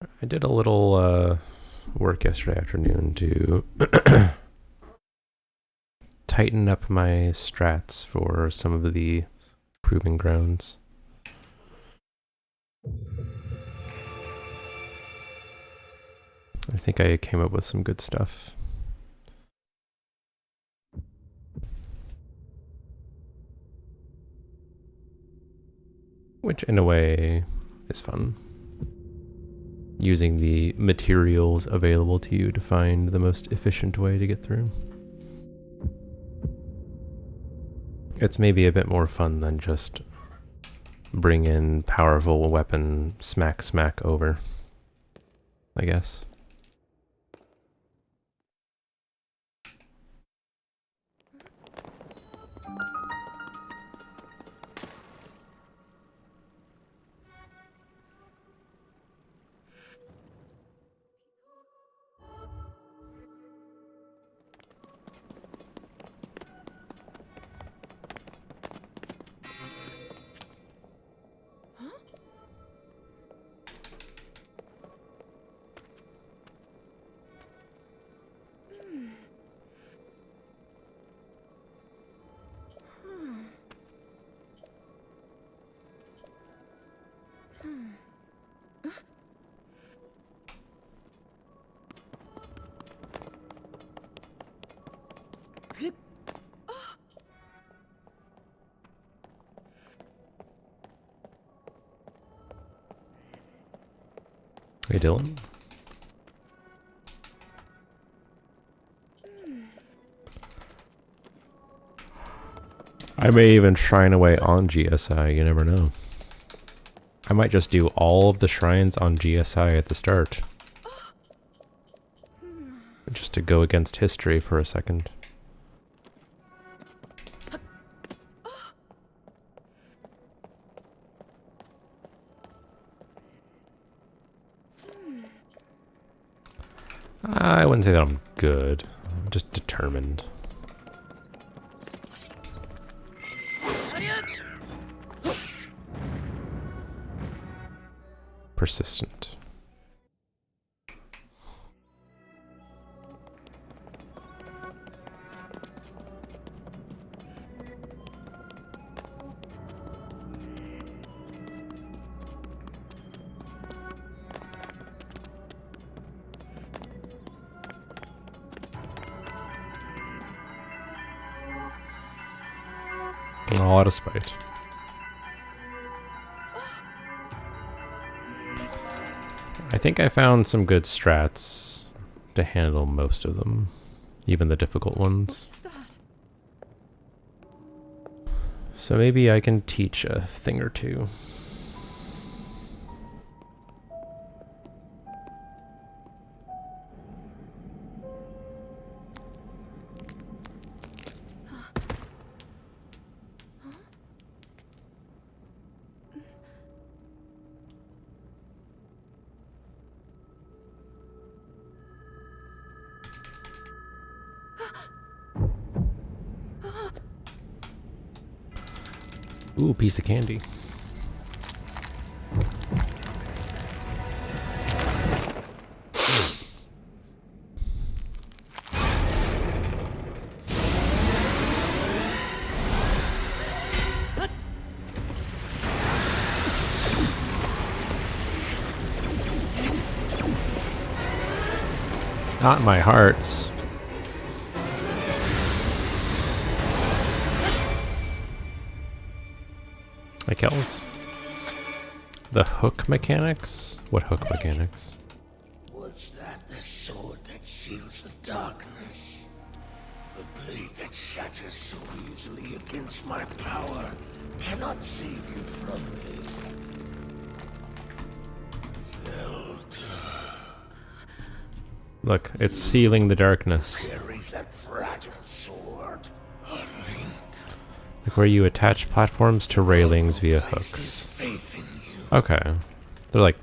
I did a little work yesterday afternoon to tighten up my strats for some of the proving grounds. I think I came up with some good stuff. Which in a way is fun. Using the materials available to you to find the most efficient way to get through. It's maybe a bit more fun than just bring in powerful weapon, smack over, I guess. Hey Dylan. I may even shrine away on GSI, you never know. I might just do all of the shrines on GSI at the start. Just to go against history for a second. I wouldn't say that I'm good. I'm just determined. Persistent. All out of spite. I think I found some good strats to handle most of them, even the difficult ones. So maybe I can teach a thing or two. Ooh, piece of candy. Not my hearts. Hey, Kells. The hook mechanics? What hook mechanics? Was that the sword that seals the darkness? The blade that shatters so easily against my power cannot save you from me. Zelda. Look, it's sealing the darkness. Carries that fragile sword. A link. Like where you attach platforms to railings via hooks. Faith in you. Okay. There are like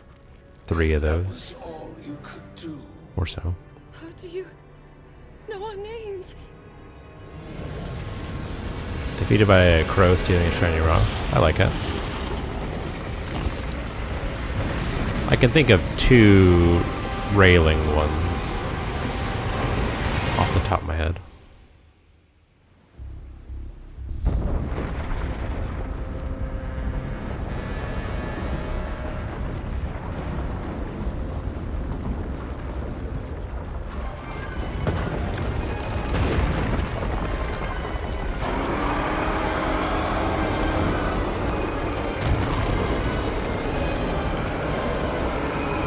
3 of That those. was all you could do. Or so. How do you know our names? Defeated by a crow stealing a shiny rock. I like it. I can think of 2 railing ones off the top of my head.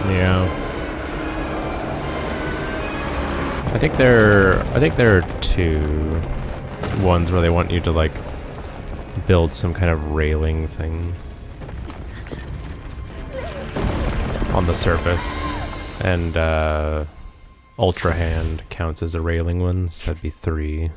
Yeah. I think there are 2 ones where they want you to like build some kind of railing thing on the surface, and Ultra Hand counts as a railing one, so that'd be 3.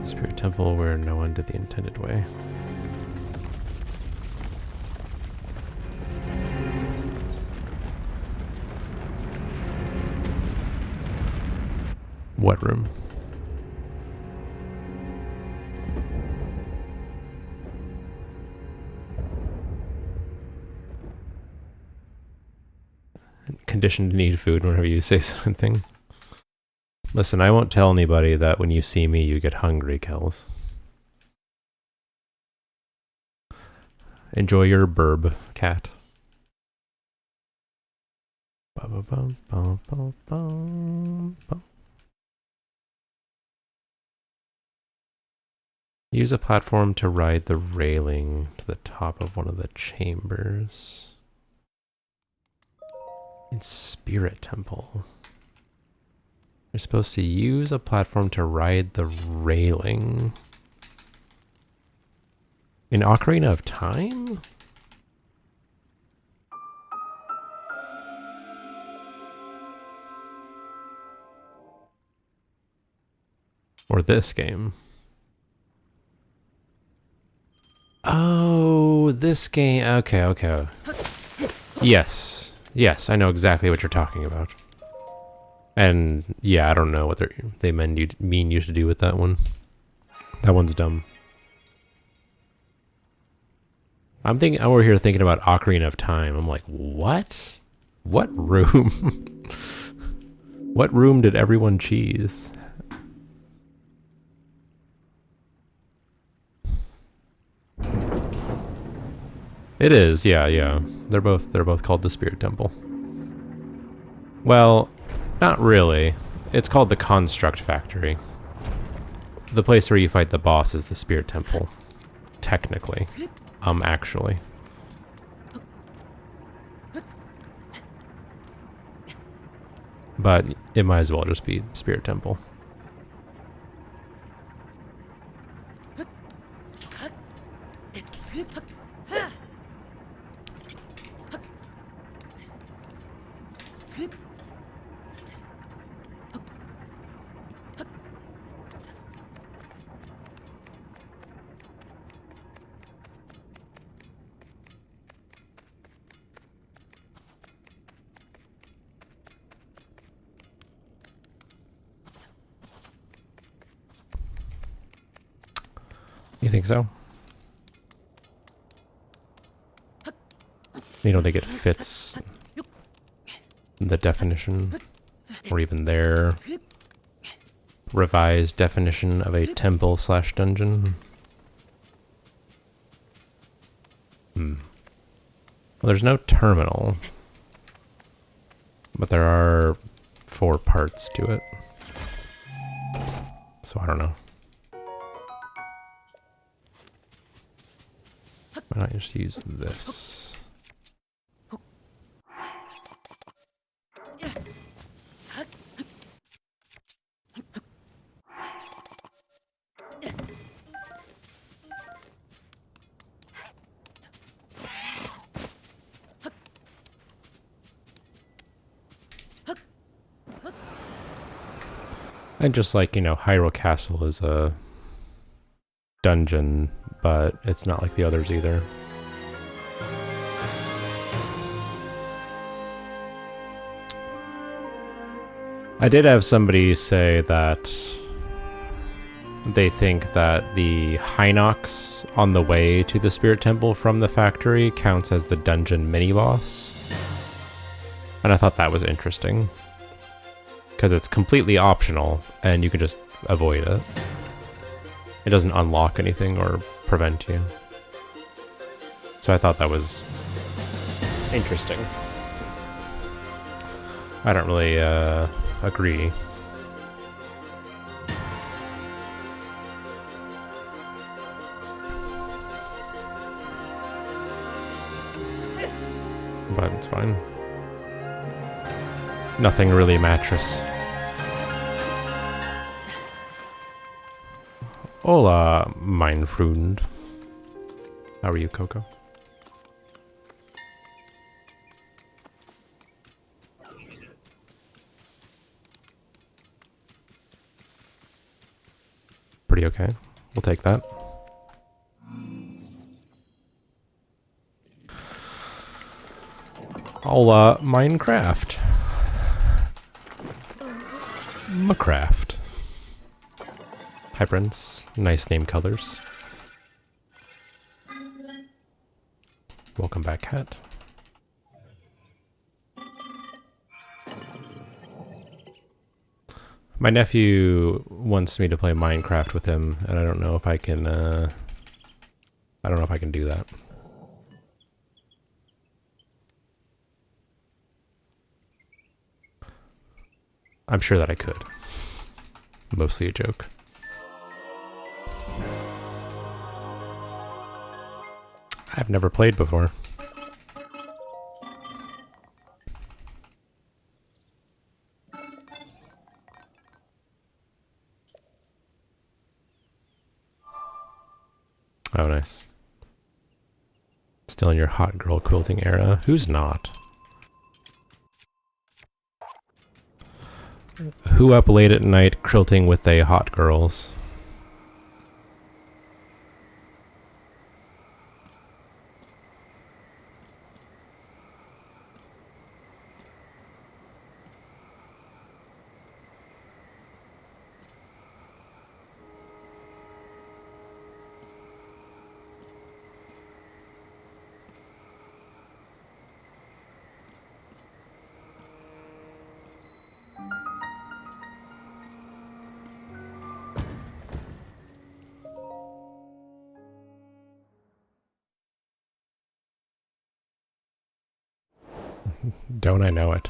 Spirit Temple where no one did the intended way. What room? Conditioned to need food whenever you say something. Listen, I won't tell anybody that when you see me you get hungry, Kels. Enjoy your burb, cat. Use a platform to ride the railing to the top of one of the chambers. In Spirit Temple. You're supposed to use a platform to ride the railing. In Ocarina of Time? Or this game? Oh, this game. Okay, okay. Yes. Yes, I know exactly what you're talking about. And yeah, I don't know what they mean you to do with that one. That one's dumb. I'm over here thinking about Ocarina of Time. I'm like, what? What room? What room did everyone cheese? It is, yeah, yeah. They're both called the Spirit Temple. Well, not really. It's called the Construct Factory. The place where you fight the boss is the Spirit Temple. Technically. Actually. But it might as well just be Spirit Temple. You think so? You don't think it fits the definition, or even their revised definition of a temple/dungeon? Well, there's no terminal, but there are 4 parts to it. So I don't know. Why not just use this? And just like, you know, Hyrule Castle is a dungeon, but it's not like the others either. I did have somebody say that they think that the Hinox on the way to the Spirit Temple from the factory counts as the dungeon mini-boss. And I thought that was interesting. Because it's completely optional, and you can just avoid it. It doesn't unlock anything or prevent you. So I thought that was interesting. I don't really agree. But it's fine. Nothing really mattress. Hola, mein Freund. How are you, Coco? Pretty okay. We'll take that. Hola, Minecraft. Minecraft. Hi, Prince. Nice name colors. Welcome back, Cat. My nephew wants me to play Minecraft with him, and I don't know if I can, I don't know if I can do that. I'm sure that I could. Mostly a joke. I've never played before. Oh, nice. Still in your hot girl quilting era. Who's not? Who up late at night quilting with they hot girls? Don't I know it?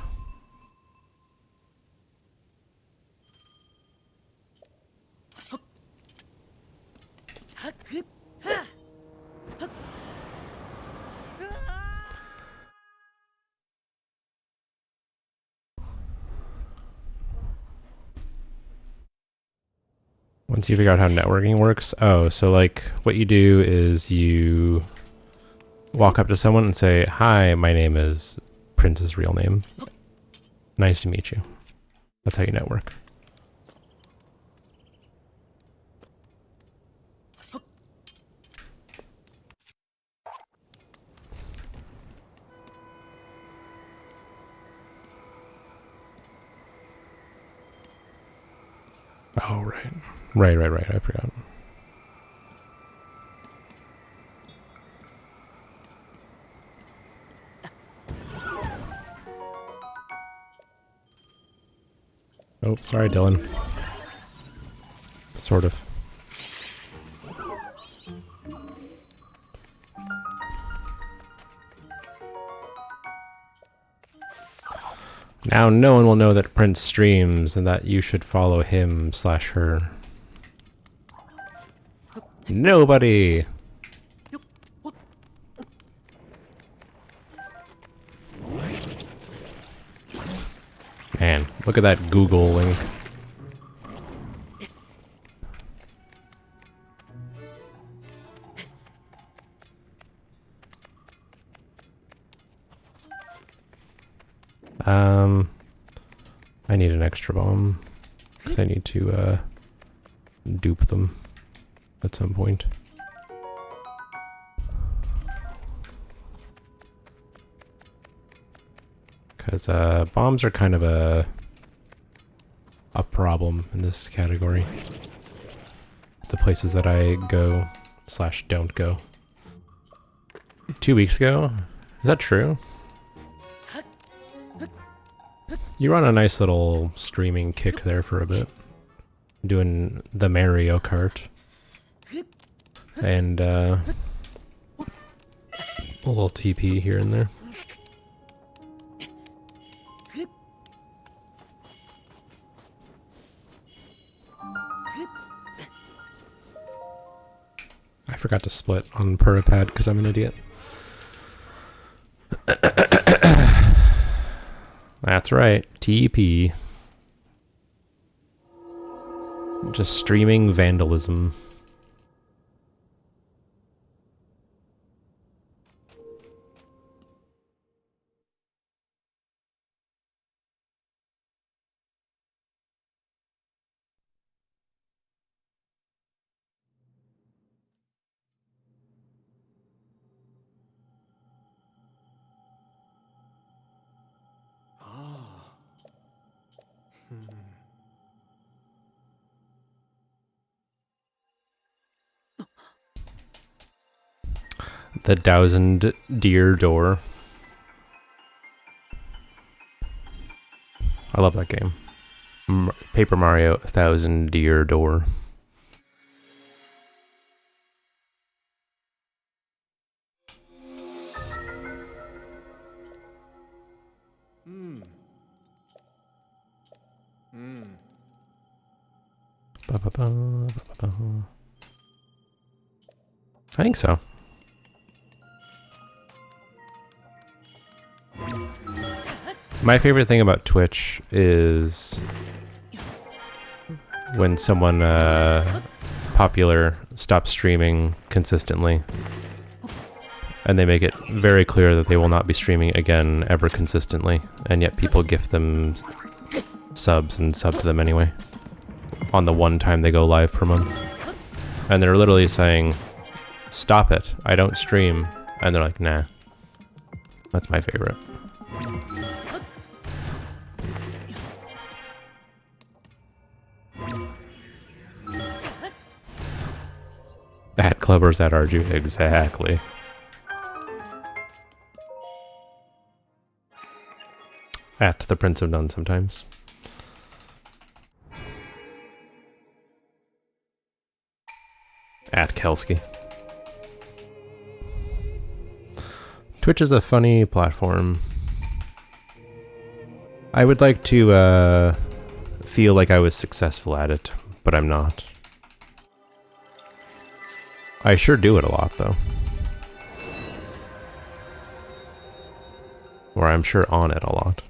Once you figure out how networking works, oh, so like what you do is you walk up to someone and say, "Hi, my name is Prince's real name. Nice to meet you." That's how you network. Oh, right. Right. I forgot. Oh, sorry, Dylan. Sort of. Now no one will know that Prince streams and that you should follow him / her. Nobody! Man, look at that Google link. I need an extra bomb because I need to dupe them at some point. Because bombs are kind of a problem in this category. The places that I go / don't go. 2 weeks ago? Is that true? You were on a nice little streaming kick there for a bit. Doing the Mario Kart. And a little TP here and there. I forgot to split on Puripad because I'm an idiot. That's right, TP. Just streaming vandalism. The Thousand Deer Door. I love that game. Paper Mario Thousand Deer Door. Ba, ba, ba, ba, ba, ba. I think so. My favorite thing about Twitch is when someone popular stops streaming consistently and they make it very clear that they will not be streaming again ever consistently, and yet people gift them subs and sub to them anyway on the one time they go live per month. And they're literally saying, stop it, I don't stream. And they're like, nah. That's my favorite. At Clubbers at Arju, exactly. At the Prince of None sometimes. At Kelsky. Twitch is a funny platform. I would like to feel like I was successful at it, but I'm not. I sure do it a lot, though. Or I'm sure on it a lot.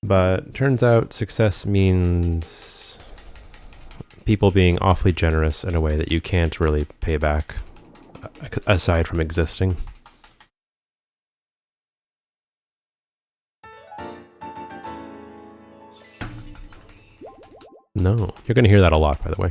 But turns out success means people being awfully generous in a way that you can't really pay back, aside from existing. No, you're going to hear that a lot, by the way.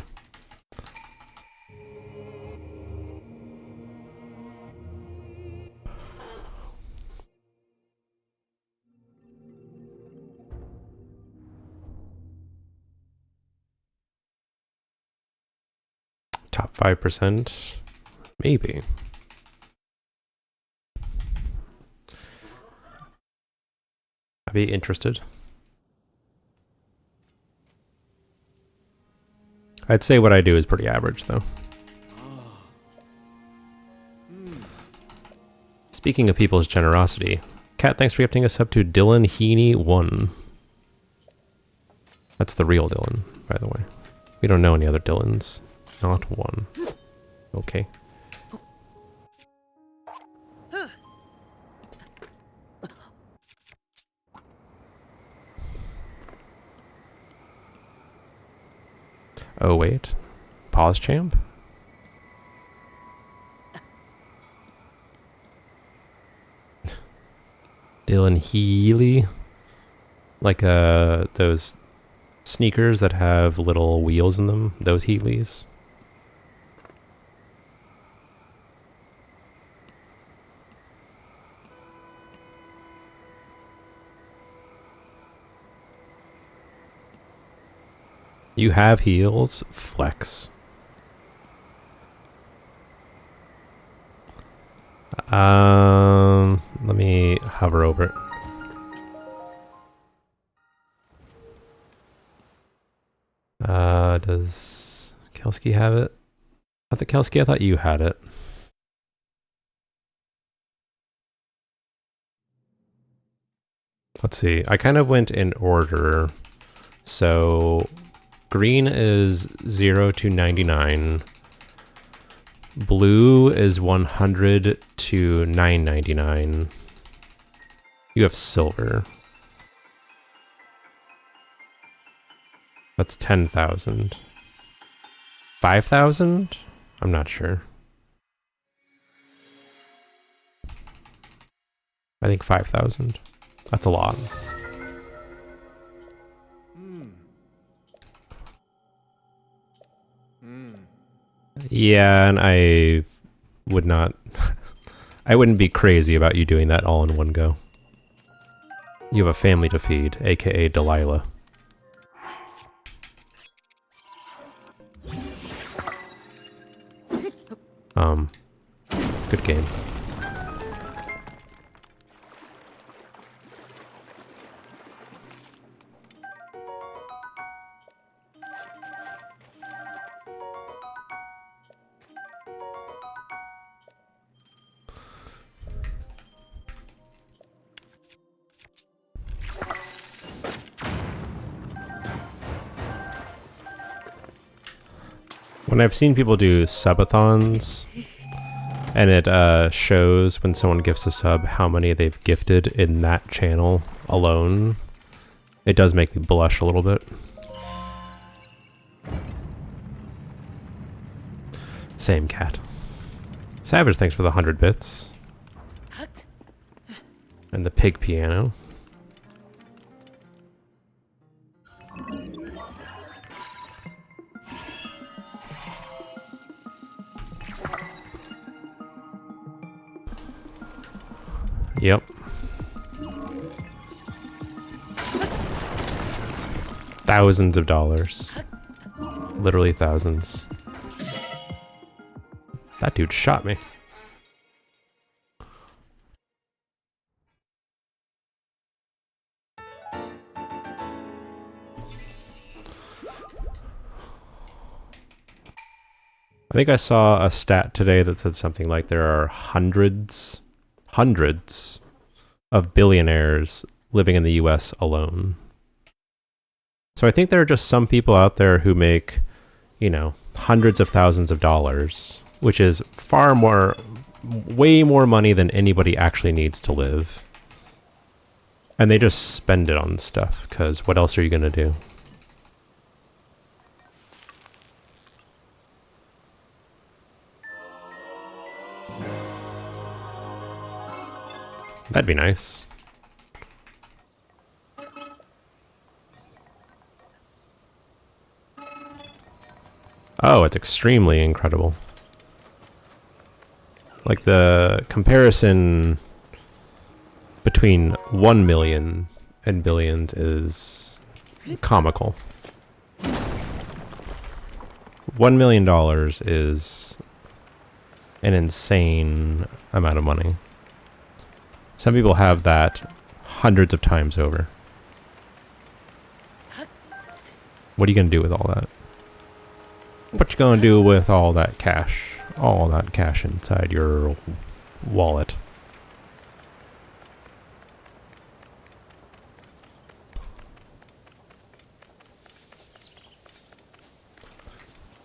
Top 5%? Maybe. I'd be interested. I'd say what I do is pretty average, though. Speaking of people's generosity, Kat, thanks for gifting us up to Dylan Heaney 1. That's the real Dylan, by the way. We don't know any other Dylans. Not one. Okay. Oh, wait. Pause champ? Dylan Healy? Like those sneakers that have little wheels in them? Those Heelys? You have heals? Flex. Let me hover over it. Does Kelski have it? I thought Kelski, I thought you had it. Let's see. I kind of went in order. So green is 0 to 99. Blue is 100 to 999. You have silver. That's 10,000. 5,000? I'm not sure. I think 5,000. That's a lot. Yeah, and I would not... I wouldn't be crazy about you doing that all in one go. You have a family to feed, aka Delilah. Good game. When I've seen people do subathons, and it shows when someone gifts a sub how many they've gifted in that channel alone, it does make me blush a little bit. Same cat. Savage, thanks for the 100 bits. And the pig piano. Yep. Thousands of dollars. Literally thousands. That dude shot me. I think I saw a stat today that said something like there are hundreds of billionaires living in the US alone. So I think there are just some people out there who make, you know, hundreds of thousands of dollars, which is far more, way more money than anybody actually needs to live. And they just spend it on stuff, because what else are you going to do? That'd be nice. Oh, it's extremely incredible. Like the comparison between 1 million and billions is comical. $1 million is an insane amount of money. Some people have that hundreds of times over. What are you going to do with all that? What you going to do with all that cash? All that cash inside your wallet.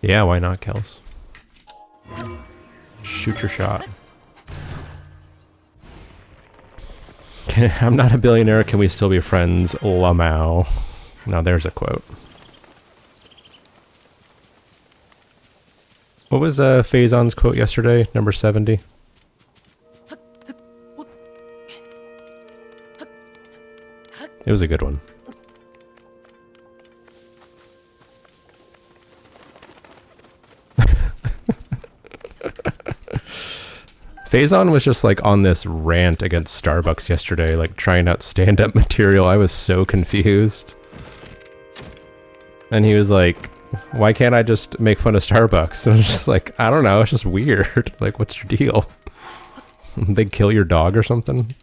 Yeah, why not, Kels? Shoot your shot. I'm not a billionaire, can we still be friends? Lamau. Now there's a quote. What was Faison's quote yesterday? Number 70? It was a good one. Faison was just like on this rant against Starbucks yesterday, like trying out stand-up material. I was so confused. And he was like, why can't I just make fun of Starbucks? And I was just like, I don't know, it's just weird. Like, what's your deal? They kill your dog or something?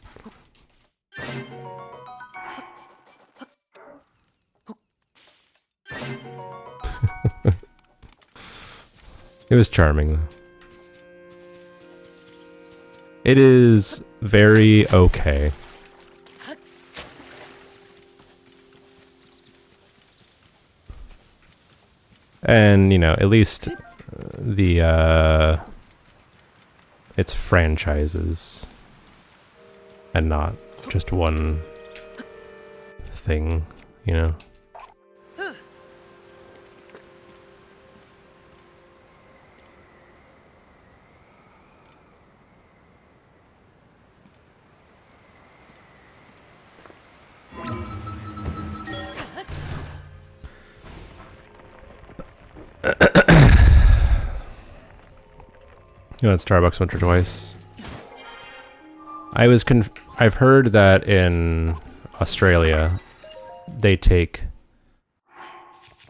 It was charming, though. It is very okay. And, you know, at least it's franchises and not just one thing, you know? You went to Starbucks once or twice. I've heard that in Australia, they take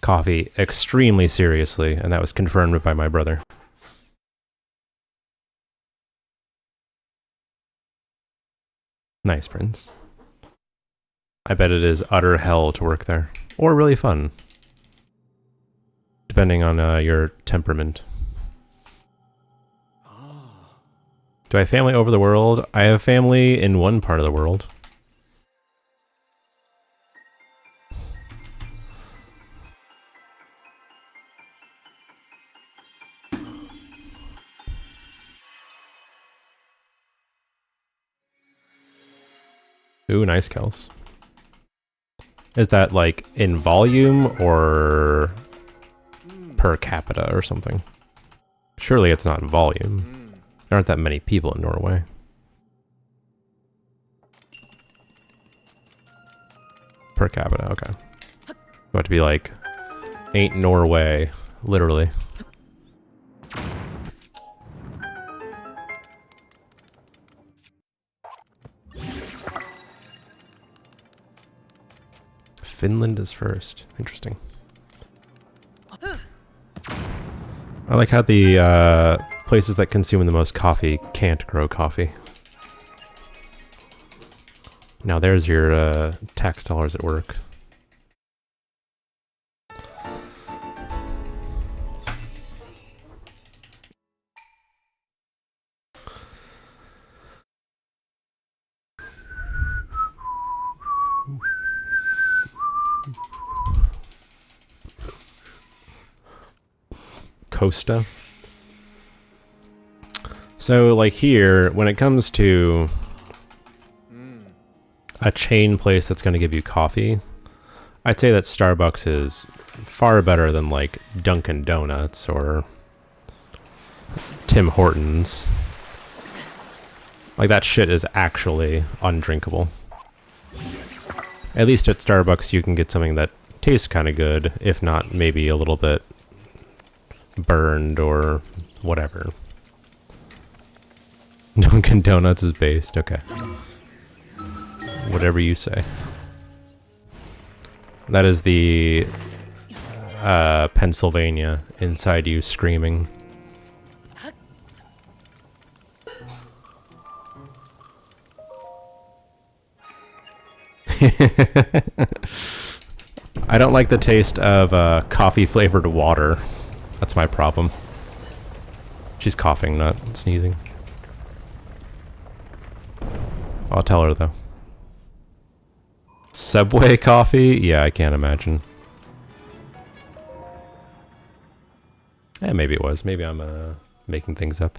coffee extremely seriously, and that was confirmed by my brother. Nice, Prince. I bet it is utter hell to work there. Or really fun. Depending on your temperament. Do I have family over the world? I have family in one part of the world. Ooh, nice Kels. Is that like in volume or per capita or something? Surely it's not volume. There aren't that many people in Norway. Per capita, okay. About to be like, ain't Norway, literally. Finland is first. Interesting. I like how the places that consume the most coffee can't grow coffee. Now there's your tax dollars at work. Costa. So like here, when it comes to a chain place that's going to give you coffee, I'd say that Starbucks is far better than like Dunkin' Donuts or Tim Hortons. Like that shit is actually undrinkable. At least at Starbucks you can get something that tastes kind of good, if not maybe a little bit burned or whatever. Dunkin' Donuts is based, okay. Whatever you say. That is the Pennsylvania inside you screaming. I don't like the taste of coffee flavored water. That's my problem. She's coughing, not sneezing. I'll tell her though. Subway coffee? Yeah, I can't imagine. Yeah, maybe it was. Maybe I'm making things up.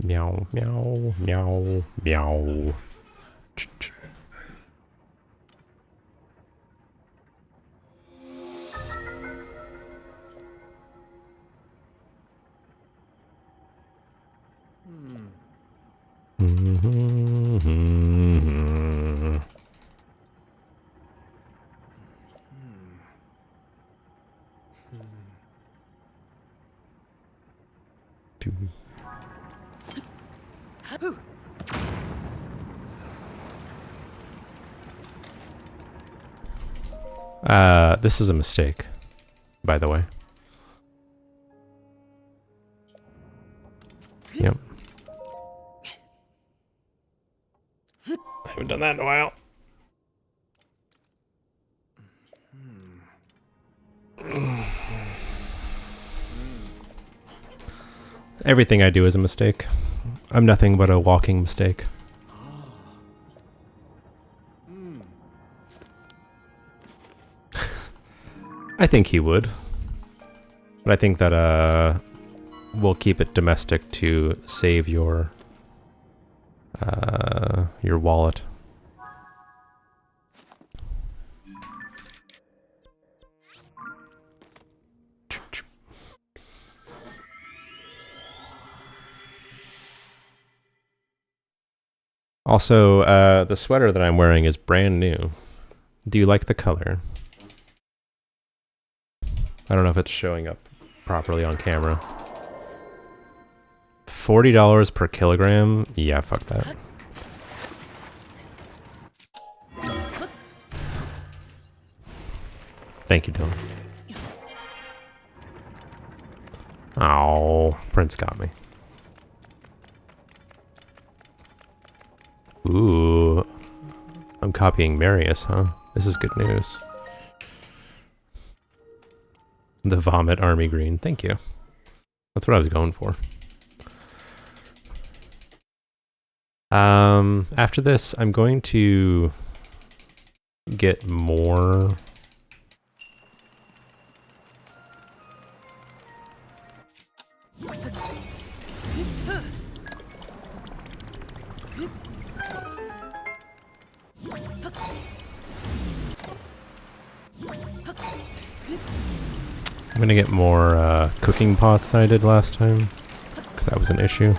Meow, meow, meow, meow. Ch-ch. This is a mistake, by the way. Yep. I haven't done that in a while. Everything I do is a mistake. I'm nothing but a walking mistake. I think he would. But I think that, we'll keep it domestic to save your wallet. Also, the sweater that I'm wearing is brand new. Do you like the color? I don't know if it's showing up properly on camera. $40 per kilogram? Yeah, fuck that. Thank you, Dylan. Oh, Prince got me. Ooh. I'm copying Marius, huh? This is good news. The Vomit Army Green. Thank you. That's what I was going for. After this, I'm going to get more... I'm gonna get more cooking pots than I did last time, because that was an issue.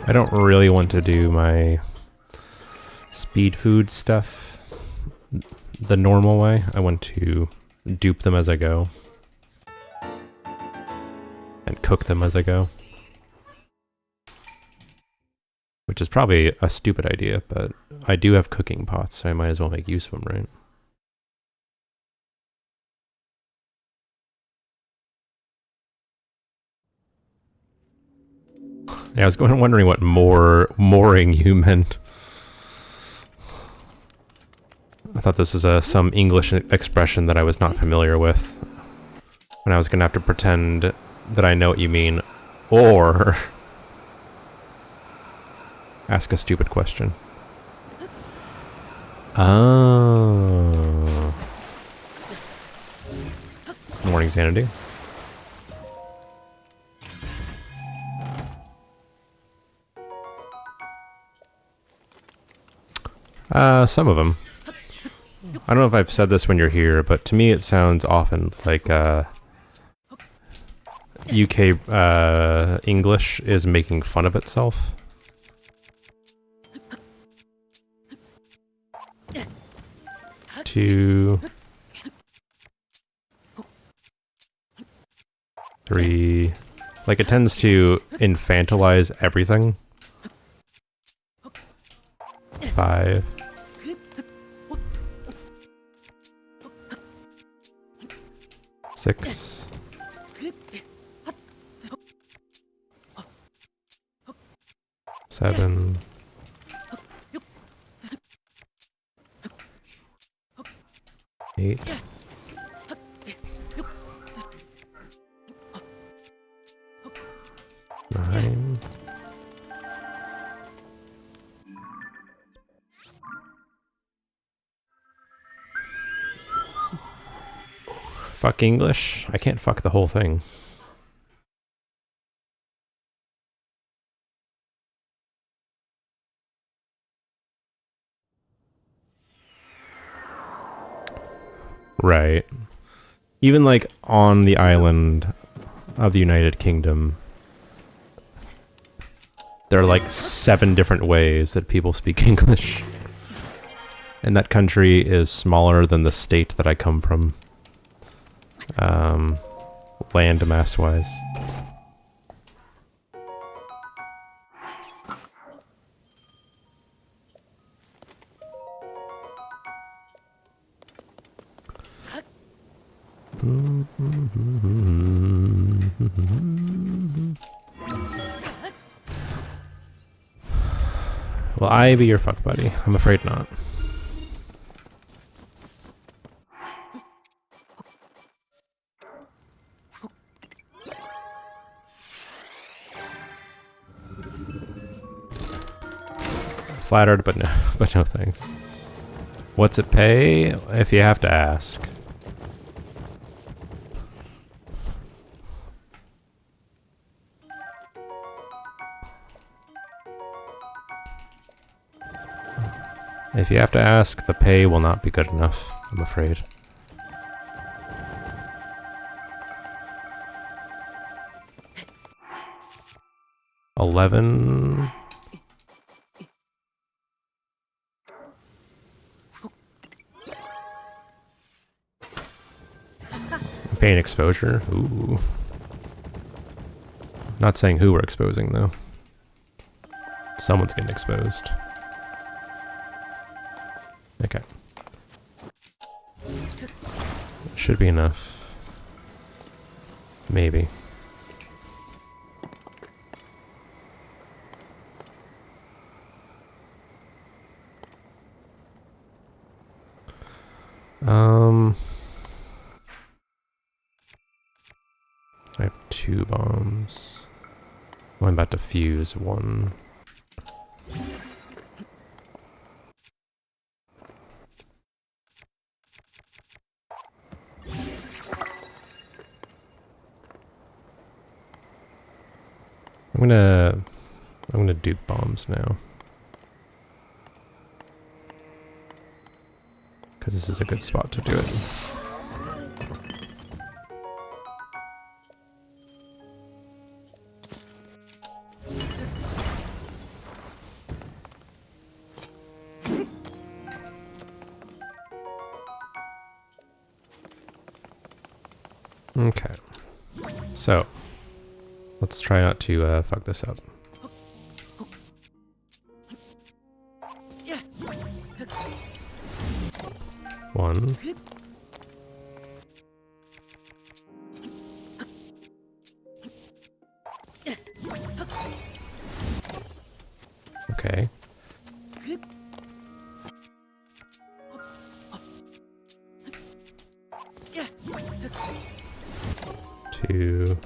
I don't really want to do my speed food stuff the normal way. I want to dupe them as I go and cook them as I go. Which is probably a stupid idea, but I do have cooking pots, so I might as well make use of them, right? Yeah, I was wondering what mooring you meant. I thought this was some English expression that I was not familiar with. And I was gonna have to pretend that I know what you mean, or ask a stupid question. Oh. Morning sanity. Some of them. I don't know if I've said this when you're here, but to me it sounds often like UK English is making fun of itself. 2, 3. Like, it tends to infantilize everything. 5. 6. 7. 8. 9. Fuck English? I can't fuck the whole thing. Right. Even like on the island of the United Kingdom, there are like 7 different ways that people speak English. And that country is smaller than the state that I come from. land mass wise. Will I be your fuck buddy? I'm afraid not. Flattered, but no thanks. What's it pay? If you have to ask. If you have to ask, the pay will not be good enough, I'm afraid. $11. Paying exposure? Ooh. Not saying who we're exposing, though. Someone's getting exposed. Okay. Should be enough. Maybe. I have 2 bombs. Well, I'm about to fuse 1. I'm gonna do bombs now. Because this is a good spot to do it. Okay. So, let's try not to fuck this up. One. Okay. Two.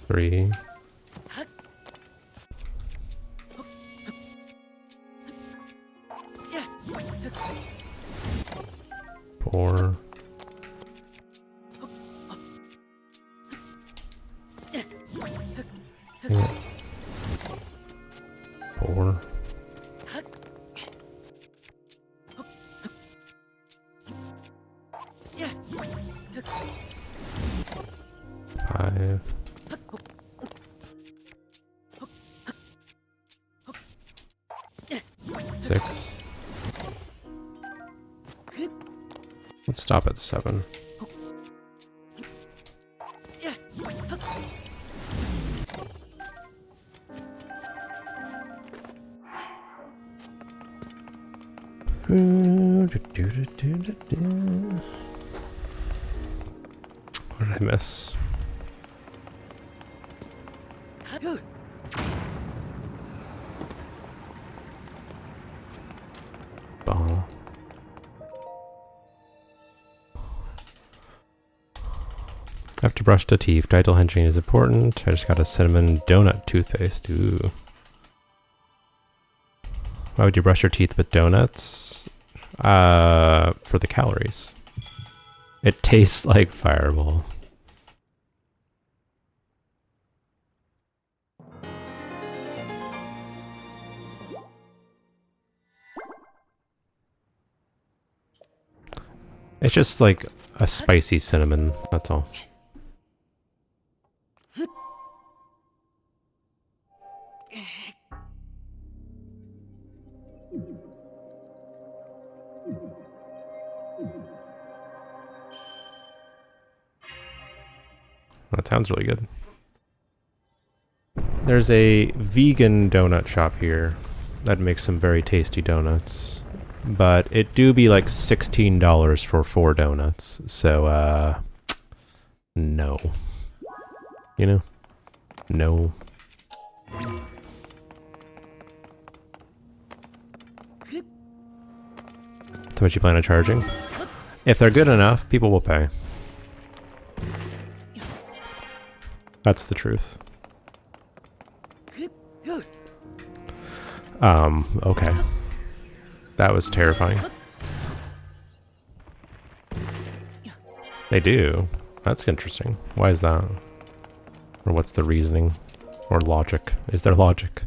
Three. Four. Yeah. 4. 5. 6. Let's stop at 7. What did I miss? Ball. I have to brush the teeth. Dental hygiene is important. I just got a cinnamon donut toothpaste. Ooh. Why would you brush your teeth with donuts? For the calories. It tastes like Fireball. It's just like a spicy cinnamon, that's all. That sounds really good. There's a vegan donut shop here that makes some very tasty donuts. But it do be like $16 for 4 donuts. So, no. You know? No. How much you plan on charging? If they're good enough, people will pay. That's the truth. Okay. That was terrifying. They do? That's interesting. Why is that? Or what's the reasoning? Or logic? Is there logic?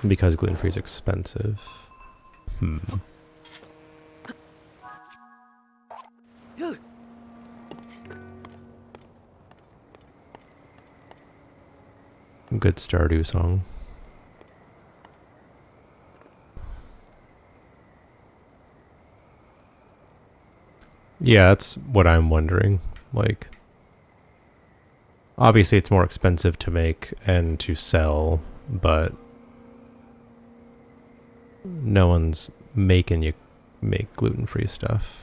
Because gluten-free is expensive. Good Stardew song. Yeah, that's what I'm wondering. Like, obviously it's more expensive to make and to sell, but no one's making you make gluten-free stuff.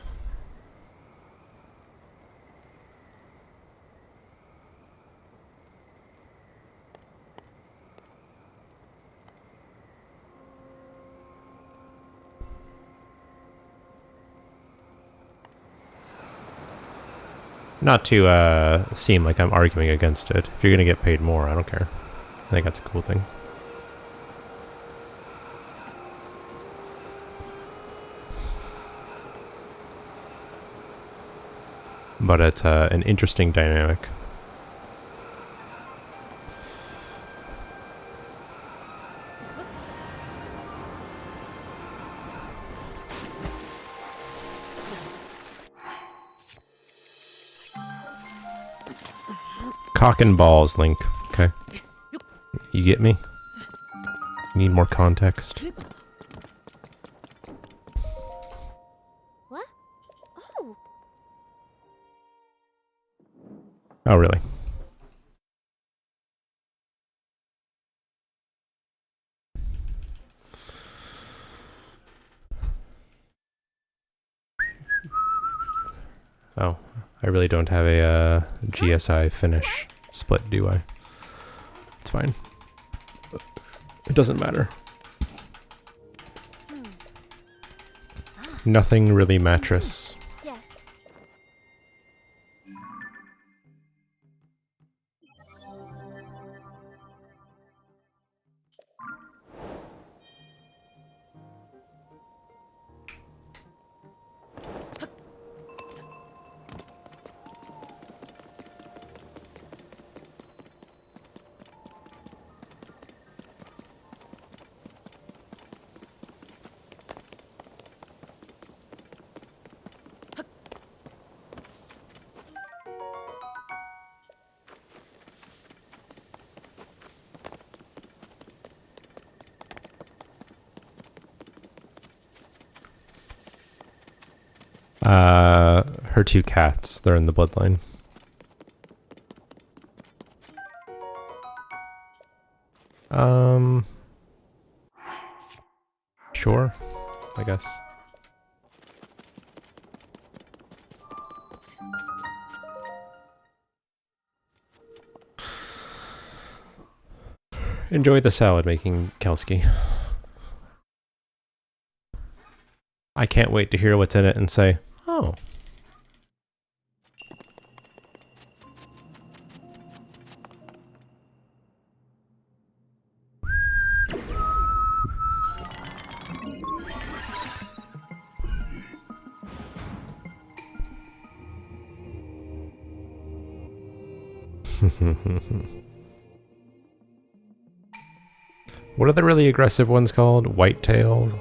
Not to seem like I'm arguing against it. If you're gonna get paid more, I don't care. I think that's a cool thing. But it's an interesting dynamic. Cock and balls, Link. Okay. You get me? Need more context. What? Oh. Oh, really? Oh, I really don't have a GSI finish split, do I? It's fine. It doesn't matter. Nothing really mattress. Yes. Her 2 cats, they're in the bloodline. Sure, I guess. Enjoy the salad making, Kelsky. I can't wait to hear what's in it and say, oh. What are the really aggressive ones called? Whitetails?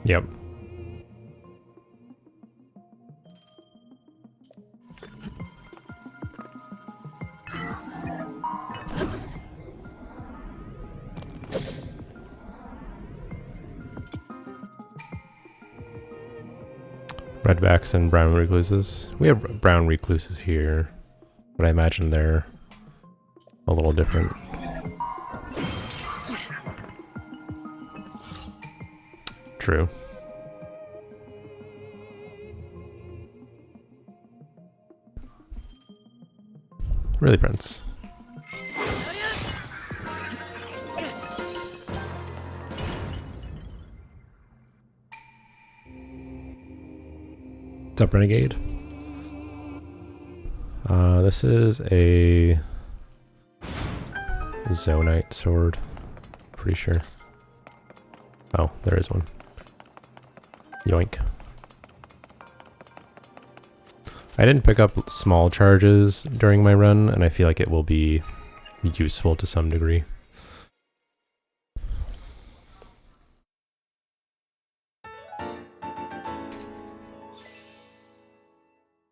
Yep. Redbacks and brown recluses. We have brown recluses here, but I imagine they're a little different. True. Really, Prince? What's up, Renegade? This is a Zonite sword. Pretty sure. Oh, there is one. Yoink. I didn't pick up small charges during my run, and I feel like it will be useful to some degree.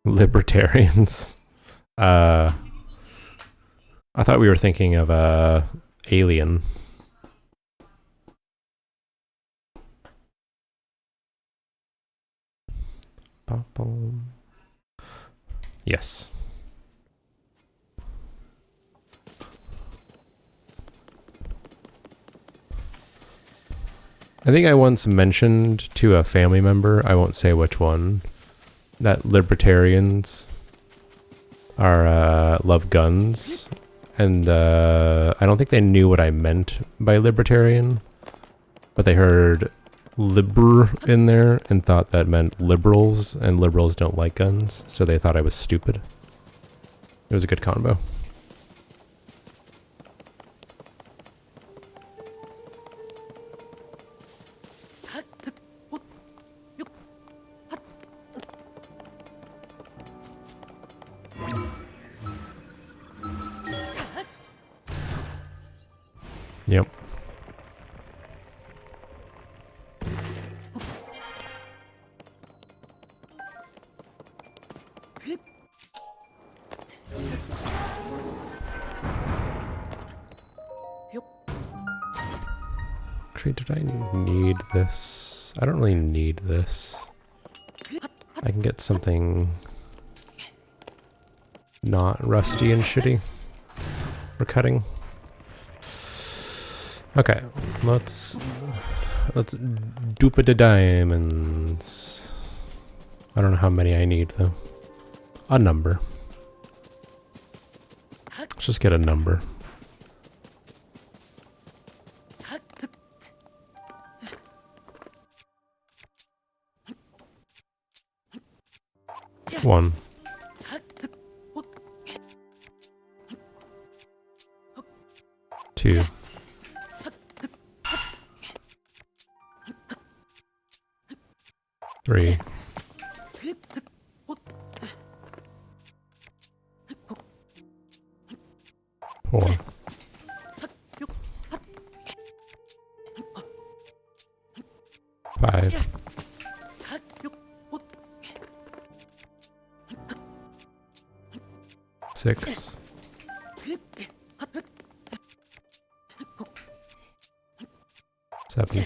Libertarians. I thought we were thinking of Alien. Yes. I think I once mentioned to a family member, I won't say which one, that libertarians are love guns, and I don't think they knew what I meant by libertarian, but they heard liber in there and thought that meant liberals, and liberals don't like guns, so they thought I was stupid. It was a good combo. Yep. Actually, did I need this? I don't really need this. I can get something not rusty and shitty for cutting. Okay, let's dupe the diamonds. I don't know how many I need though. A number. Let's just get a number. One. Two. Three. Four. Five. Six. Seven.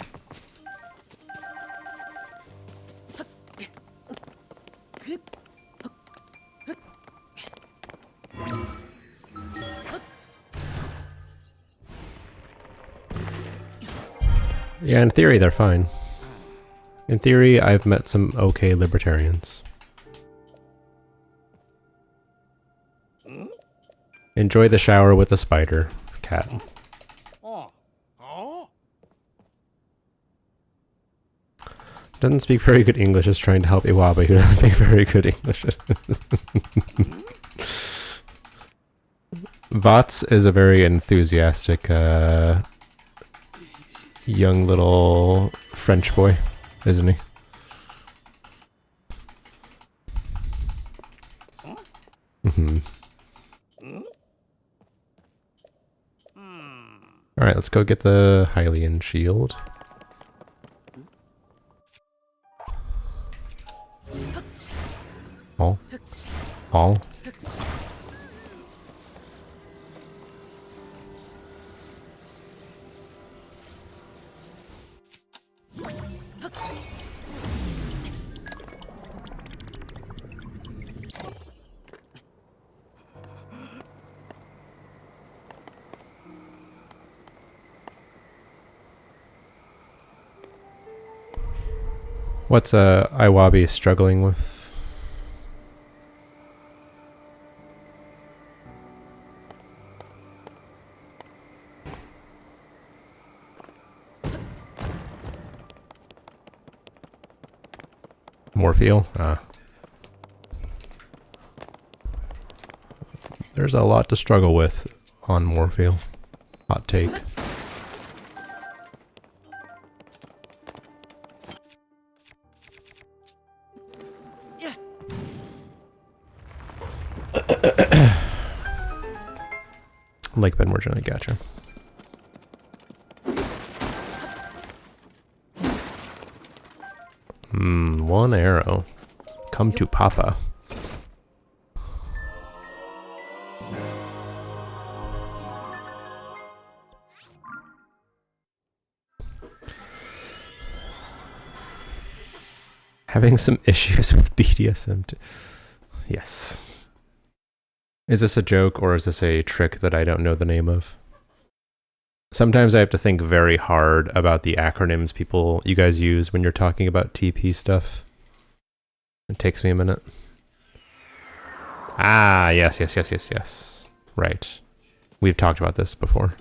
Yeah, in theory, they're fine. In theory, I've met some okay libertarians. Enjoy the shower with the spider, cat. Doesn't speak very good English, is trying to help Iwabe who doesn't speak very good English. Vots is a very enthusiastic, young little French boy, isn't he? Alright, let's go get the Hylian shield. All. All. What's Iwabi struggling with? Morpheal? Ah. There's a lot to struggle with on Morpheal. Hot take. Lake Bend more generally, gotcha. One arrow. Come to Papa. Having some issues with BDSM. Yes. Is this a joke or is this a trick that I don't know the name of? Sometimes I have to think very hard about the acronyms you guys use when you're talking about TP stuff. It takes me a minute. Ah, yes. Right. We've talked about this before.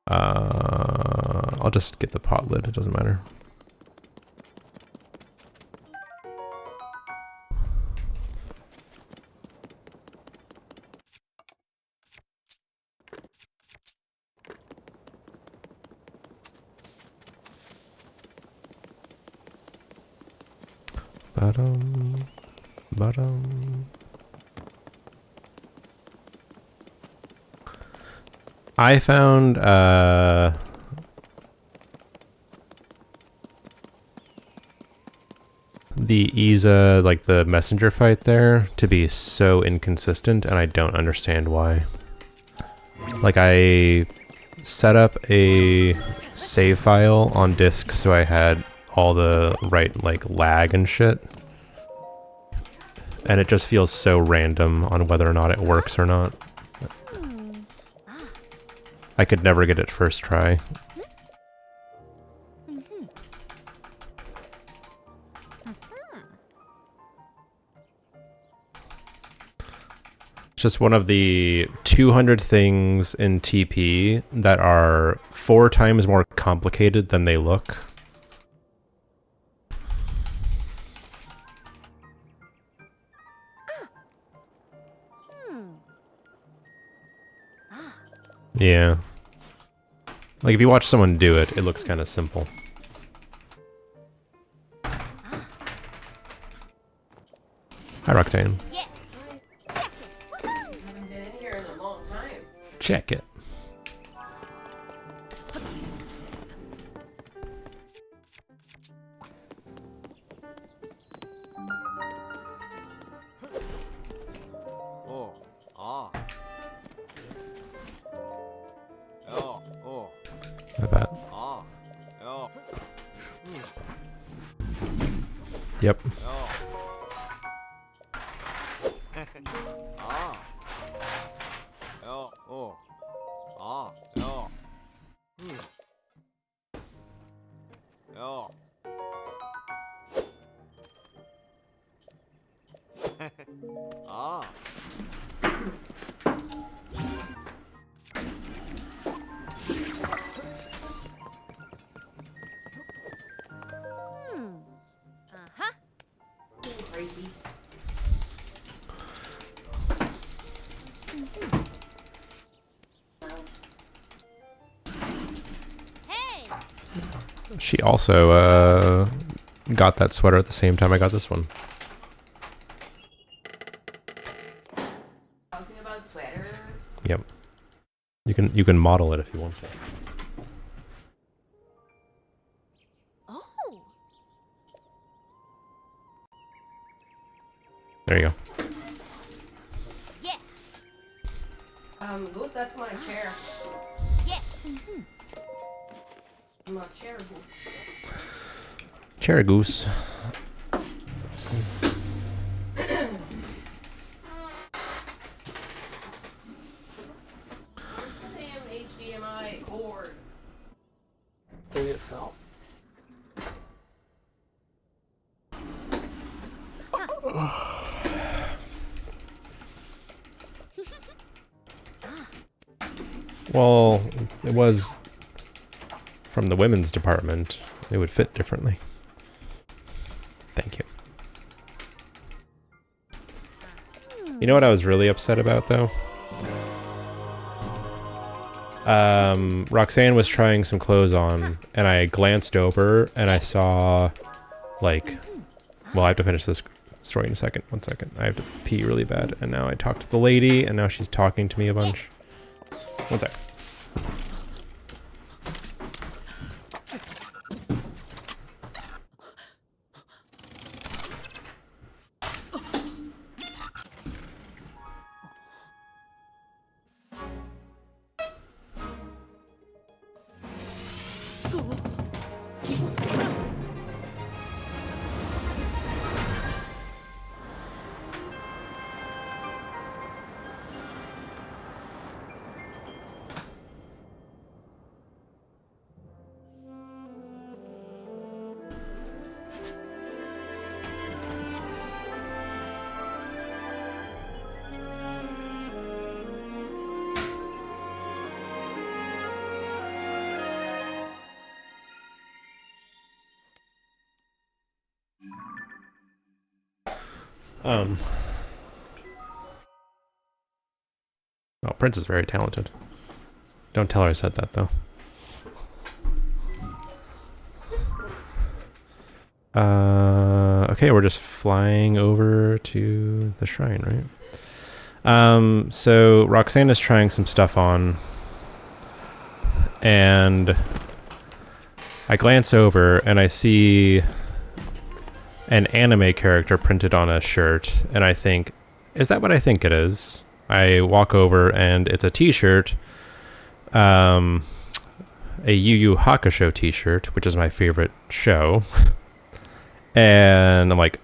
I'll just get the pot lid, it doesn't matter. Bottom. I found the Iza, like the messenger fight there, to be so inconsistent, and I don't understand why. Like, I set up a save file on disk so I had all the right, like, lag and shit. And it just feels so random on whether or not it works or not. I could never get it first try. It's just one of the 200 things in TP that are 4 times more complicated than they look. Yeah. Like, if you watch someone do it, it looks kind of simple. Hi, Roxanne. Yeah. Check it. Haven't been in here in a long time. Check it. I bet. Yep. Uh-huh. Being crazy. Hey! She also got that sweater at the same time I got this one. talking about sweaters? Yep. You can model it if you want to. Oh. There you go. Yeah. Goose, that's my chair. Yeah. My chair, Goose. Cherry goose. Where's the damn HDMI cord? Maybe it fell. Well, it was from the women's department. It would fit differently. Thank you. You know what I was really upset about, though? Roxanne was trying some clothes on, and I glanced over, and I saw, like... Well, I have to finish this story in a second. 1 second. I have to pee really bad, and now I talked to the lady, and now she's talking to me a bunch. 1 sec. Oh, Prince is very talented. Don't tell her I said that, though. Okay, we're just flying over to the shrine, right? So Roxanne is trying some stuff on, and I glance over and I see an anime character printed on a shirt, and I think, is that what I think it is? I walk over and it's a t-shirt, a Yu Yu Hakusho t-shirt, which is my favorite show. And I'm like,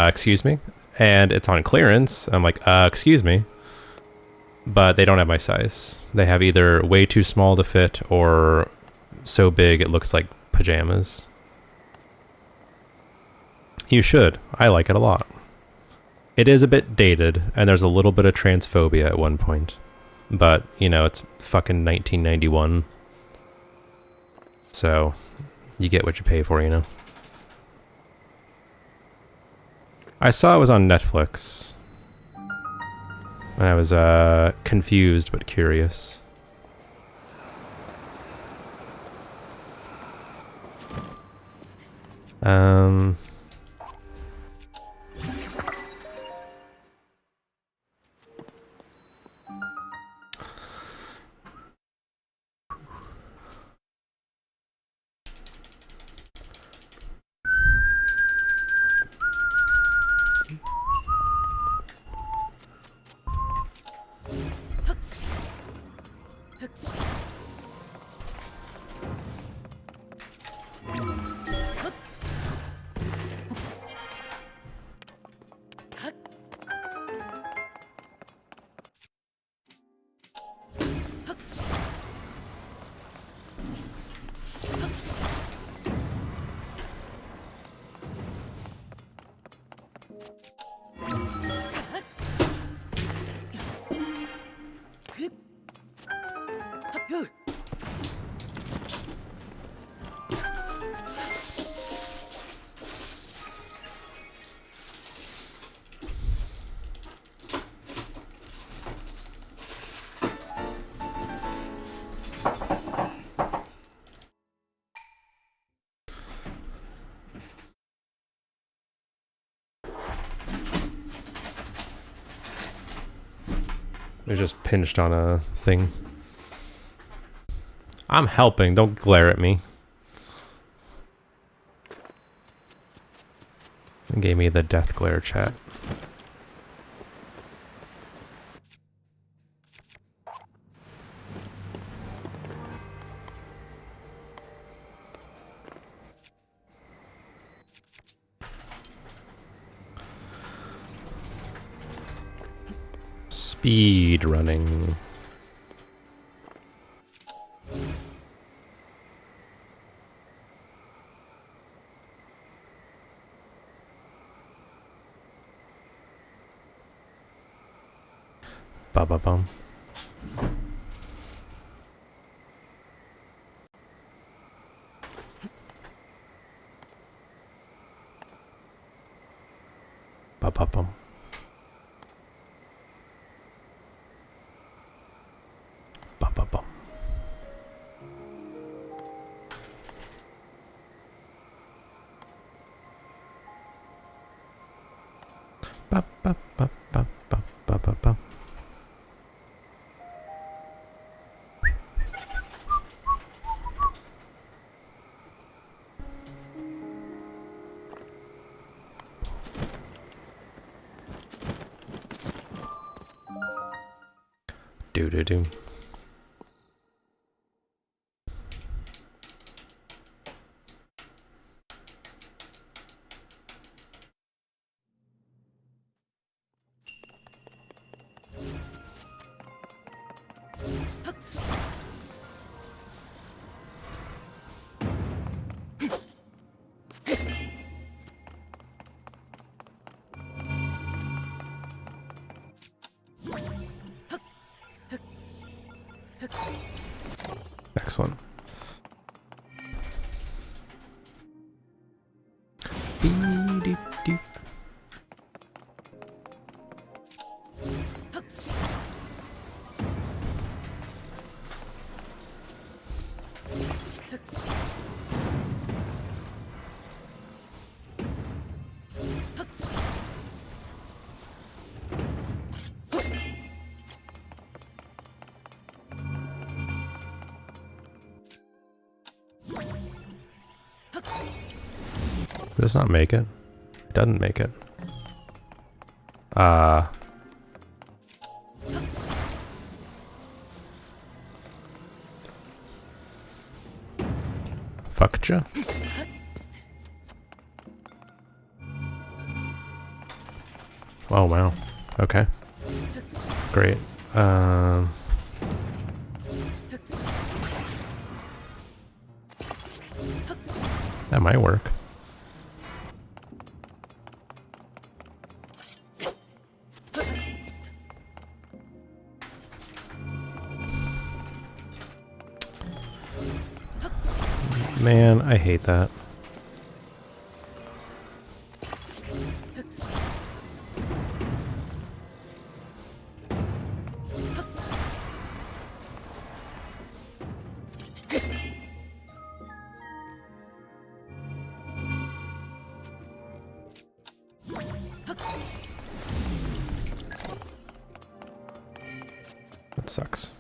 excuse me? And it's on clearance. I'm like, excuse me? But they don't have my size. They have either way too small to fit or so big it looks like pajamas. You should. I like it a lot. It is a bit dated, and there's a little bit of transphobia at one point. But, you know, it's fucking 1991. So, you get what you pay for, you know? I saw it was on Netflix. And I was, confused but curious. It just pinched on a thing. I'm helping. Don't glare at me. It gave me the death glare chat. Speed running. Ba ba bum. Ba ba bum. Ba ba bum. Ba ba ba ba ba ba ba ba. Do do do. Excellent. Beep-deep-deep. Does not make it. It doesn't make it. Fuckja. Oh wow. Okay. Great. That might work. Man, I hate that. That sucks.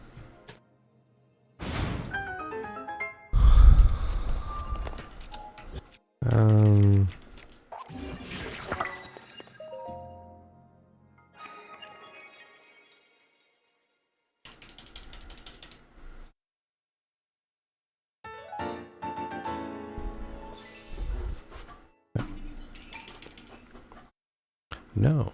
No.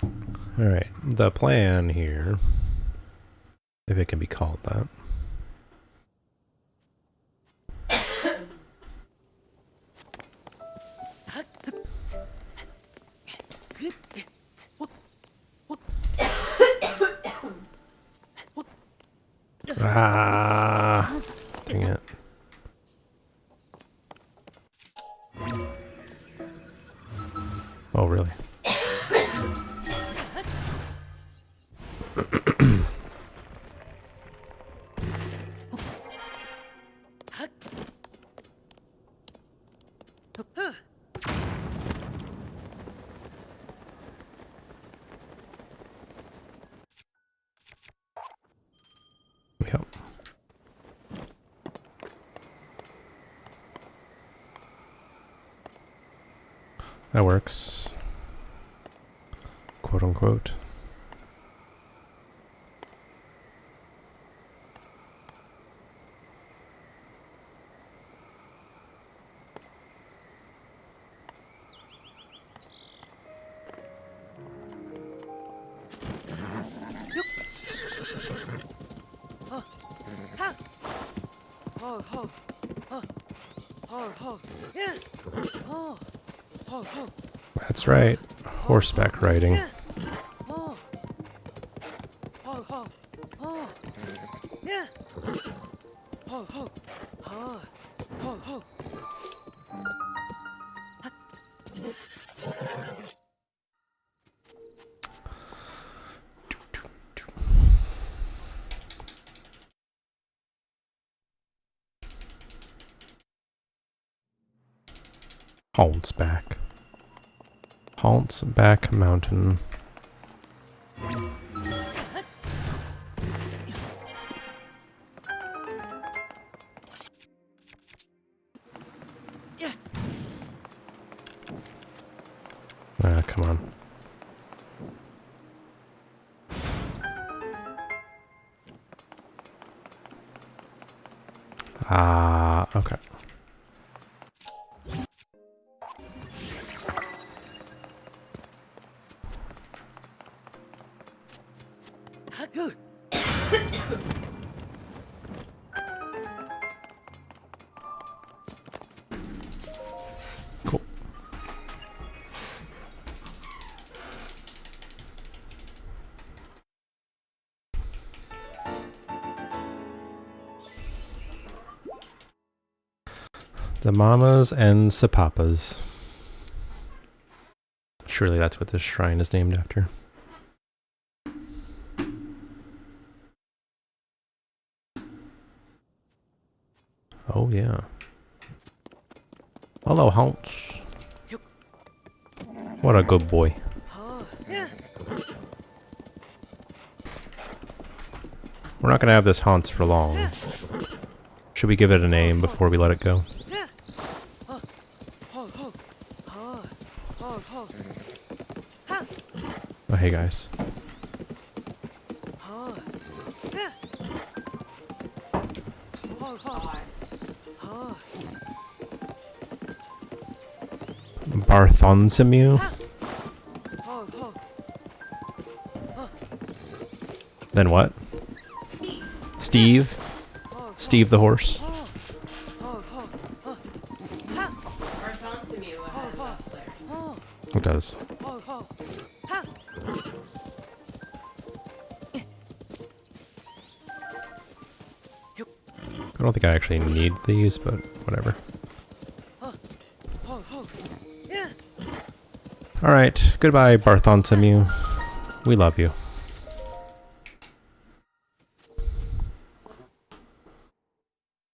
All right. The plan here, if it can be called that. Ah, dang it. Oh, really? That works. Quote unquote. That's right. Horseback riding. Hauntsback. Hauntsback Mountain. Ah, come on. Ah, okay. Cool. The Mamas and Sapapas. Surely that's what this shrine is named after. Oh yeah. Hello, Haunts. What a good boy. We're not gonna have this Haunts for long. Should we give it a name before we let it go? Oh, hey guys. Barthonsimu? Then what? Steve. Steve? Steve the horse? Bartholomew has a flare. It does. I don't think I actually need these, but whatever. Alright, goodbye Bartholomew. We love you.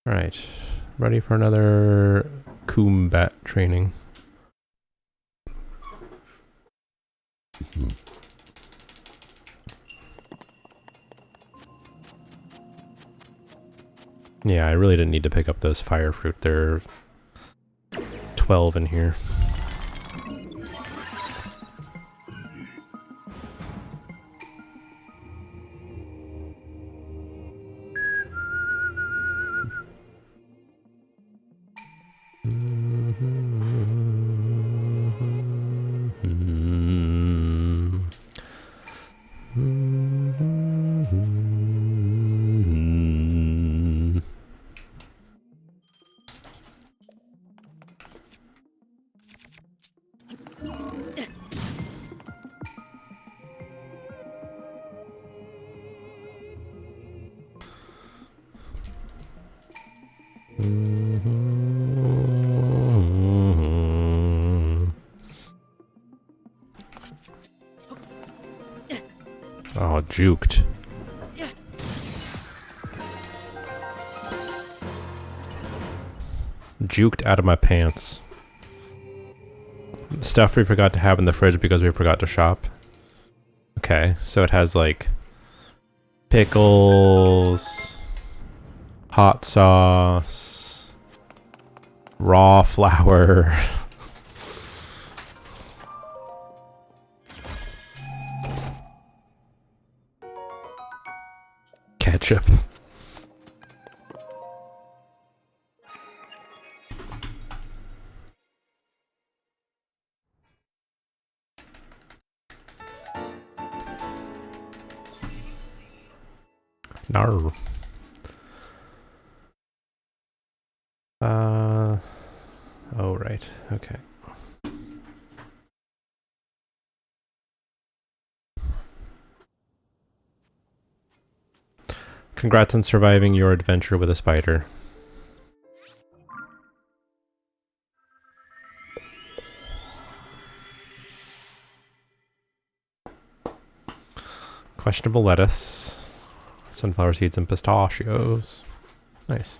Alright, ready for another combat training. Yeah, I really didn't need to pick up those fire fruit. There are 12 in here. Oh, juked. Juked out of my pants. Stuff we forgot to have in the fridge because we forgot to shop. Okay, so it has like pickles, hot sauce, raw flour. ketchup. No. Oh, right. Okay. Congrats on surviving your adventure with a spider. Questionable lettuce, sunflower seeds, and pistachios. Nice.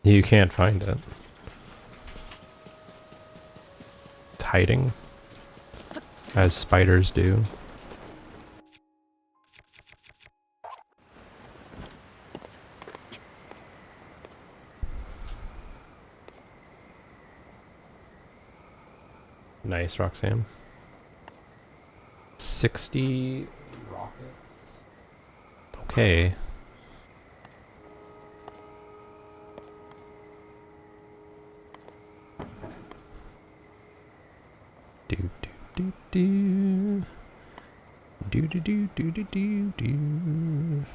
You can't find it. It's hiding, as spiders do. Nice, Roxanne. 60 rockets. Okay. Do do do do. Do do do do do do do.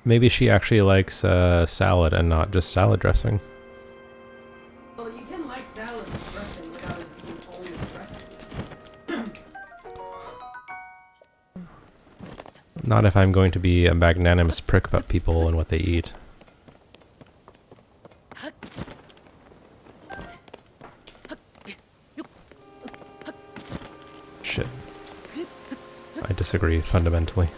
Maybe she actually likes salad and not just salad dressing. Well, you can like salad with dressing without it being always dressing. Not if I'm going to be a magnanimous prick about people and what they eat. Shit. I disagree fundamentally.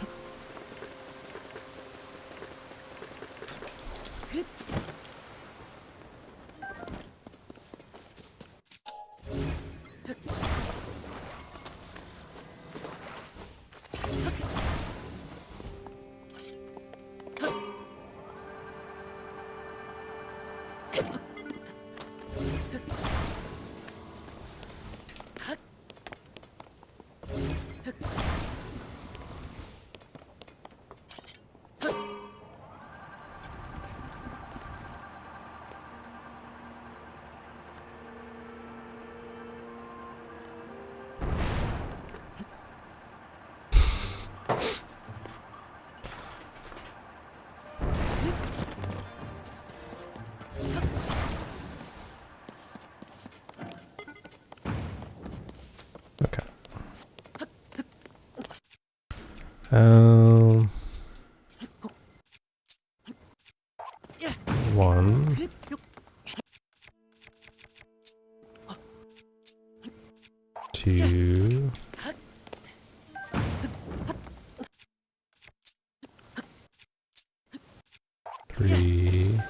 Okay. One. Two. Three.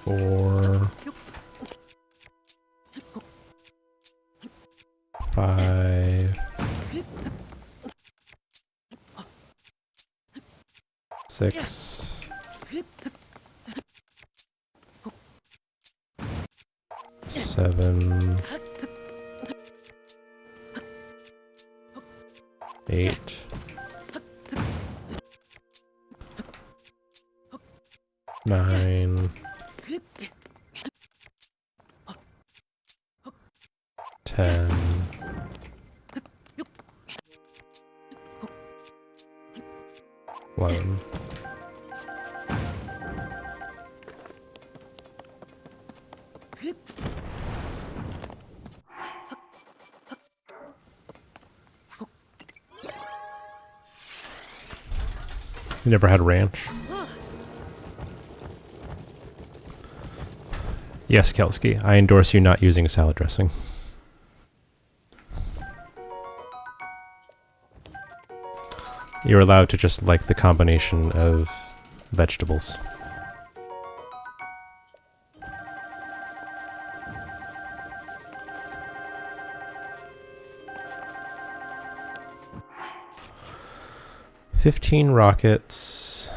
Four. 5. 6. 7. 8. 9. 10. 11. You never had ranch? Yes, Kelsky. I endorse you not using salad dressing. You're allowed to just like the combination of vegetables. $15 rockets.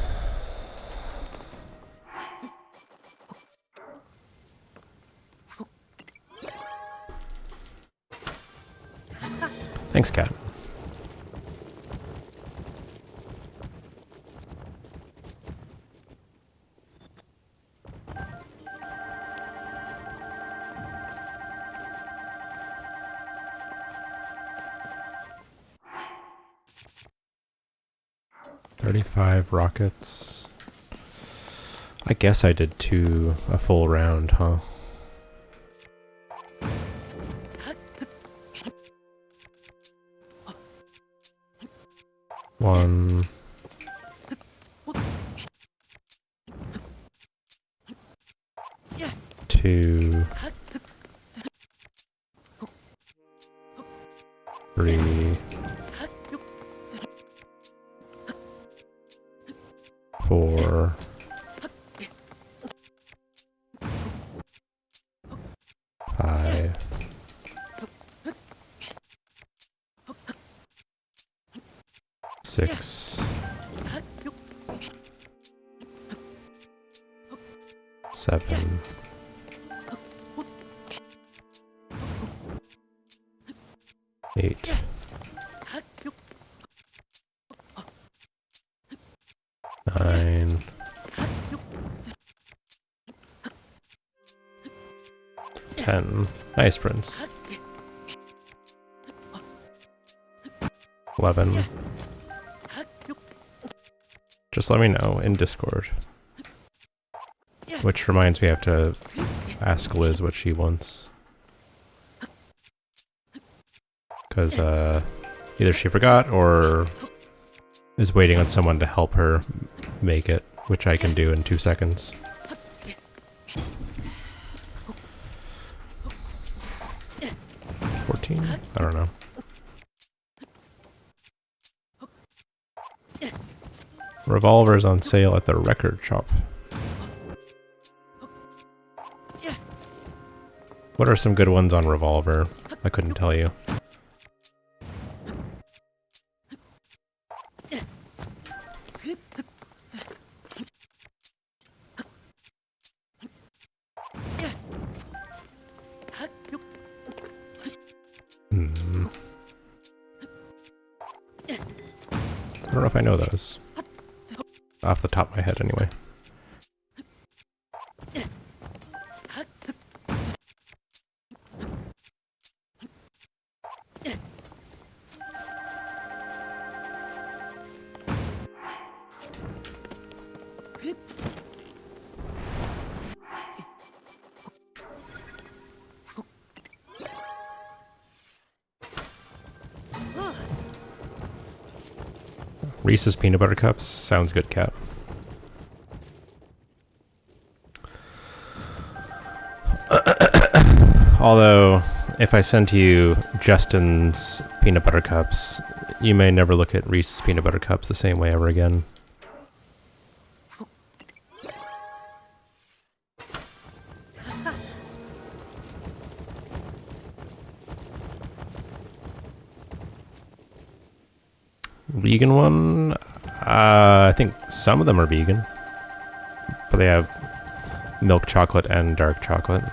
Thanks, cat. $35 rockets. I guess I did a full round, huh? One. Two. Three. Four. Five. Six. Seven. Eight. Nine. 10. Nice, Prince. 11. Just let me know in Discord. Which reminds me I have to ask Liz what she wants. Because either she forgot or is waiting on someone to help her make it, which I can do in 2 seconds. I don't know. Revolver's on sale at the record shop. What are some good ones on Revolver? I couldn't tell you. I don't know if I know those. Off the top of my head, anyway. Reese's Peanut Butter Cups? Sounds good, Cat. Although, if I send you Justin's Peanut Butter Cups, you may never look at Reese's Peanut Butter Cups the same way ever again. Vegan one? I think some of them are vegan. But they have milk chocolate and dark chocolate.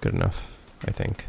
Good enough, I think.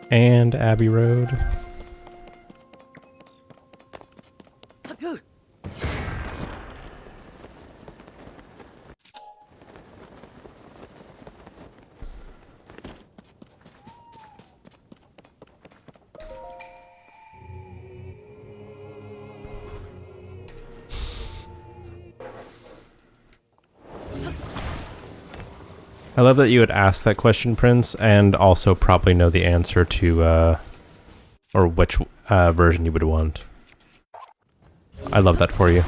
And Abbey Road. I love that you would ask that question, Prince, and also probably know the answer to, or which version you would want. I love that for you.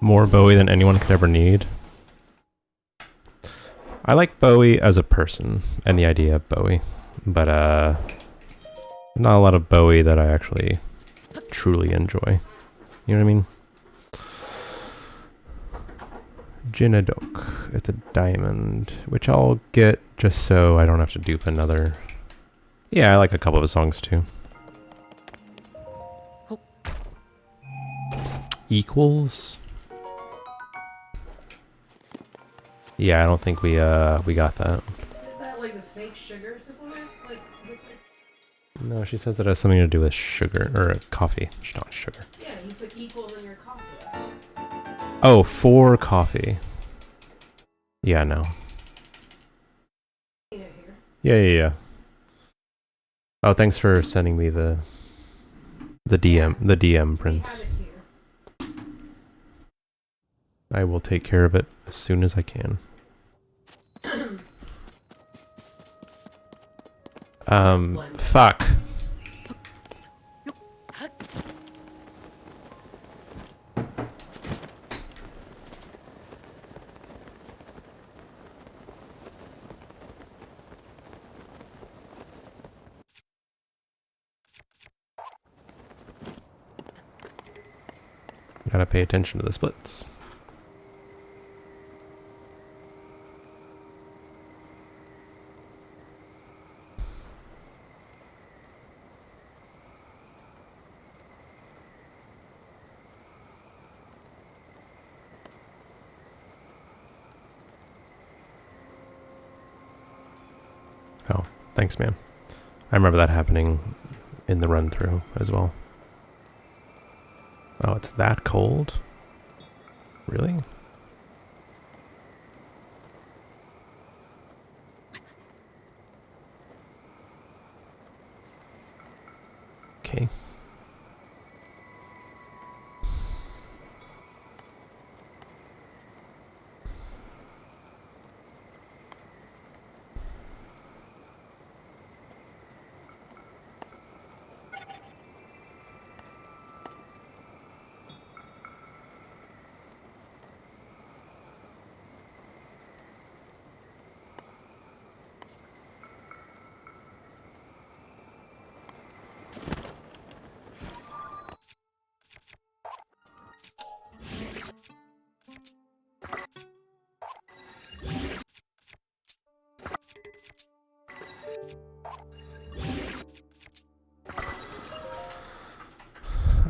More Bowie than anyone could ever need. I like Bowie as a person and the idea of Bowie, but not a lot of Bowie that I actually truly enjoy. You know what I mean? Jinnadok. It's a diamond, which I'll get just so I don't have to dupe another. Yeah, I like a couple of his songs too. Equals? Yeah, I don't think we got that. Is that like the fake sugar supplement? Like, No, she says it has something to do with sugar or coffee. It's not sugar. yeah, you put equals in your coffee. Oh, for coffee. Yeah, no. You know, here. Yeah. Oh, thanks for sending me the DM, We Prince. have it here. I will take care of it as soon as I can. Fuck. Gotta pay attention to the splits. Oh, thanks, man. I remember that happening in the run-through as well. Oh, it's that cold? Really? Okay.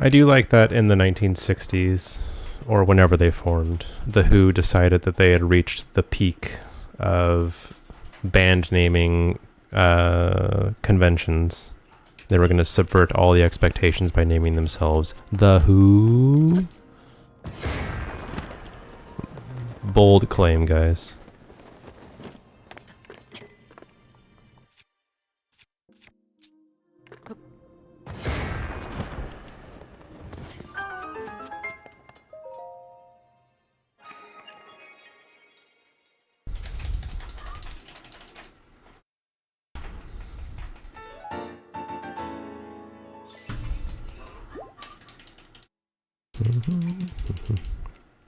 I do like that in the 1960s, or whenever they formed, The Who decided that they had reached the peak of band naming conventions. They were going to subvert all the expectations by naming themselves The Who. Bold claim, guys.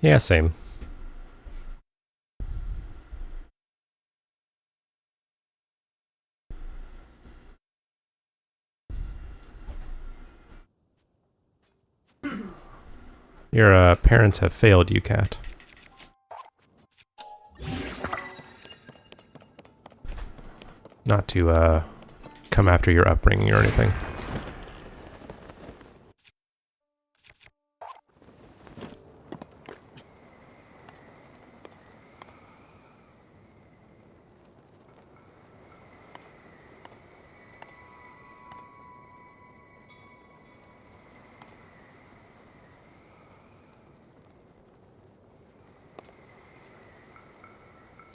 Yeah, same. Your parents have failed you, Cat. Not to come after your upbringing or anything.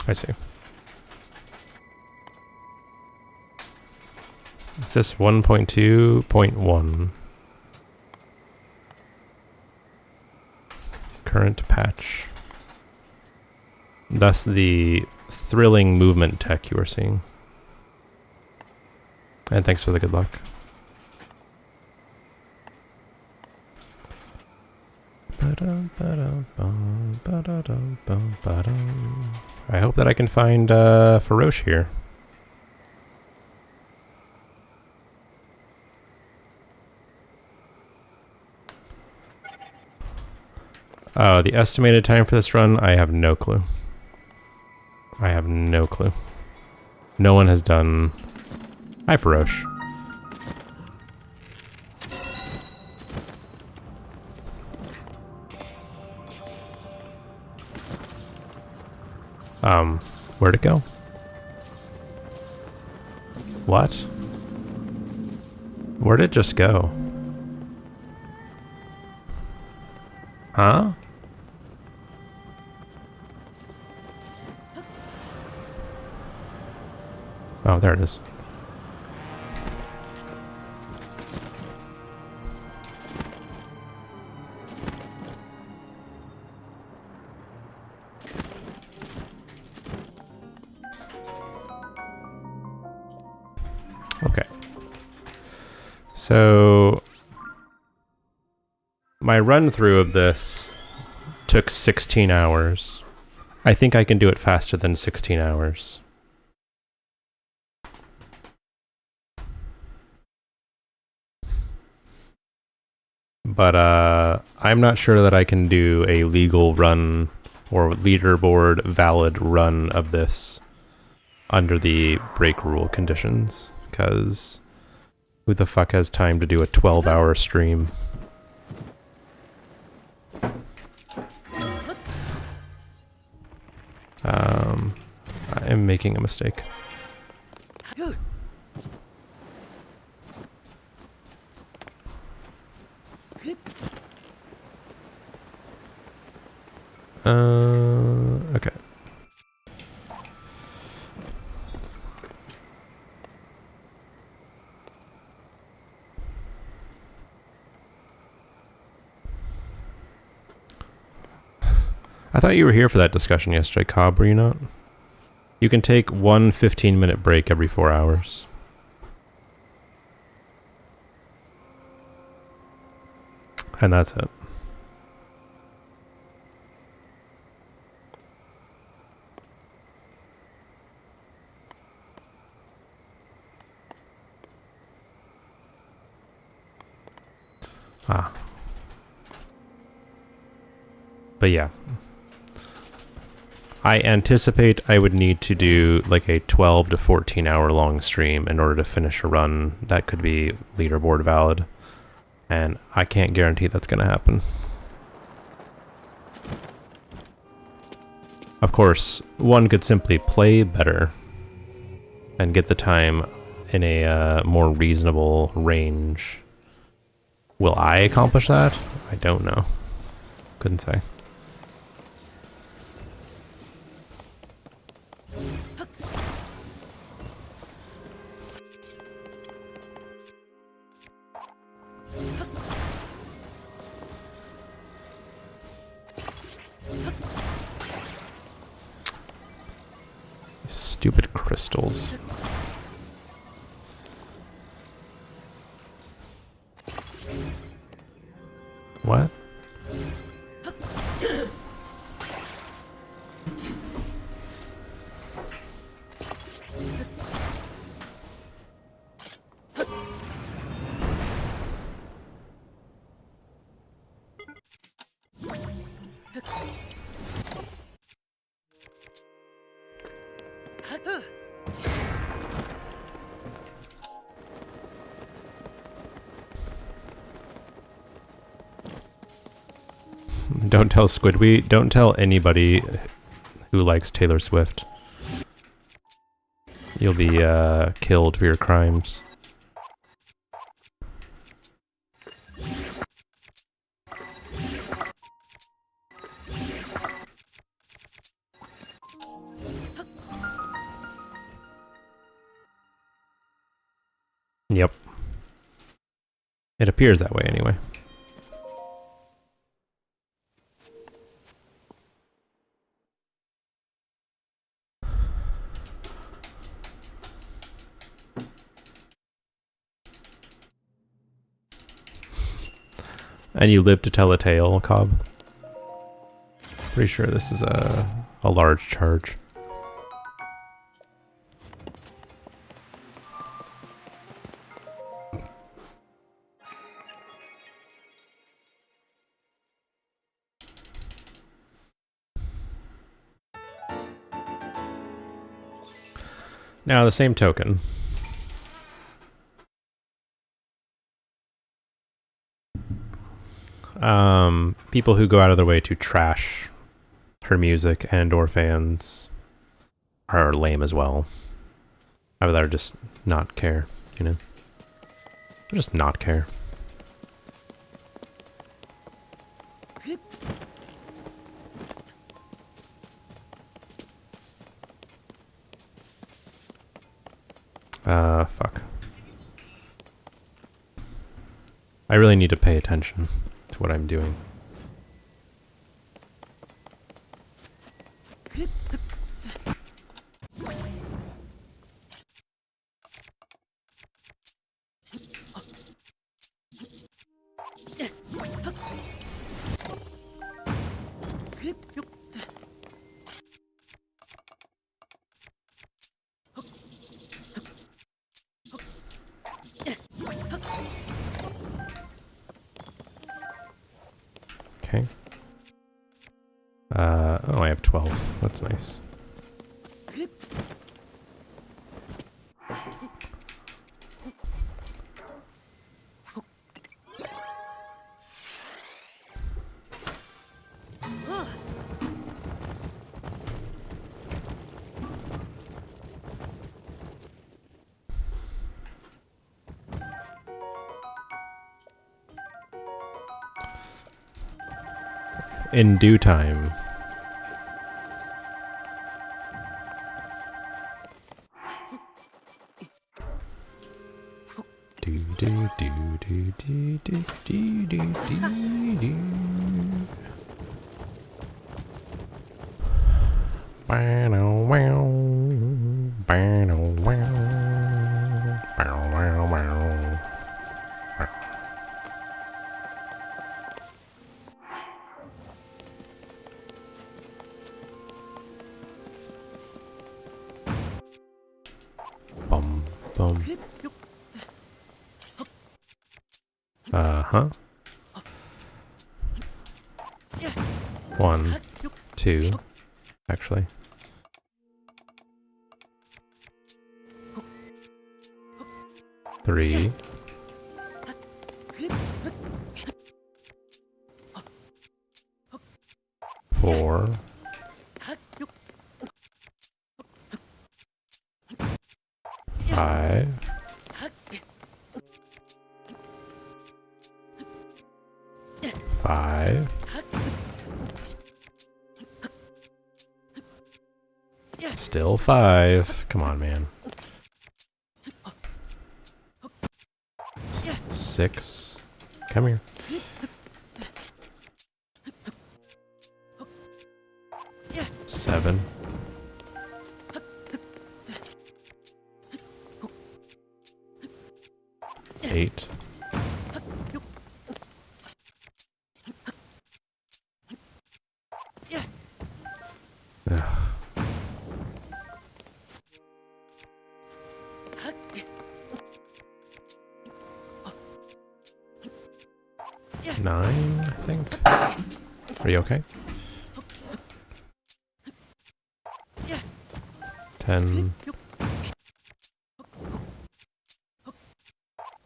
I see. Is this 1.2.1? Current patch. Thus the thrilling movement tech you are seeing. And thanks for the good luck. I hope that I can find Faroche here. Oh, the estimated time for this run, I have no clue. I have no clue. No one has done... Hi, Faroche. Where'd it go? What? Where'd it just go? Huh? Oh, there it is. Okay. So my run through of this took 16 hours. I think I can do it faster than 16 hours. But I'm not sure that I can do a legal run or leaderboard valid run of this under the break rule conditions, because who the fuck has time to do a 12-hour stream? I am making a mistake. Okay. I thought you were here for that discussion yesterday, Cobb, were you not? You can take one 15-minute break every 4 hours. And that's it. Ah. But yeah. I anticipate I would need to do like a 12 to 14 hour long stream in order to finish a run that could be leaderboard valid. And I can't guarantee that's going to happen. Of course, one could simply play better and get the time in a more reasonable range. Will I accomplish that? I don't know. Couldn't say. Stupid crystals. What? Don't tell Squidward. Don't tell anybody who likes Taylor Swift. You'll be killed for your crimes. Yep. It appears that way anyway. And you live to tell a tale, Cobb? Pretty sure this is a large charge. Now, the same token, people who go out of their way to trash her music and or fans are lame as well. I would rather just not care, you know? Just not care. Fuck. I really need to pay attention to what I'm doing. Okay. Oh, I have 12. That's nice. In due time. Do do do do do do do do do do. Wow wow wow wow wow. Bum bum. Uh-huh. 1, 2, actually. Three. Four. Five. Five. Still 5. Come on, man. 6. Come here. 7. 8. 9, I think. Are you okay? 10.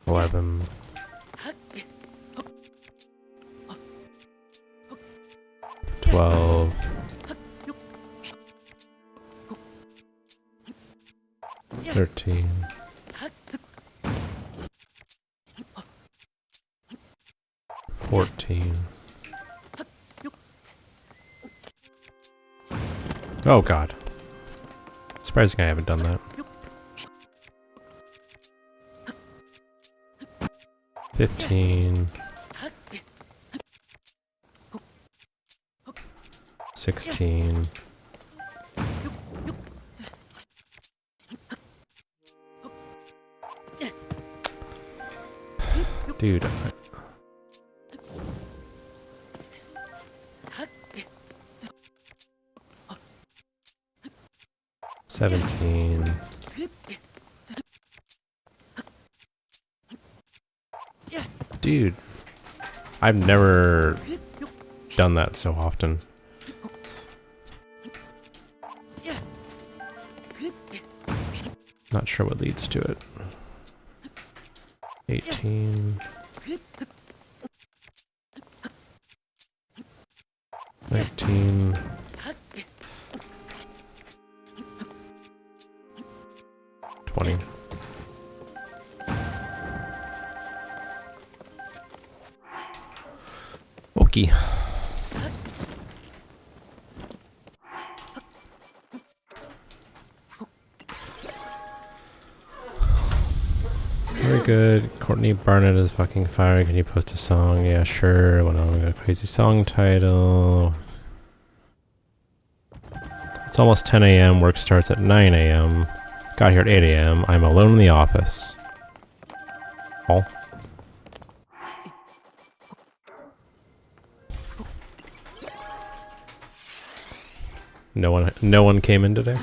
11. 12. 13. 14. Oh god. Surprising I haven't done that. 15. 16. Dude. 17. Dude. I've never done that so often. Not sure what leads to it. 18. 19. 20. Okay. Very good. Courtney Barnett is fucking fire. Can you post a song? Yeah, sure. When I'm a crazy song title. It's almost 10 a.m. Work starts at 9 a.m. Got here at 8 a.m. I'm alone in the office. All. No one came in today.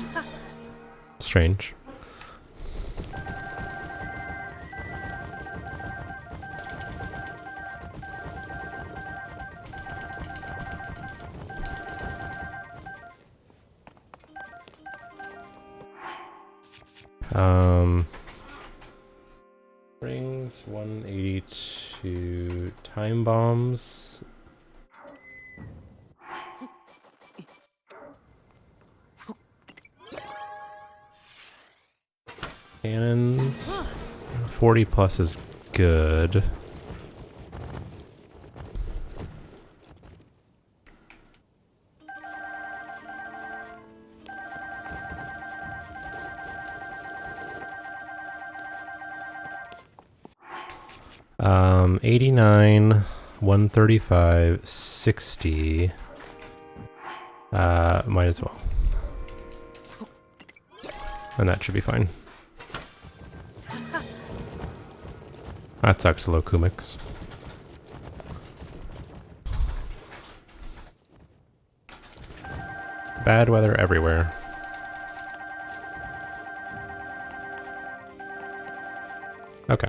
Strange. Rings 182 time bombs. Cannons. 40 plus is good. Um, 89, 135, 60. Might as well. And that should be fine. That sucks, low Kumix. Bad weather everywhere. Okay.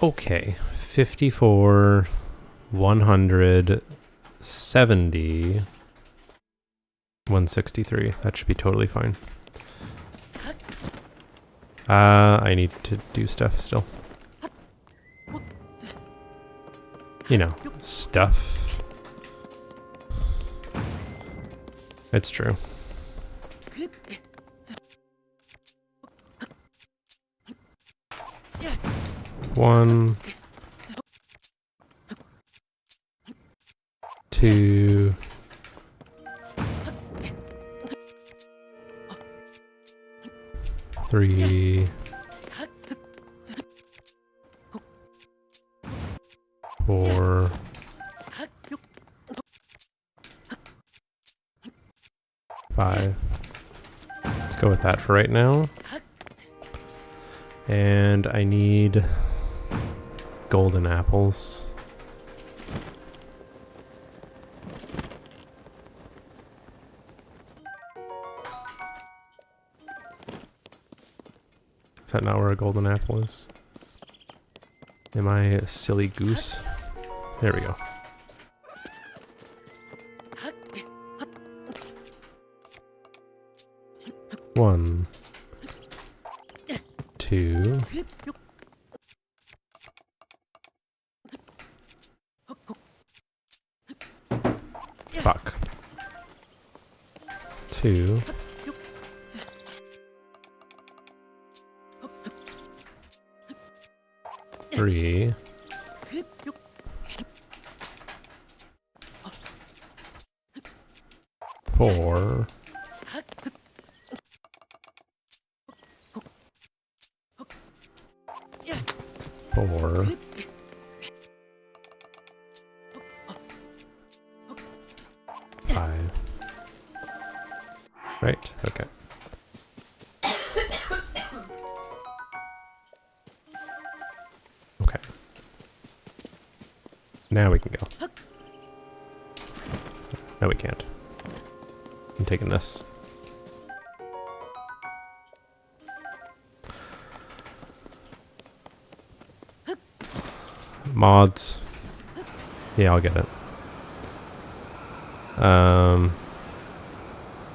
Okay. 54, 100, 70, 163. That should be totally fine. I need to do stuff still. You know, stuff. It's true. One, two, three, four, five. Let's go with that for right now. And I need golden apples. Is that not where a golden apple is? Am I a silly goose? There we go. One, two, fuck. Two, three, four, four, 5. Right, okay. Okay. Now we can go. No, we can't. I'm taking this. Mods. Yeah, I'll get it.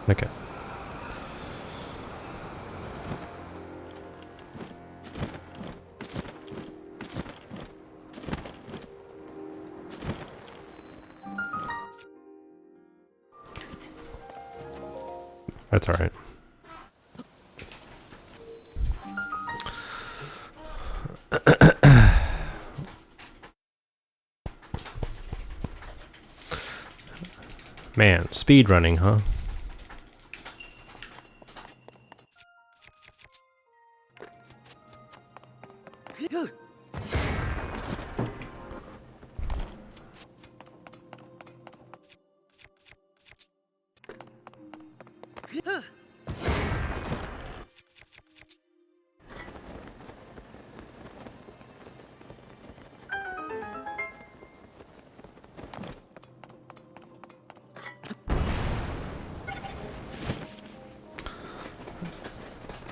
Okay. That's all right. Man, speed running, huh?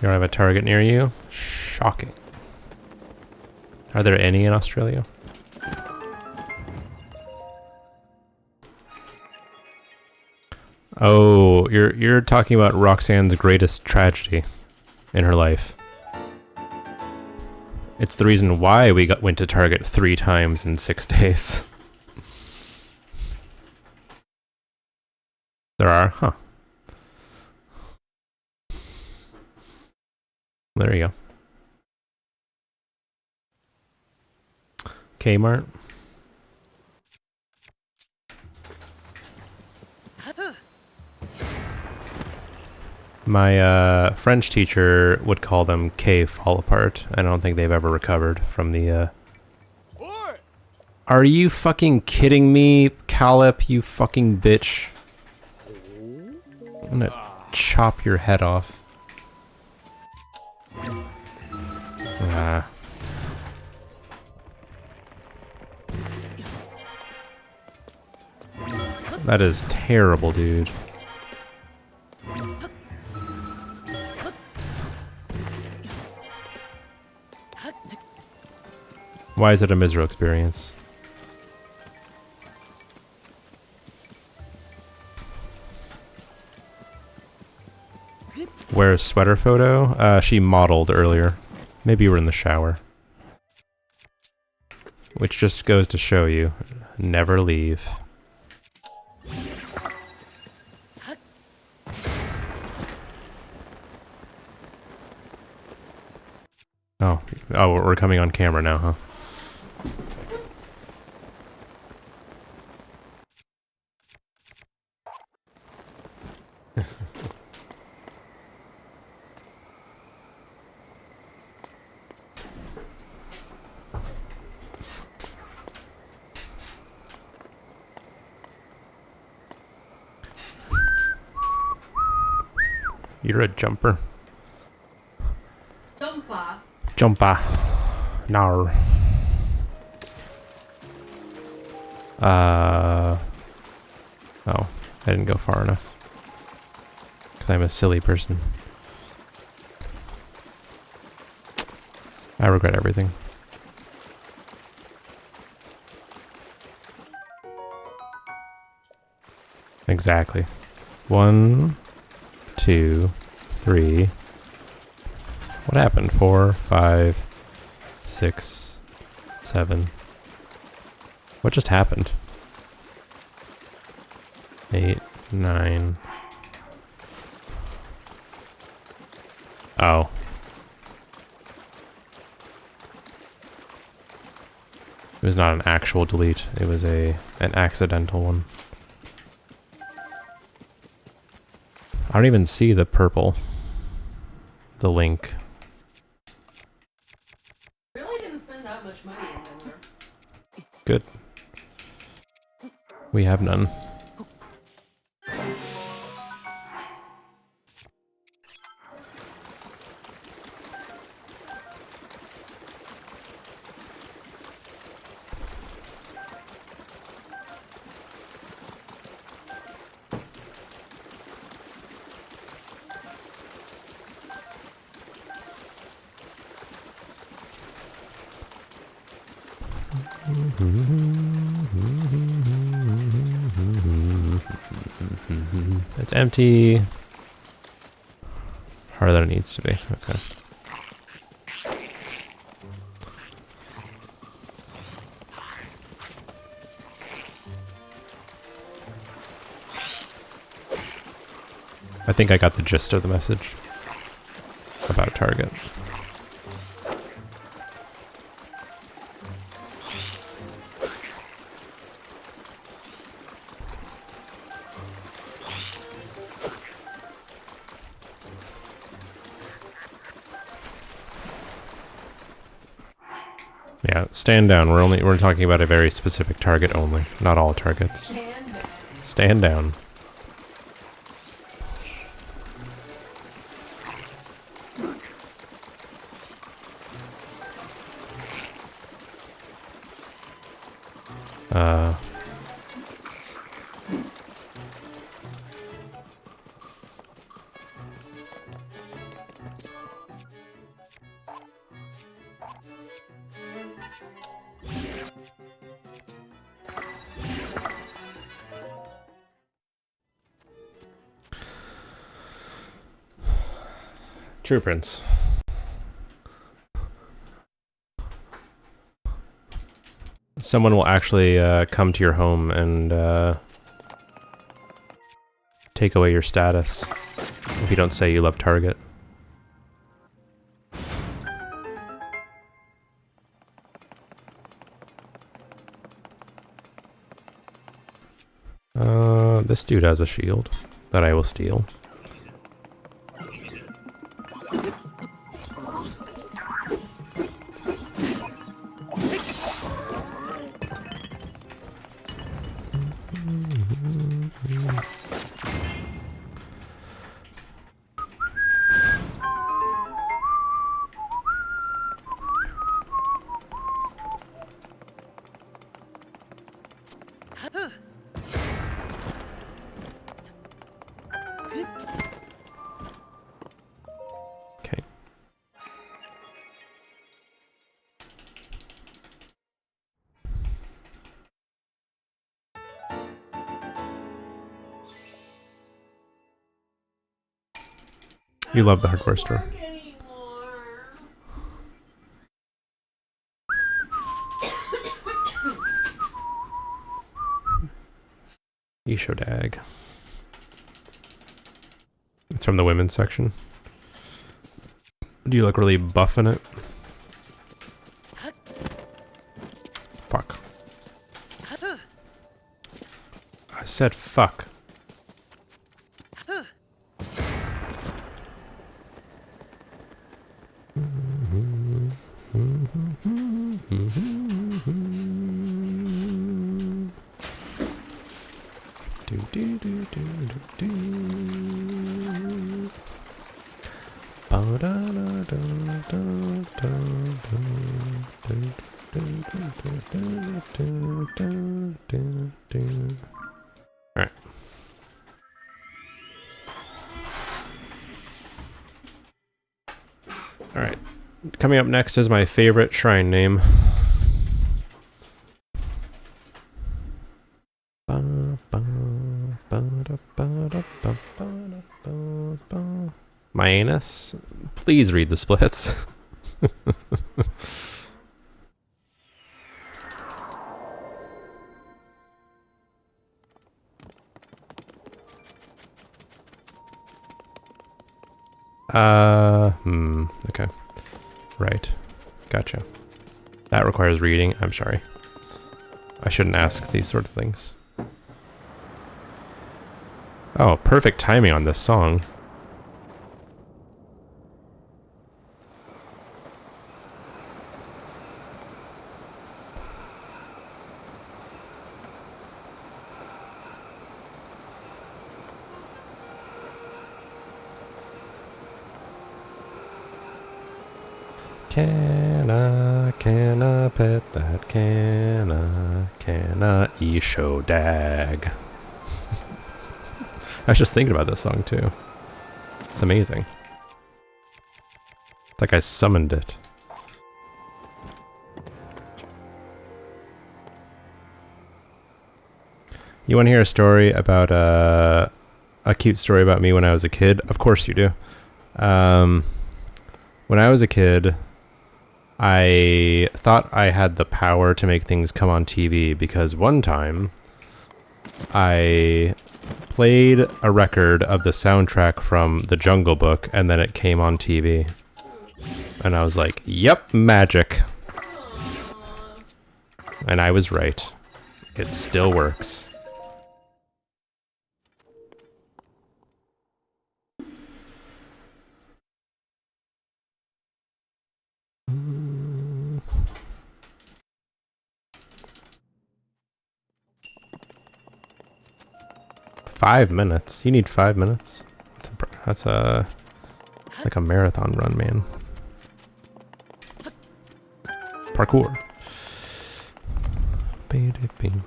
You don't have a target near you? Shocking. Are there any in Australia? Oh, you're talking about Roxanne's greatest tragedy in her life. It's the reason why we went to Target 3 times in 6 days. There are, huh? There you go. Kmart. My French teacher would call them K fall apart. I don't think they've ever recovered from the Are you fucking kidding me, Calip, you fucking bitch? I'm gonna chop your head off. Ah. That is terrible, dude. Why is it a miserable experience? Where's sweater photo? She modeled earlier. Maybe you were in the shower. Which just goes to show you, never leave. Oh, we're coming on camera now, huh? You're a jumper. Jumpa. Jumpa. Nar. Oh, I didn't go far enough. Because I'm a silly person. I regret everything. Exactly. 1, 2, 3. What happened? 4, 5, 6, 7. What just happened? 8, 9. Oh. It was not an actual delete. It was an accidental one. I don't even see the purple. The link. Really didn't spend that much money in Denver. Good. We have none. It's empty. Harder than it needs to be. Okay. I think I got the gist of the message about target. Yeah, stand down. We're talking about a very specific target only, not all targets. Stand down. True, Prince. Someone will actually come to your home and take away your status if you don't say you love Target. This dude has a shield that I will steal. Okay. You love the hardware store. Ishodag. It's from the women's section. Do you look really buff in it? Fuck. I said fuck. Alright. Alright. Coming up next is my favorite shrine name. My anus? Please read the splits. Okay. Right. Gotcha. That requires reading. I'm sorry. I shouldn't ask these sorts of things. Oh, perfect timing on this song. Can I pet that? Can I Ishodag? I was just thinking about this song too. It's amazing. It's like I summoned it. You want to hear a story about a cute story about me when I was a kid? Of course you do. When I was a kid, I thought I had the power to make things come on TV because one time I played a record of the soundtrack from The Jungle Book and then it came on TV. And I was like, yep, magic. And I was right. It still works. Five minutes? You need 5 minutes? That's a like a marathon run, man. Parkour. Ba-da-bing.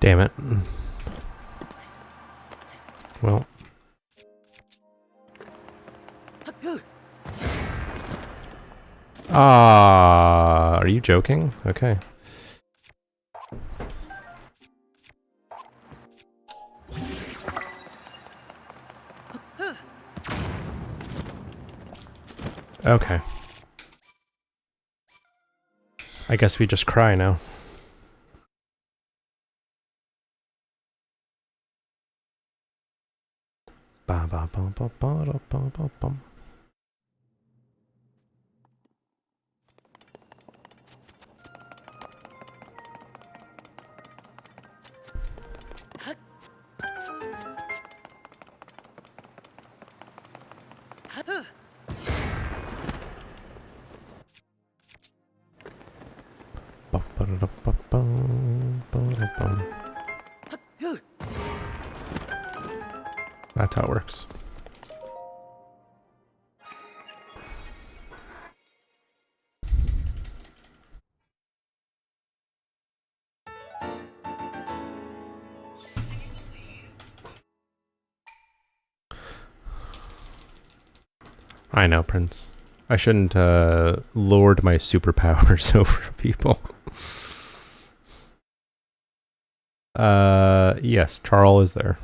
Damn it. Well. Ah, are you joking? Okay. Okay. I guess we just cry now. Ba ba ba ba ba da ba ba bum. Ba ba da ba bum, ba da bum. That's how it works. I know, Prince. I shouldn't lord my superpowers over people. Yes, Charles is there.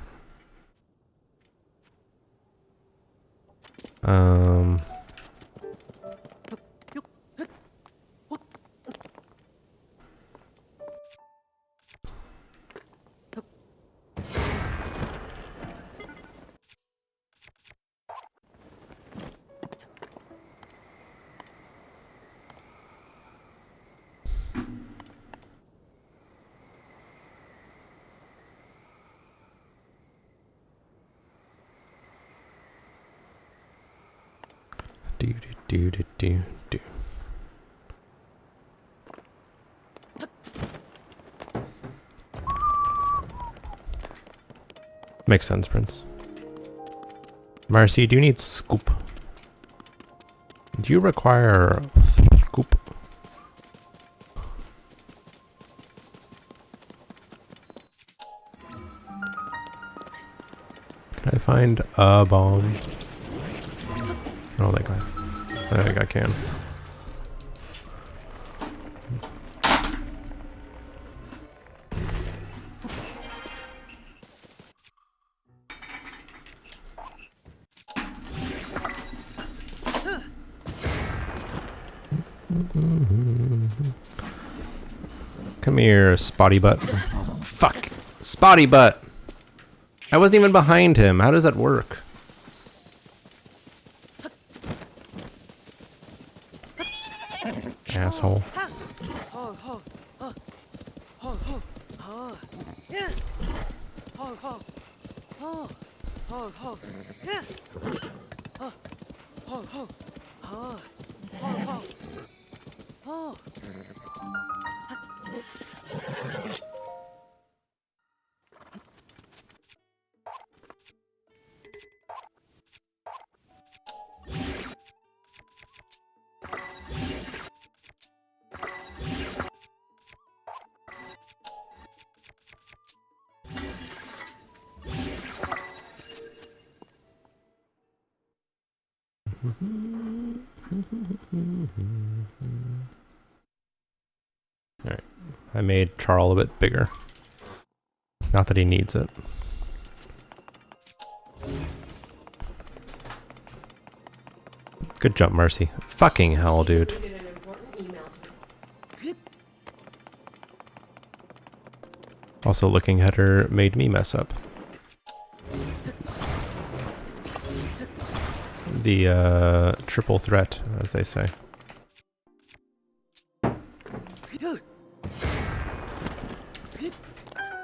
Do do do do do. Makes sense, Prince. Marcy, do you need scoop? Do you require scoop? Can I find a bomb? I don't think I can. Come here, spotty butt. Fuck. Spotty butt. I wasn't even behind him. How does that work? Asshole. Alright. I made Charl a bit bigger. Not that he needs it. Good jump, Mercy. Fucking hell, dude. Did an important email to me. Also, looking at her made me mess up. The triple threat, as they say.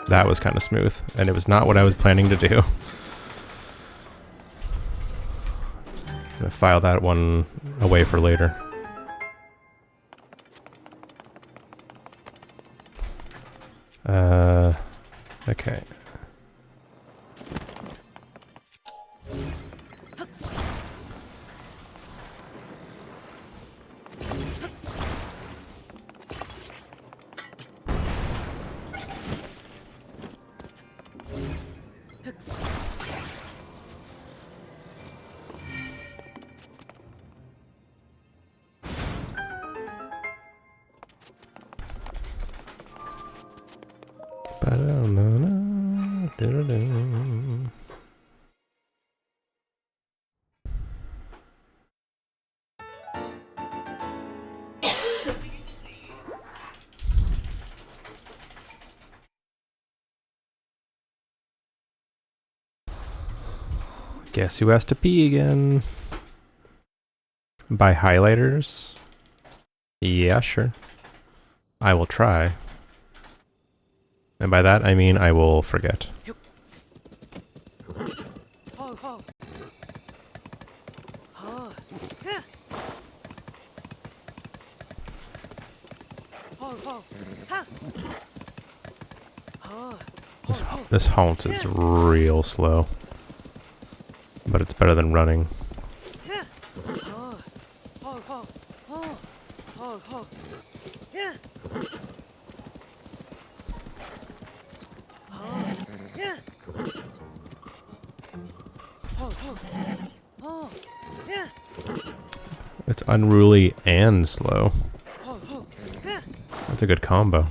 That was kind of smooth, and it was not what I was planning to do. I'm gonna file that one away for later. Okay. Guess who has to pee again? Buy highlighters? Yeah, sure. I will try. And by that, I mean I will forget. This haunt is real slow. But it's better than running. It's unruly and slow. That's a good combo.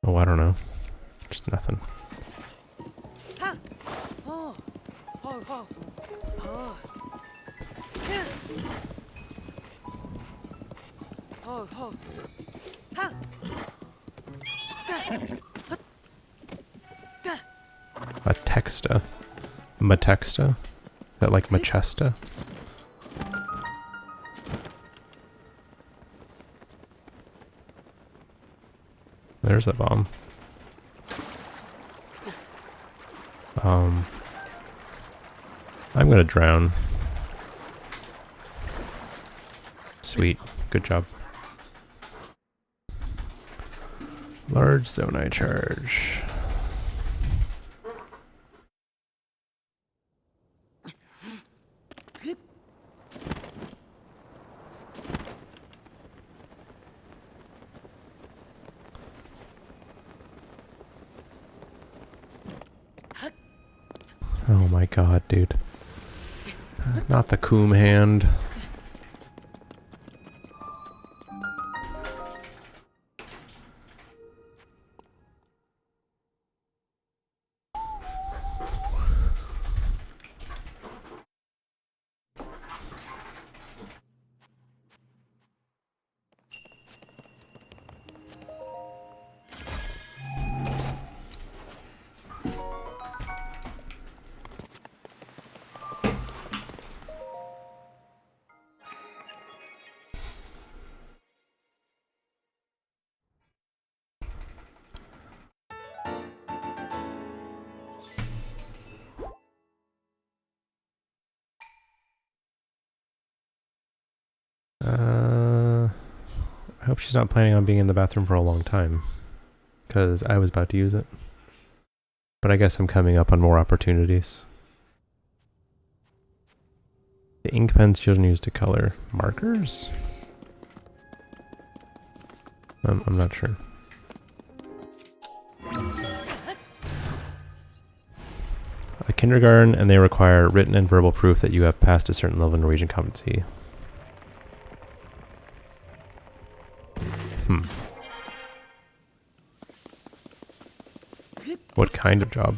Oh, I don't know. Just nothing. A texta. Matexta? Is that like Machesta? There's a bomb. I'm gonna drown. Sweet. Good job. Large zonai charge. Oh my god, dude. Not the coom hand. I hope she's not planning on being in the bathroom for a long time. Because I was about to use it. But I guess I'm coming up on more opportunities. The ink pens she doesn't use to color markers? I'm not sure. kindergarten, and they require written and verbal proof that you have passed a certain level of Norwegian competency. What kind of job?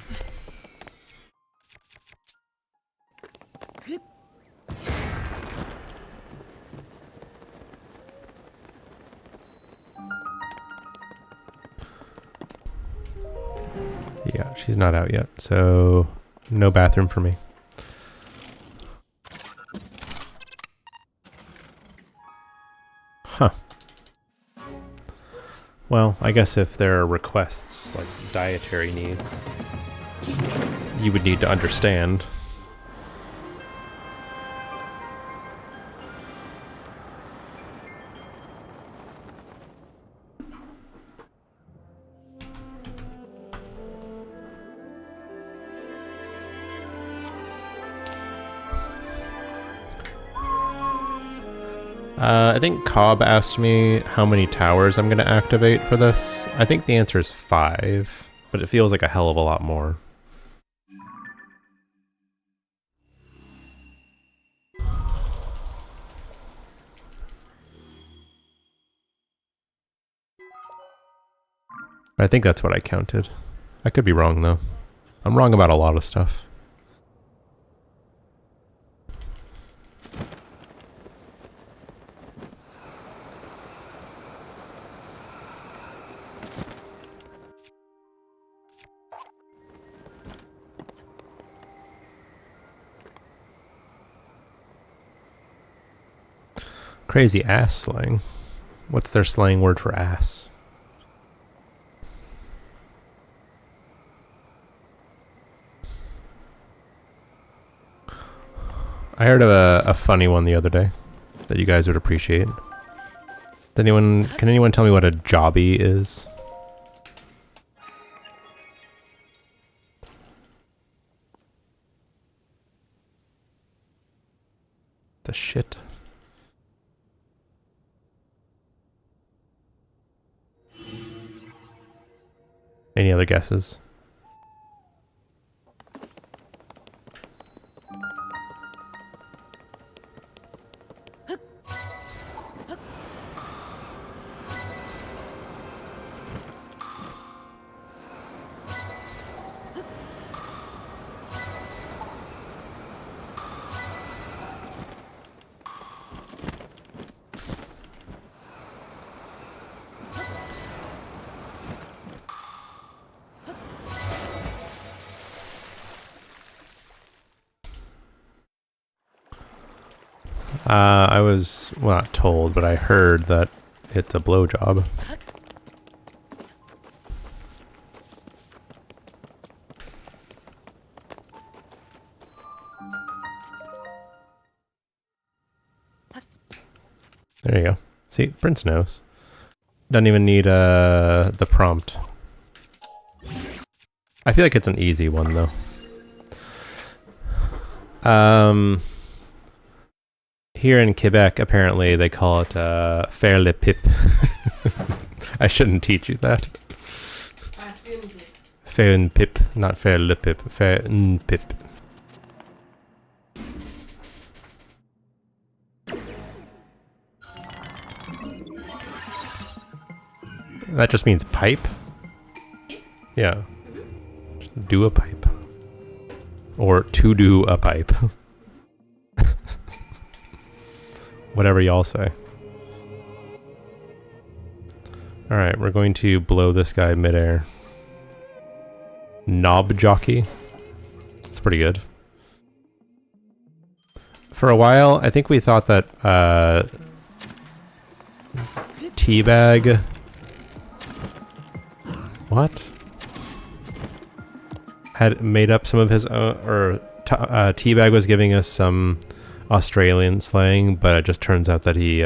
Yeah, she's not out yet, so no bathroom for me. Huh. Well, I guess if there are requests, like dietary needs, you would need to understand. I think Cobb asked me how many towers I'm going to activate for this. I think the answer is 5, but it feels like a hell of a lot more. I think that's what I counted. I could be wrong, though. I'm wrong about a lot of stuff. Crazy ass slang. What's their slang word for ass? I heard of a funny one the other day that you guys would appreciate. Can anyone tell me what a jobby is? The shit. Any other guesses? I was, well, not told, but I heard that it's a blowjob. There you go. See, Prince knows. Doesn't even need the prompt. I feel like it's an easy one, though. Here in Quebec, apparently, they call it faire le pip. I shouldn't teach you that. Faire un pip, not faire le pip. Faire un pip. That just means pipe? Yeah. Just do a pipe. Or to do a pipe. Whatever y'all say. Alright, we're going to blow this guy midair. Knob jockey. That's pretty good. For a while, I think we thought that Teabag... What? Had made up some of his own... Teabag was giving us some Australian slang, but it just turns out that he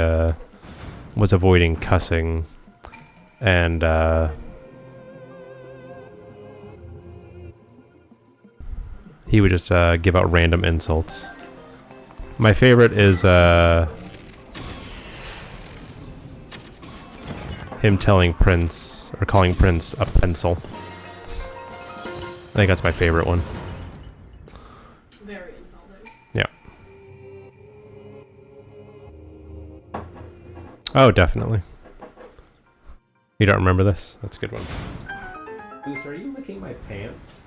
was avoiding cussing, and he would just give out random insults. My favorite is him telling Prince, or calling Prince a pencil. I think that's my favorite one. Oh, definitely. You don't remember this? That's a good one. Goose, are you licking my pants?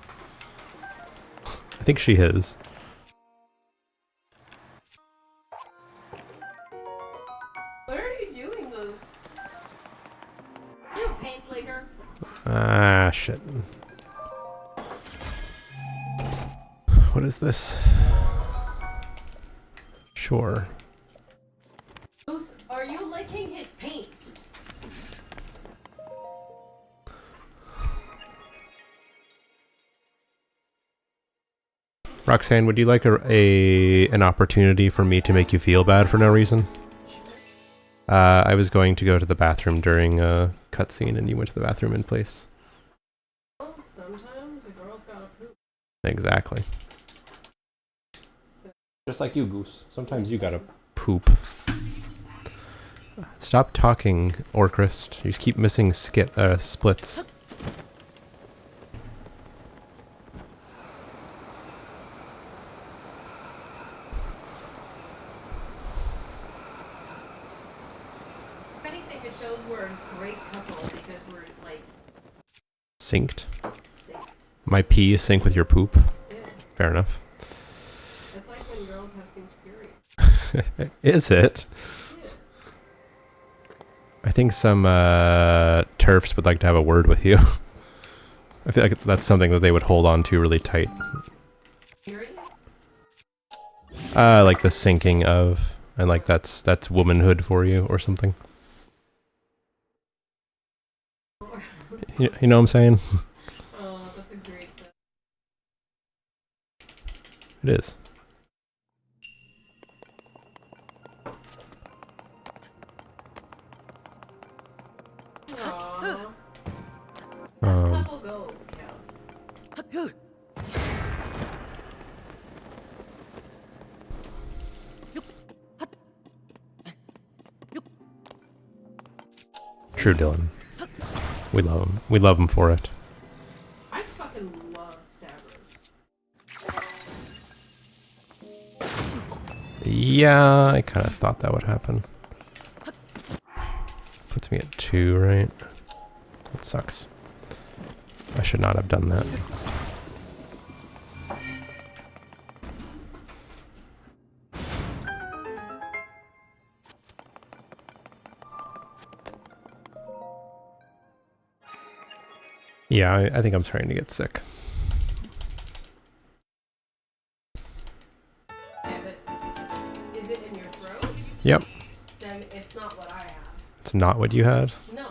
I think she is. What are you doing, Moose? You pants licker. Ah, shit. What is this? Sure. Moose, are you licking his paints? Roxanne, would you like an opportunity for me to make you feel bad for no reason? I was going to go to the bathroom during a cutscene, and you went to the bathroom in place. Well, sometimes a girl's gotta poop. Exactly. Just like you, Goose. Sometimes you gotta poop. Stop talking, Orcrist. You keep missing splits. If anything, it shows we're a great couple because we're, like, Synced. synced. My pee is sync with your poop. Yeah. Fair enough. It's like when girls have synced periods. Is it? Yeah. I think some TERFs would like to have a word with you. I feel like that's something that they would hold on to really tight. Periods? Like the syncing of, and like that's womanhood for you or something. You know what I'm saying? Oh, that's a great thing. It is. Aww. That's Um, couple goals, Kels. True, Dylan. We love him. We love him for it. I fucking love stabbers. Yeah, I kind of thought that would happen. Puts me at 2, right? That sucks. I should not have done that. Yeah, I think I'm starting to get sick. Yeah, but is it in your throat? Yep. Then it's not what I have. It's not what you had. No.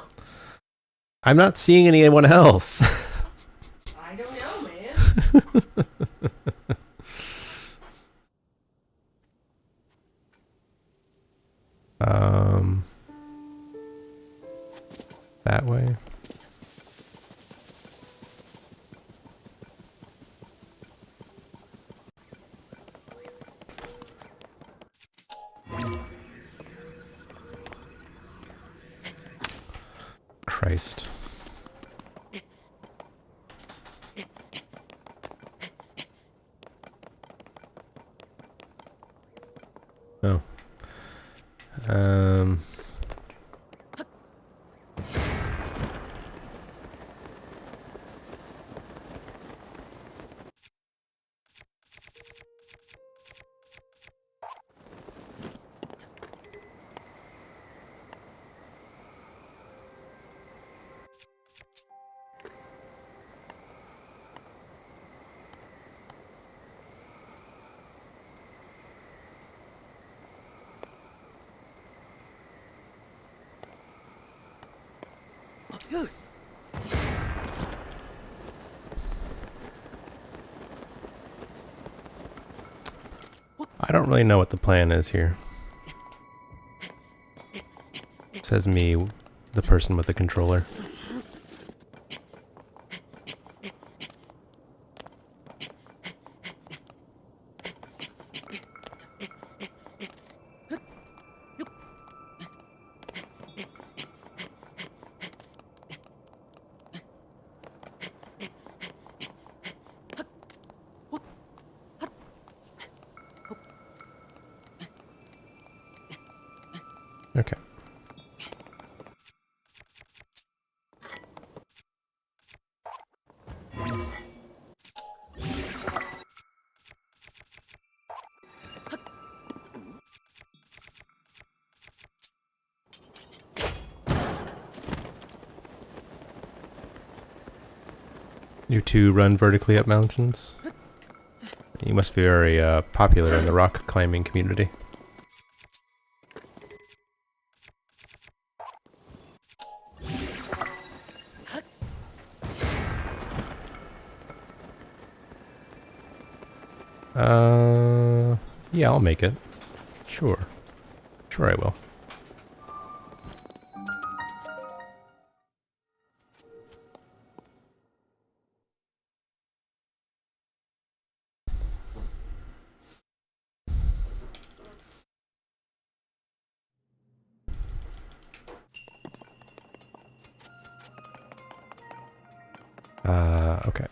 I'm not seeing anyone else. I don't know, man. That way. Christ. Oh. I don't really know what the plan is here. Says me, the person with the controller. Okay. You two run vertically up mountains? You must be very popular in the rock climbing community. Yeah, I'll make it. Sure. Sure I will. Okay.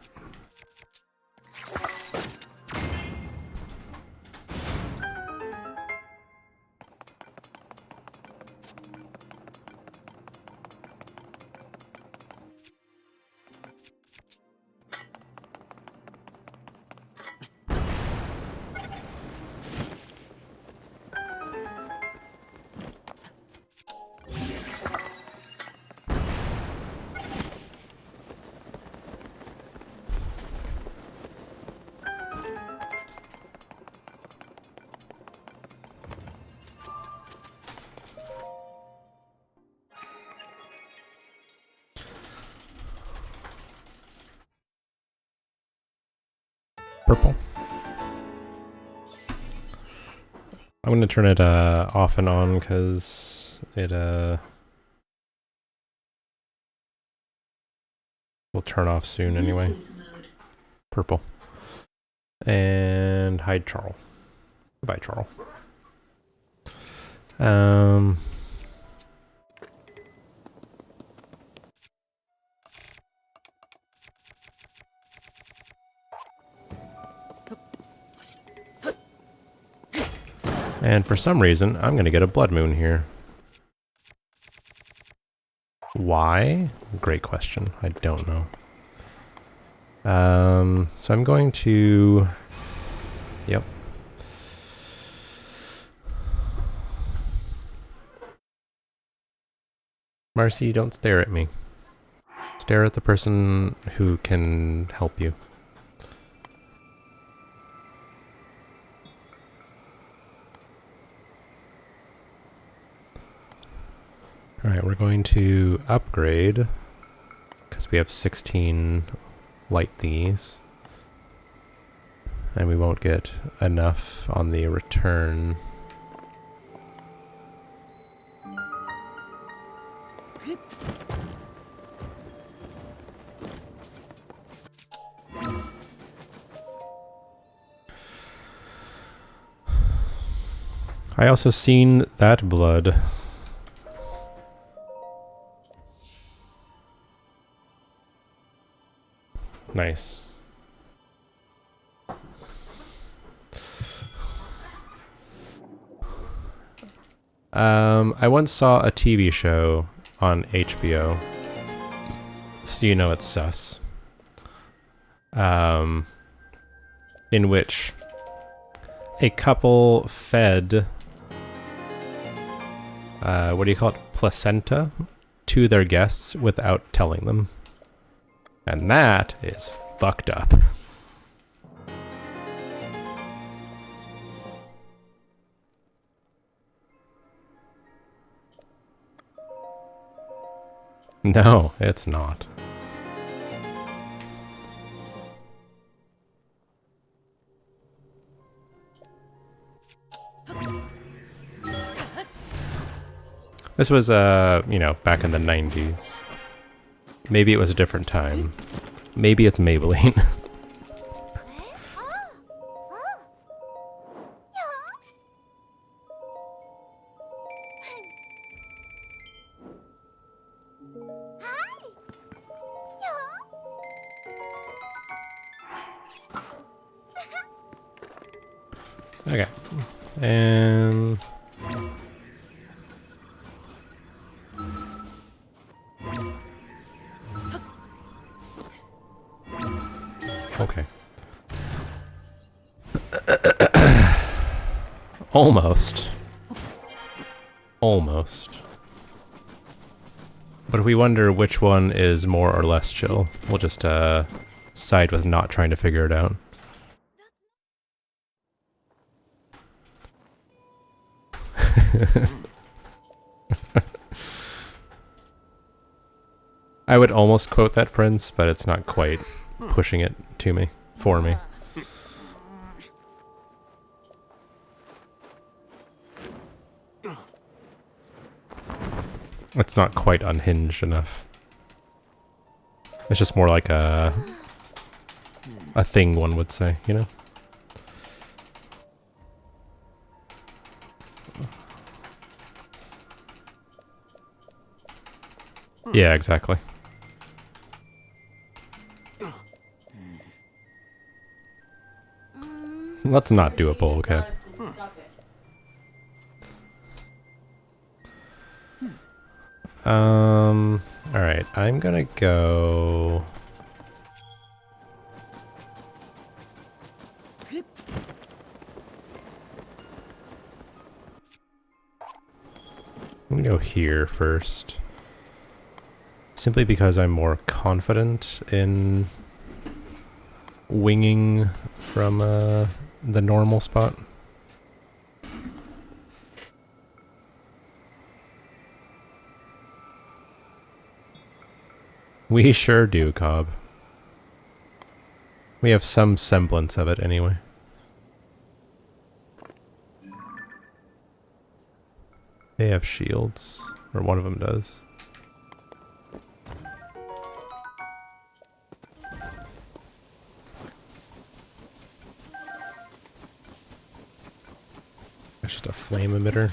Purple. I'm gonna turn it off and on because it will turn off soon anyway. Purple. And hide Charl. Goodbye, Charl. And for some reason, I'm gonna get a blood moon here. Why? Great question. I don't know. So I'm going to... Yep. Marcy, don't stare at me. Stare at the person who can help you. Alright, we're going to upgrade, because we have 16 light thingies. And we won't get enough on the return. I also seen that blood. Nice. I once saw a TV show on HBO, so you know it's sus, in which a couple fed, what do you call it, placenta, to their guests without telling them. And that is fucked up. No, it's not. This was, you know, back in the 90s. Maybe it was a different time. Maybe it's Maybelline. Okay. And... okay. Almost. Almost. But if we wonder which one is more or less chill, we'll just side with not trying to figure it out. I would almost quote that, Prince, but it's not quite pushing it to me, for me. It's not quite unhinged enough. It's just more like a thing one would say, you know? Yeah, exactly. Let's not do a poll cap. Alright, I'm gonna go... I'm gonna go here first. Simply because I'm more confident in winging from the normal spot. We sure do, Cobb. We have some semblance of it anyway. They have shields, or one of them does. It's just a flame emitter.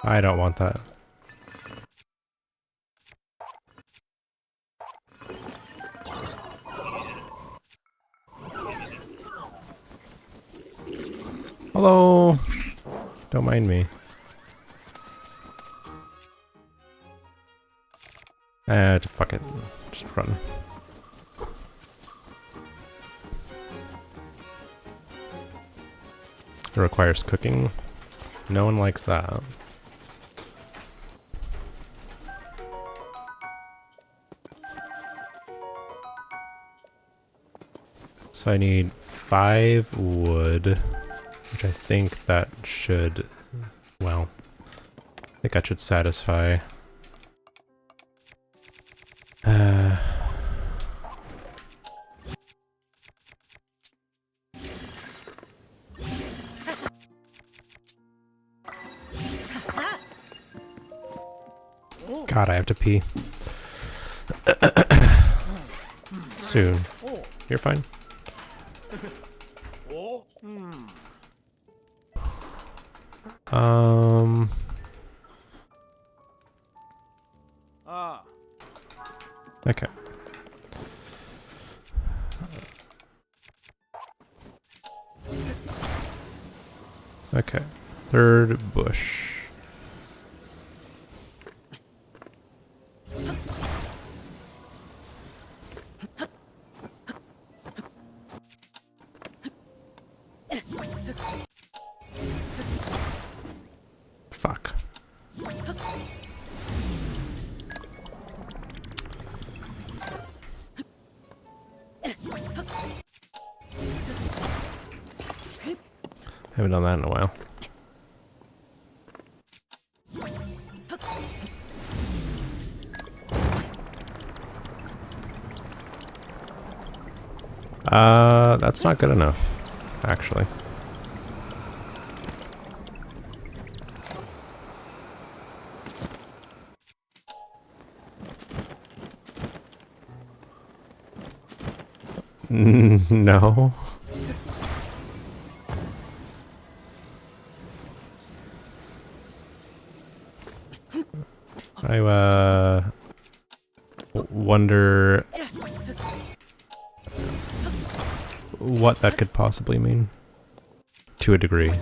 I don't want that. Hello! Don't mind me. Fuck it. Just run. It requires cooking. No one likes that. So I need 5 wood, which I think that should, well, I think that should satisfy. God, I have to pee. Soon. You're fine. Okay. Okay. 3rd bush. Fuck. Haven't done that in a while. That's not good enough, actually. No. I wonder what that could possibly mean. To a degree.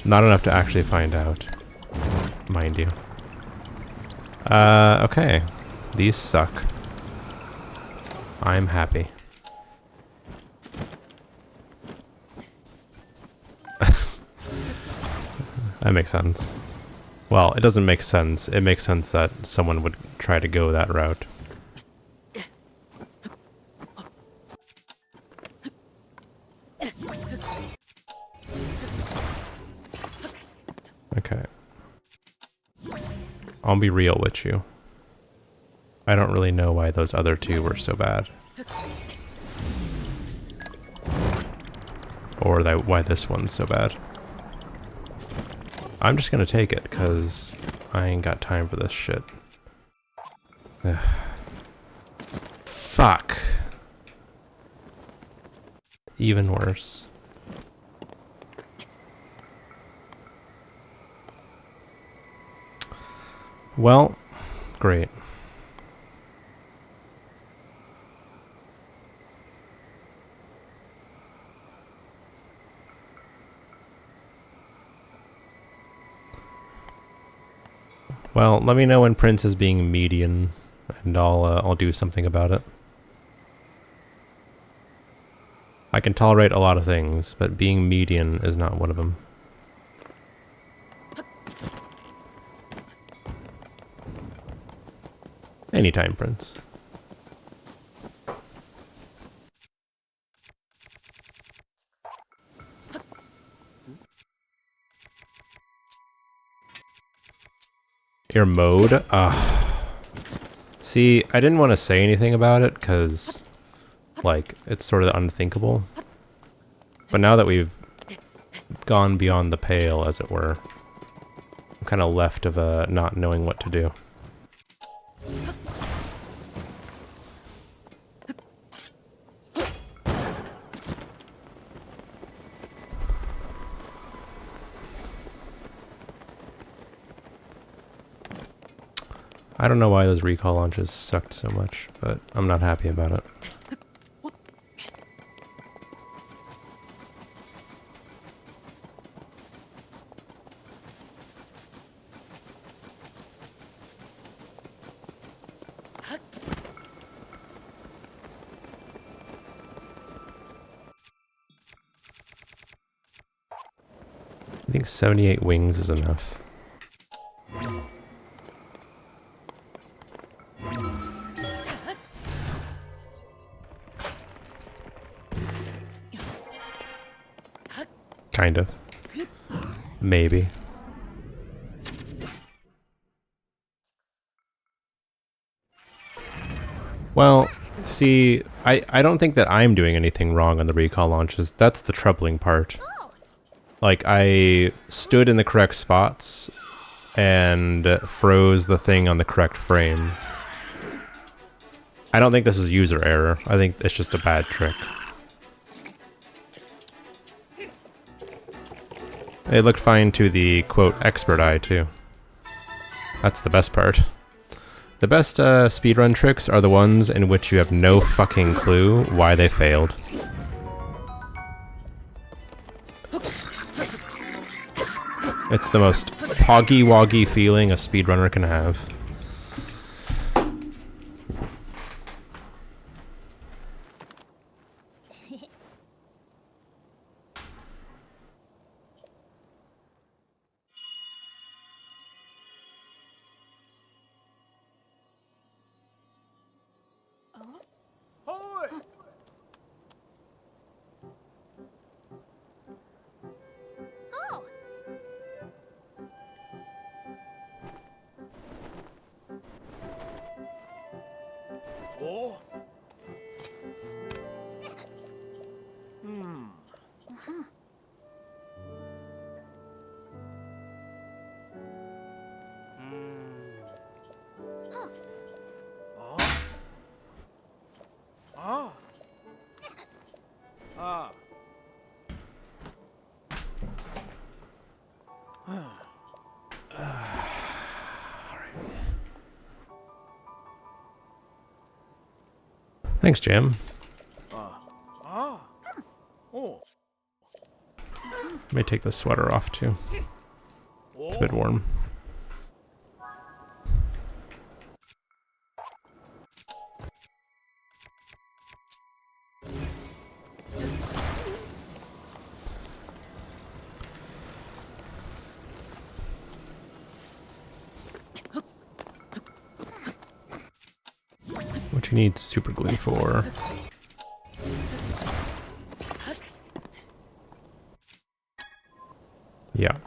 Not enough to actually find out. Mind you. Okay. These suck. I'm happy. That makes sense. Well, it doesn't make sense. It makes sense that someone would try to go that route. Okay. I'll be real with you. I don't really know why those other two were so bad. Or that why this one's so bad. I'm just gonna take it, because I ain't got time for this shit. Ugh. Fuck. Even worse. Well, great. Well, let me know when Prince is being median, and I'll do something about it. I can tolerate a lot of things, but being median is not one of them. Anytime, Prince. Your mode? See, I didn't want to say anything about it, because, like, it's sort of unthinkable. But now that we've gone beyond the pale, as it were, I'm kind of left of not knowing what to do. I don't know why those recall launches sucked so much, but I'm not happy about it. I think 78 wings is enough. Kind of. Maybe. Well, see, I don't think that I'm doing anything wrong on the recall launches. That's the troubling part. Like, I stood in the correct spots and froze the thing on the correct frame. I don't think this is user error. I think it's just a bad trick. It looked fine to the, quote, expert eye, too. That's the best part. The best speedrun tricks are the ones in which you have no fucking clue why they failed. It's the most poggy-woggy feeling a speedrunner can have. Thanks, Jam. Let me take the sweater off too. It's a bit warm. What you need super glue for? Yeah.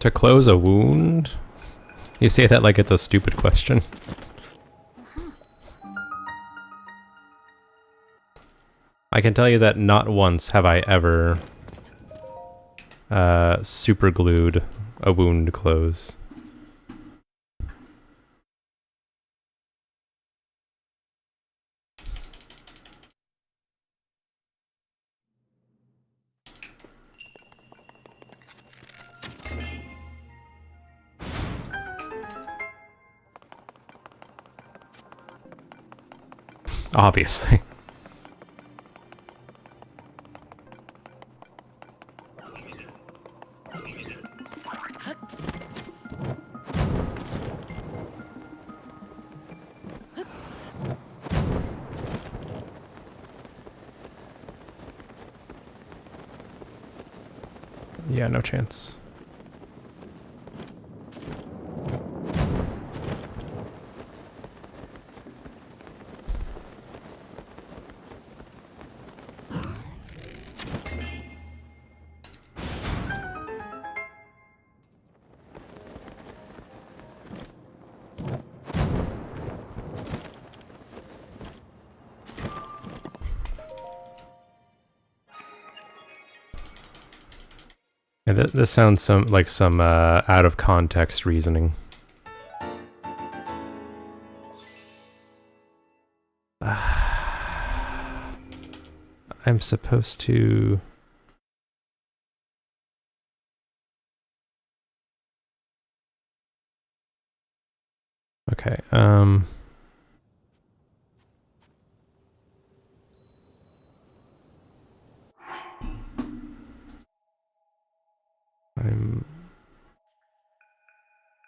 To close a wound? You say that like it's a stupid question. I can tell you that not once have I ever super glued a wound close. Obviously. Yeah, no chance. Yeah, this sounds like some out of context reasoning. I'm supposed to... Okay,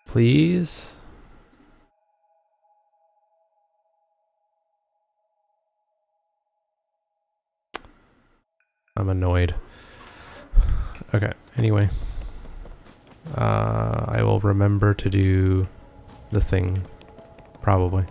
Please? I'm annoyed. Okay, anyway. I will remember to do the thing. Probably.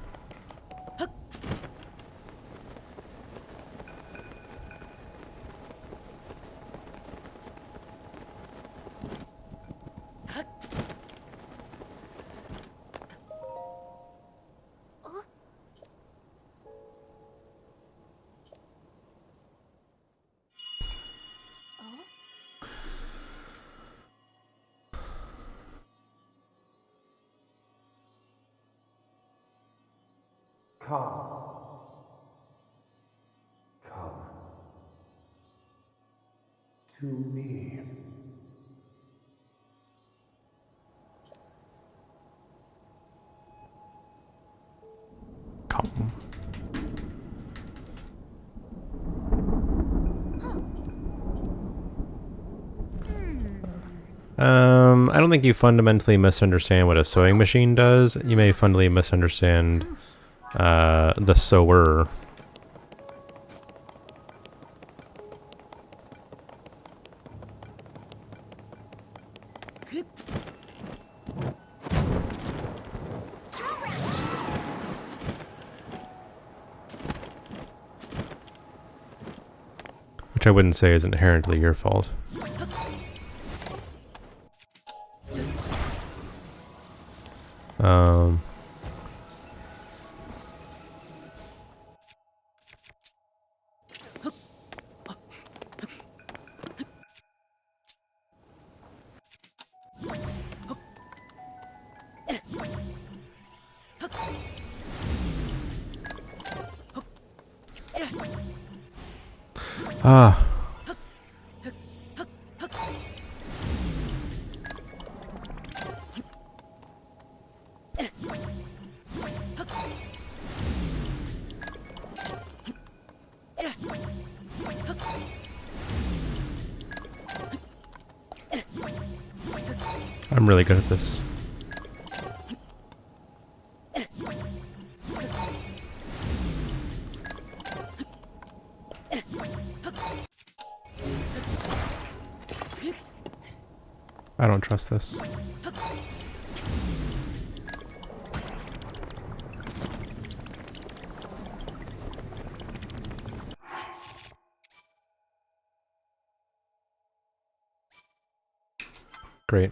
Come to me. Calm. I don't think you fundamentally misunderstand what a sewing machine does. You may fundamentally misunderstand the sewer. Which I wouldn't say is inherently your fault. Ah. I'm really good at this. I don't trust this. Great.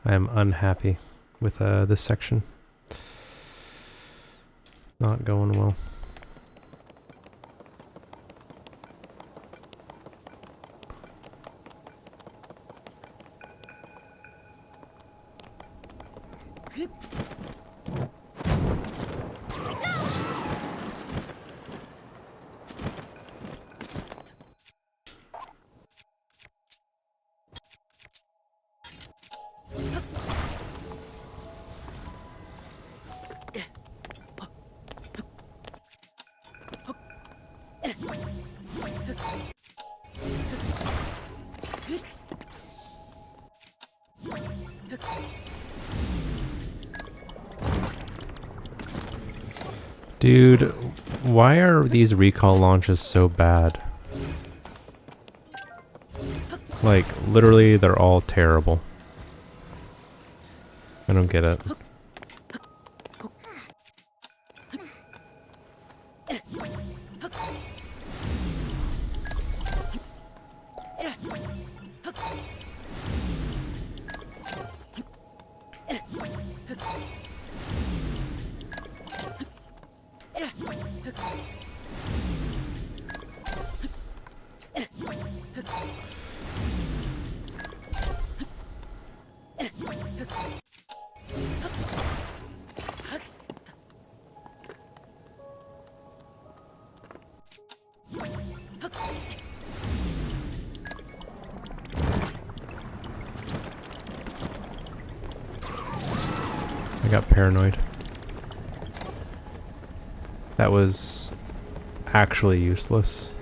I am unhappy with this section. Not going well. Dude, why are these recall launches so bad? Like, literally, they're all terrible. I don't get it. I got paranoid. That was actually useless.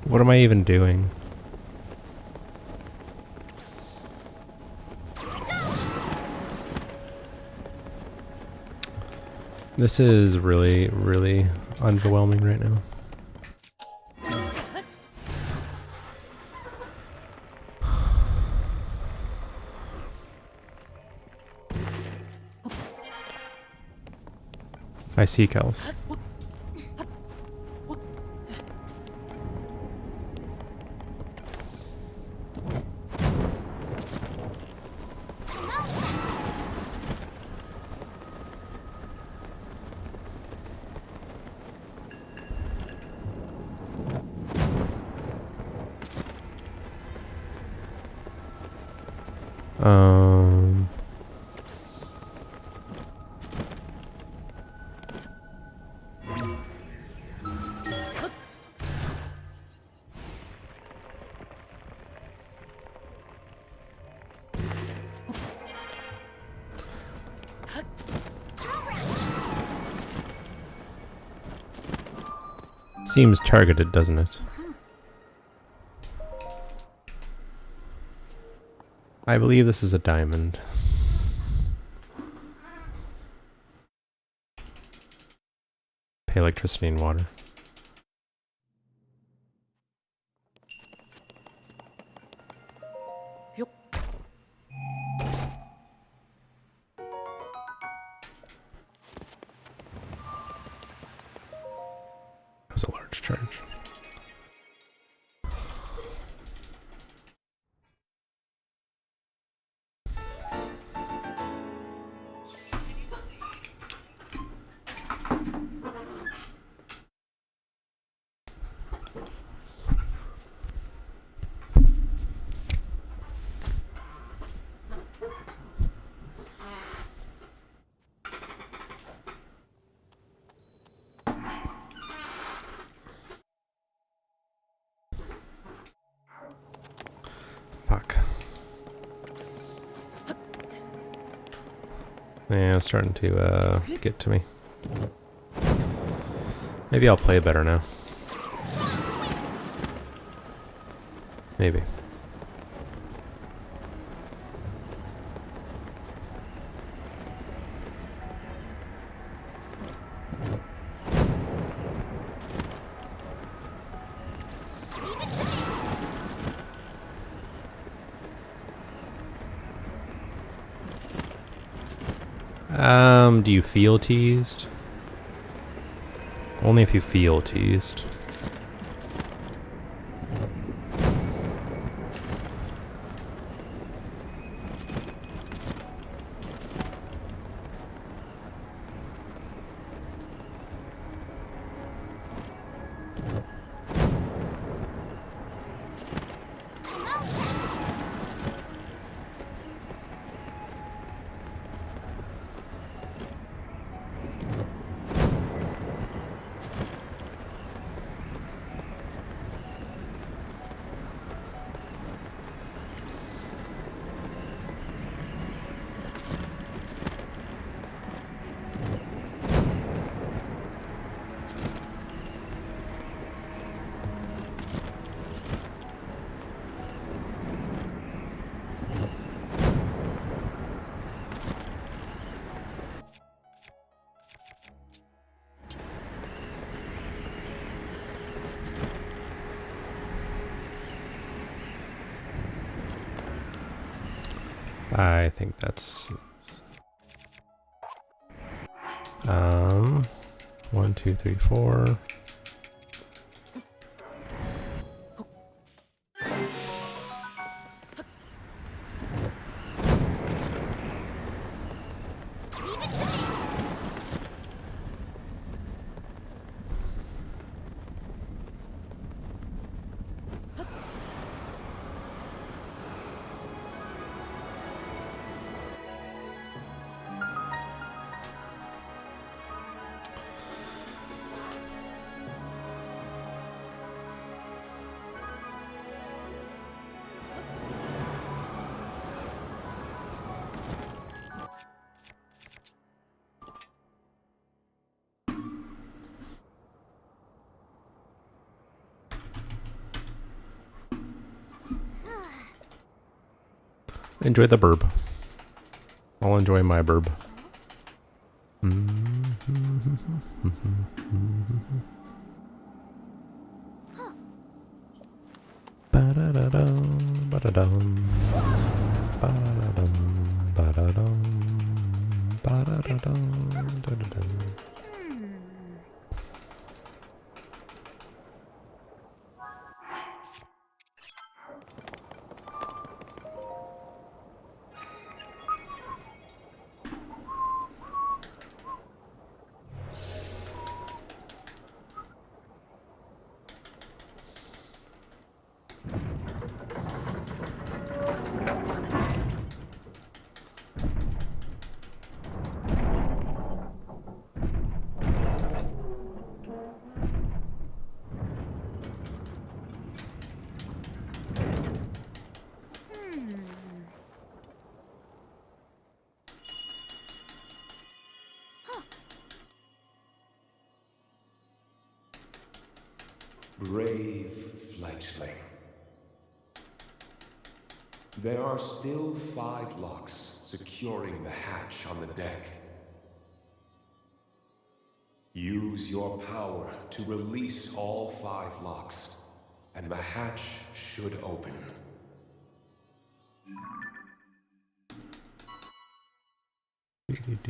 What am I even doing? This is really, really underwhelming right now. I see Kels. Seems targeted, doesn't it? I believe this is a diamond. Pay electricity and water. That was a large charge. Yeah, it's starting to get to me. Maybe I'll play better now. Maybe. Do you feel teased? Only if you feel teased. I think that's 1, 2, 3, 4. Enjoy the burb. I'll enjoy my burb. Ba-da-da-dum, ba-da-dum, ba-da-dum, ba-da-dum, ba-da-da-dum, da-da-dum. Brave fledgling. There are still 5 locks securing the hatch on the deck. Use your power to release all 5 locks, and the hatch should open.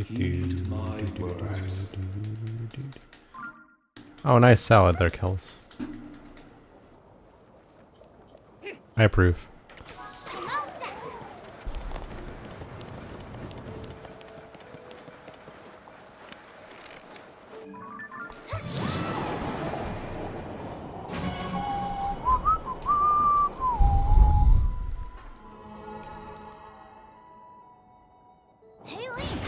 Heed my words. Oh, nice salad there, Kels. I approve. All set. Hey, Link.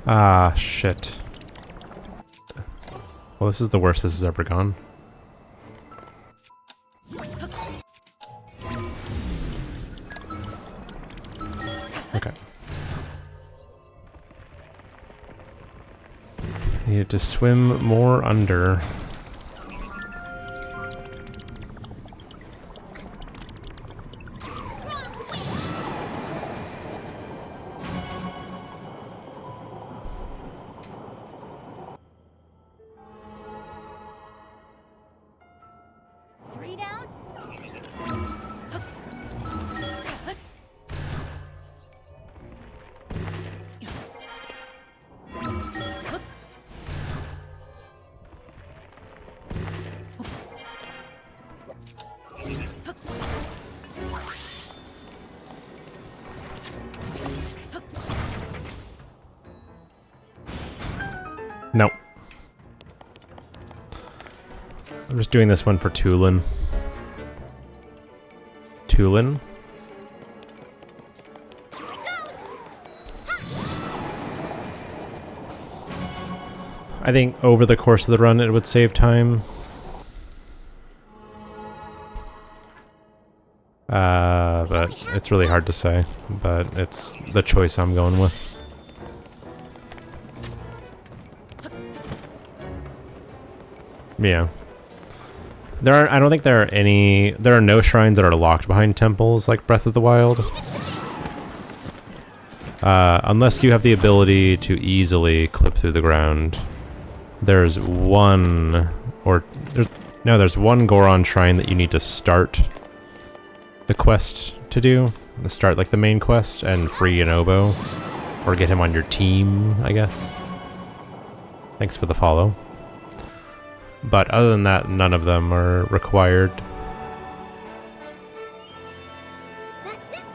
Ah, shit. Well, this is the worst this has ever gone. Okay. Needed to swim more under. Three down. Nope. I'm just doing this one for Tulin. Tulin? I think over the course of the run it would save time. But it's really hard to say. But it's the choice I'm going with. Yeah. I don't think there are no shrines that are locked behind temples like Breath of the Wild. Unless you have the ability to easily clip through the ground. There's one Goron shrine that you need to start the quest to do. To start like the main quest and free an oboe. Or get him on your team, I guess. Thanks for the follow. But other than that, none of them are required. That's it.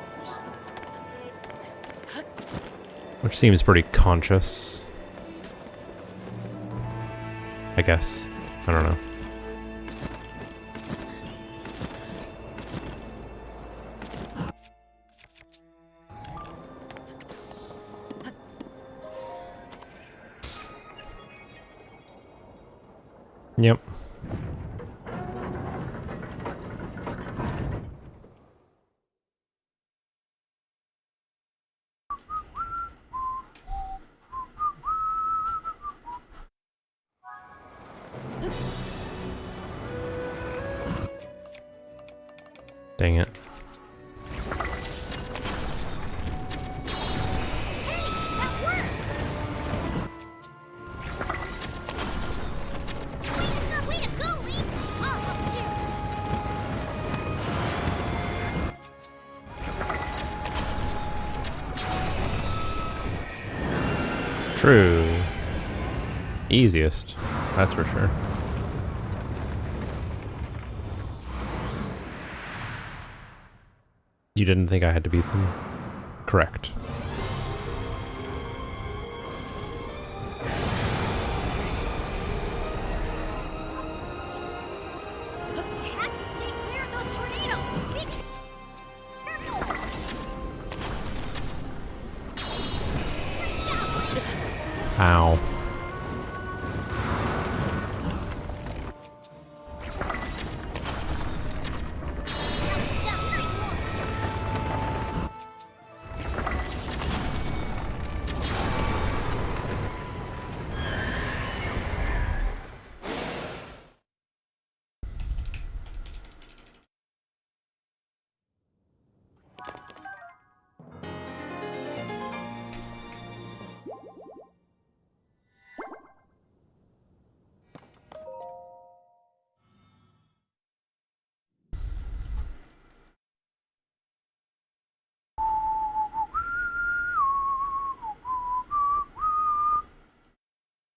Which seems pretty conscious. I guess. I don't know. Yep. Dang it. Way to go, Link. I'll help too. True. Easiest. That's for sure. You didn't think I had to beat them? Correct. You have to stay clear of those tornadoes. Be careful. Great job, Link. Ow. Nice one.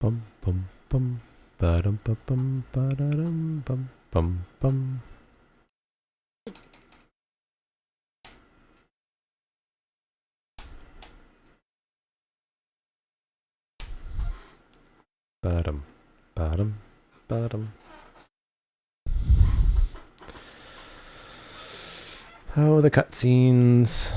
Bum bum bum ba-dum bum bum ba-da-dum bum bum bum. Ba-dum ba-dum ba-dum. Oh, the cutscenes.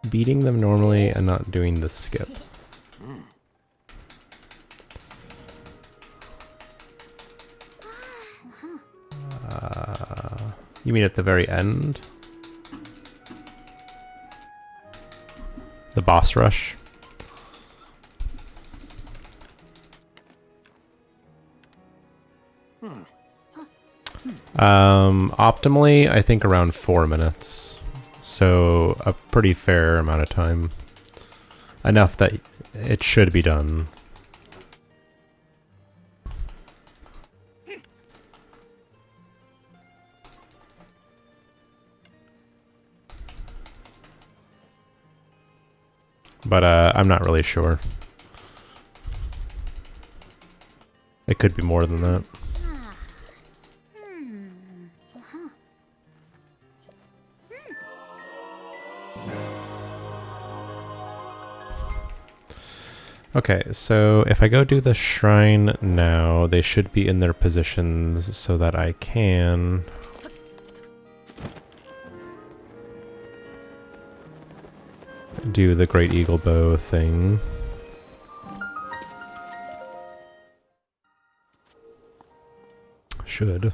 beating them normally and not doing the skip. You mean at the very end? The boss rush? Optimally, I think around 4 minutes. So, a pretty fair amount of time. Enough that it should be done. But, I'm not really sure. It could be more than that. Okay, so if I go do the shrine now, they should be in their positions so that I can... do the Great Eagle Bow thing. Should.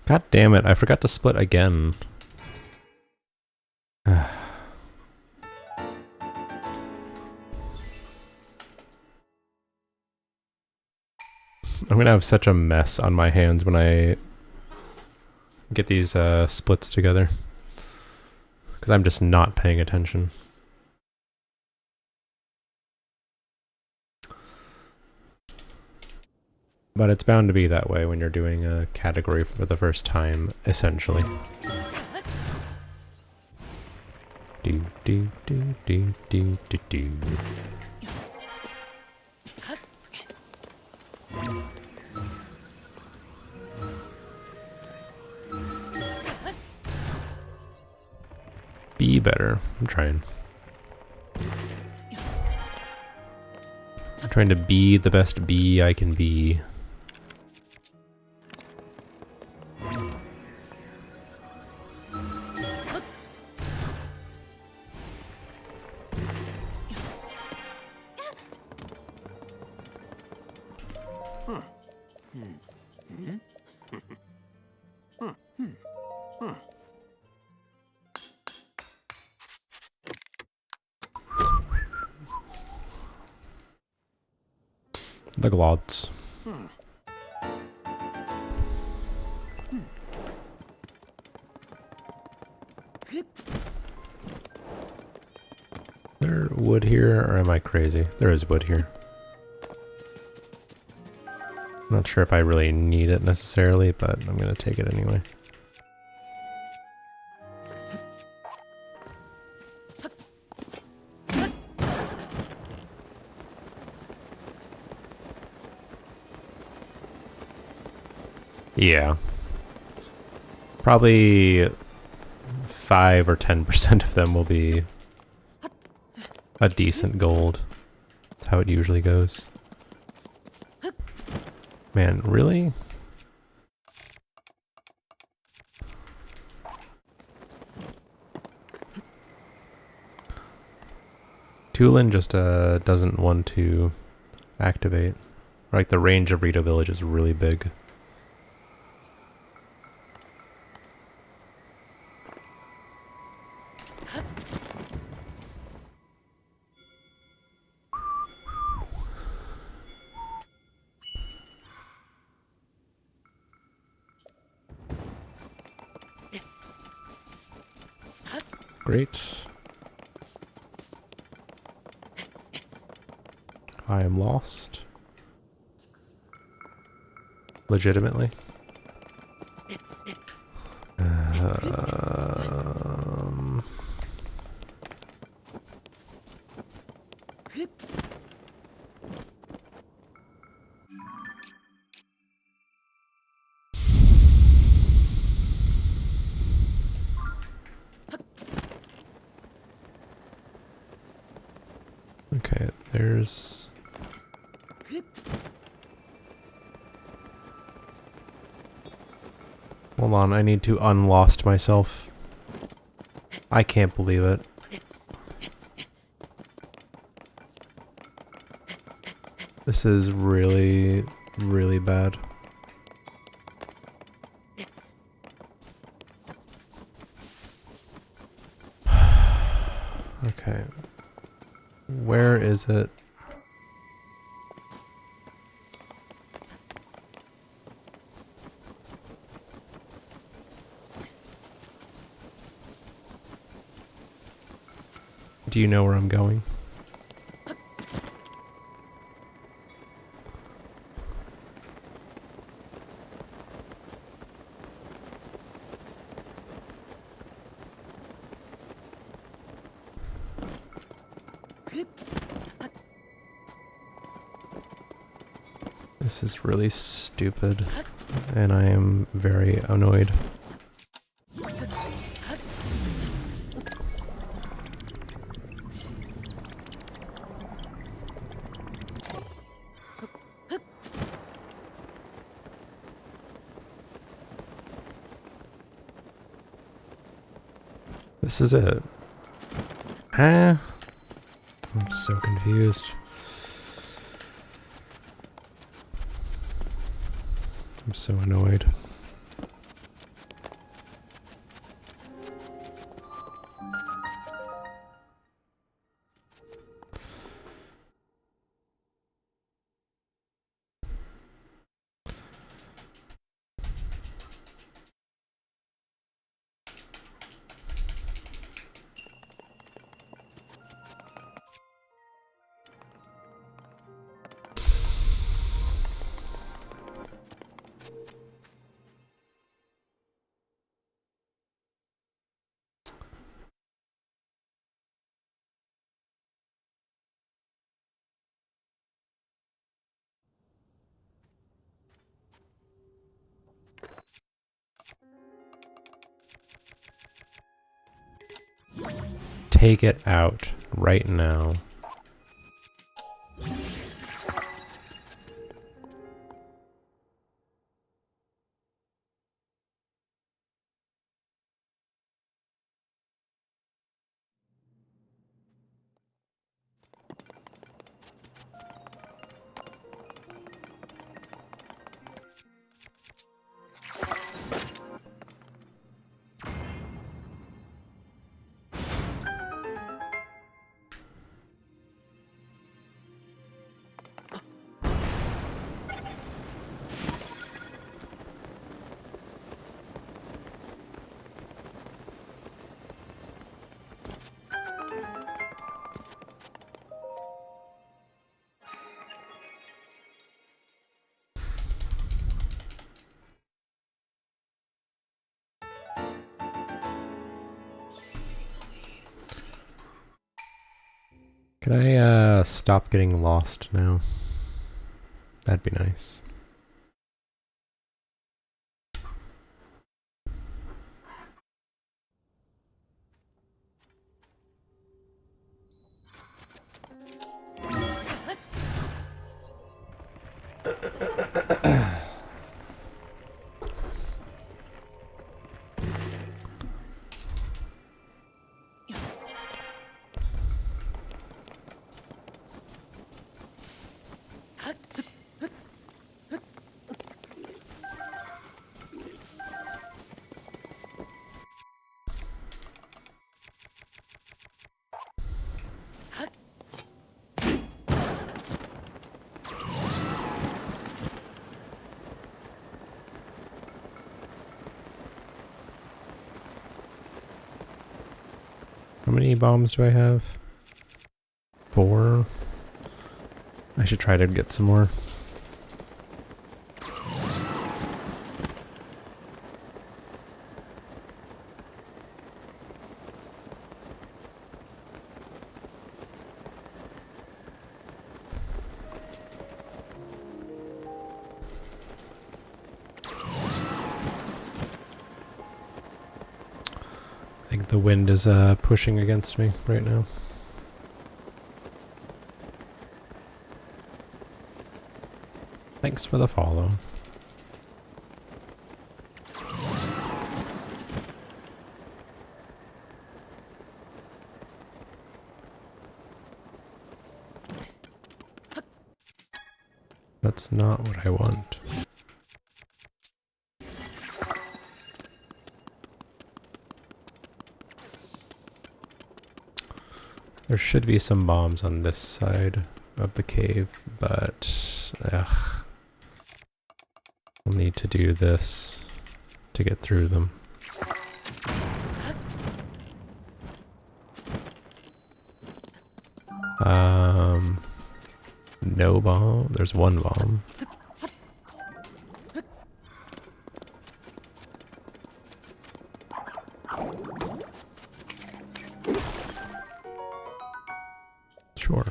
God damn it, I forgot to split again. I'm gonna have such a mess on my hands when I get these splits together. Because I'm just not paying attention. But it's bound to be that way when you're doing a category for the first time, essentially. Do do do do do do do. Be better. I'm trying. I'm trying to be the best bee I can be. The glods. There wood here, or am I crazy? There is wood here. Not sure if I really need it necessarily, but I'm gonna take it anyway. Yeah. Probably 5 or 10% of them will be a decent gold. That's how it usually goes. Man, really? Tulin just doesn't want to activate. Like, the range of Rito Village is really big. Great. I am lost. Legitimately. Okay, there's... Hold on, I need to unlost myself. I can't believe it. This is really, really bad. Okay. Where is it? Do you know where I'm going? This is really stupid, and I am very annoyed. This is it. Huh? I'm so confused. I'm so annoyed. Take it out right now. Can I stop getting lost now? That'd be nice. How many bombs do I have? 4. I should try to get some more. I think the wind is pushing against me right now. Thanks for the follow. That's not what I want. There should be some bombs on this side of the cave, but ugh. I'll need to do this to get through them. No bomb. There's one bomb. Sure.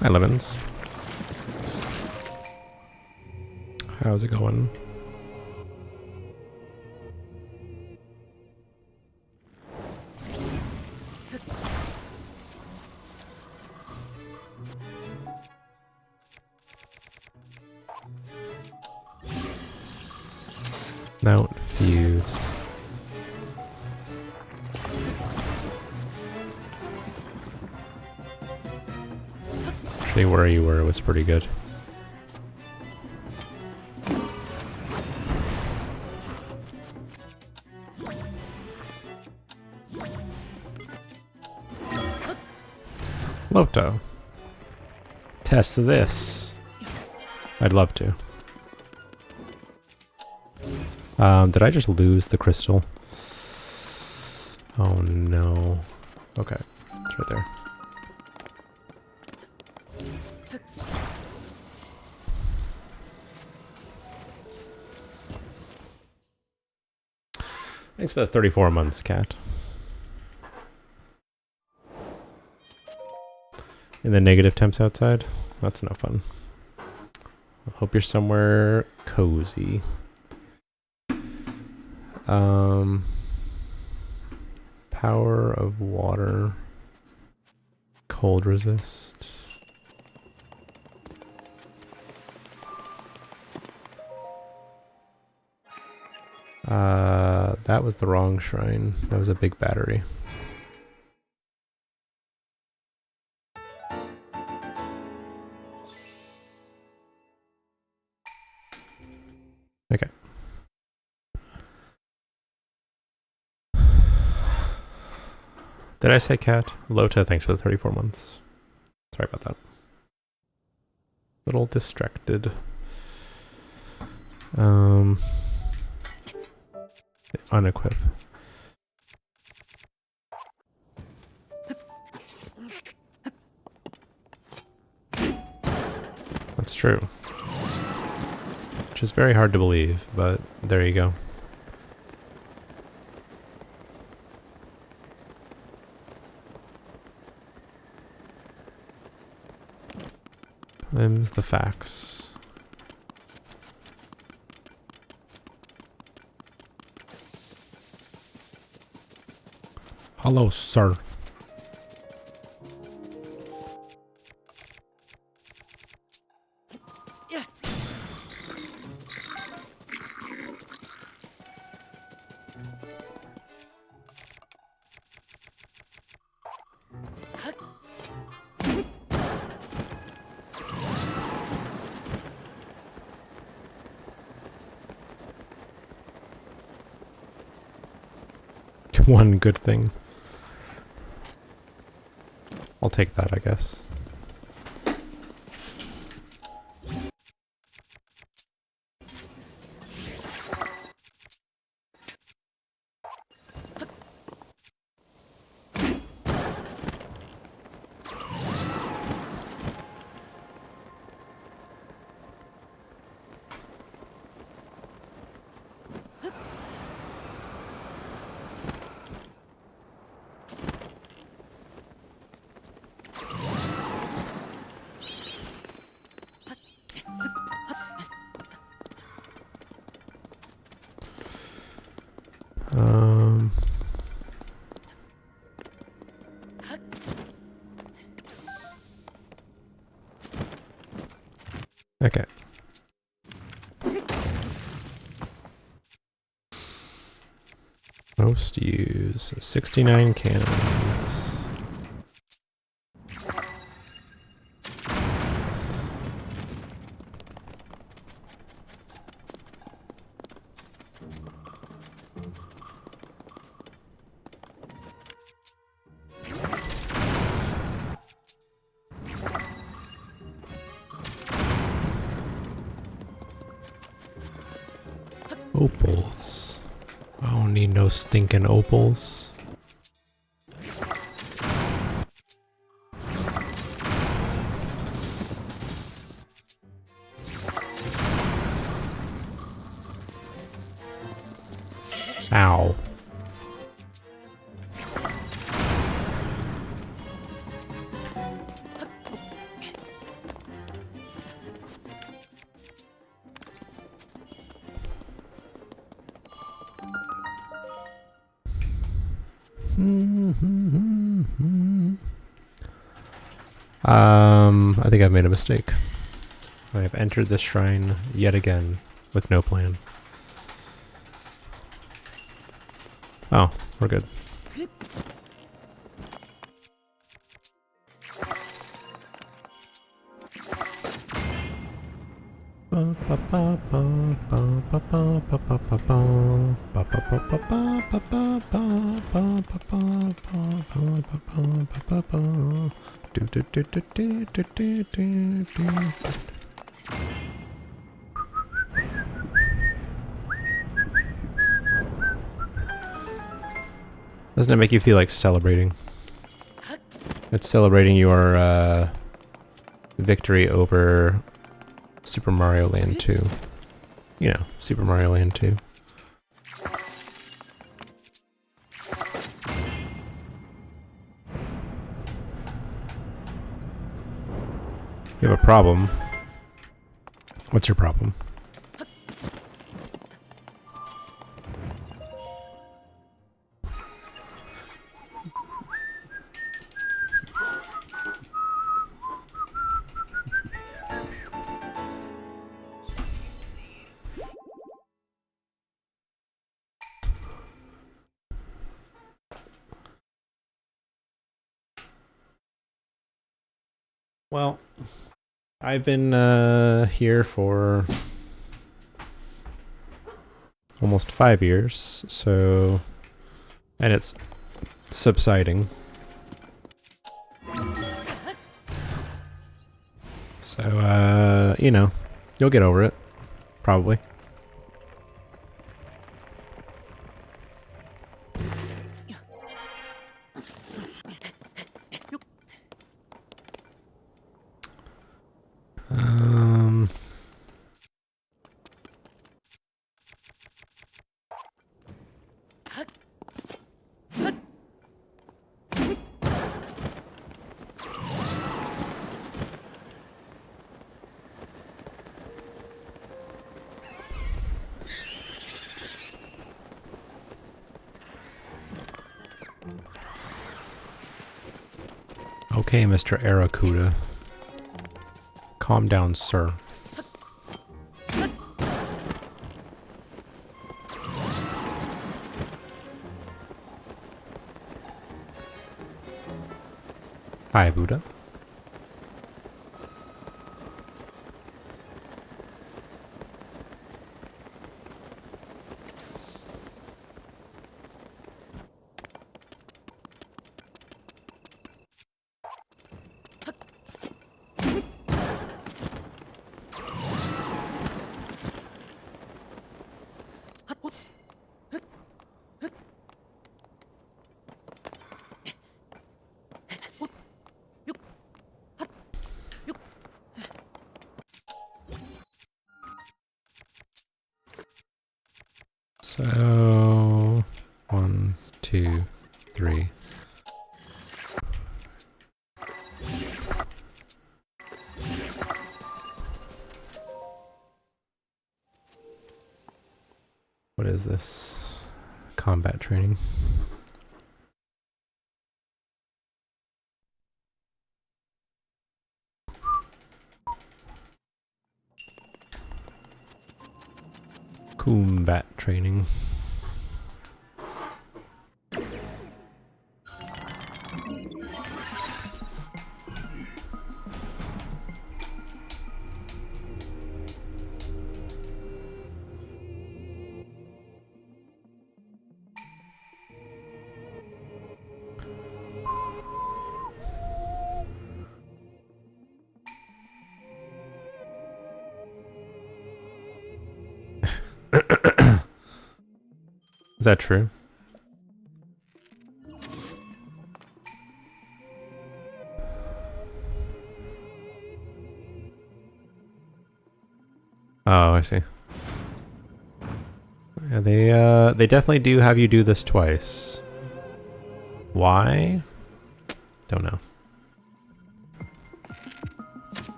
Hi, Lemons. How's it going? Now fuse. Actually, where you were was pretty good. Loto. Test this. I'd love to. Did I just lose the crystal? Oh no. Okay, it's right there. Thanks for the 34 months, cat. In the negative temps outside? That's no fun. I hope you're somewhere cozy. Power of water. Cold resist. That was the wrong shrine. That was a big battery. Okay. Did I say cat? Lota, thanks for the 34 months. Sorry about that. Little distracted. Unequip. That's true. Which is very hard to believe, but there you go. Them's the facts. Hello, sir. One good thing. I'll take that, I guess. Um. Okay. Most use 69 cannons. Opals. I don't need no stinking opals. Ow. I think I've made a mistake. I have entered this shrine yet again with no plan. Oh, we're good. Doesn't it make you feel like celebrating? It's celebrating your victory over Super Mario Land 2. You know, Super Mario Land 2. You have a problem. What's your problem? Well, I've been here for almost 5 years, so, and it's subsiding. So, you know, you'll get over it, probably. Okay, Mr. Aracuda. Calm down, sir. Hi, Buddha. So, 1, 2, 3. What is this? Combat training. Combat training. Is that true? Oh, I see. Yeah, they definitely do have you do this twice. Why? Don't know.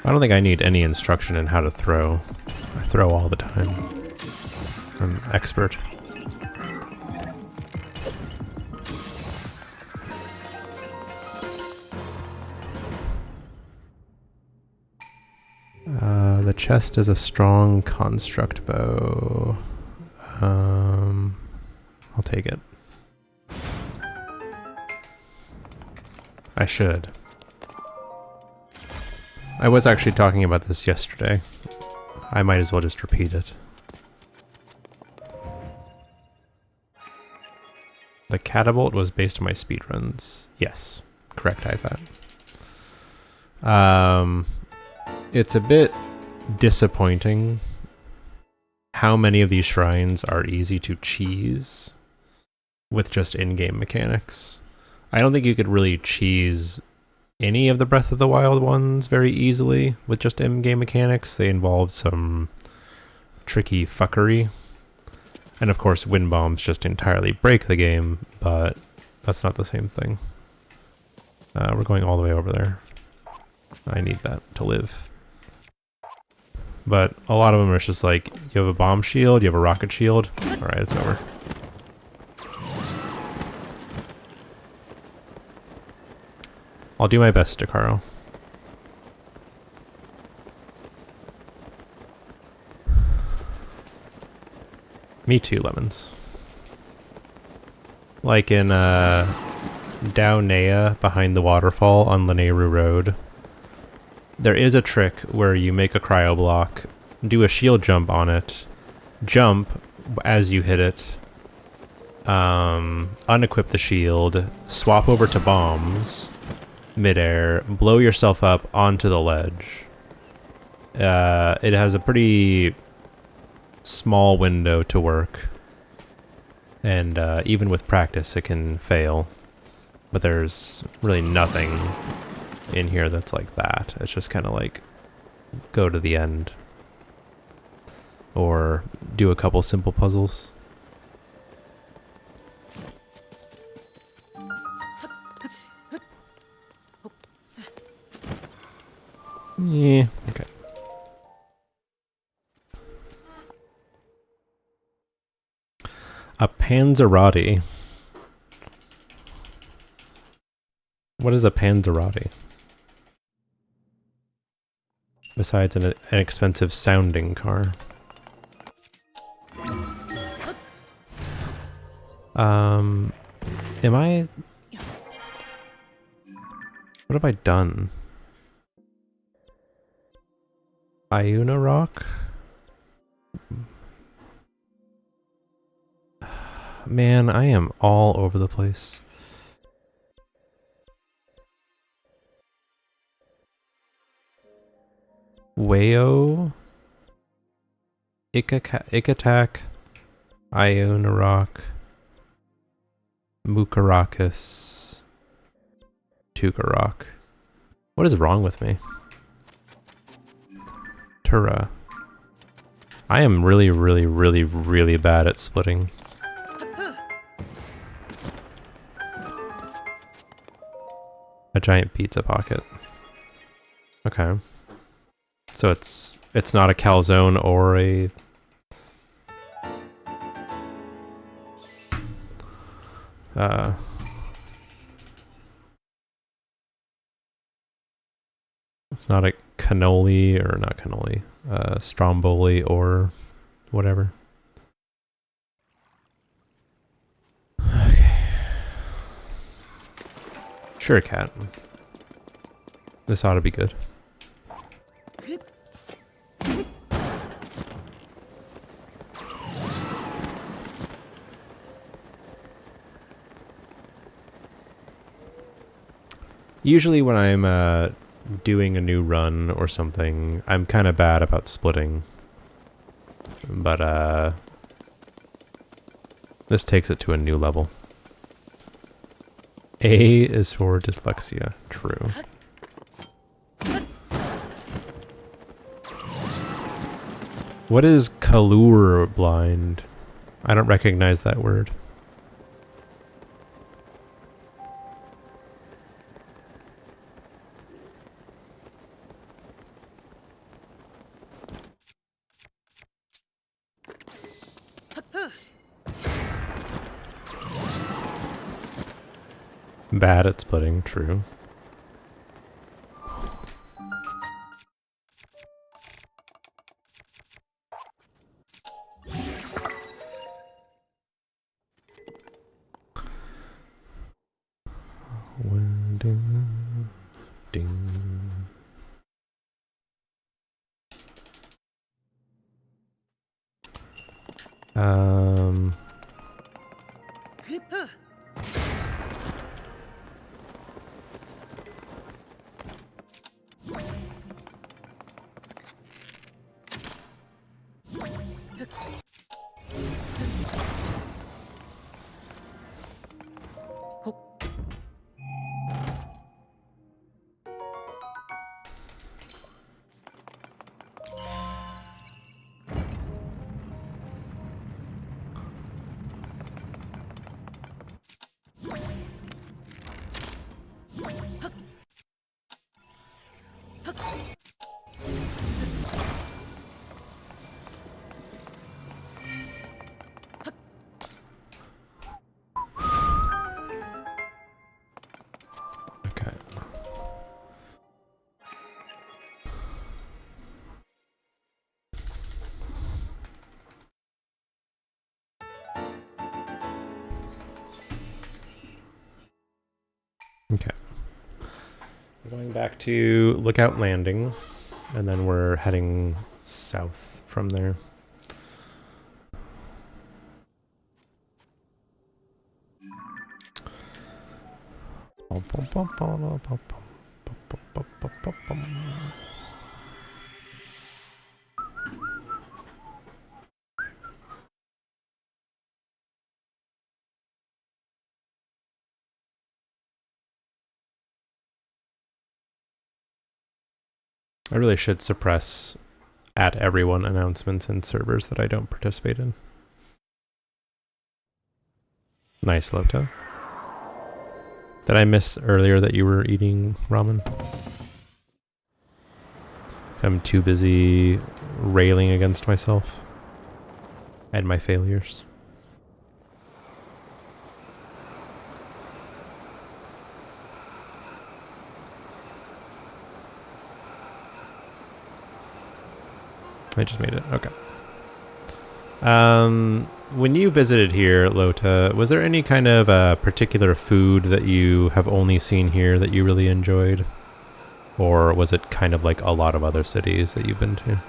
I don't think I need any instruction in how to throw. I throw all the time. I'm expert. The chest is a strong construct bow. I'll take it. I should. I was actually talking about this yesterday. I might as well just repeat it. The catapult was based on my speedruns. Yes, correct, I thought. It's a bit disappointing how many of these shrines are easy to cheese with just in-game mechanics. I don't think you could really cheese any of the Breath of the Wild ones very easily with just in-game mechanics. They involve some tricky fuckery. And of course, wind bombs just entirely break the game, but that's not the same thing. We're going all the way over there. I need that to live. But a lot of them are just like, you have a bomb shield, you have a rocket shield. Alright, it's over. I'll do my best, Dakaro. Me too, Lemons. Like in Daunea, behind the waterfall on Lanayru Road, there is a trick where you make a cryo block, do a shield jump on it, jump as you hit it, unequip the shield, swap over to bombs, midair, blow yourself up onto the ledge. It has a pretty small window to work, and even with practice it can fail, but there's really nothing in here that's like that. It's just kind of like go to the end or do a couple simple puzzles. Yeah, okay. A Panzerati. What is a Panzerati? Besides an expensive sounding car. Am I... What have I done? Iuna Rock? Man, I am all over the place. Wayo, Ikatak, Iona Rock, Mukarakis, Tukarok. What is wrong with me? Tura. I am really, really, really, really bad at splitting. A giant pizza pocket. Okay. So it's not a calzone or a It's not a cannoli, or not cannoli, stromboli or whatever. Okay. Sure, cat. This ought to be good. Usually when I'm doing a new run or something, I'm kind of bad about splitting. But this takes it to a new level. A is for dyslexia. True. What is color blind? I don't recognize that word. Bad at splitting, true. Ding. Okay. Okay. We're going back to Lookout Landing, and then we're heading south from there. I really should suppress at everyone announcements in servers that I don't participate in. Nice, Lota. Did I miss earlier that you were eating ramen? I'm too busy railing against myself and my failures. I just made it. Okay. When you visited here, Lota, was there any kind of particular food that you have only seen here that you really enjoyed? Or was it kind of like a lot of other cities that you've been to?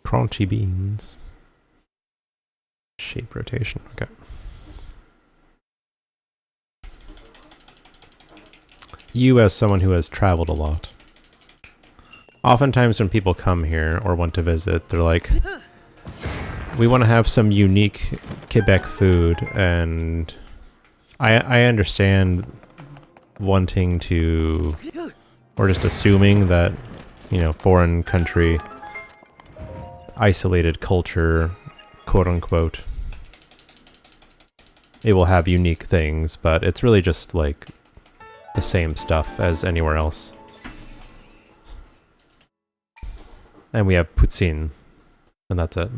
Crunchy beans. Shape rotation. Okay. You, as someone who has traveled a lot, oftentimes when people come here or want to visit, they're like, we want to have some unique Quebec food, and I understand wanting to, or just assuming that, you know, foreign country, isolated culture, quote unquote, it will have unique things, but it's really just like the same stuff as anywhere else. And we have poutine, and that's it.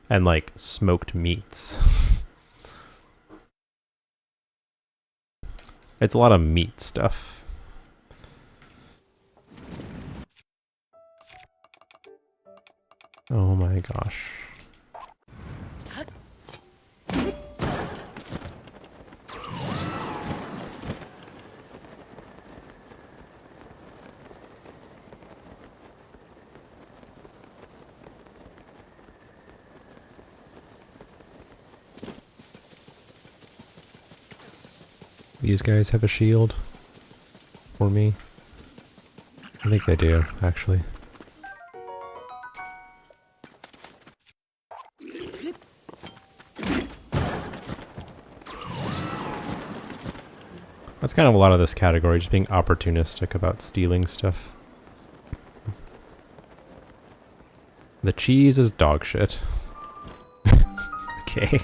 And like smoked meats. It's a lot of meat stuff. Oh my gosh. These guys have a shield for me. I think they do, actually. That's kind of a lot of this category, just being opportunistic about stealing stuff. The cheese is dog shit. Okay.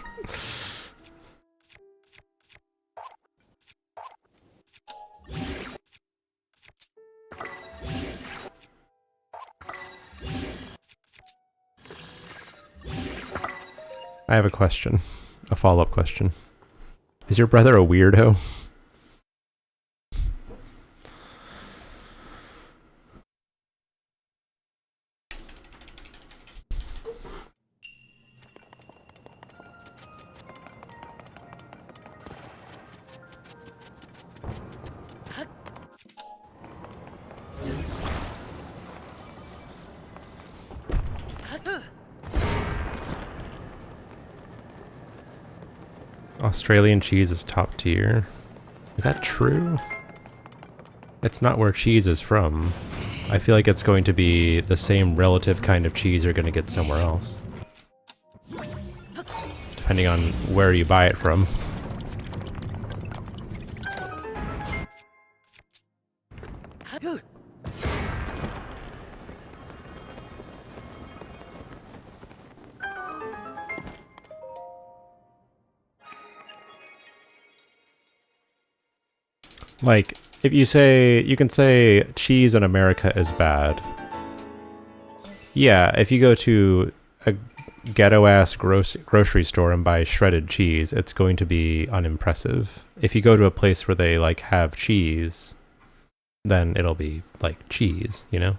I have a question. A follow-up question. Is your brother a weirdo? Australian cheese is top tier. Is that true? It's not where cheese is from. I feel like it's going to be the same relative kind of cheese you're going to get somewhere else. Depending on where you buy it from. Like, if you say, you can say cheese in America is bad. Yeah, if you go to a ghetto-ass grocery store and buy shredded cheese, it's going to be unimpressive. If you go to a place where they, like, have cheese, then it'll be, like, cheese, you know?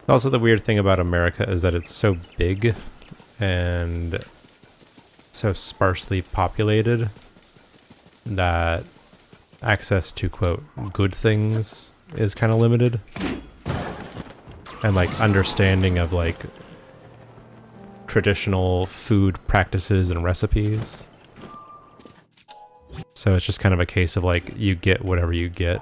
Also, the weird thing about America is that it's so big and so sparsely populated that access to, quote, good things is kind of limited. And, like, understanding of, like, traditional food practices and recipes. So it's just kind of a case of, like, you get whatever you get.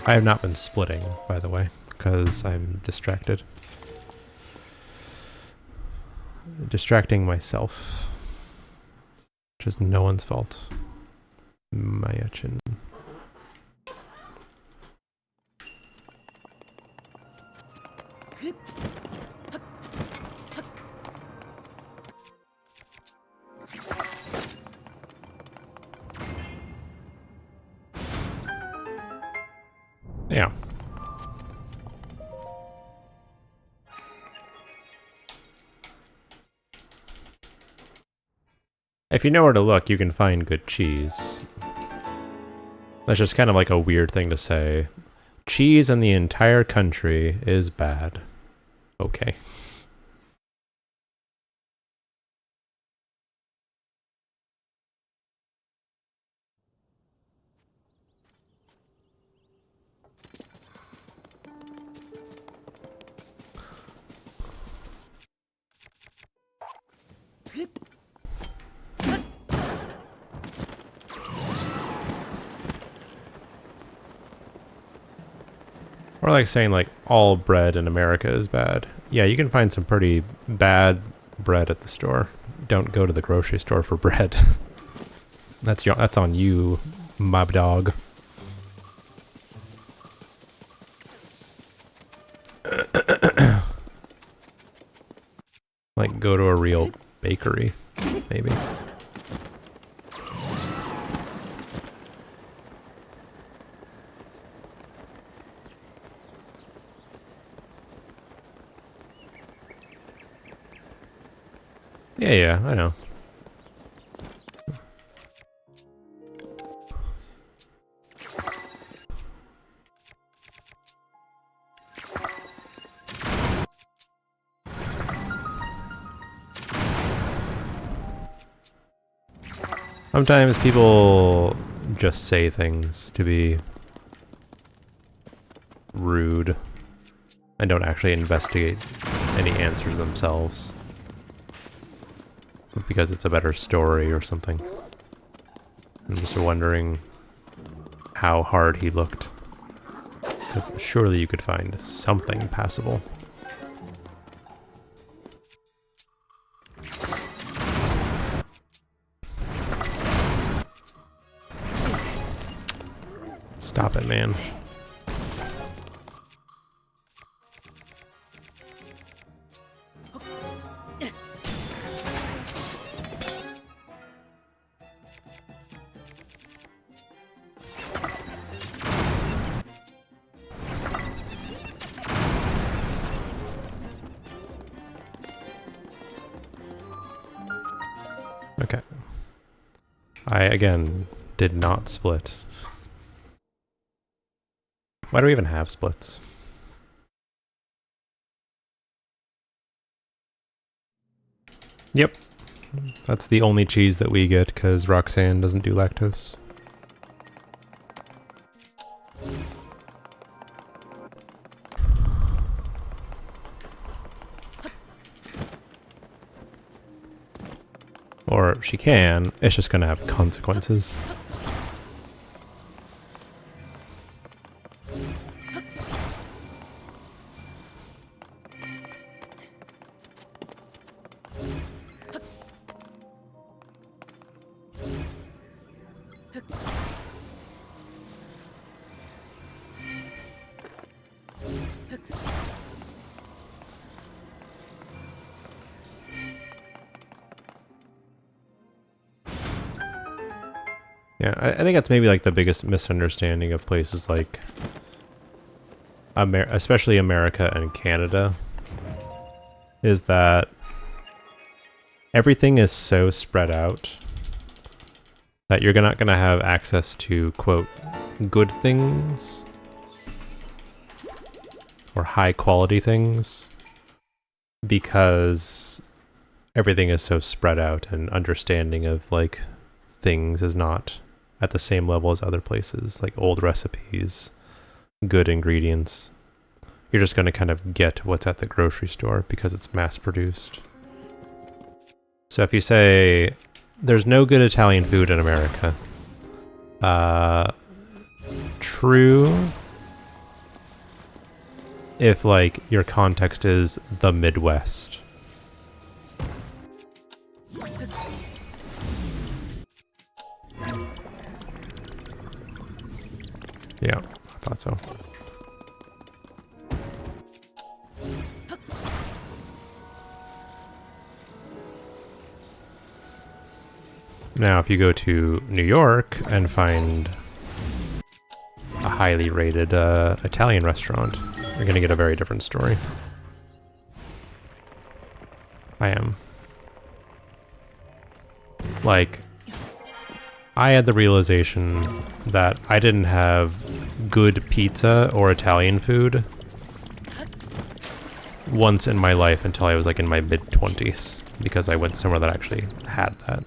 I have not been splitting, by the way, because I'm distracted. Distracting myself. Which is no one's fault. Mayachin. Yeah. If you know where to look, you can find good cheese. That's just kind of like a weird thing to say. Cheese in the entire country is bad. Okay. Or like saying like all bread in America is bad. Yeah, you can find some pretty bad bread at the store. Don't go to the grocery store for bread. That's on you, my dog. Like go to a real bakery, maybe. Yeah, I know. Sometimes people just say things to be rude and don't actually investigate any answers themselves. Because it's a better story or something. I'm just wondering how hard he looked. Because surely you could find something passable. Stop it, man. Okay. I, again, did not split. Why do we even have splits? Yep. That's the only cheese that we get because Roxanne doesn't do lactose. Or she can, it's just gonna have consequences. Yeah, I think that's maybe like the biggest misunderstanding of places like especially America and Canada, is that everything is so spread out that you're not going to have access to, quote, good things or high quality things because everything is so spread out and understanding of like things is not at the same level as other places, like old recipes, good ingredients. You're just going to kind of get what's at the grocery store because it's mass produced. So if you say, there's no good Italian food in America, true if like your context is the Midwest. Yeah, I thought so. Now, if you go to New York and find a highly rated Italian restaurant, you're going to get a very different story. I am. Like, I had the realization that I didn't have good pizza or Italian food once in my life until I was like in my mid-20s, because I went somewhere that actually had that.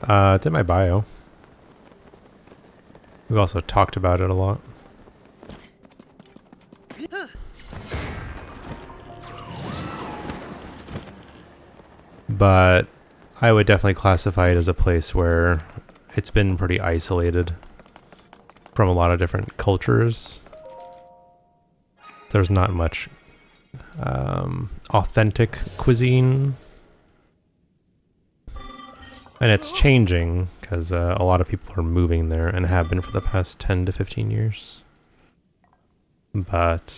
It's in my bio. We've also talked about it a lot. But I would definitely classify it as a place where it's been pretty isolated from a lot of different cultures. There's not much authentic cuisine. And it's changing because a lot of people are moving there and have been for the past 10 to 15 years. But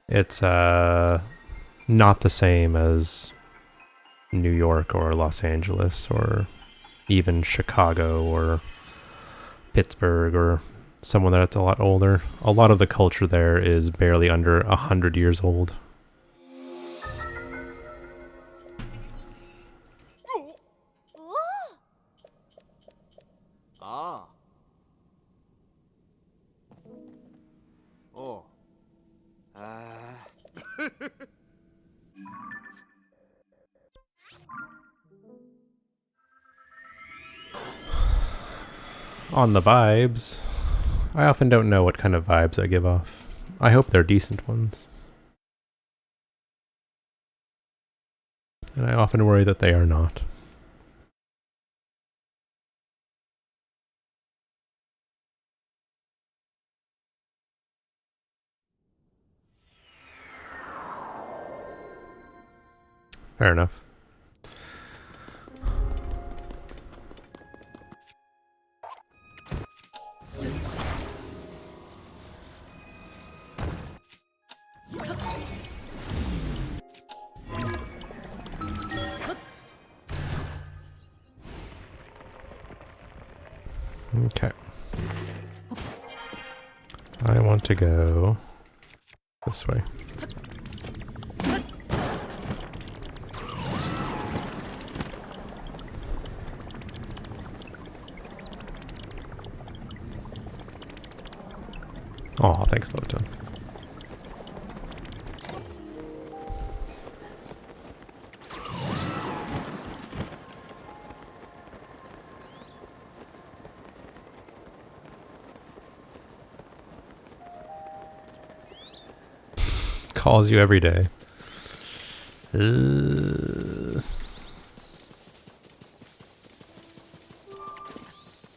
it's not the same as New York or Los Angeles or even Chicago or Pittsburgh or someone that's a lot older. A lot of the culture there is barely under 100 years old. Ah. Oh. On the vibes, I often don't know what kind of vibes I give off. I hope they're decent ones. And I often worry that they are not. Fair enough. Okay. I want to go this way. Oh, thanks, Lota. Calls you every day.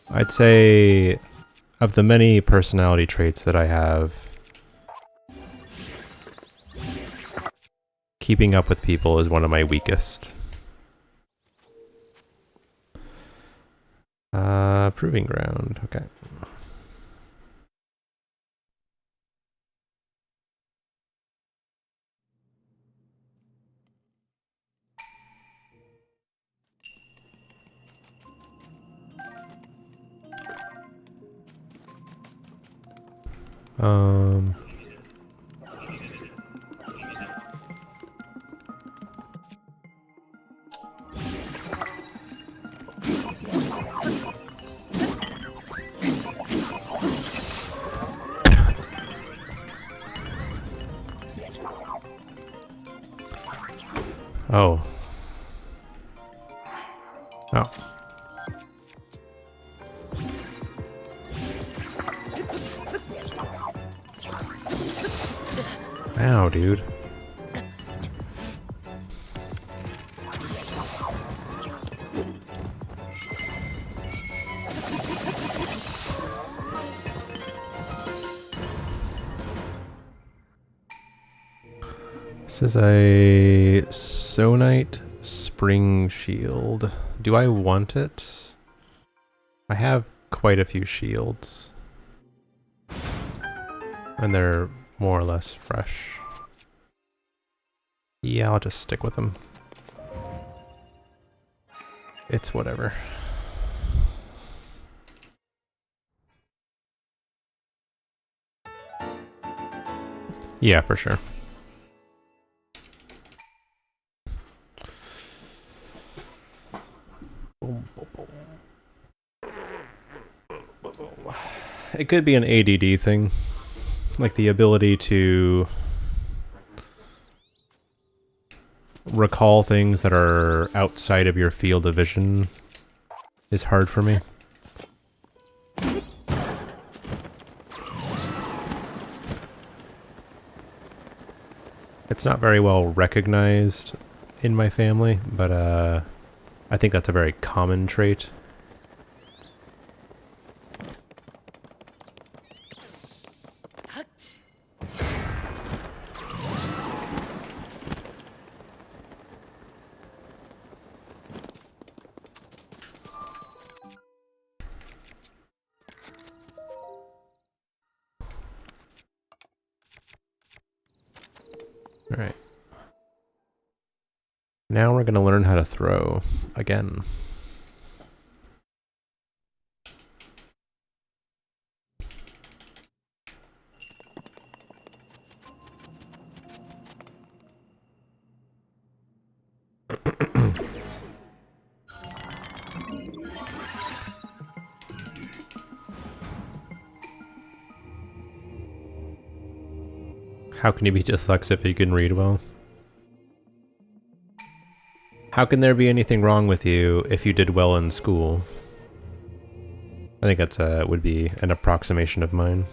I'd say of the many personality traits that I have, keeping up with people is one of my weakest. Proving ground, okay. Um, oh. Oh. Ow, dude. This is a Sonite Spring Shield. Do I want it? I have quite a few shields. And they're more or less fresh. Yeah, I'll just stick with them. It's whatever. Yeah, for sure. It could be an ADD thing. Like the ability to recall things that are outside of your field of vision is hard for me. It's not very well recognized in my family, but I think that's a very common trait. Alright. Now we're going to learn how to throw again. How can you be dyslexic if you can read well? How can there be anything wrong with you if you did well in school? I think that's would be an approximation of mine.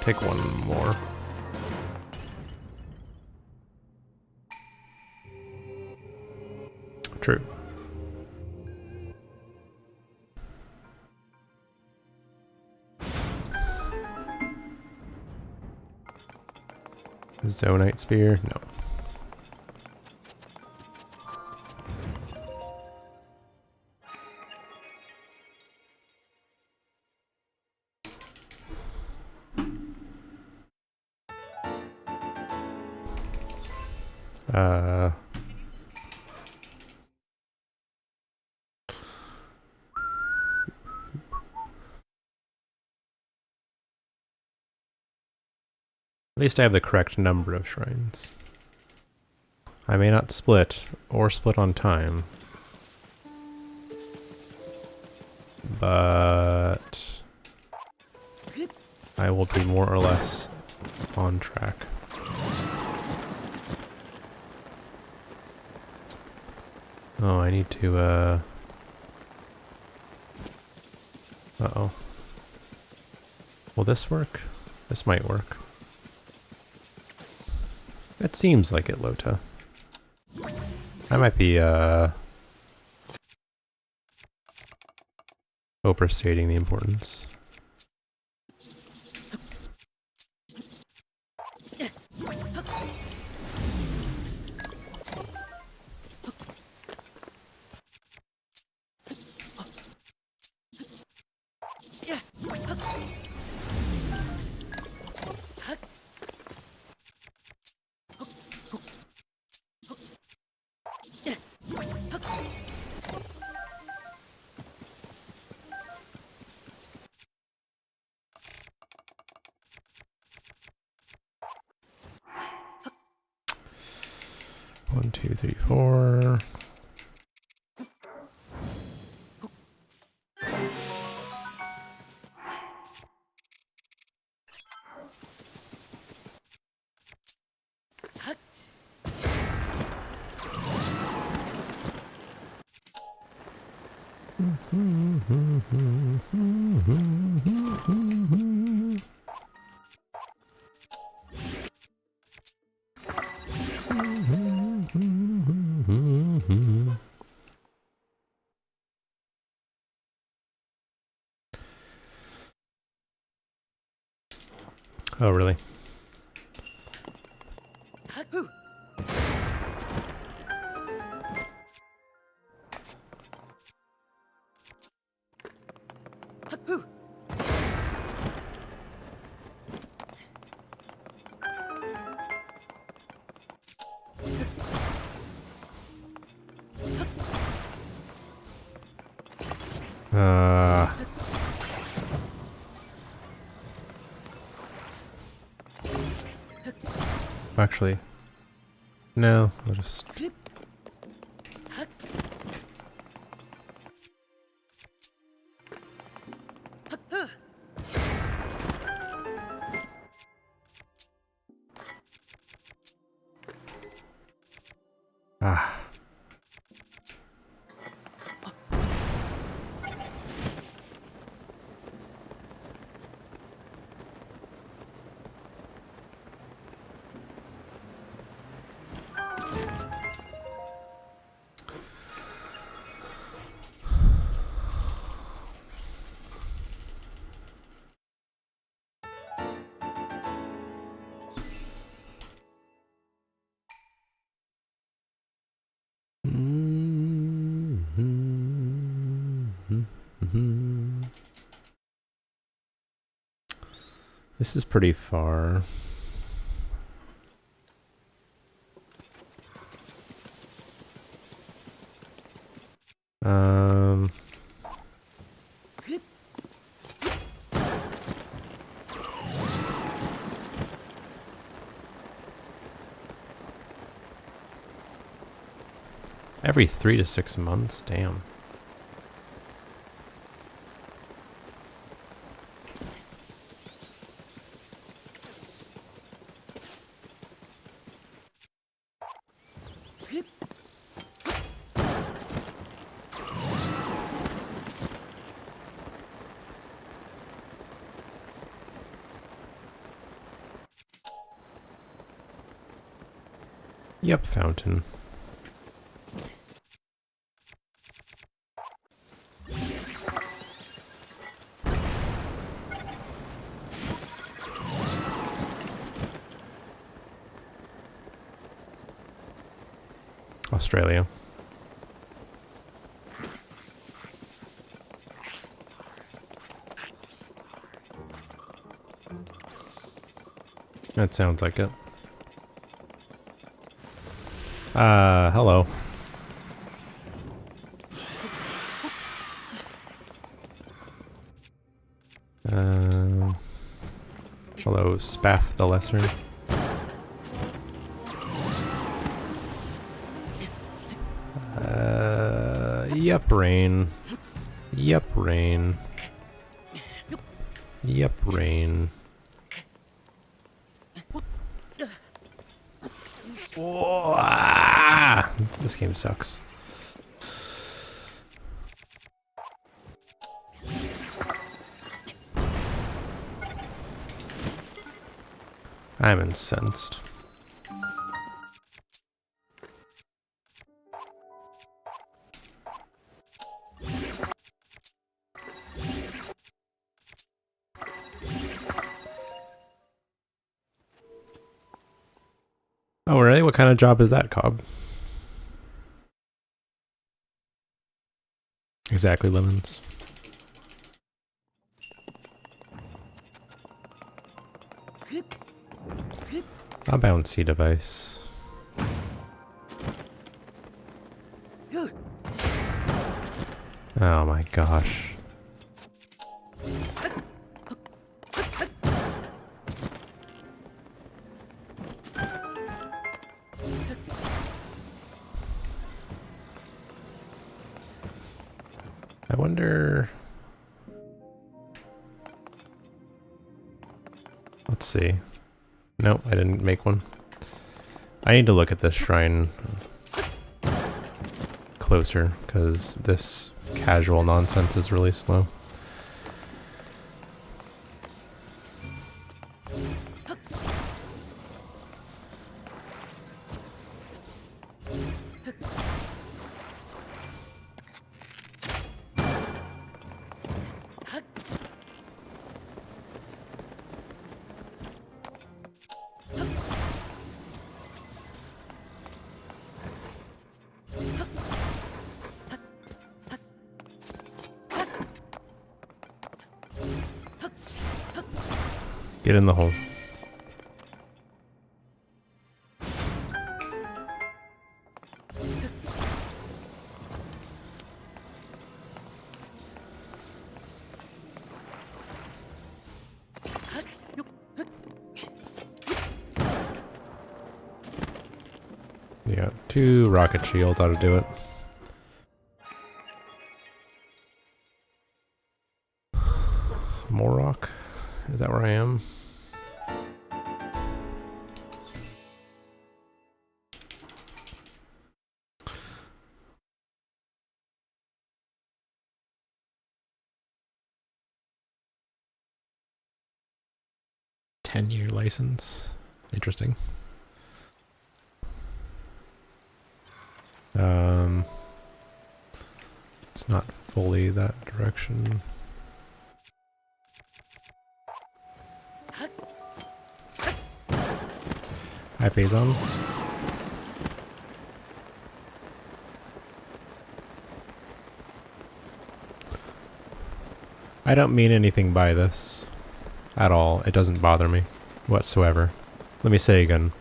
Take one more. True. Zonite spear? No. At least I have the correct number of shrines. I may not split, or split on time. But I will be more or less on track. Oh, I need to, uh-oh. Will this work? This might work. It seems like it, Lota. I might be, overstating the importance. One, two, three, four. Oh, really? Actually, no, I'll just... Ah. This is pretty far. Every 3 to 6 months, damn. Yep, fountain. Australia. That sounds like it. Hello. Hello, Spaff the Lesser. Yep, rain. Yep, rain. Yep, rain. Whoa, ah! This game sucks. I'm incensed. Oh, really? What kind of job is that, Cobb? Exactly, lemons. A bouncy device. Oh my gosh. I wonder... Let's see. Nope, I didn't make one. I need to look at this shrine closer, because this casual nonsense is really slow. Get in the hole. Yeah, 2 rocket shields ought to do it. More rock? Is that where I am? Ten-year license. Interesting. It's not fully that direction. Hi, Payzon. I don't mean anything by this. At all. It doesn't bother me. Whatsoever. Let me say again.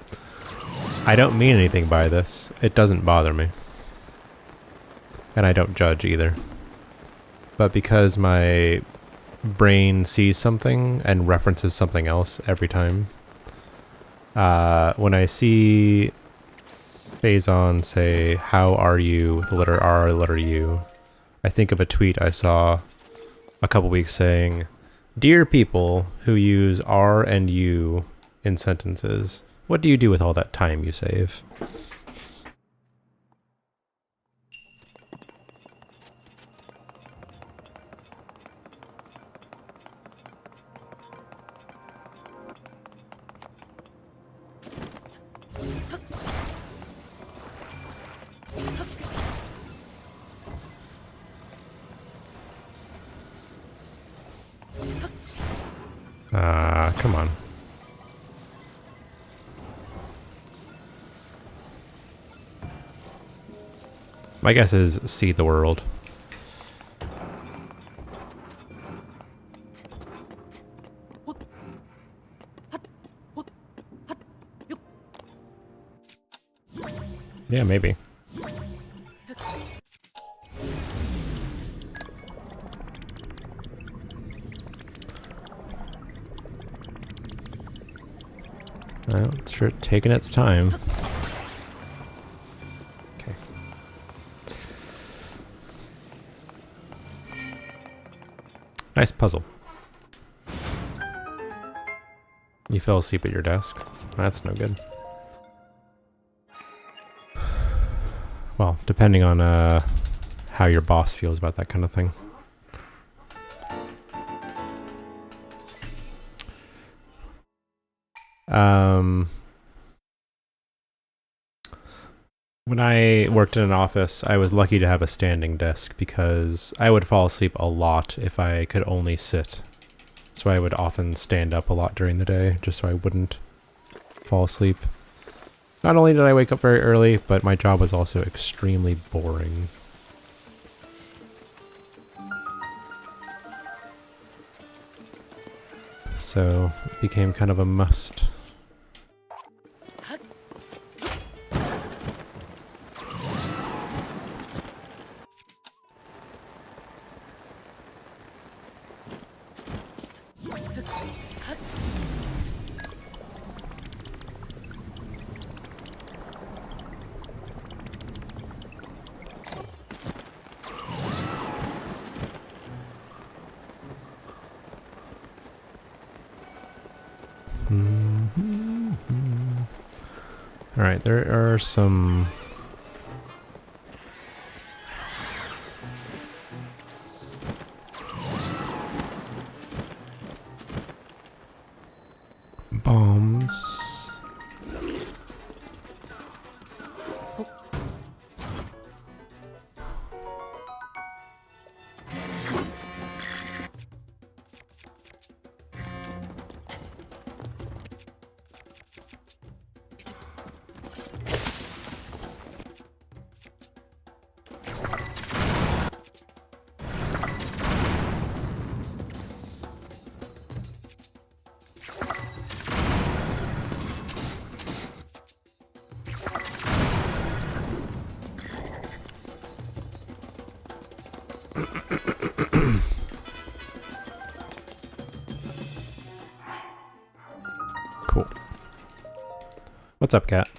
I don't mean anything by this. It doesn't bother me. And I don't judge either. But because my brain sees something and references something else every time, when I see Phazon say, "How are you?" the letter R, the letter U, I think of a tweet I saw a couple weeks saying, "Dear people who use R and U in sentences, what do you do with all that time you save?" Come on. My guess is see the world. Yeah, maybe. Well, it's sure taking its time. Okay. Nice puzzle. You fell asleep at your desk? That's no good. Well, depending on how your boss feels about that kind of thing. When I worked in an office, I was lucky to have a standing desk because I would fall asleep a lot if I could only sit. So I would often stand up a lot during the day just so I wouldn't fall asleep. Not only did I wake up very early, but my job was also extremely boring. So it became kind of a must. Alright, there are some... bombs. Cool. What's up, cat?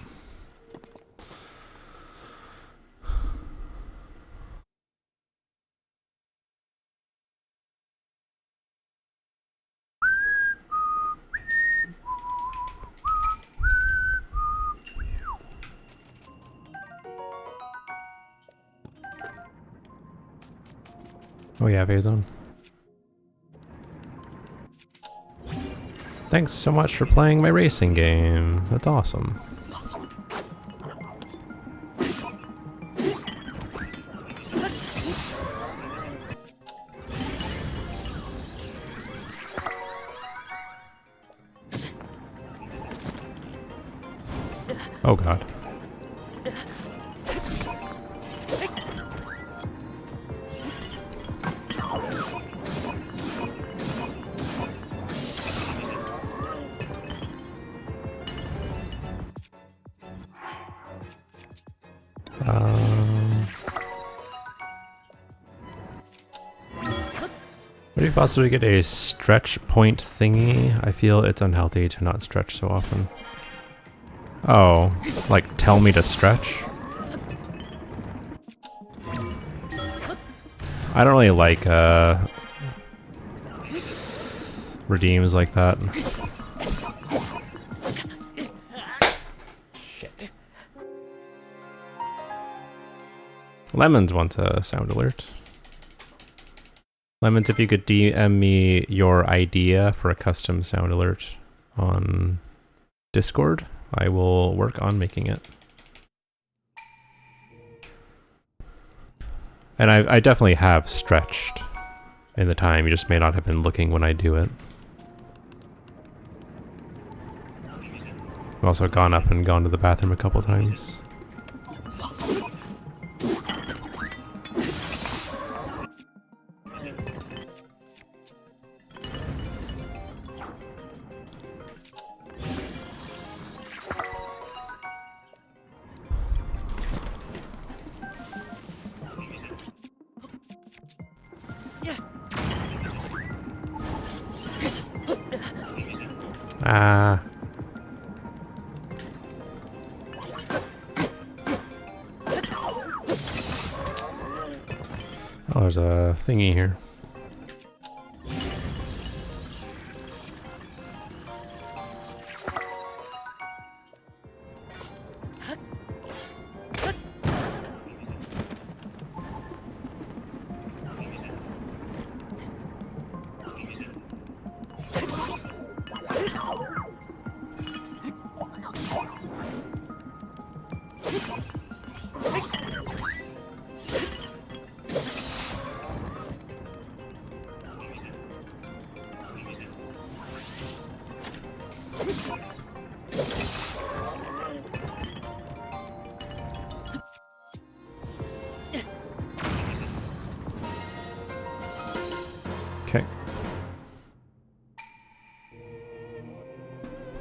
Oh yeah, Vazone. Thanks so much for playing my racing game. That's awesome. Oh god. Would you possibly get a stretch point thingy? I feel it's unhealthy to not stretch so often. Oh, like tell me to stretch? I don't really like redeems like that. Shit. Lemons wants a sound alert. Lemons, if you could DM me your idea for a custom sound alert on Discord, I will work on making it. And I definitely have stretched in the time, you just may not have been looking when I do it. I've also gone up and gone to the bathroom a couple times. Ah. Oh, there's a thingy here. Okay.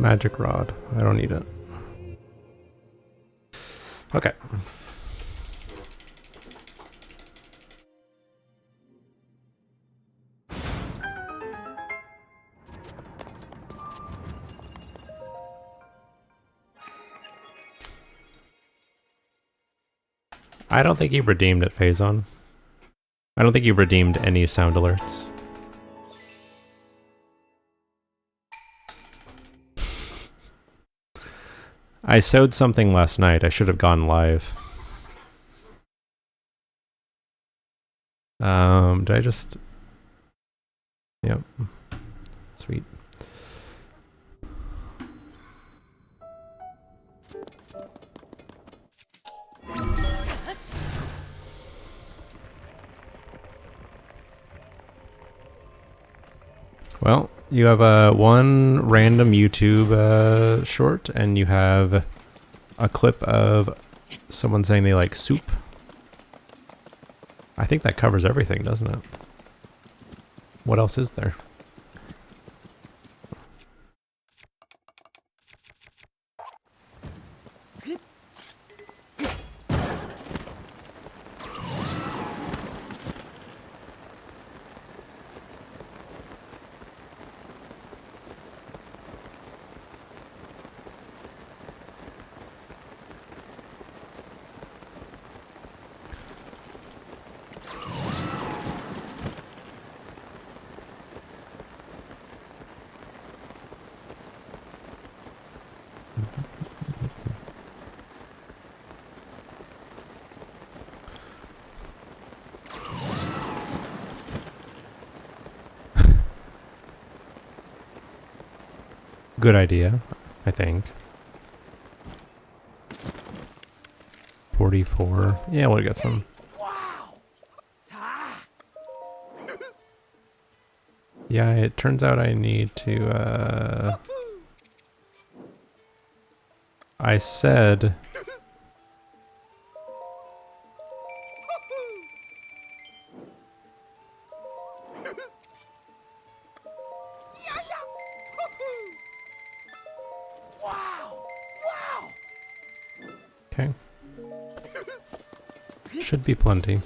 Magic rod. I don't need it. Okay. I don't think you redeemed it, Phazon. I don't think you redeemed any sound alerts. I sewed something last night. I should have gone live. Did I just... Yep. Sweet. Well, you have one random YouTube short, and you have a clip of someone saying they like soup. I think that covers everything, doesn't it? What else is there? good idea, I think. 44. Yeah, we'll get some. Yeah, it turns out I need to, I said... Okay. Should be plenty.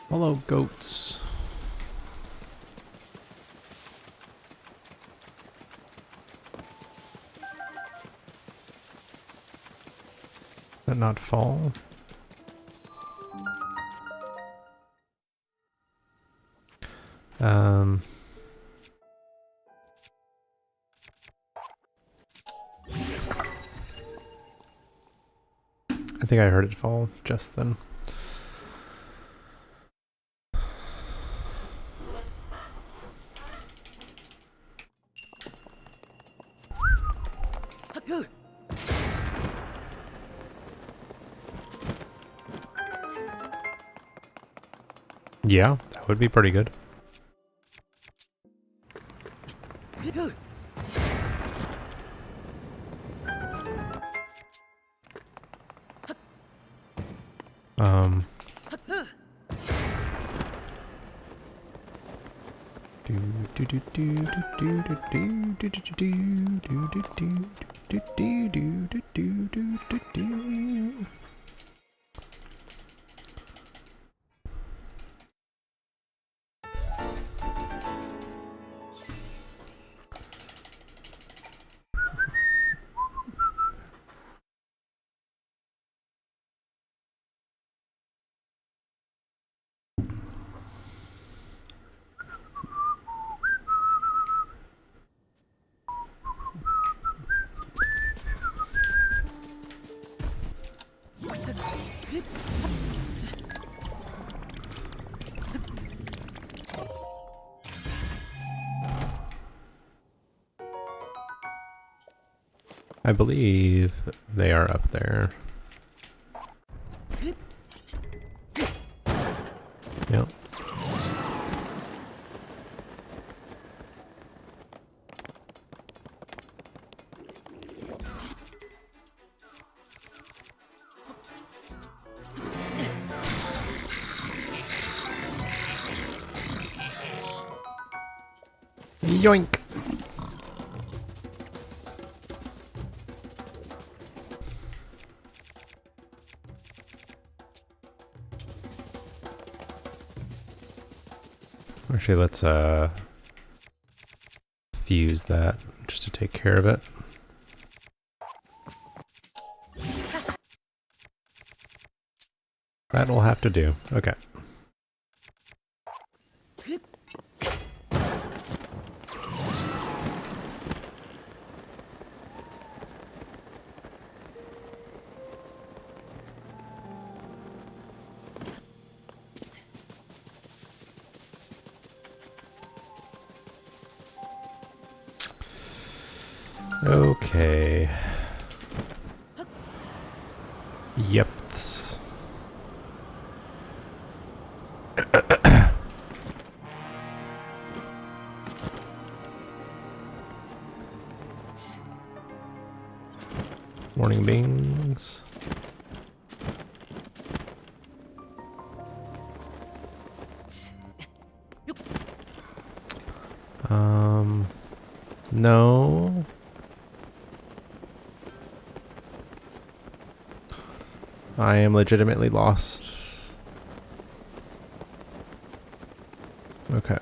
Hello, goats. That not fall? I think I heard it fall just then. Yeah, that would be pretty good. I believe they are up there. Yep. Yoink! Actually, let's fuse that just to take care of it. That'll have to do. Okay. Okay. Yep. Warning bings. No. I am legitimately lost. Okay.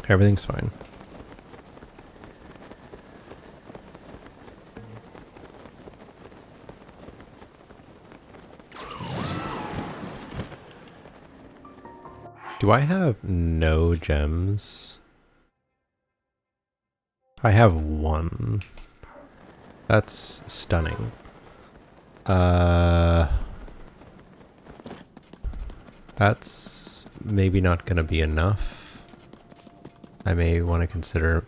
Everything's fine. Do I have no gems? I have one. That's stunning. That's maybe not gonna be enough. I may want to consider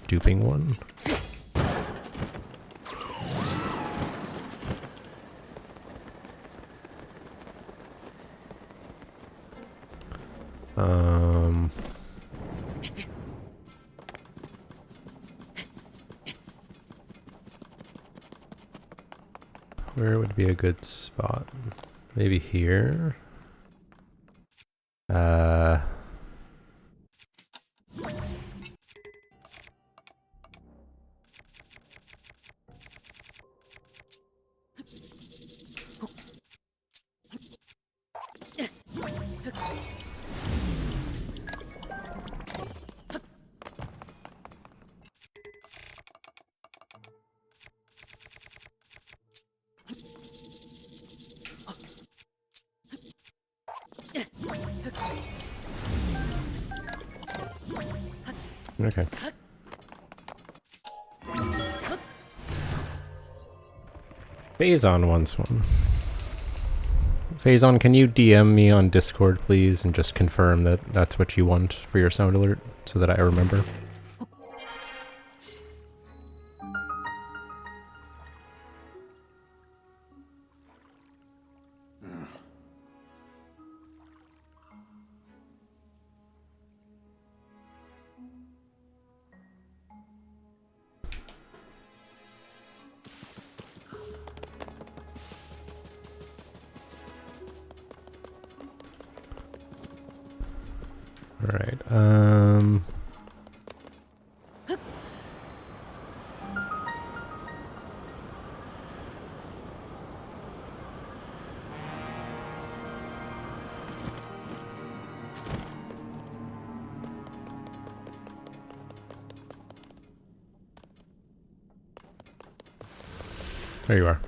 duping one. Where would be a good spot? Maybe here? Okay. Phazon wants one. Phazon, can you DM me on Discord, please, and just confirm that that's what you want for your sound alert, so that I remember? Alright, there you are.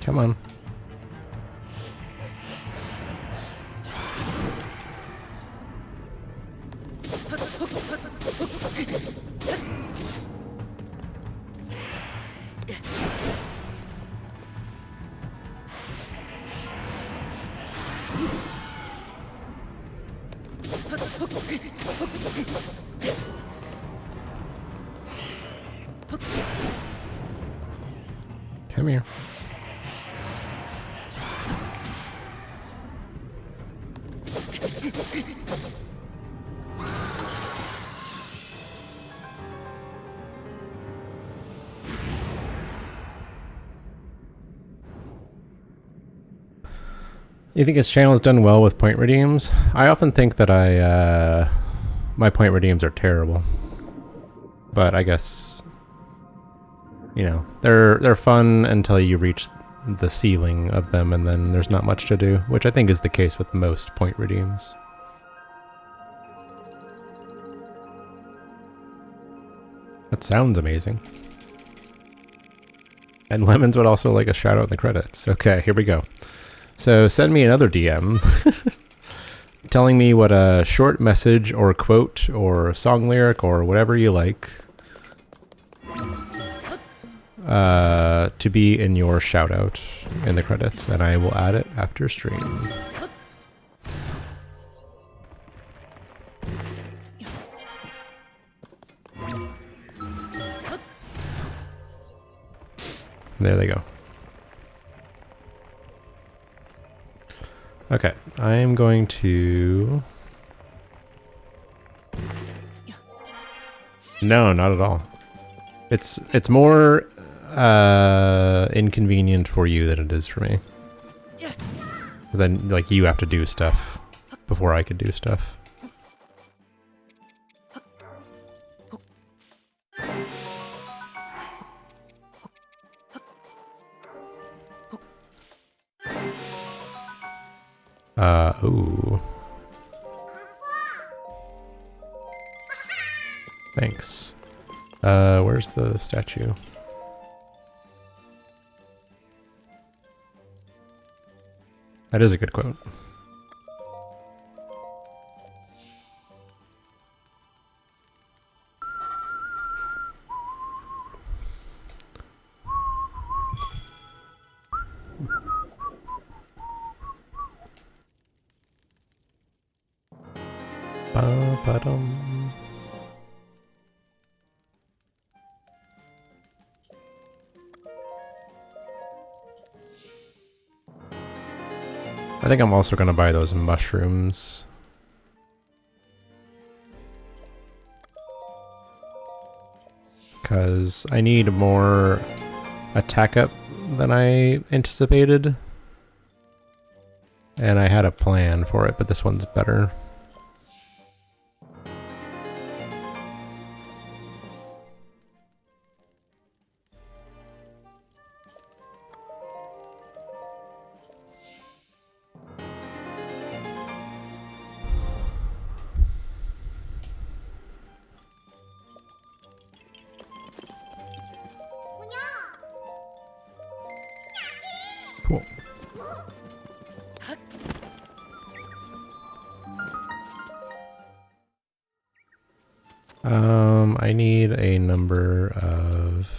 Come on. Come here. You think his channel's done well with point redeems? I often think that my point redeems are terrible. But I guess, you know, they're fun until you reach the ceiling of them, and then there's not much to do, which I think is the case with most point redeems. That sounds amazing. And Lemons would also like a shout out in the credits. Okay, here we go. So send me another DM telling me what a short message or quote or song lyric or whatever you like to be in your shout out in the credits, and I will add it after stream. There they go. Okay, I am going to... No, not at all. It's more inconvenient for you than it is for me. Then, like, you have to do stuff before I could do stuff. Ooh. Thanks. Where's the statue? That is a good quote. Ba-ba-dum. I think I'm also going to buy those mushrooms. Because I need more attack up than I anticipated. And I had a plan for it, but this one's better. Cool. I need a number of...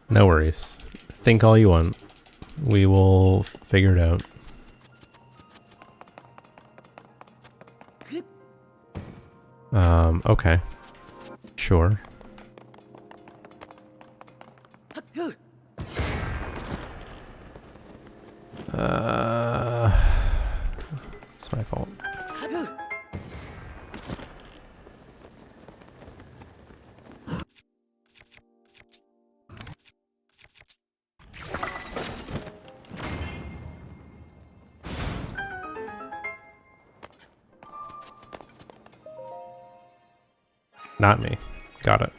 No worries. Think all you want. We will figure it out. Okay. Sure. It's my fault. Not me. Got it.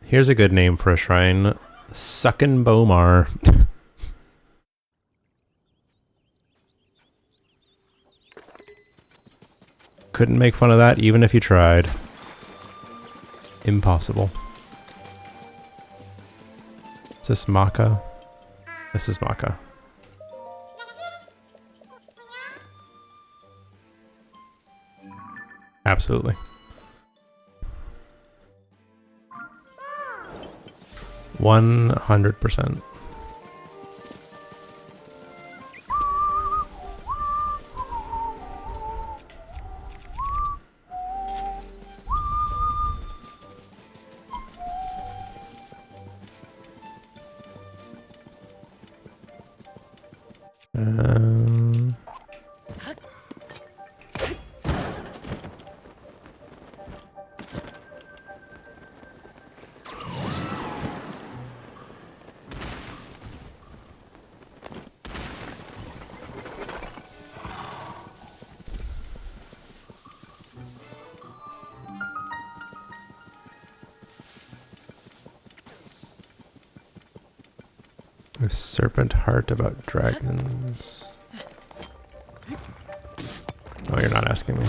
Here's a good name for a shrine. Suckin' Bomar. Couldn't make fun of that even if you tried. Impossible. Is this Maka? This is Maka. Absolutely. 100%. A serpent heart about dragons. Oh, you're not asking me.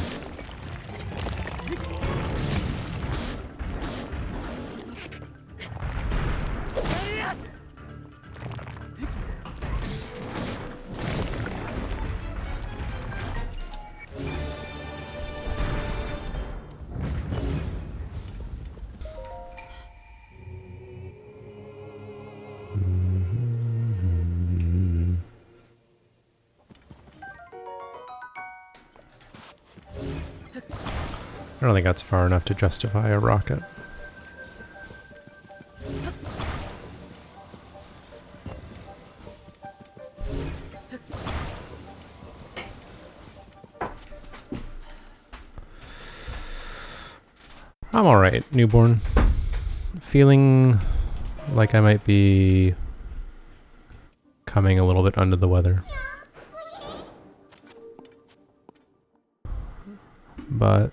I don't think that's far enough to justify a rocket. I'm alright, newborn. Feeling like I might be coming a little bit under the weather. But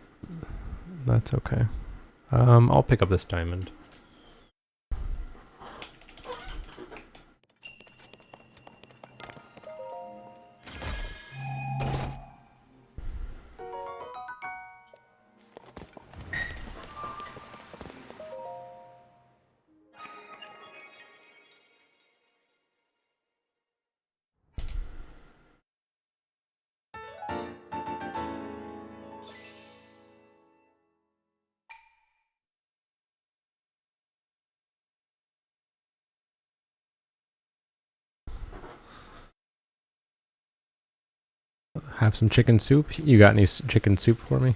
that's okay. I'll pick up this diamond. Have some chicken soup? You got any chicken soup for me?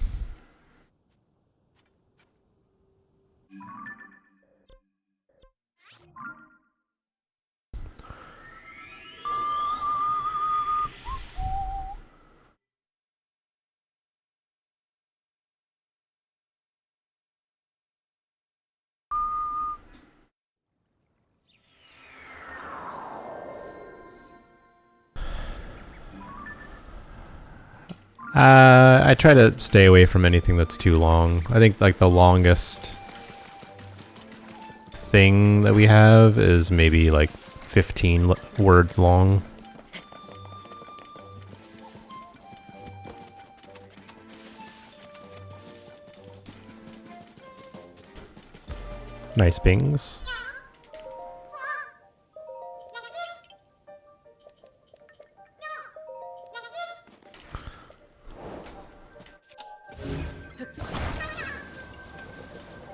I try to stay away from anything that's too long. I think like the longest thing that we have is maybe like 15 words long. Nice bings.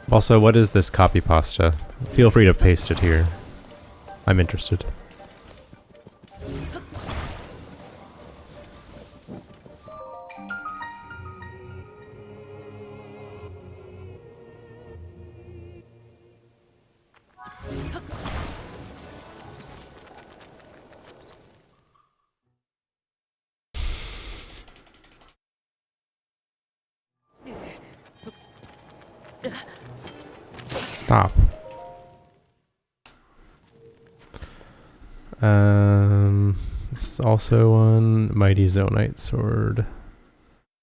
Also, what is this copy pasta? Feel free to paste it here. I'm interested. Stop. This is also one Mighty Zonite Sword.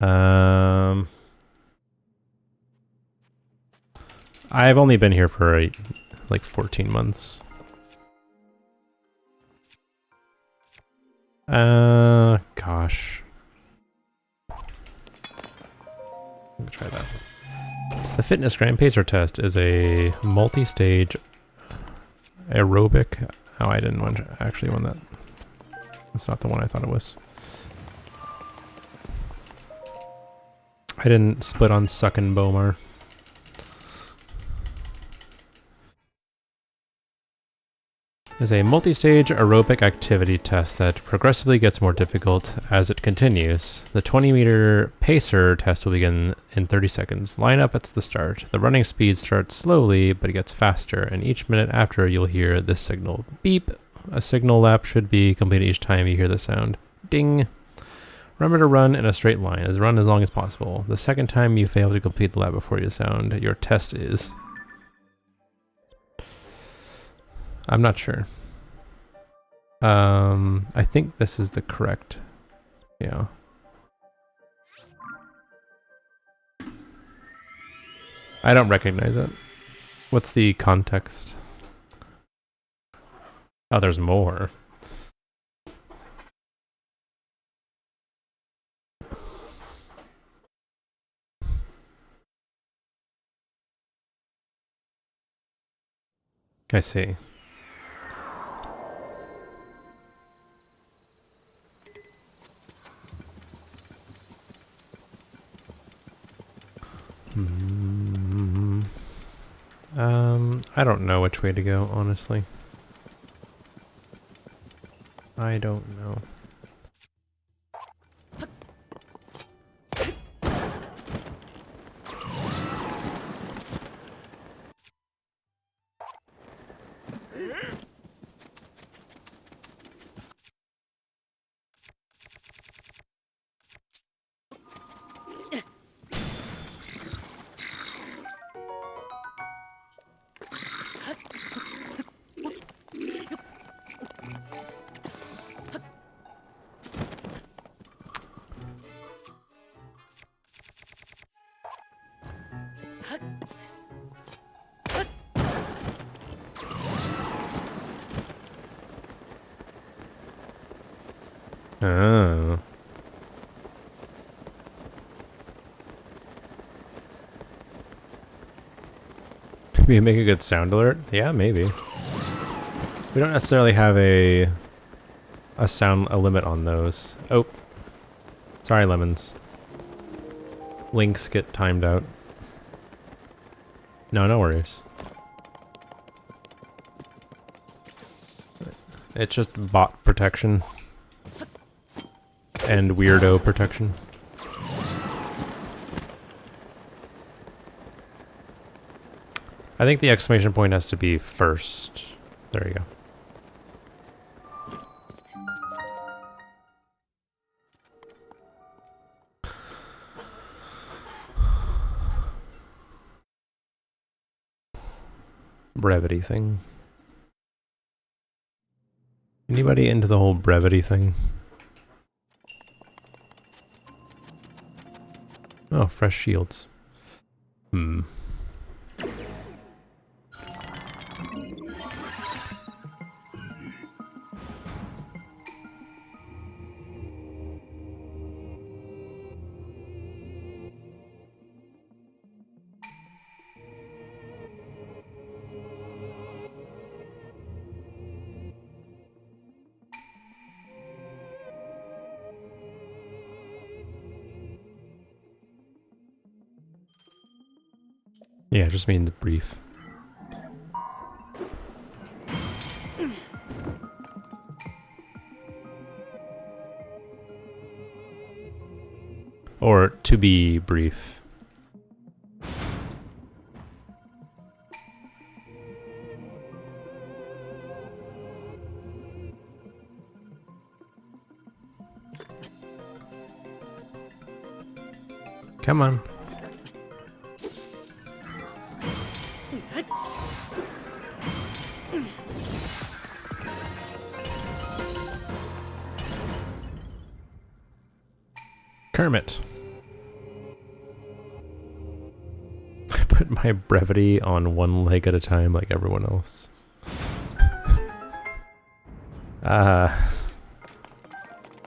I've only been here for like 14 months. Gosh. Let me try that. The Fitness Grand Pacer test is a multi-stage aerobic. Oh, I didn't actually want that. That's not the one I thought it was. I didn't split on Suckin' Bomar. Is a multi-stage aerobic activity test that progressively gets more difficult as it continues. The 20-meter pacer test will begin in 30 seconds. Line up at the start. The running speed starts slowly, but it gets faster, and each minute after you'll hear this signal. Beep! A signal lap should be completed each time you hear the sound. Ding! Remember to run in a straight line. Run as long as possible. The second time you fail to complete the lap before you sound, your test is... I'm not sure. I think this is the correct. Yeah. I don't recognize it. What's the context? Oh, there's more. I see. I don't know which way to go, honestly. I don't know. Oh. Maybe make a good sound alert? Yeah, maybe. We don't necessarily have a limit on those. Oh. Sorry, lemons. Links get timed out. No, no worries. It's just bot protection. And weirdo protection. I think the exclamation point has to be first. There you go. Brevity thing. Anybody into the whole brevity thing? Oh, fresh shields. Hmm. Yeah, it just means brief. Or to be brief. Come on. Kermit. I put my brevity on one leg at a time like everyone else.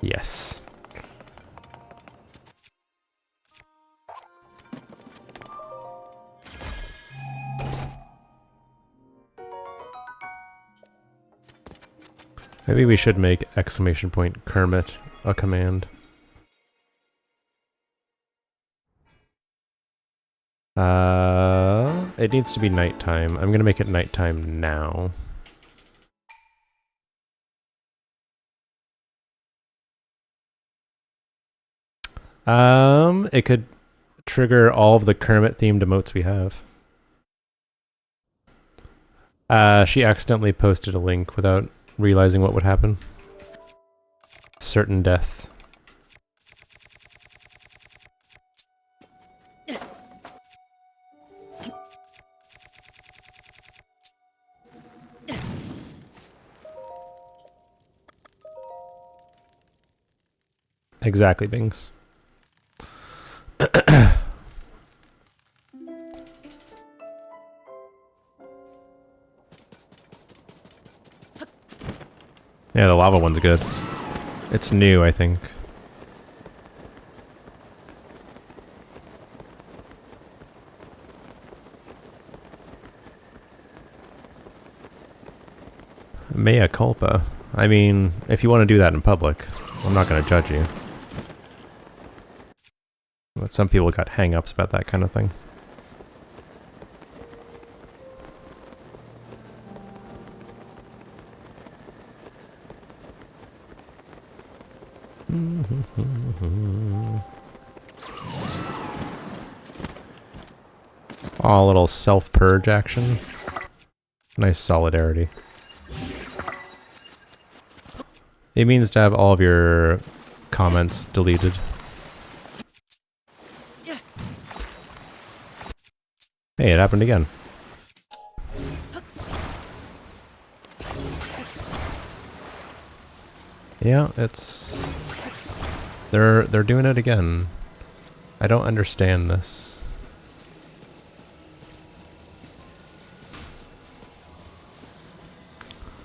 Yes. Maybe we should make exclamation point Kermit a command. It needs to be nighttime. I'm gonna make it nighttime now. It could trigger all of the Kermit themed emotes we have. She accidentally posted a link without realizing what would happen. Certain death. Exactly, Bings. Yeah, the lava one's good. It's new, I think. Mea culpa. I mean, if you want to do that in public, I'm not going to judge you. But some people got hang-ups about that kind of thing. Oh, a little self-purge action. Nice solidarity. It means to have all of your comments deleted. Hey, it happened again. Yeah, it's... They're doing it again. I don't understand this.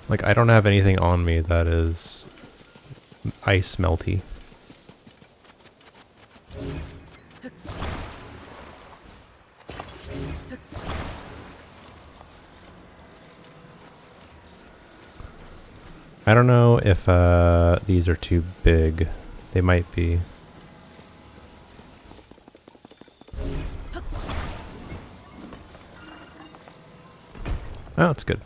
Like, I don't have anything on me that is ice melty. I don't know if these are too big. They might be. Oh, it's good.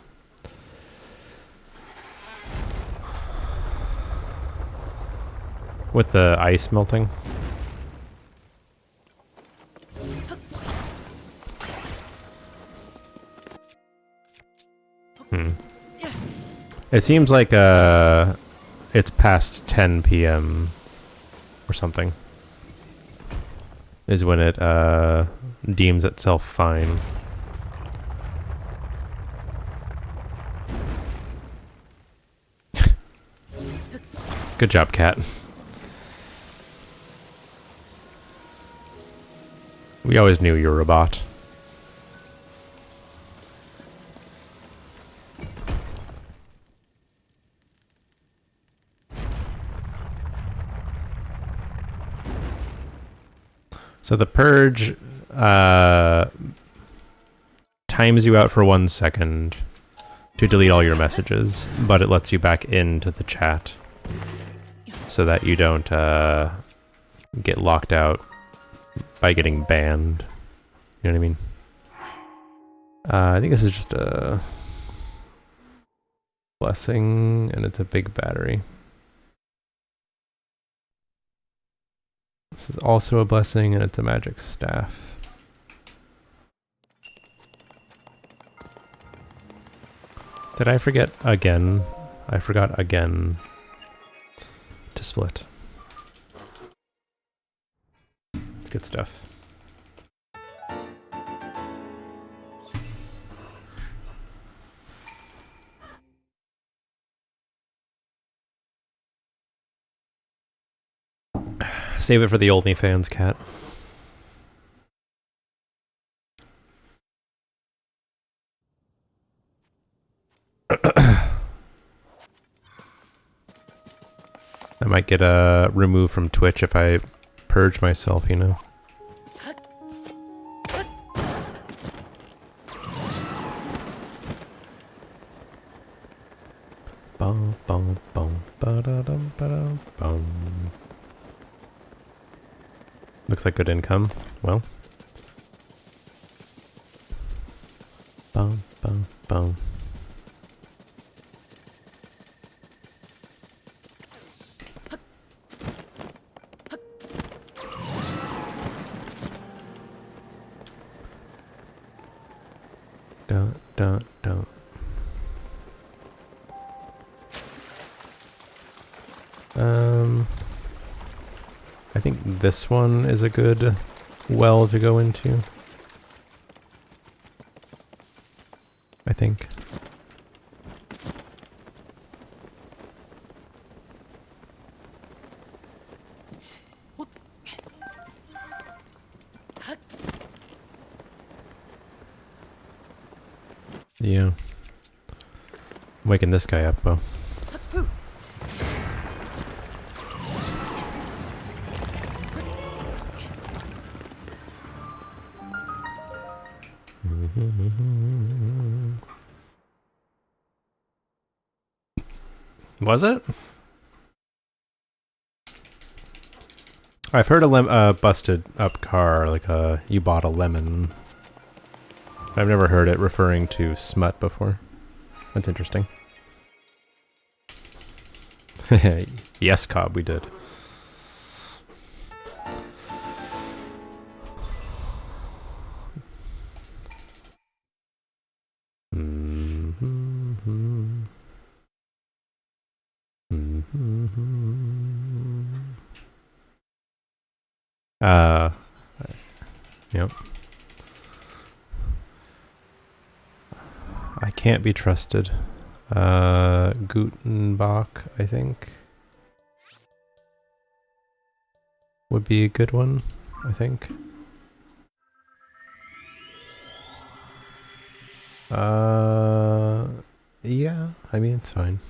With the ice melting. It seems like it's past 10 p.m. or something. Is when it deems itself fine. Good job, cat. We always knew you were a bot. So the purge times you out for 1 second to delete all your messages, but it lets you back into the chat so that you don't get locked out by getting banned. You know what I mean? I think this is just a blessing, and it's a big battery. This is also a blessing, and it's a magic staff. Did I forget again? I forgot again to split. It's good stuff. Save it for the OnlyFans, cat. I might get removed from Twitch if I purge myself, you know? Bum, bum, bum, ba-da-dum, ba-dum, bum. Looks like good income. Well. Bum, bum, bum. Don't. I think this one is a good well to go into. I think. Yeah. I'm waking this guy up, though. Was it? I've heard a busted up car, like you bought a lemon. I've never heard it referring to smut before. That's interesting. Yes, Cobb, we did. Yep. I can't be trusted. Gutenbach, I think, would be a good one, I think. Yeah, I mean, it's fine.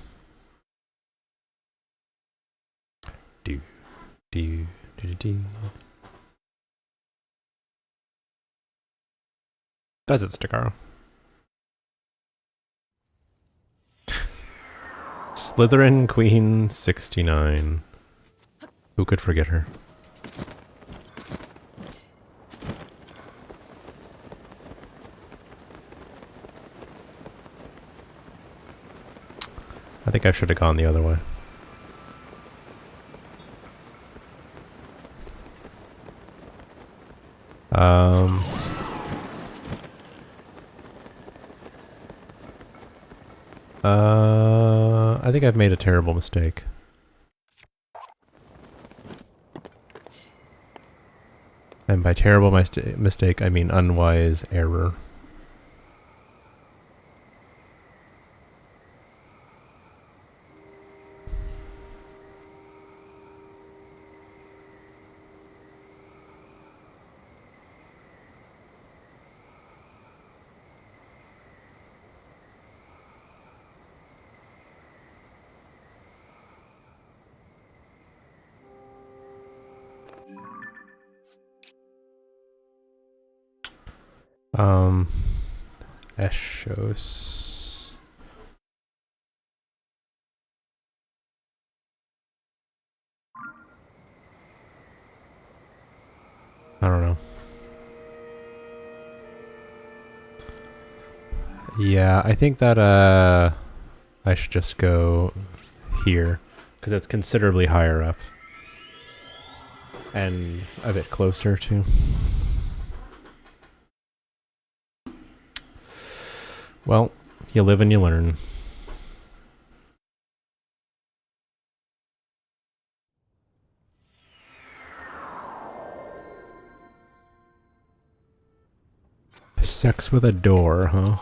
Do, do, do. Does it, Stakaro? Slytherin Queen 69. Who could forget her? I think I should have gone the other way. I think I've made a terrible mistake. And by terrible mistake, I mean unwise error. Eschos. I don't know. Yeah, I think that I should just go here because it's considerably higher up and a bit closer too. Well, you live and you learn. Sex with a door, huh?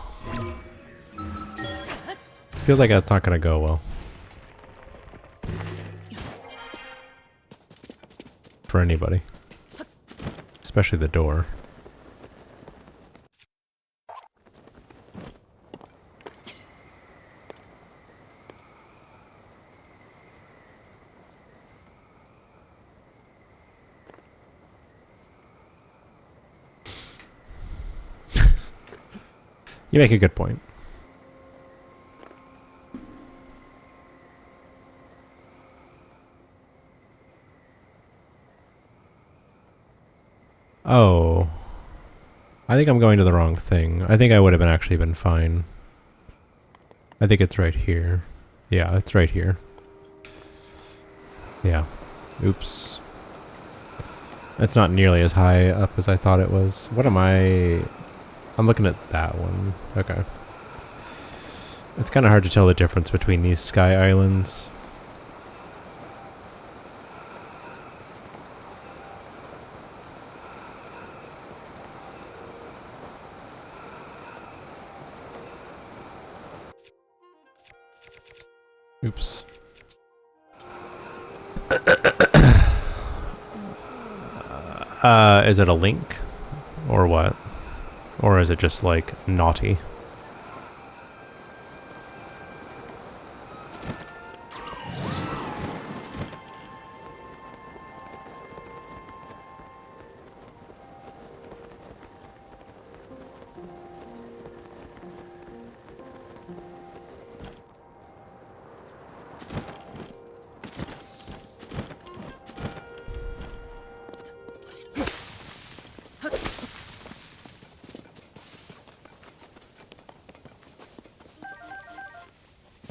Feels like that's not gonna go well. For anybody. Especially the door. You make a good point. Oh. I think I'm going to the wrong thing. I think I would have actually been fine. I think it's right here. Yeah, it's right here. Yeah. Oops. It's not nearly as high up as I thought it was. What am I... I'm looking at that one. Okay. It's kind of hard to tell the difference between these sky islands. Oops. Is it a link? Or what? Or is it just like naughty?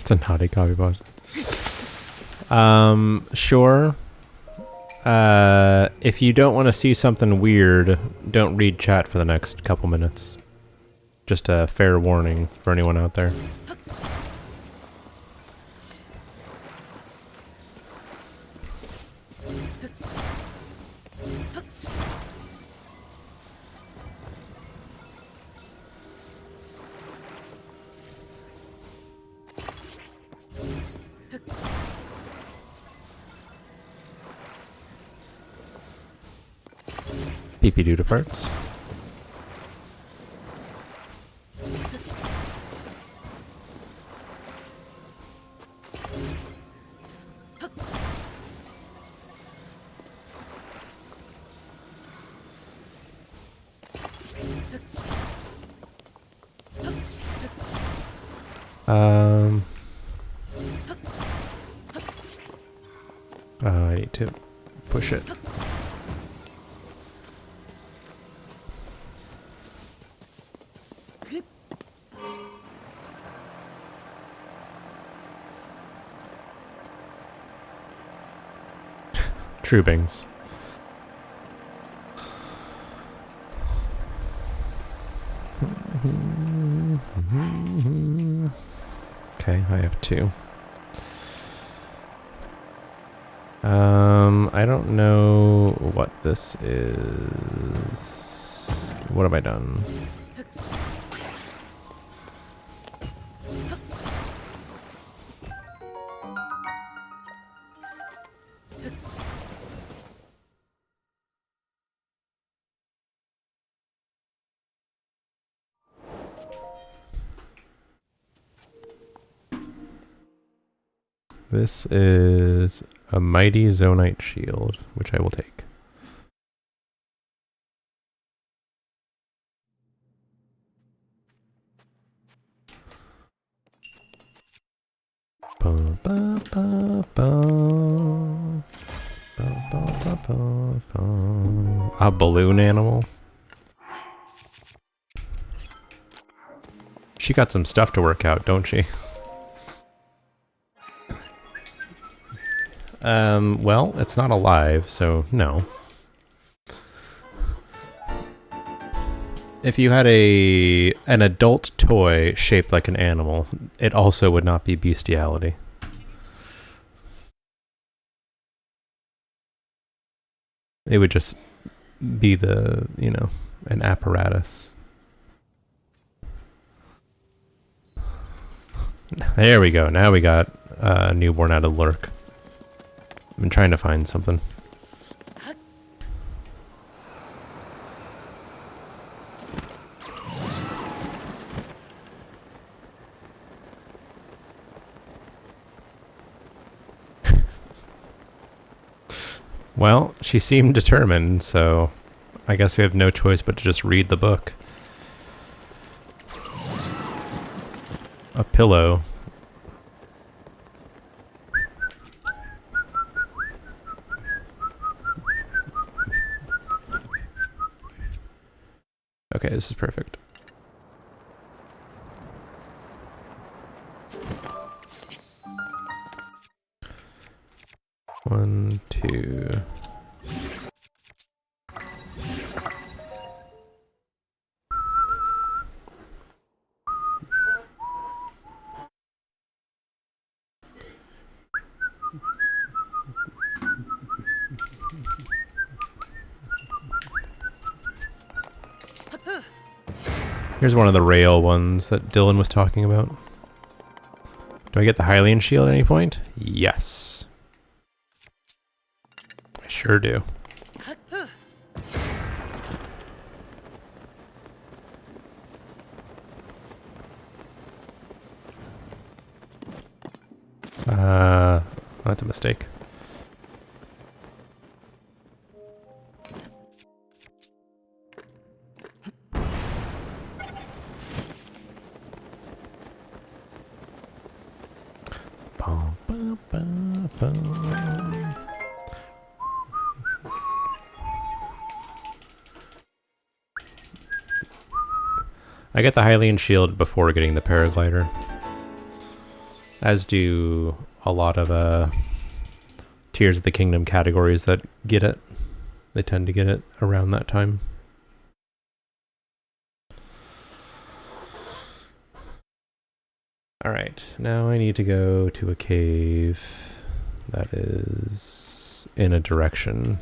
It's a naughty copy bot. Sure. If you don't want to see something weird, don't read chat for the next couple minutes. Just a fair warning for anyone out there. PP due to parts. I need to push it. Troopings. Okay, I have 2. I don't know what this is. What have I done? This is a mighty Zonite shield, which I will take. Ba, ba, ba, ba. Ba, ba, ba, ba, ba. A balloon animal? She got some stuff to work out, don't she? Well, it's not alive, so no. If you had an adult toy shaped like an animal, it also would not be bestiality. It would just be the, you know, an apparatus. There we go. Now we got a newborn out of lurk. I've been trying to find something. Well, she seemed determined, so I guess we have no choice but to just read the book. A pillow. Okay, this is perfect. One, two. Here's one of the rail ones that Dylan was talking about. Do I get the Hylian shield at any point? Yes. I sure do. That's a mistake. I get the Hylian shield before getting the paraglider. As do a lot of Tears of the Kingdom categories that get it. They tend to get it around that time. Alright, now I need to go to a cave that is in a direction.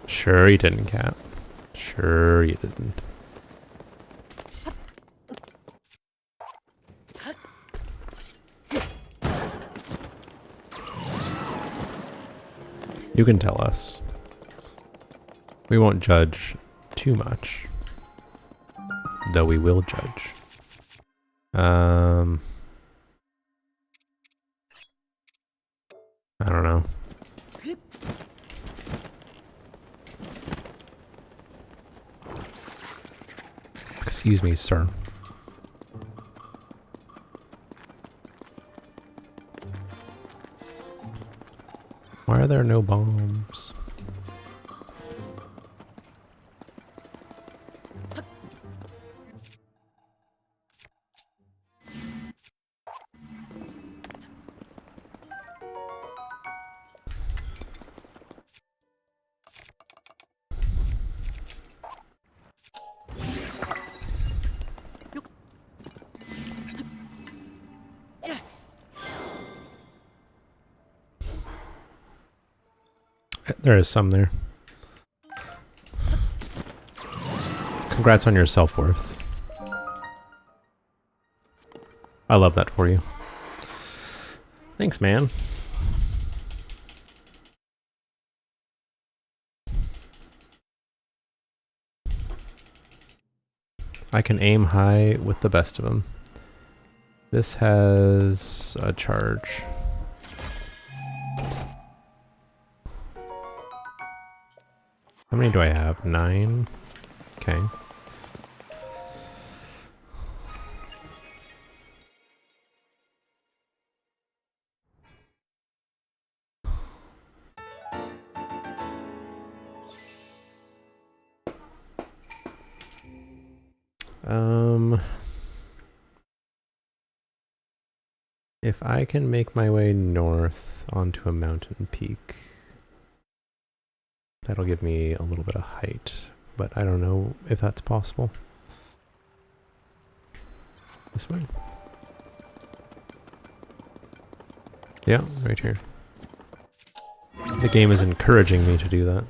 Sure you didn't, Cat. Sure you didn't. You can tell us. We won't judge too much. though we will judge. I don't know. Excuse me, sir. Why are there no bombs? There is some there. Congrats on your self-worth. I love that for you. Thanks, man. I can aim high with the best of them. This has a charge. How many do I have? 9? Okay. If I can make my way north onto a mountain peak, that'll give me a little bit of height, but I don't know if that's possible. This way? Yeah, right here. The game is encouraging me to do that.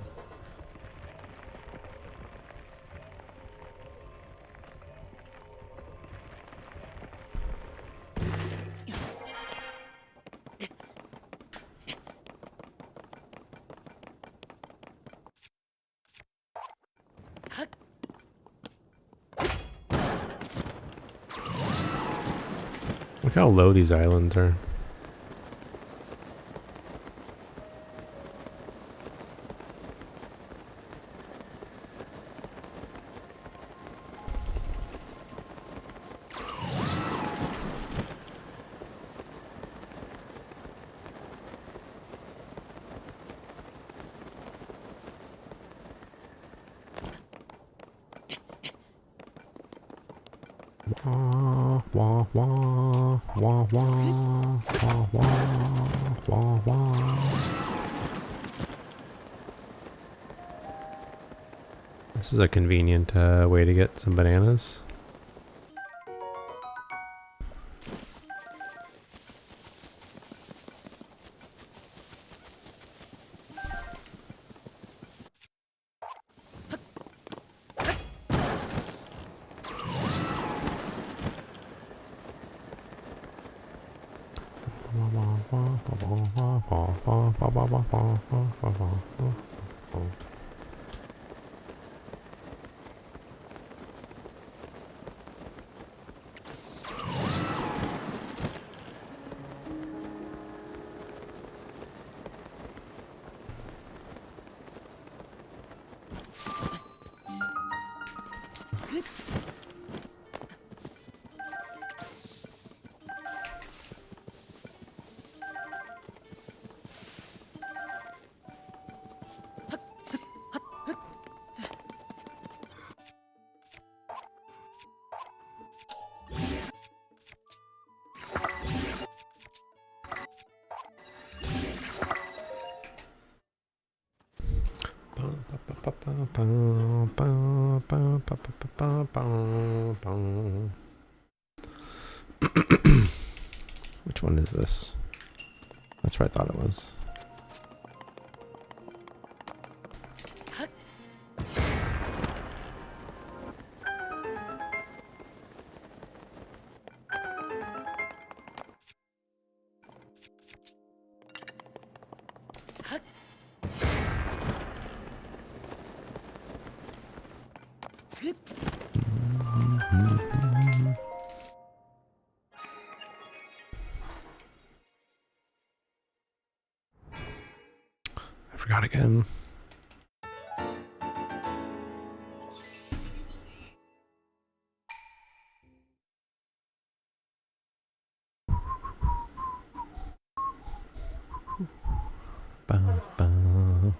Look how low these islands are. Wah, wah, wah, wah, wah, wah, wah, wah, wah. This is a convenient way to get some bananas. Which one is this? That's where I thought it was. forgot again.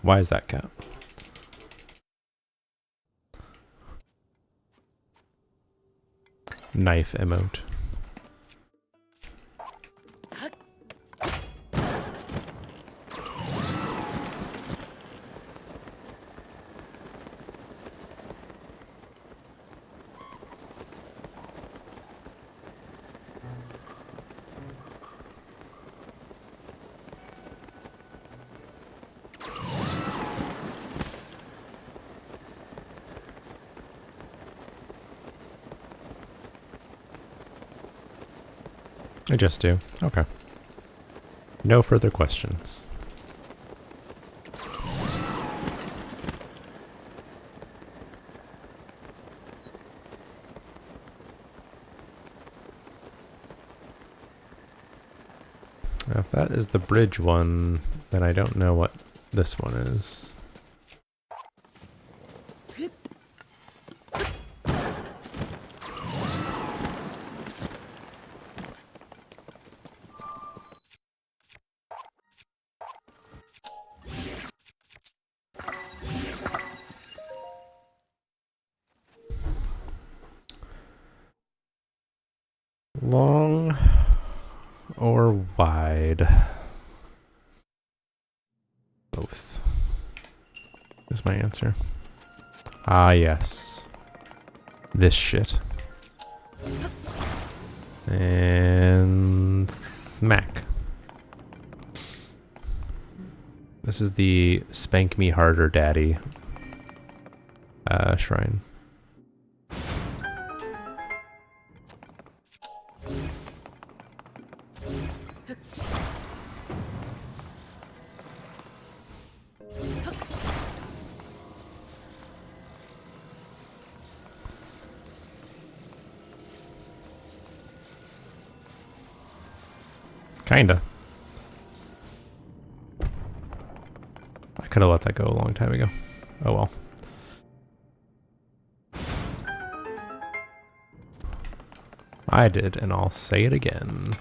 Why is that cat? Knife emote. I just do. Okay. No further questions. Now, if that is the bridge one, then I don't know what this one is. Long or wide? Both is my answer. Ah, yes. This shit. And smack. This is the Spank Me Harder Daddy shrine. Kinda. I could have let that go a long time ago. Oh well. I did, and I'll say it again.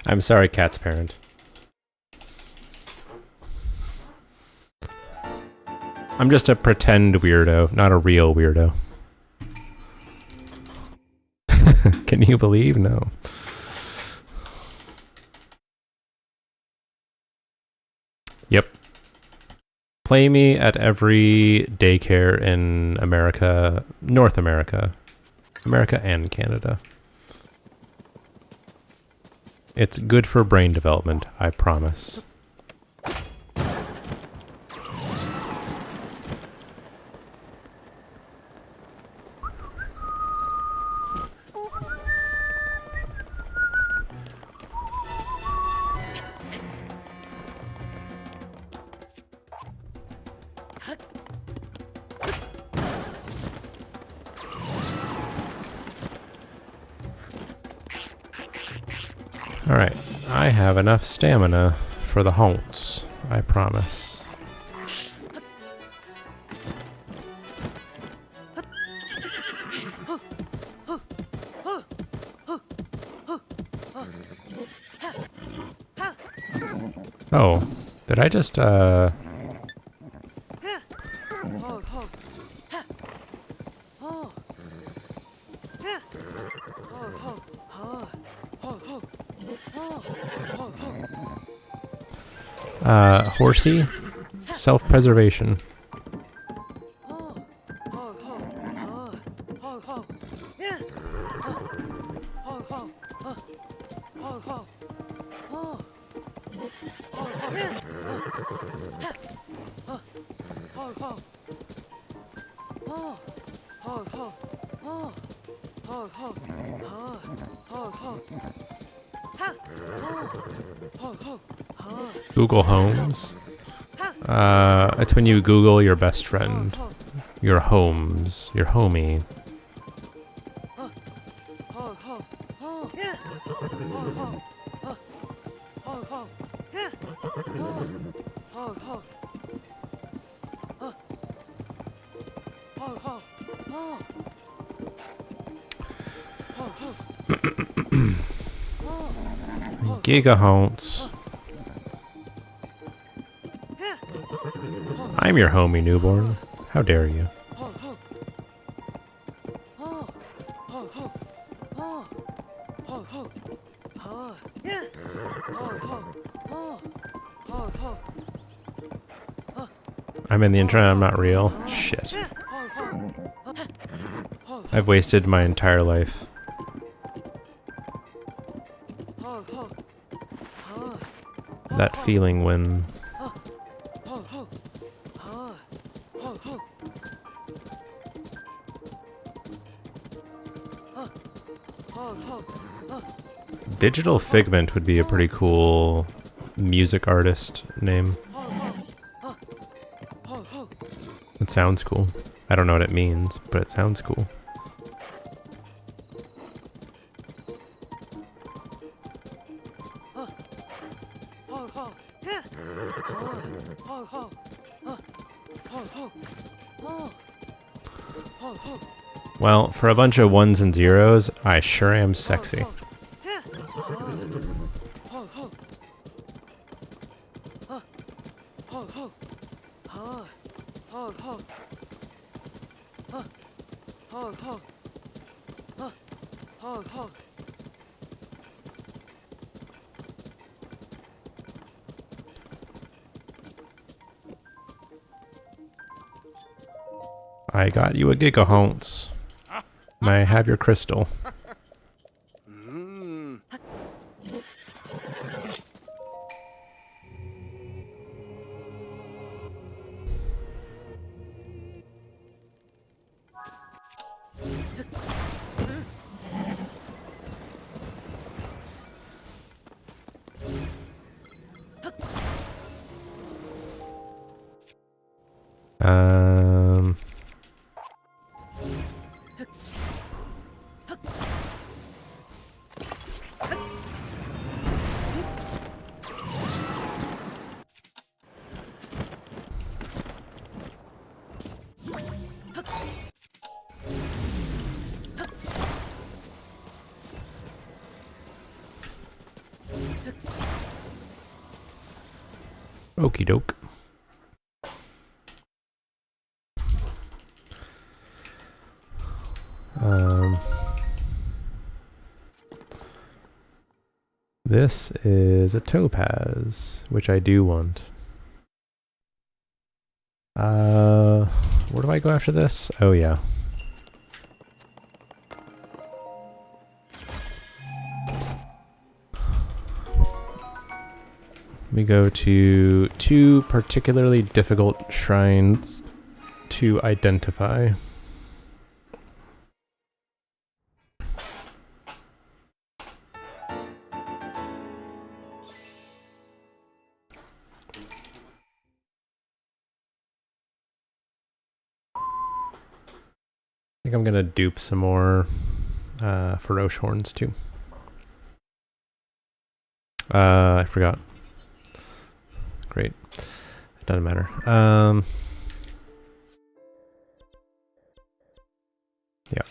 I'm sorry, cat's parent. I'm just a pretend weirdo, not a real weirdo. Can you believe? No. Yep. Play me at every daycare in America, North America, America and Canada. It's good for brain development, I promise. Alright, I have enough stamina for the haunts, I promise. Oh, did I just, horsey? Self-preservation. Google Homes. It's when you Google your best friend, your homes, your homie. Gigahaunts. I'm your homie, newborn. How dare you? I'm in the internet, I'm not real. Shit. I've wasted my entire life. That feeling when... Digital Figment would be a pretty cool music artist name. It sounds cool. I don't know what it means, but it sounds cool. Well, for a bunch of ones and zeros, I sure am sexy. I got you a gigahaunts. May I have your crystal? Um... Okie doke. This is a topaz, which I do want. Where do I go after this? Oh yeah. We go to 2 particularly difficult shrines to identify. I think I'm gonna dupe some more Feroce horns too. I forgot. Great. It doesn't matter. Yeah.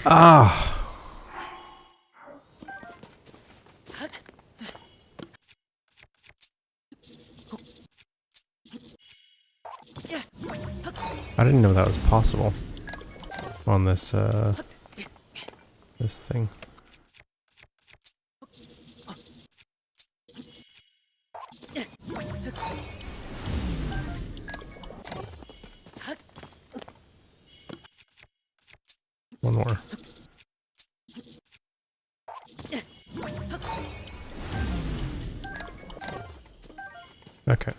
Ah. I didn't know that was possible on this this thing. One more. Okay.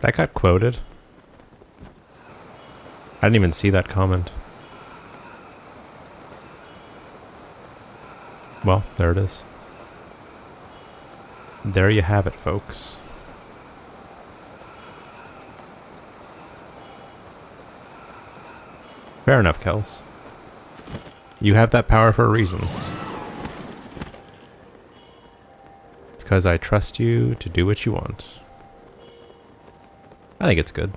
That got quoted. I didn't even see that comment. Well, there it is. There you have it, folks. Fair enough, Kels. You have that power for a reason. It's because I trust you to do what you want. I think it's good.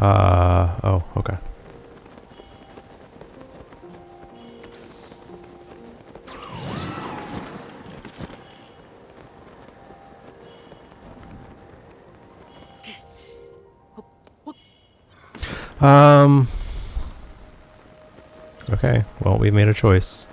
Oh, okay. Okay, well, we made a choice.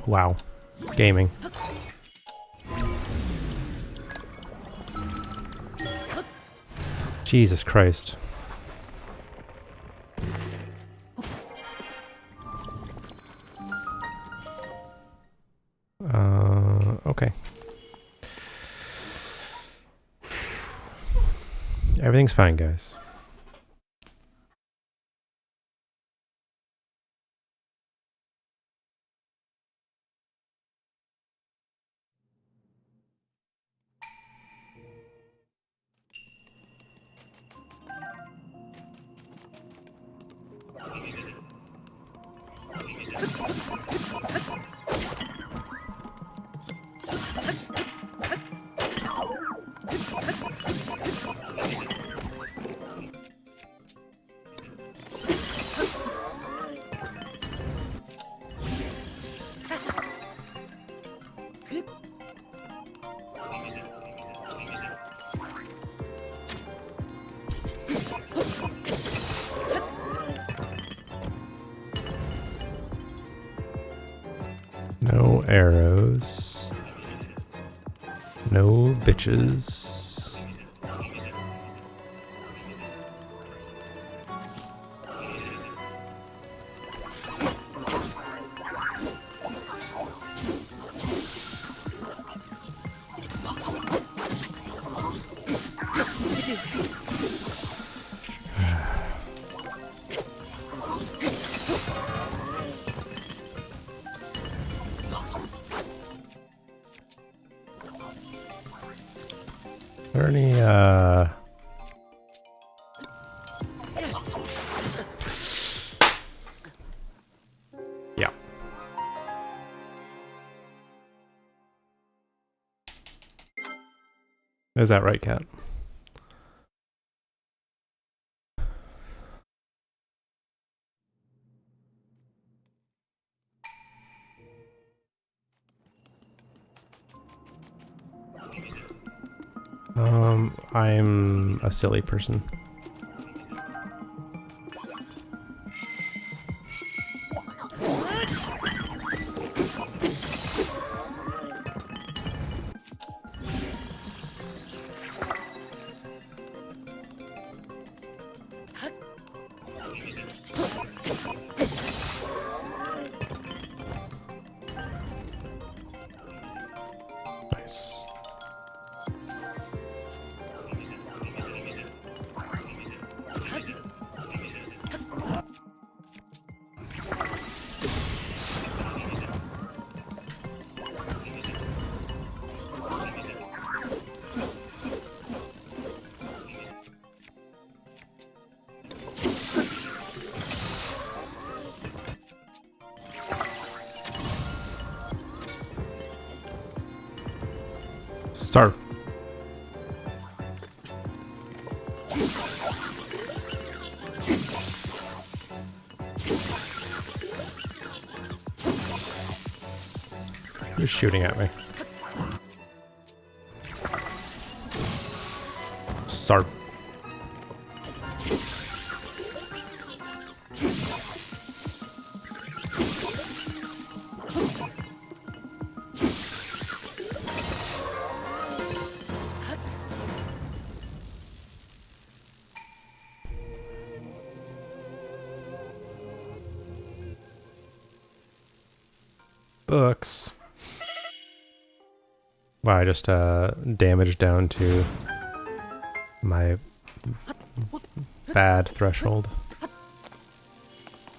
Wow. Gaming. Jesus Christ. Okay. Everything's fine, guys. No arrows. No bitches. Are there any, Is that right, Cat? I'm a silly person. Nice. Start. Who's shooting at me? Start. Books. Wow, I just damaged down to my bad threshold.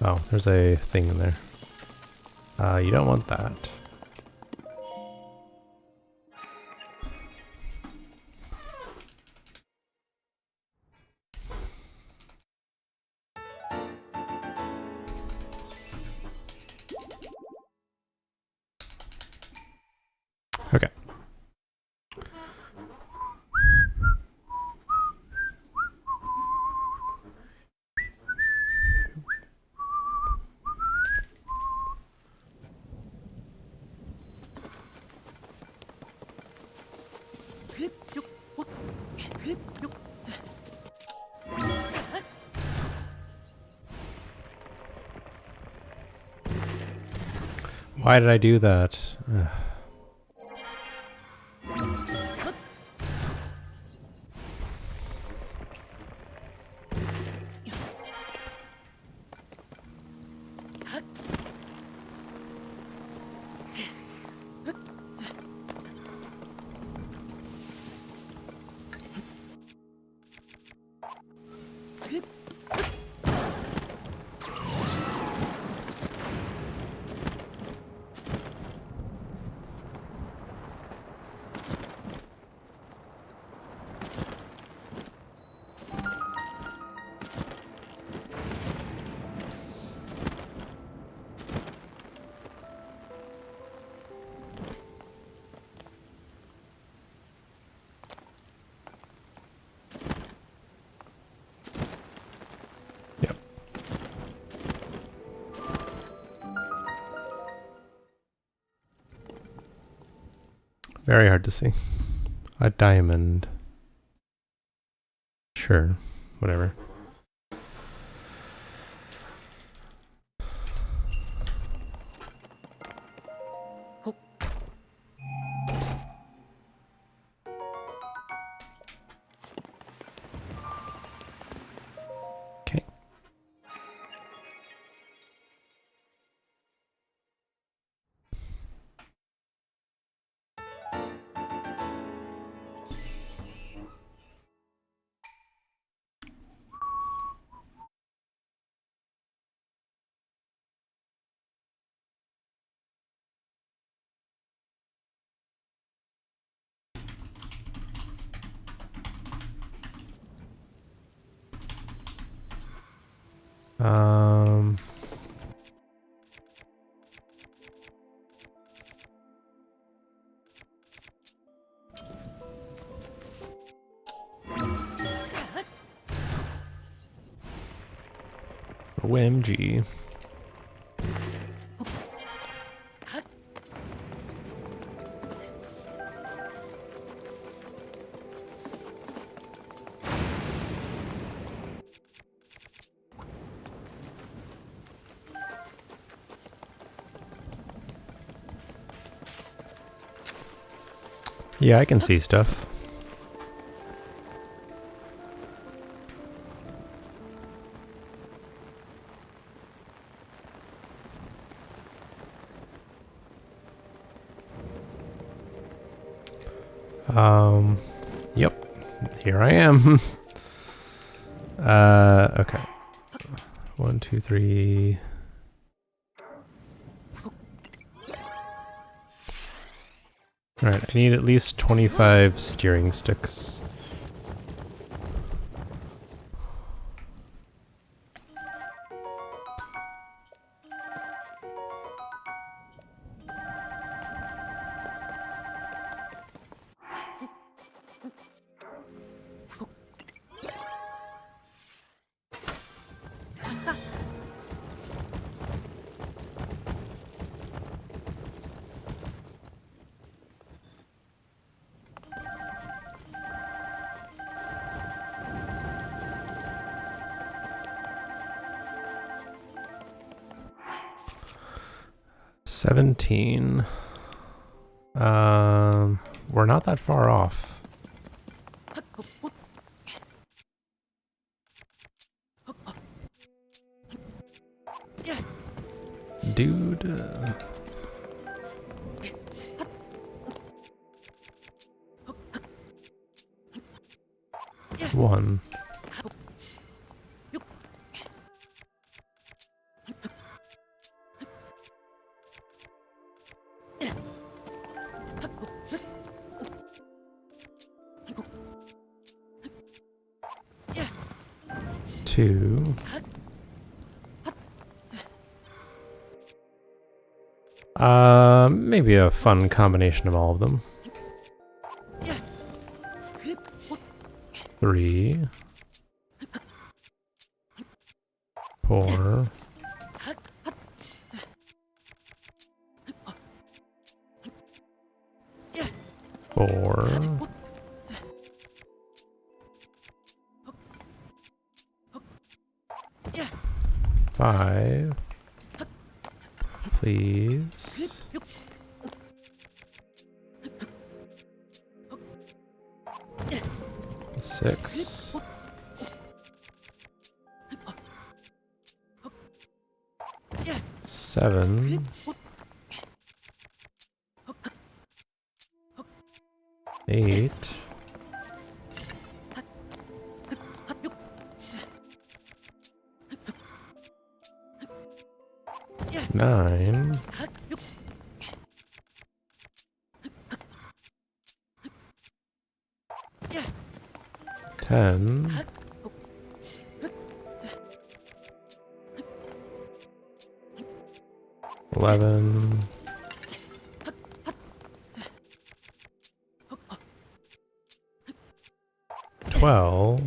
Oh, there's a thing in there. You don't want that. Okay. Why did I do that? Ugh. Yep. Very hard to see. A diamond. Sure. Whatever. Okay. Um, OMG. Yeah, I can see stuff. Yep. Here I am. Okay. 1, 2, 3. Alright, I need at least 25 steering sticks. $17. We're not that far off. Dude. 1. Two. Maybe a fun combination of all of them. 3. 4. 4. 5. Please. 6. 7. 8. 9. 10. 11. 12.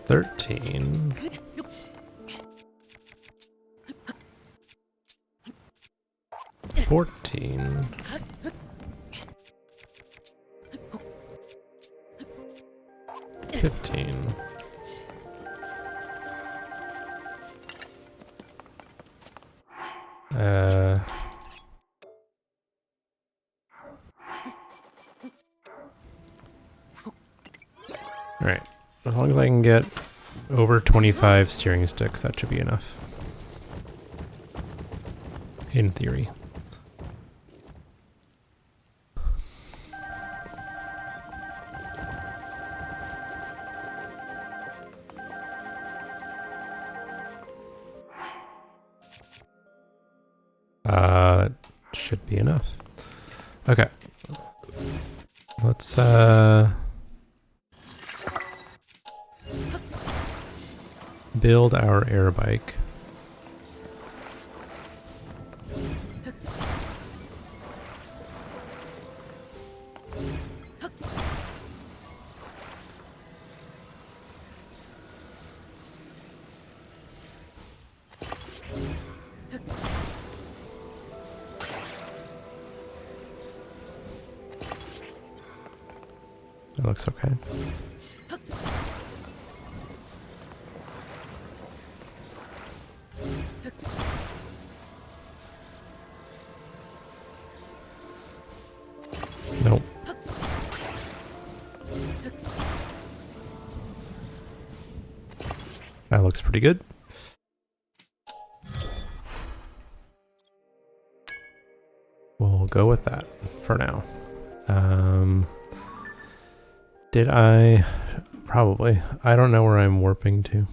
13. 14. 15. Alright. As long as I can get over 25 steering sticks, that should be enough. In theory. That should be enough. Okay. Let's build our air bike. That looks okay. Nope. That looks pretty good. We'll go with that for now. Did I? Probably. I don't know where I'm warping to.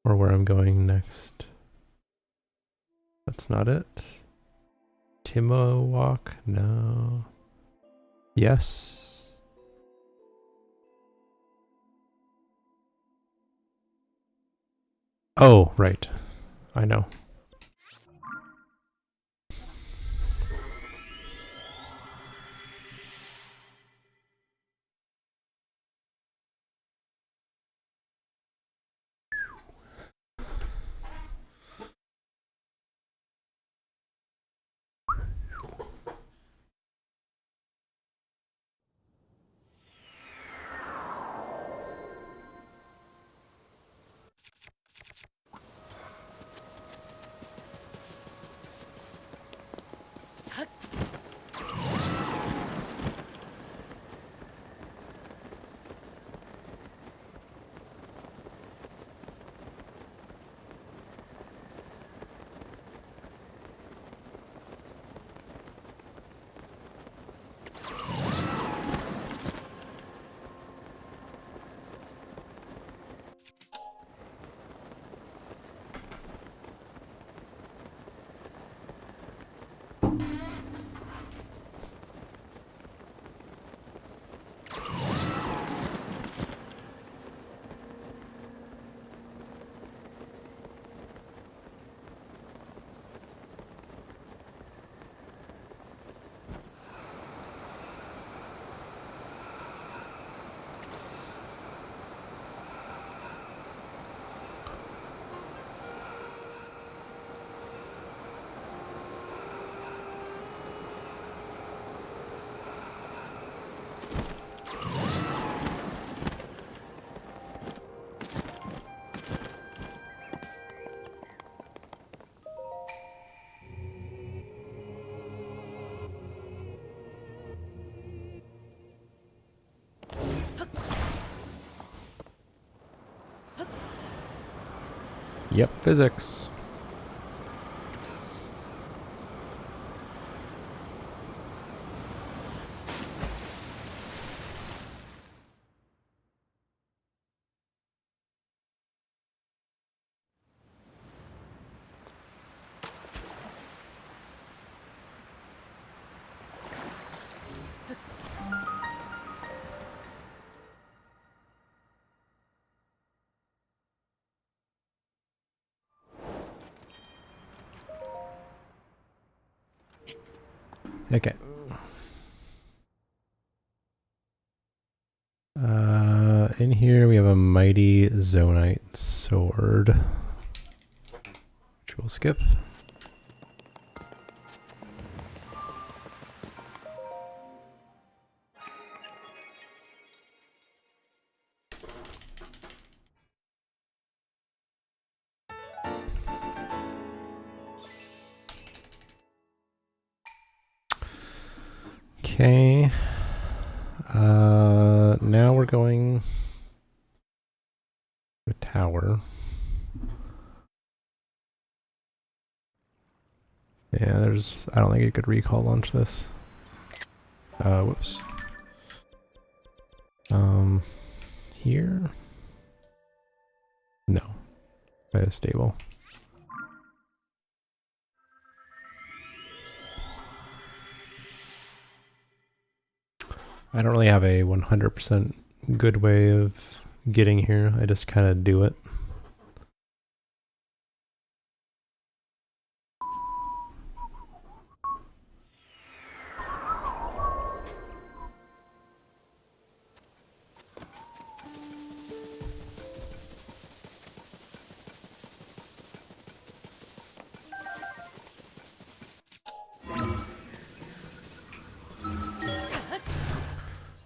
Or where I'm going next. That's not it. Timo walk? No. Yes. Oh, right. I know. Yep, physics. Okay. In here we have a mighty zonite sword, which we'll skip. Okay. Now we're going to a tower. Yeah, I don't think you could recall launch this. Whoops. Here? No. By a stable. I don't really have a 100% good way of getting here. I just kind of do it.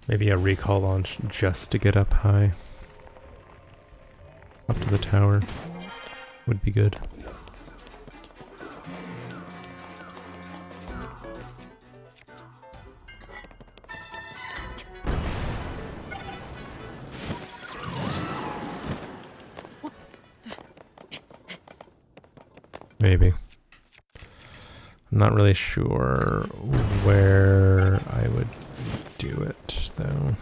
Maybe a recall launch just to get up high. Up to the tower would be good. Maybe. I'm not really sure where I would do it, though.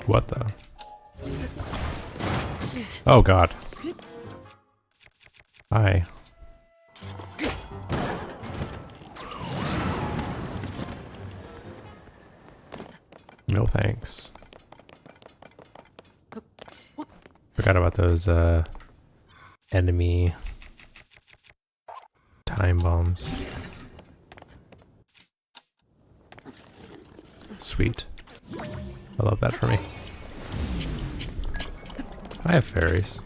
What the? Oh god. Hi. No thanks. Forgot about those enemy time bombs. Sweet. I love that for me. I have fairies.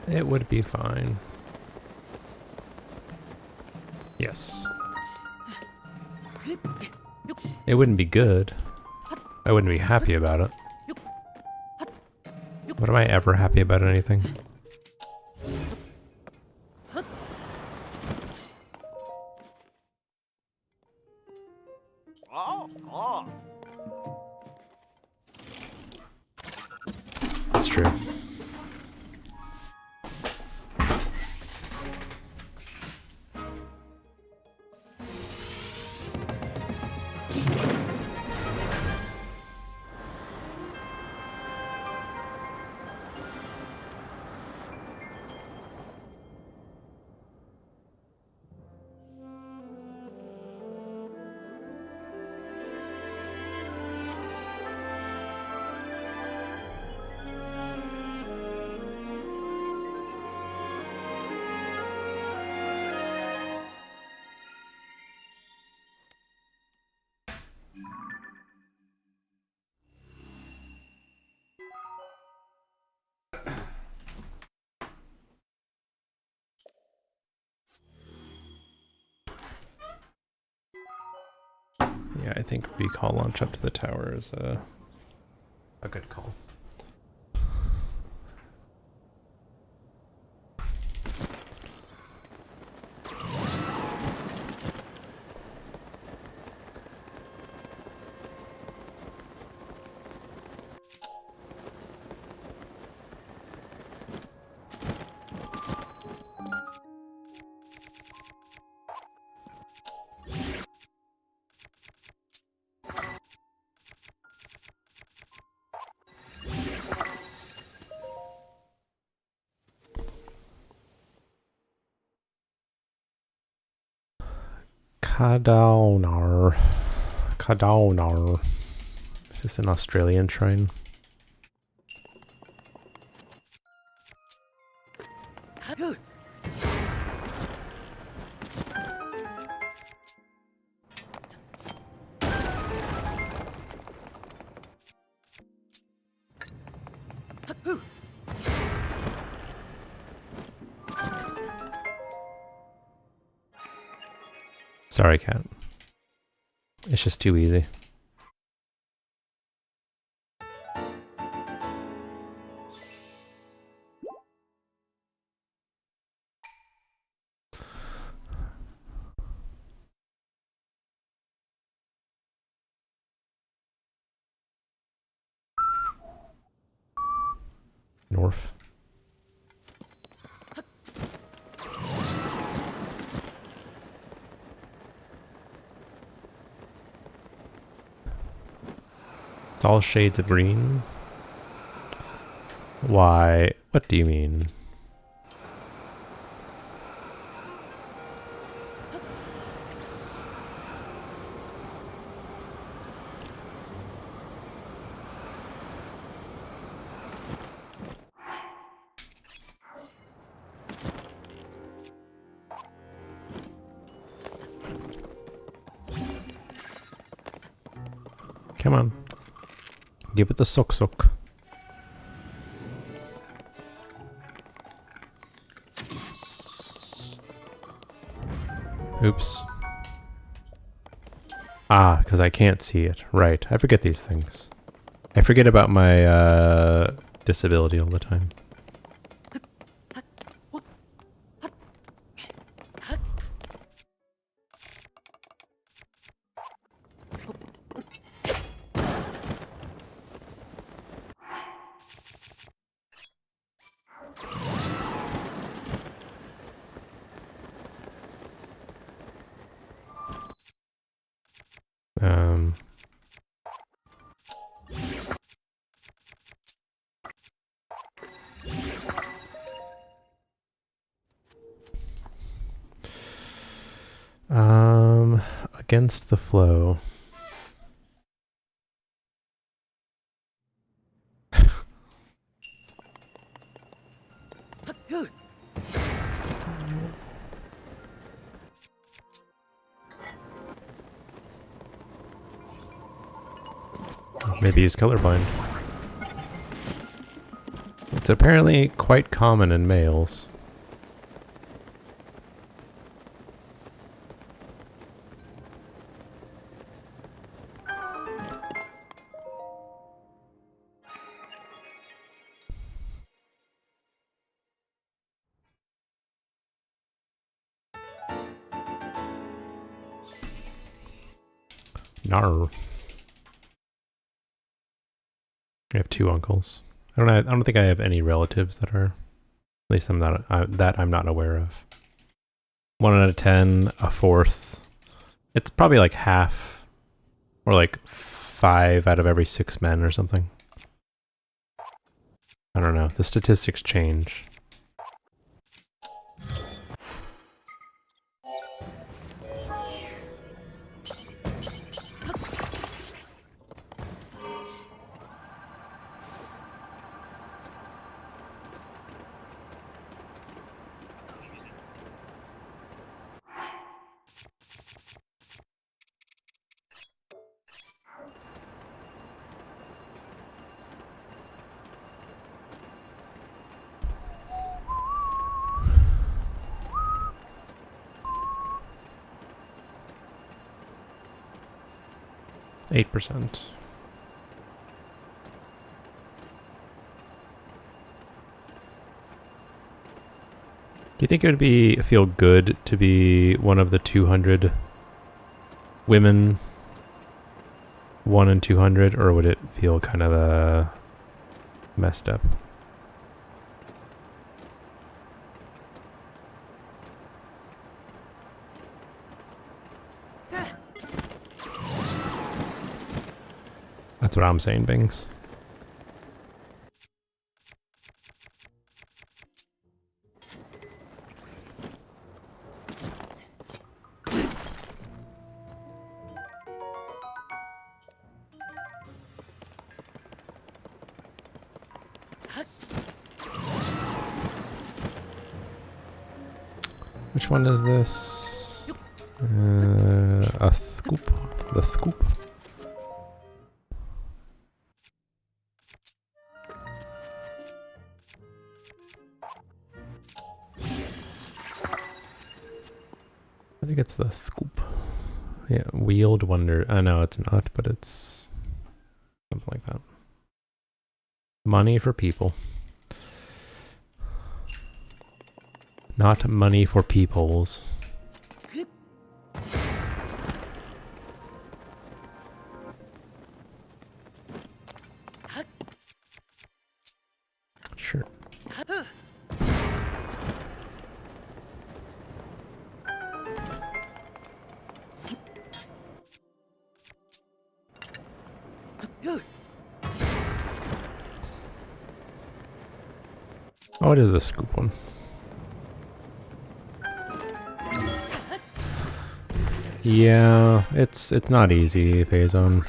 It would be fine. Yes. It wouldn't be good. I wouldn't be happy about it. But am I ever happy about anything? That's true. Yeah, I think recall launch up to the tower is a good call. Kadaunar. Kadaunar. Is this an Australian shrine? Sorry, cat. It's just too easy. North. It's all shades of green. Why? What do you mean? Come on. Give it the sok. Oops. Ah, because I can't see it. Right. I forget these things. I forget about my disability all the time. Um, against the flow. Maybe he's colorblind. It's apparently quite common in males. Nar. I have 2 uncles. I don't think I have any relatives that are. At least I'm not that I'm not aware of. 1 out of 10, a fourth. It's probably like half, or like 5 out of every 6 men or something. I don't know. The statistics change. %. Do you think it would feel good to be one of the 200 women, 1 in 200, or would it feel kind of messed up? That's what I'm saying, Bings. Which one is this? A scoop. The scoop. I think it's the scoop. Yeah, wheeled wonder. I know it's not, but it's something like that. Money for people. Not money for peoples. Sure. Oh, it is the scoop one. Yeah, it's not easy, Phazon.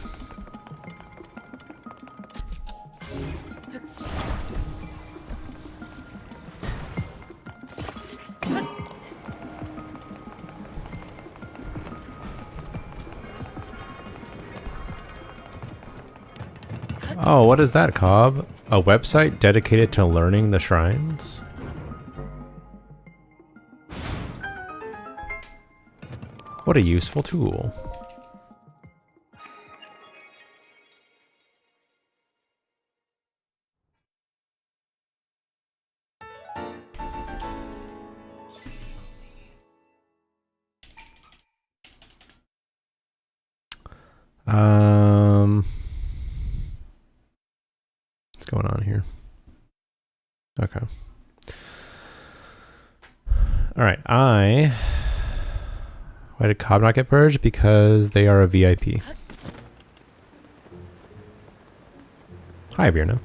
Oh, what is that, Cobb? A website dedicated to learning the shrines? What a useful tool. What's going on here? Okay. Alright, why did Cobb not get purged? Because they are a VIP. Hi, Virna.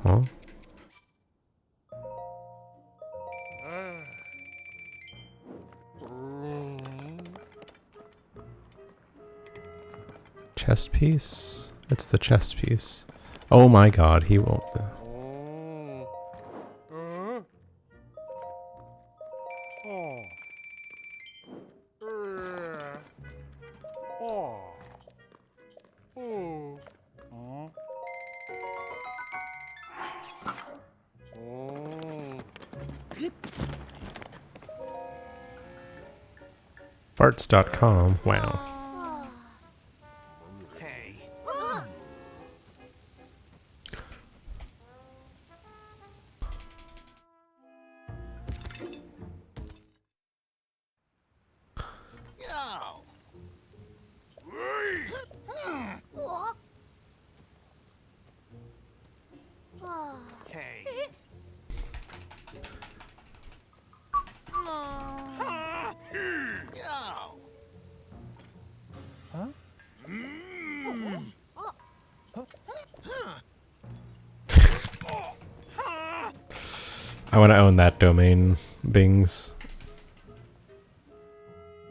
Huh? Chest piece? It's the chest piece. Oh my god, he won't. Farts.com. Wow. I want to own that domain, Bings.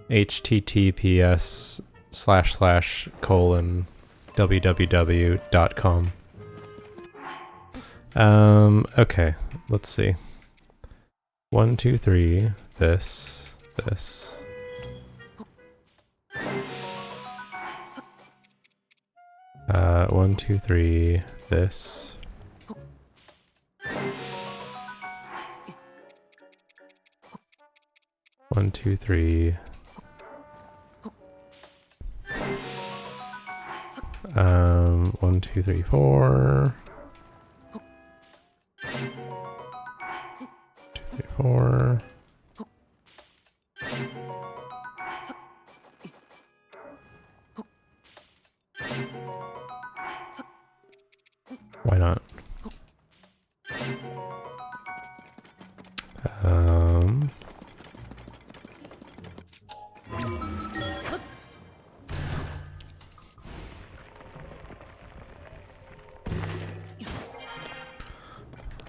https://:www.com. Okay, let's see. 1, 2, 3, this. 1, 2, 3, this. 1, 2, 3. 1, 2, 3, 4. 2, 3, 4. Why not?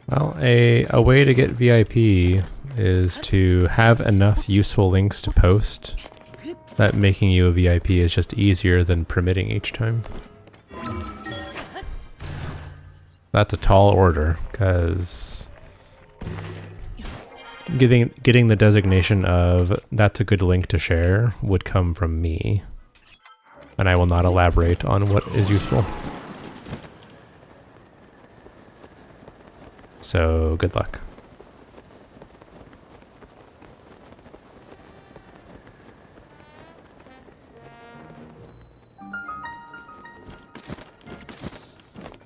Well, a way to get VIP is to have enough useful links to post that making you a VIP is just easier than permitting each time. That's a tall order, because getting the designation of that's a good link to share would come from me. And I will not elaborate on what is useful. So, good luck.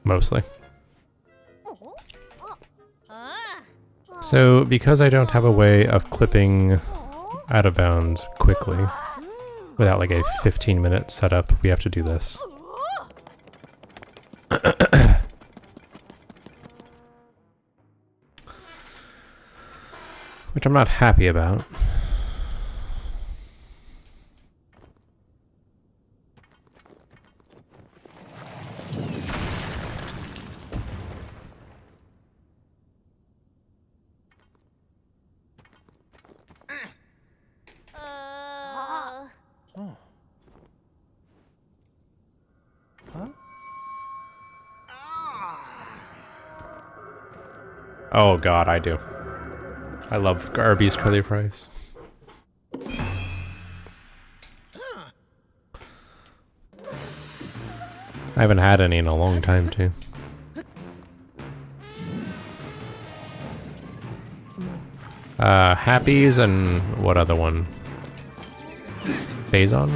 Mostly. So, because I don't have a way of clipping out of bounds quickly, without like a 15-minute setup, we have to do this. Which I'm not happy about. Oh god, I do. I love Arby's curly fries. I haven't had any in a long time, too. Happy's and what other one? Faison?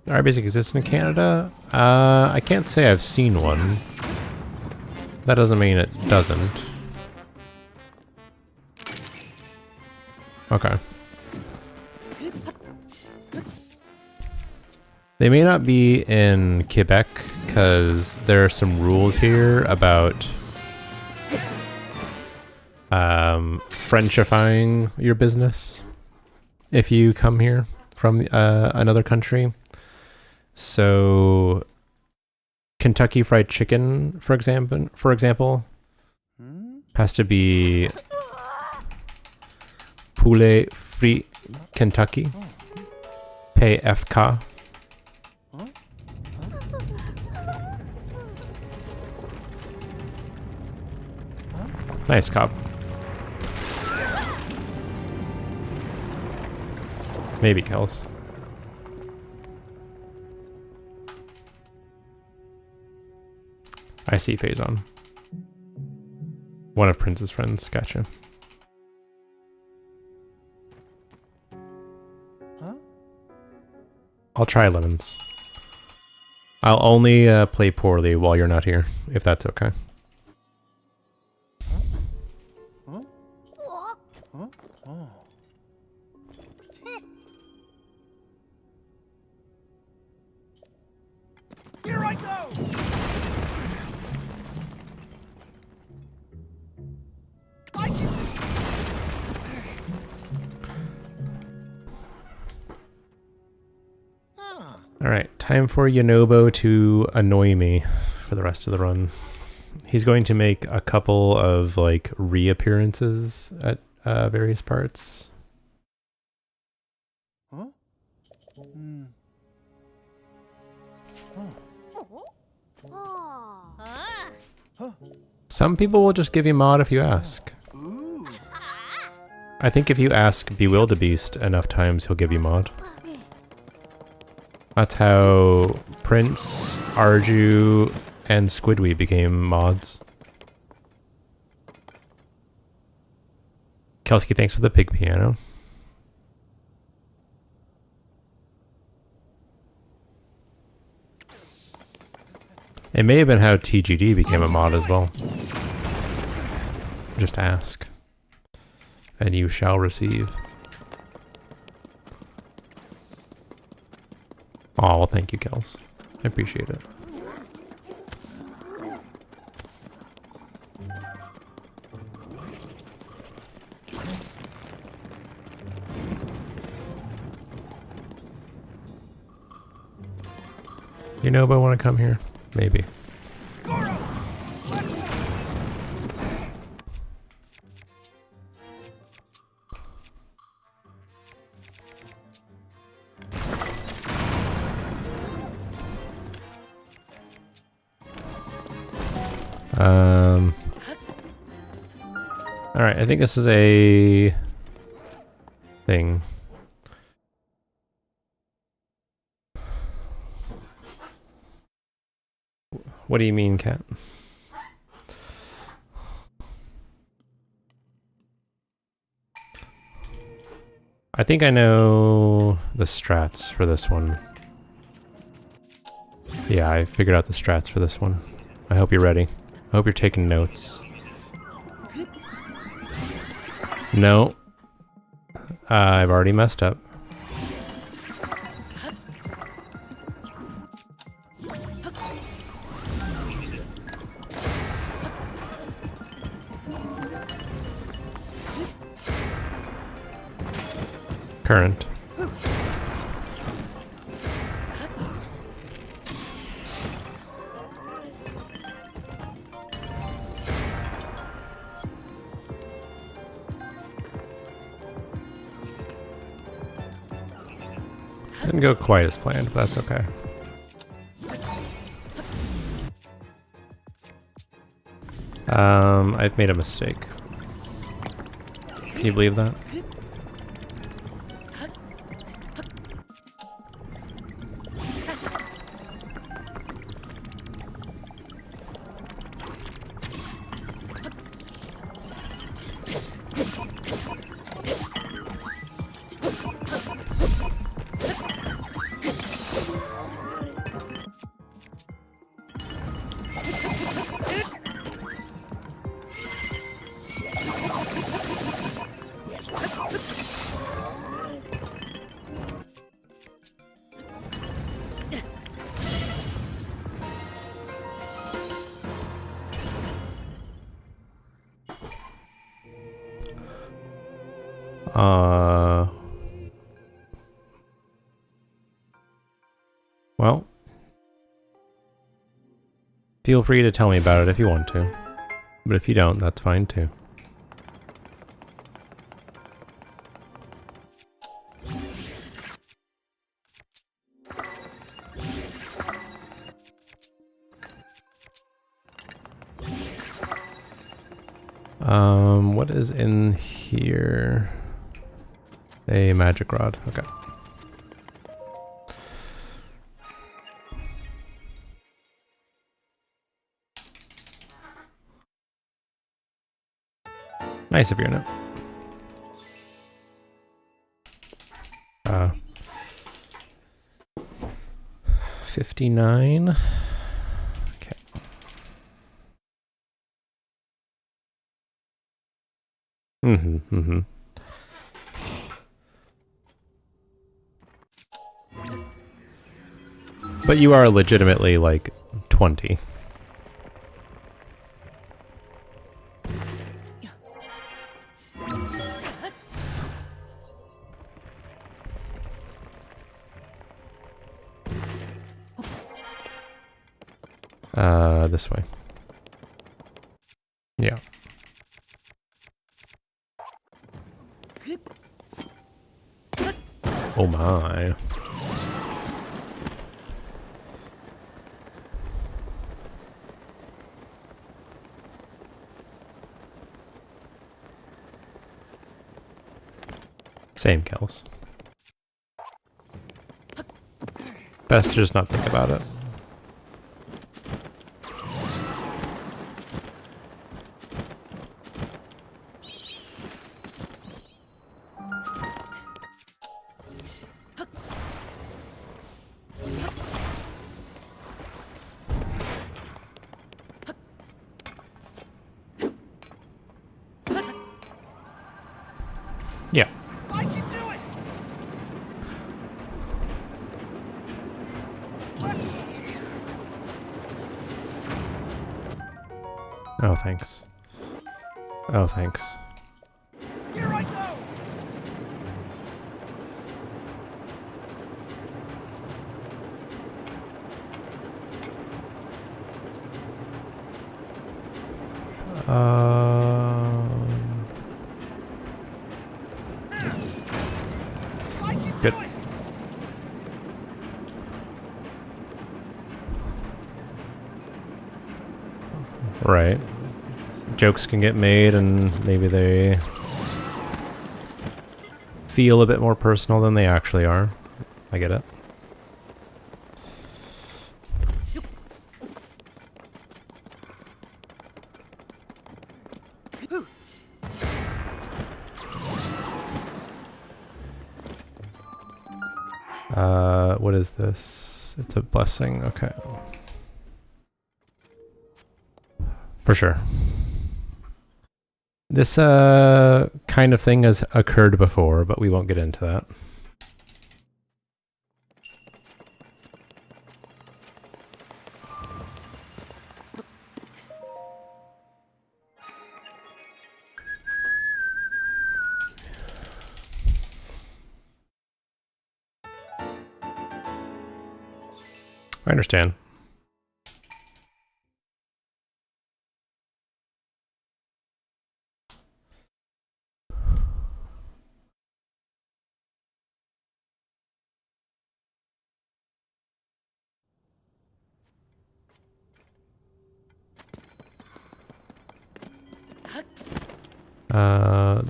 Arby's exists in Canada? I can't say I've seen one. That doesn't mean it doesn't. Okay. They may not be in Quebec because there are some rules here about Frenchifying your business if you come here from another country. So Kentucky Fried Chicken, for example, has to be Poulet Frit Kentucky, PFK. Nice cop. Maybe Kels. I see Faison. One of Prince's friends. Gotcha. I'll try lemons. I'll only play poorly while you're not here, if that's okay. Here I go! Alright, time for Yonobo to annoy me for the rest of the run. He's going to make a couple of, like, reappearances at various parts. Huh? Some people will just give you mod if you ask. I think if you ask Bewildebeest enough times, he'll give you mod. That's how Prince, Arju, and Squidward became mods. Kelsey, thanks for the pig piano. It may have been how TGD became a mod as well. Just ask. And you shall receive. Oh, well, thank you, Kels. I appreciate it. You know, but I want to come here? Maybe. Alright, I think this is a thing. What do you mean, Cat? I think I know the strats for this one. Yeah, I figured out the strats for this one. I hope you're ready. I hope you're taking notes. No. I've already messed up. Current. Didn't go quite as planned, but that's okay. I've made a mistake. Can you believe that? Well, feel free to tell me about it if you want to. But if you don't, that's fine too. What is in here? A magic rod. Okay. Nice of you, no? 59. Okay. But you are legitimately like 20. This way. Yeah. Oh my. Same kills. Best to just not think about it. Yeah. I can do it! Oh, thanks. Oh, thanks. Here I go! Good. Right. Jokes can get made and maybe they feel a bit more personal than they actually are. I get it. What is this? It's a blessing. Okay. For sure. This kind of thing has occurred before, but we won't get into that. I understand.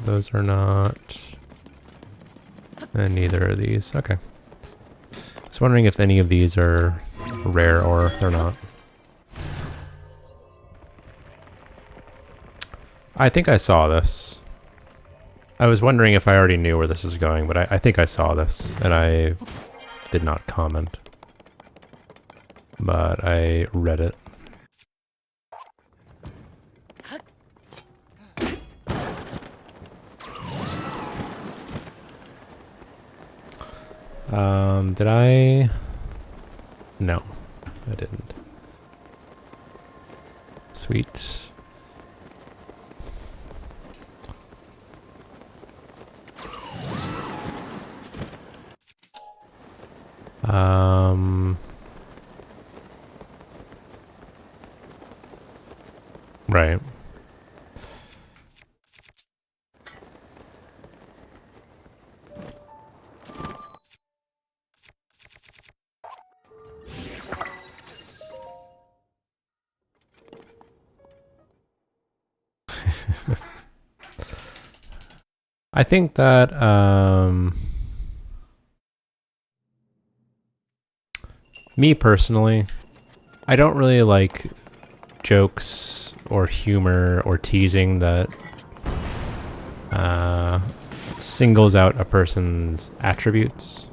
Those are not. And neither are these. Okay. I was wondering if any of these are rare or if they're not. I think I saw this. I was wondering if I already knew where this is going, but I think I saw this, and I did not comment. But I read it. Did I? No, I didn't. Sweet. Right. I think that, me personally, I don't really like jokes or humor or teasing that singles out a person's attributes.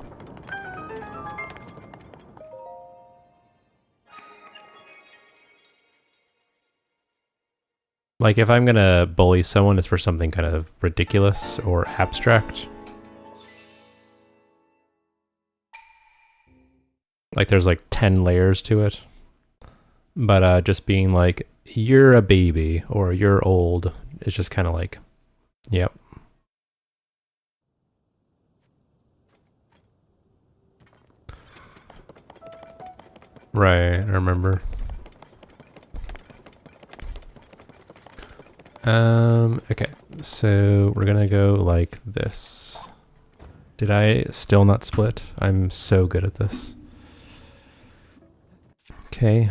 Like if I'm gonna bully someone, it's for something kind of ridiculous or abstract. Like there's like 10 layers to it. But just being like, you're a baby or you're old, it's just kind of like, yep. Right, I remember. Okay, so we're gonna go like this. Did I still not split? I'm so good at this. Okay,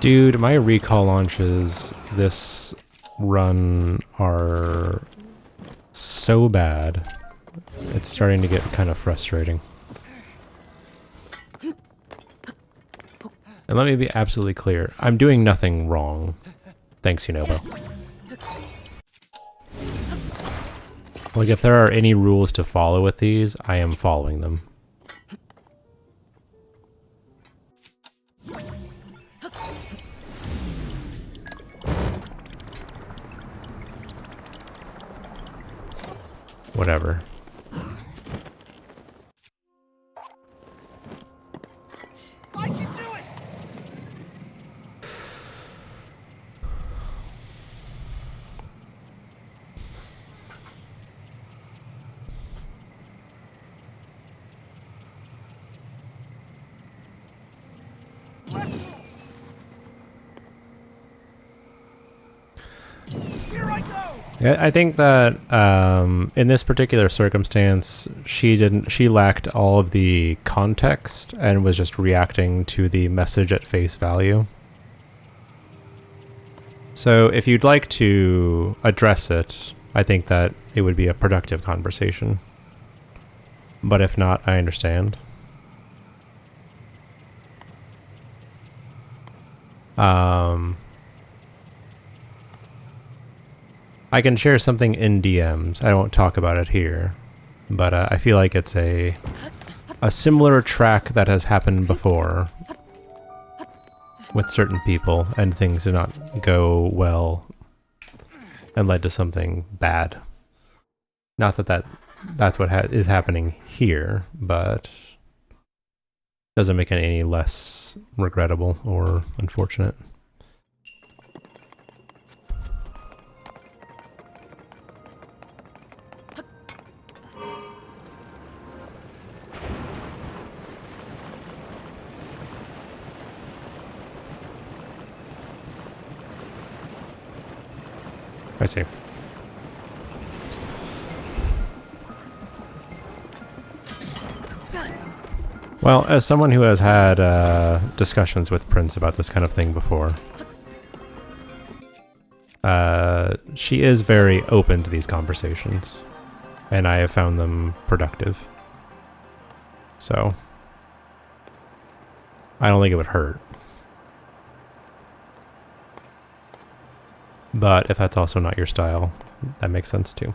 dude, my recall launches this run are so bad. It's starting to get kind of frustrating. And let me be absolutely clear. I'm doing nothing wrong. Thanks, Unobo. Like, if there are any rules to follow with these, I am following them. Whatever. I can do it! Here I go! Yeah, I think that in this particular circumstance, she lacked all of the context and was just reacting to the message at face value. So if you'd like to address it, I think that it would be a productive conversation. But if not, I understand. I can share something in DMs. I won't talk about it here, but I feel like it's a similar track that has happened before with certain people, and things did not go well and led to something bad. Not that that's what is happening here, but doesn't make it any less regrettable or unfortunate. I see. Well, as someone who has had discussions with Prince about this kind of thing before, she is very open to these conversations, and I have found them productive. So, I don't think it would hurt. But if that's also not your style, that makes sense too.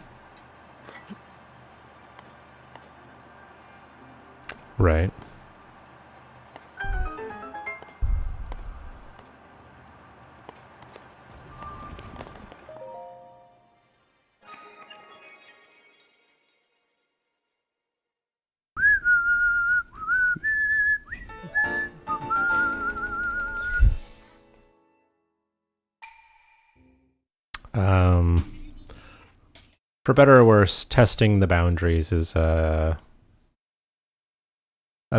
Right. For better or worse, testing the boundaries is a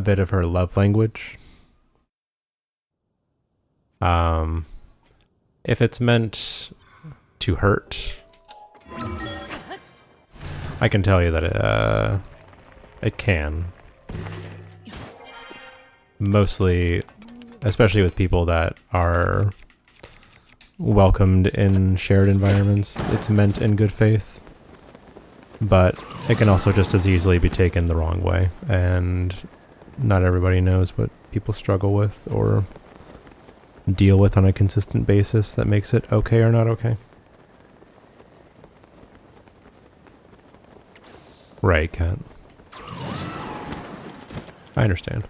bit of her love language. If it's meant to hurt, I can tell you that it can. Mostly, especially with people that are welcomed in shared environments, it's meant in good faith. But it can also just as easily be taken the wrong way, and not everybody knows what people struggle with or deal with on a consistent basis that makes it okay or not okay. Right, Kat. I understand.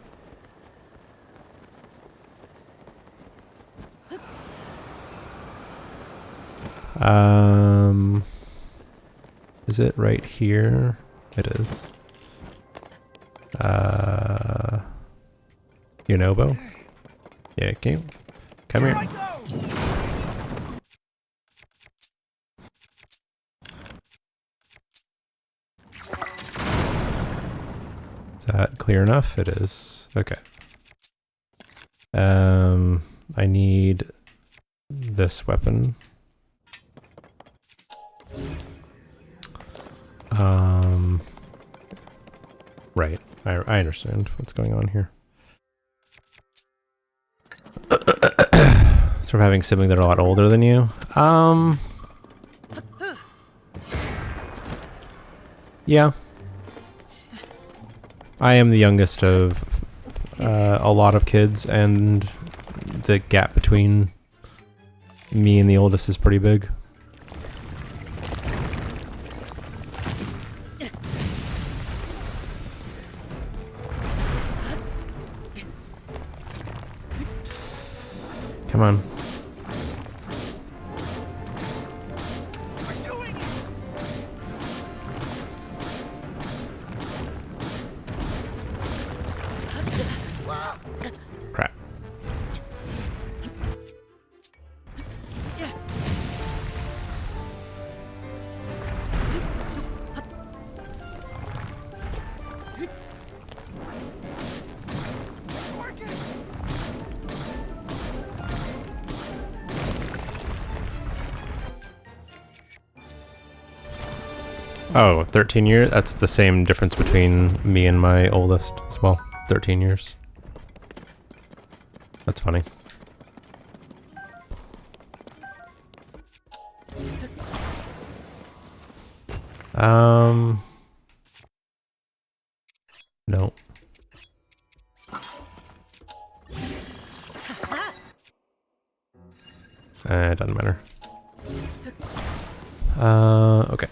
Is it right here? It is. Yunobo? Yeah, come here. Is that clear enough? It is. Okay. I need this weapon. Right. I understand what's going on here. Sort of having siblings that are a lot older than you. Yeah. I am the youngest of a lot of kids, and the gap between me and the oldest is pretty big. Come on. Crap. Oh, 13 years? That's the same difference between me and my oldest as well. 13 years. That's funny. No. It doesn't matter. Okay.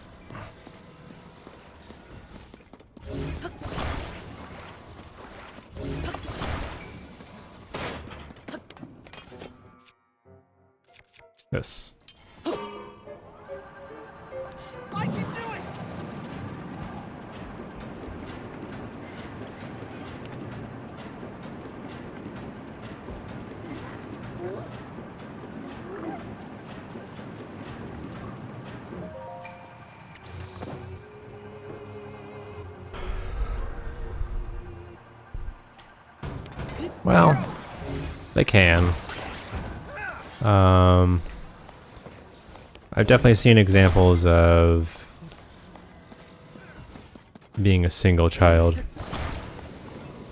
This. I can do it! Well, they can. I've definitely seen examples of being a single child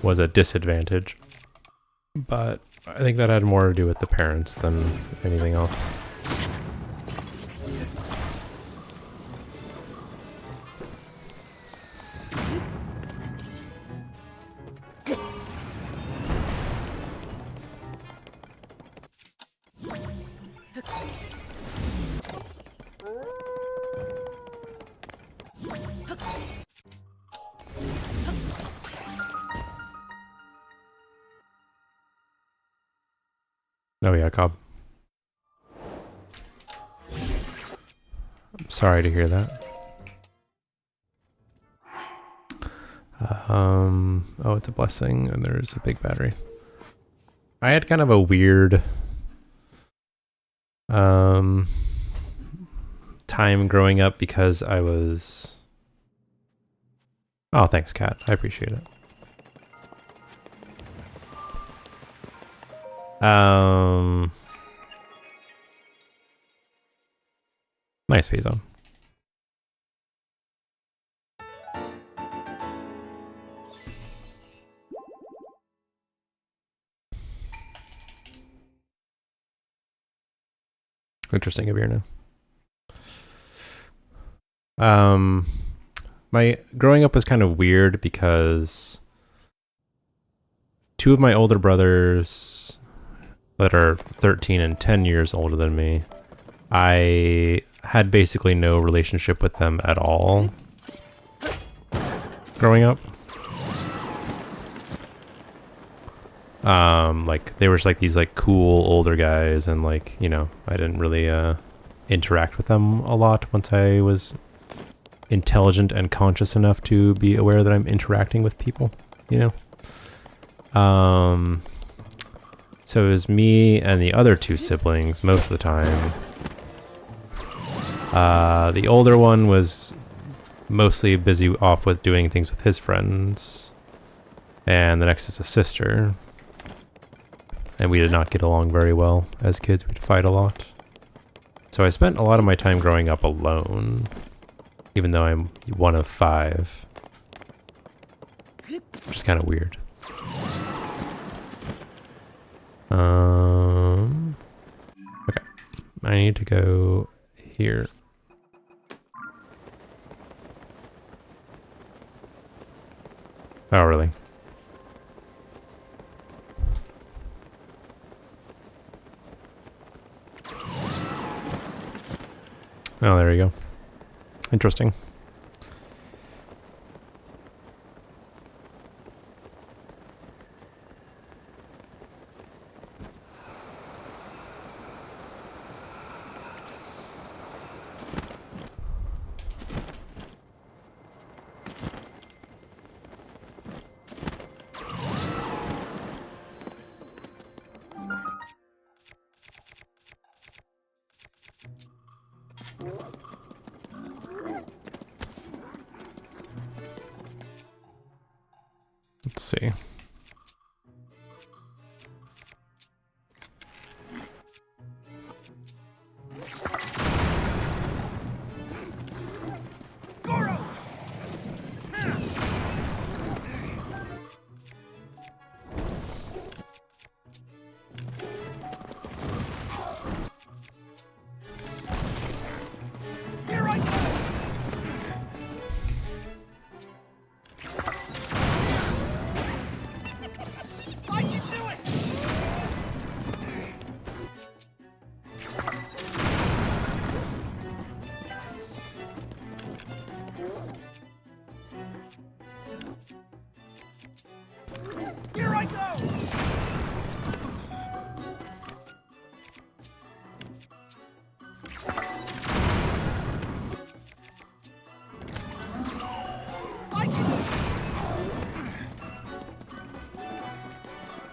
was a disadvantage, but I think that had more to do with the parents than anything else. Oh yeah, Cobb. I'm sorry to hear that. Oh, it's a blessing, and there's a big battery. I had kind of a weird time growing up because I was... Oh, thanks, Kat. I appreciate it. Nice phase on. Interesting of here now. My growing up was kind of weird because two of my older brothers that are 13 and 10 years older than me, I had basically no relationship with them at all growing up. Like they were just like these like cool older guys, and like, you know, I didn't really interact with them a lot once I was intelligent and conscious enough to be aware that I'm interacting with people, you know. So it was me and the other two siblings most of the time. The older one was mostly busy off with doing things with his friends, and the next is a sister. And we did not get along very well as kids. We'd fight a lot. So I spent a lot of my time growing up alone, even though I'm one of 5, which is kind of weird. Okay, I need to go here. Oh, really? Oh, there you go. Interesting. Let's see.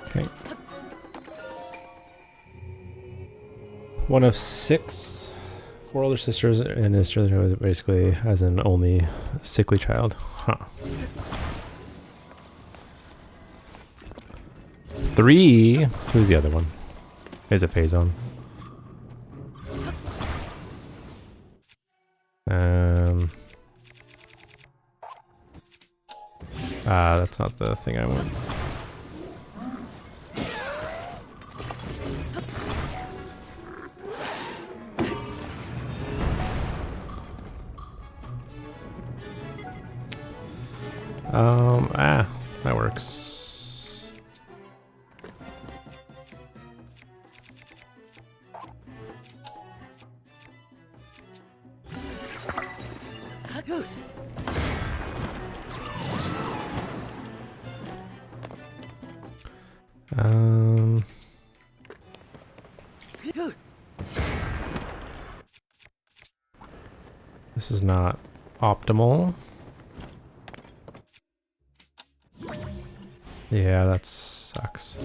Okay. One of 6, 4 older sisters, and his sister was basically as an only sickly child. Huh. 3. Who's the other one? Is it phase on? That's not the thing I want. That works. This is not optimal. Yeah, that sucks.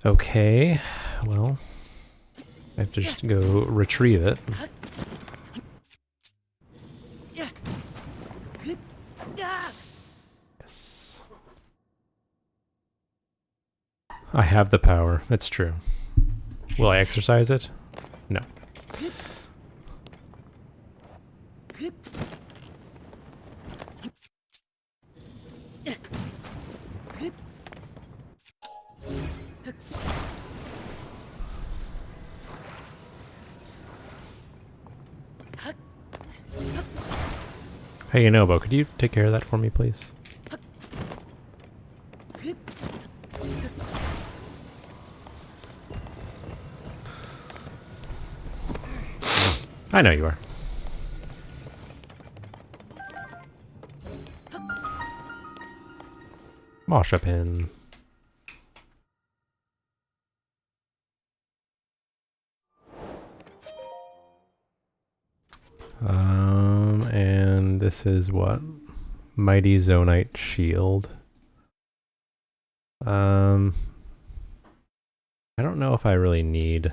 Okay, well, I have to just go retrieve it. Yes. I have the power, it's true. Will I exercise it? No. Hey, Nobo, could you take care of that for me, please? I know you are. Masha pin. And this is what? Mighty Zonite Shield. I don't know if I really need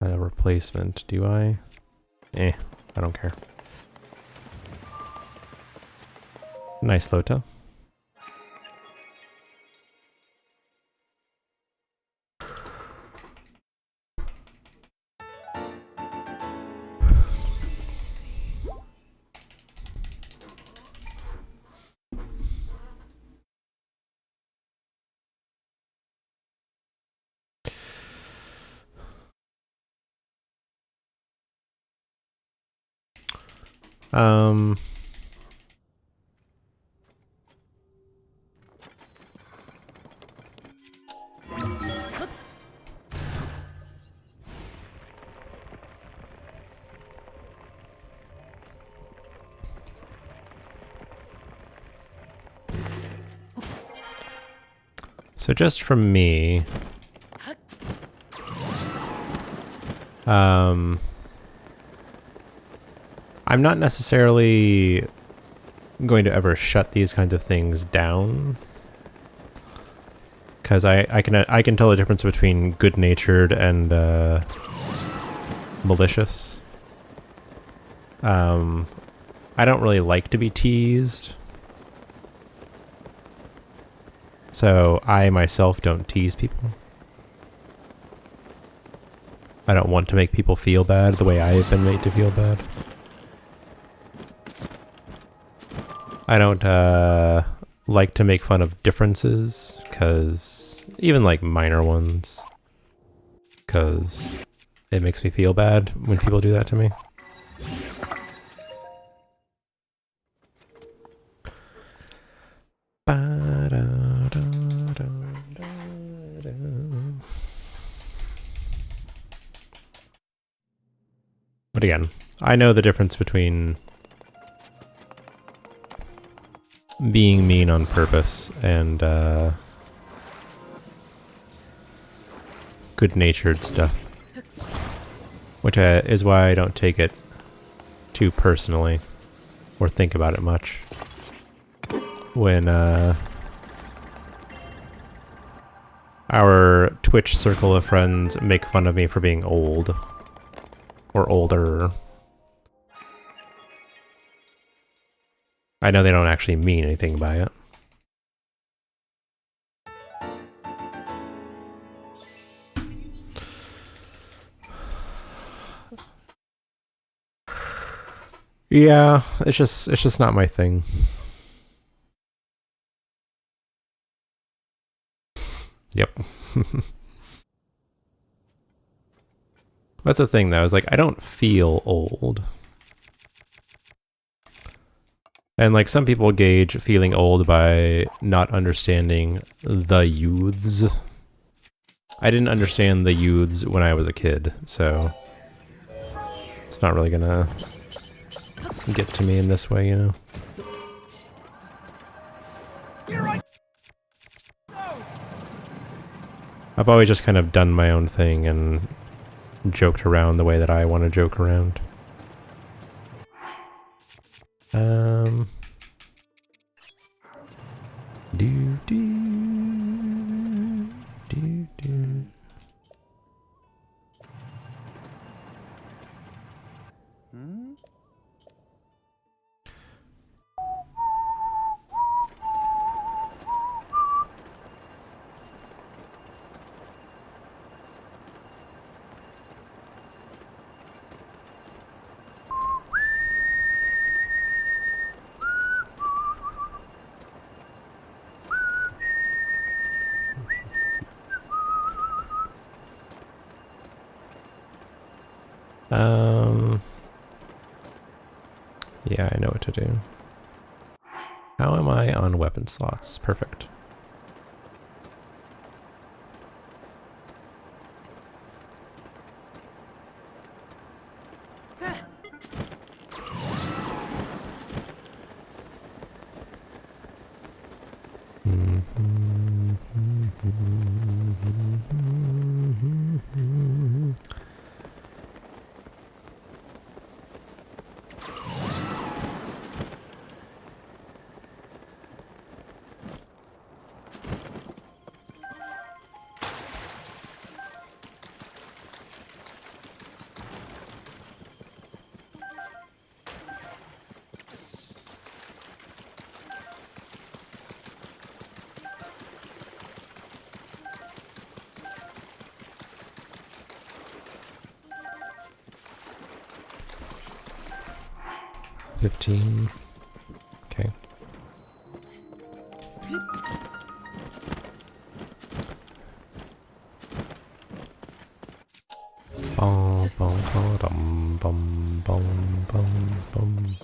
a replacement, do I? I don't care. Nice, Lota. So just from me, I'm not necessarily going to ever shut these kinds of things down, because I can tell the difference between good-natured and malicious. I don't really like to be teased, so I myself don't tease people. I don't want to make people feel bad the way I have been made to feel bad. I don't like to make fun of differences, because even like minor ones, because it makes me feel bad when people do that to me. But again, I know the difference between being mean on purpose and good-natured stuff, which is why I don't take it too personally or think about it much when our Twitch circle of friends make fun of me for being old or older. I know they don't actually mean anything by it. Yeah, it's just not my thing. Yep. That's the thing though, is like I don't feel old. And like some people gauge feeling old by not understanding the youths. I didn't understand the youths when I was a kid, so it's not really gonna get to me in this way, you know? I've always just kind of done my own thing and joked around the way that I want to joke around. Do do do do. Yeah, I know what to do. How am I on weapon slots? Perfect. $15. Okay. Bum, bum, bum, bum, bum, bum, bum.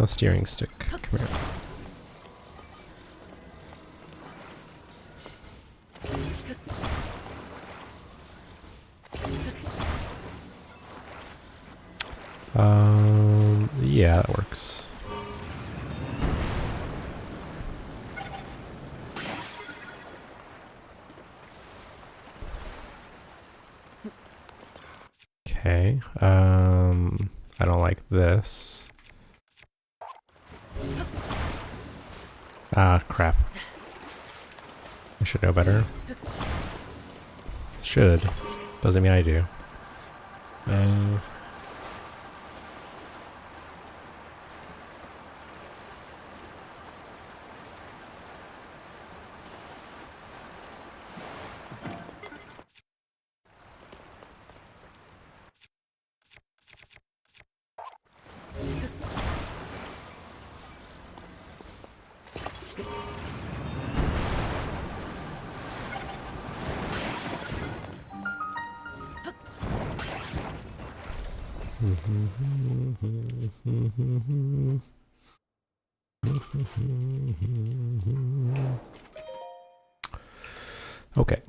Steering stick. Come here. Yeah, that works. Okay. I don't like this. Ah, crap. I should know better. Should. Doesn't mean I do. Okay.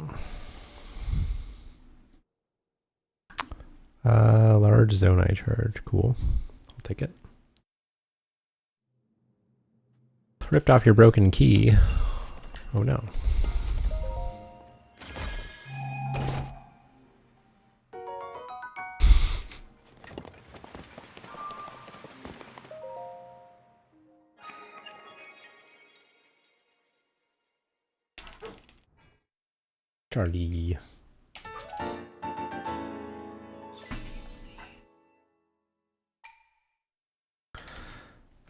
Large zonai charge. Cool. I'll take it. Ripped off your broken key. Oh no. Charlie.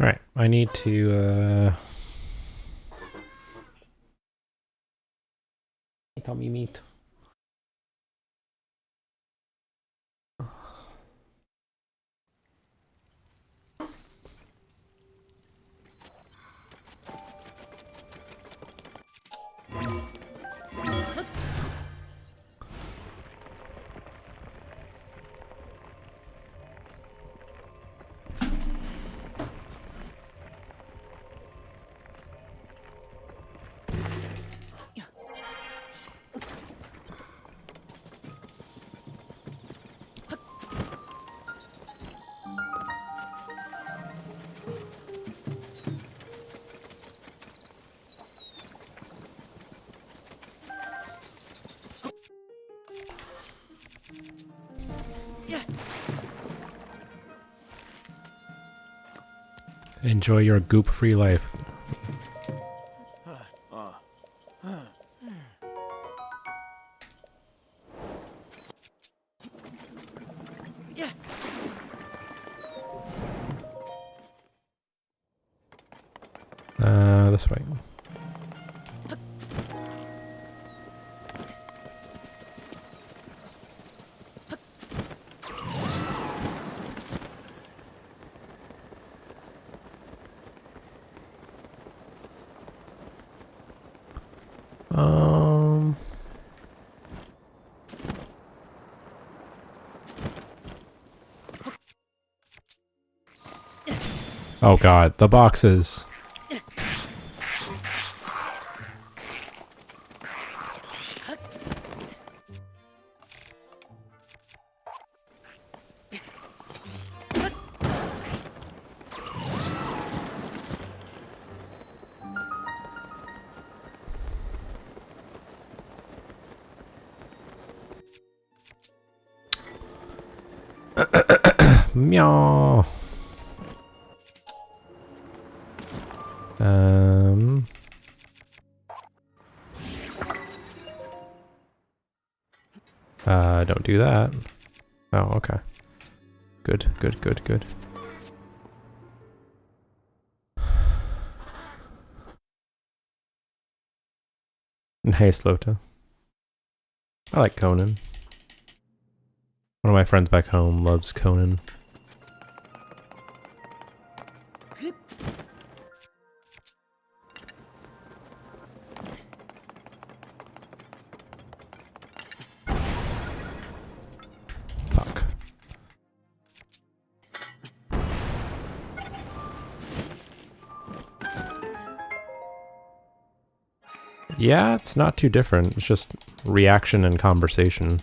Alright, I need to, tell me meat. Enjoy your goop-free life. This way. Oh god, the boxes. Meow. Don't do that. Oh, okay. Good, good, good, good. Nice, Lota. I like Conan. One of my friends back home loves Conan. Fuck. Yeah, it's not too different. It's just reaction and conversation.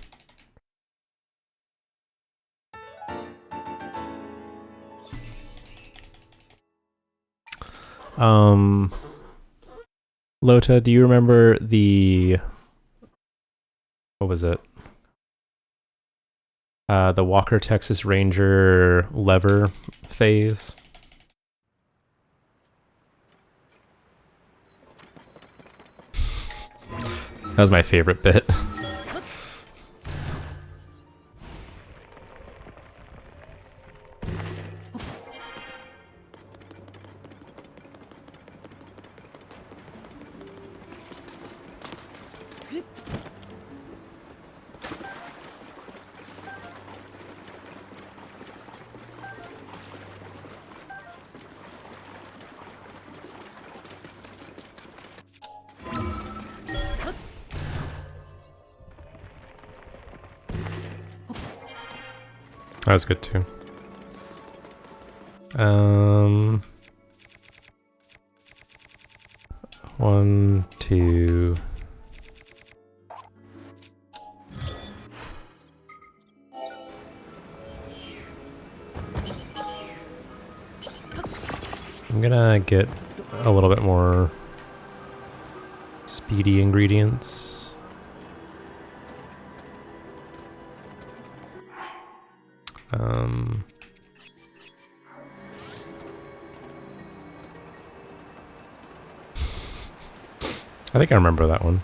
Lota, do you remember the... What was it? The Walker Texas Ranger lever phase? That was my favorite bit. That was good too. One, two. I'm gonna get a little bit more speedy ingredients. I think I remember that one.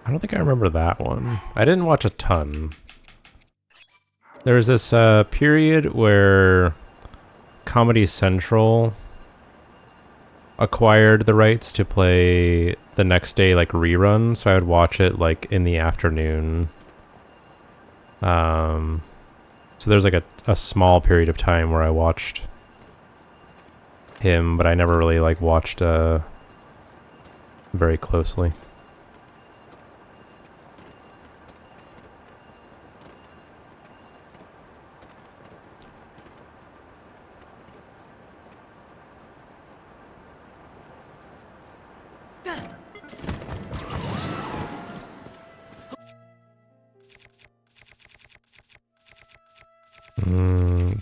I don't think I remember that one. I didn't watch a ton. There was this period where Comedy Central acquired the rights to play the next day like reruns, so I would watch it like in the afternoon. So there's like a small period of time where I watched him, but I never really like watched very closely.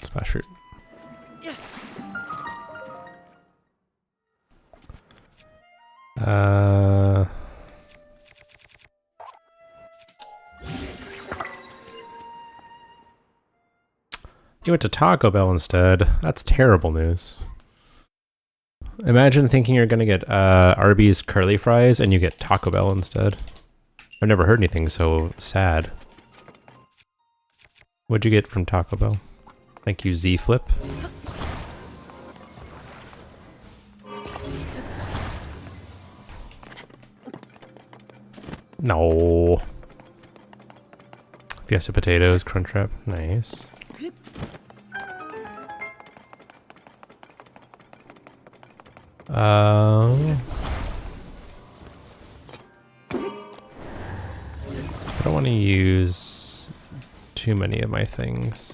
Smash root. You went to Taco Bell instead. That's terrible news. Imagine thinking you're gonna get Arby's curly fries and you get Taco Bell instead. I've never heard anything so sad. What'd you get from Taco Bell? Thank you, Z Flip. No. Fiesta potatoes, Crunchwrap, nice. I don't want to use too many of my things.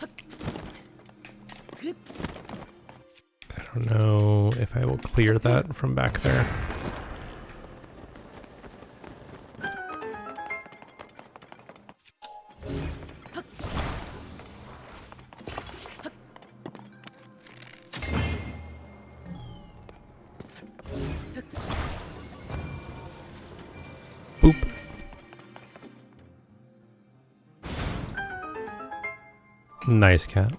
I don't know if I will clear that from back there. Boop. Nice cat.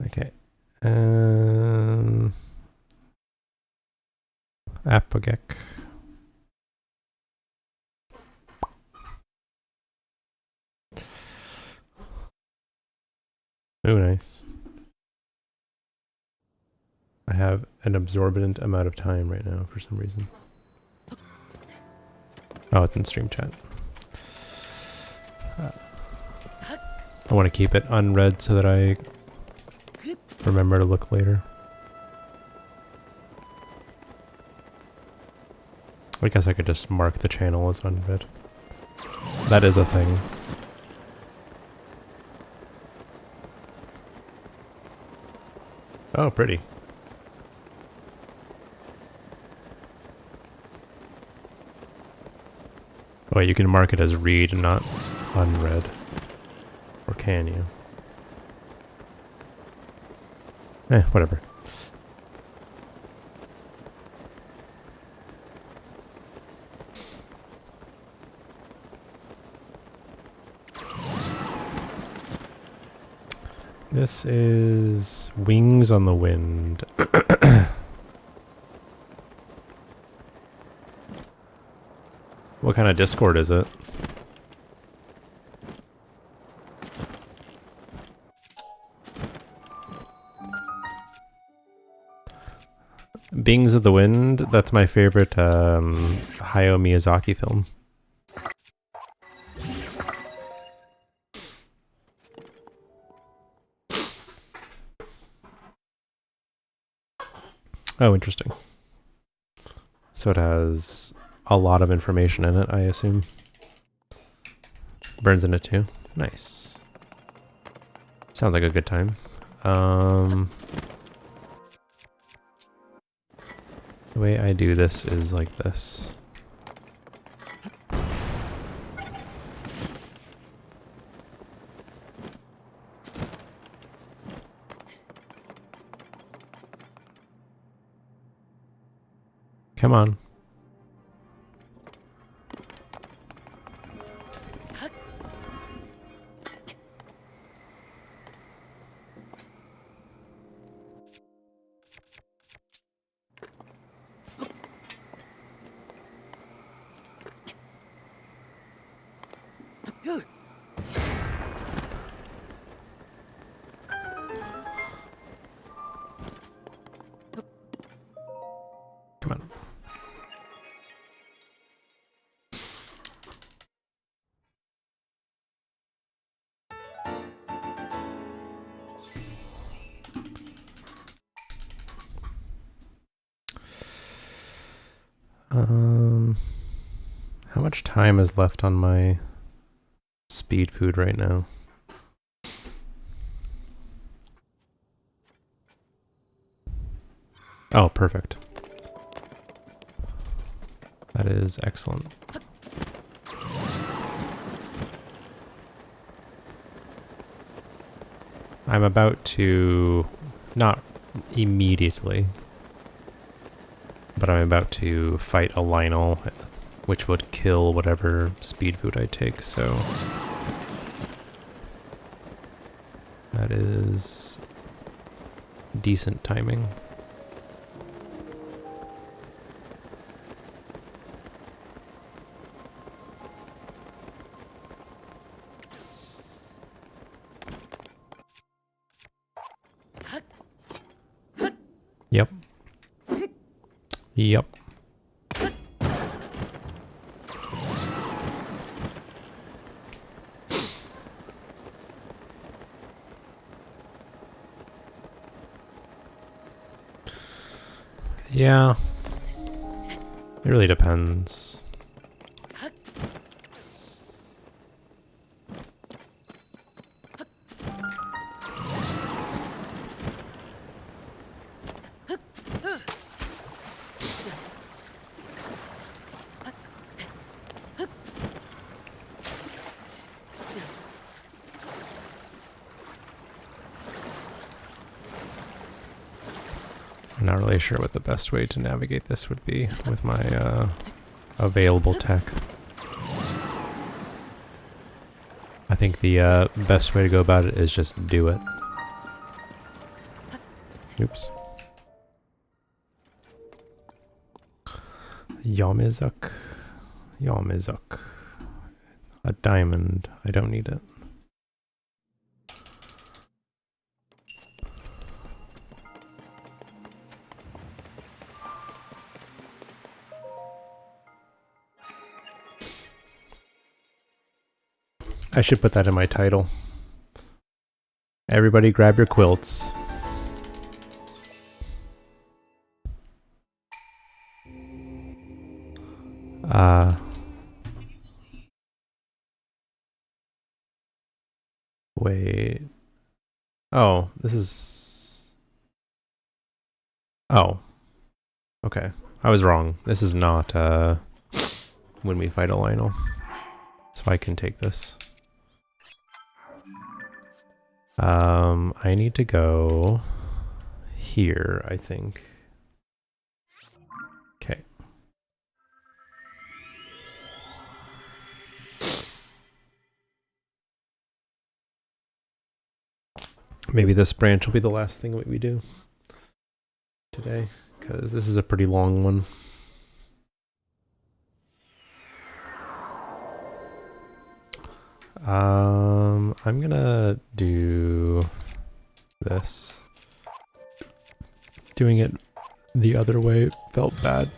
Okay. Apogek. Oh, nice. I have an absorbent amount of time right now for some reason. Oh, it's in stream chat. I want to keep it unread so that I remember to look later. I guess I could just mark the channel as unread. That is a thing. Oh, pretty. Oh, wait, you can mark it as read and not unread. Or can you? Whatever. This is Wings on the Wind. What kind of Discord is it? Bings of the Wind, that's my favorite Hayao Miyazaki film. Oh, interesting. So it has a lot of information in it, I assume. Burns in it too. Nice. Sounds like a good time. The way I do this is like this. Come on. Come on. How much time is left on my speed food right now? Oh, perfect. That is excellent. I'm about to, not immediately, but I'm about to fight a Lionel, which would kill whatever speed food I take, so that is decent timing. Yep. Yep. Yeah. It really depends. I'm not really sure what the best way to navigate this would be with my available tech. I think the best way to go about it is just do it. Oops. Yamizuk. Yamizuk. A diamond. I don't need it. I should put that in my title. Everybody grab your quilts. Wait. Oh, this is... Oh. Okay. I was wrong. This is not, when we fight a Lionel. So I can take this. I need to go here, I think. Okay. Maybe this branch will be the last thing we do today, because this is a pretty long one. I'm gonna do this. Doing it the other way felt bad.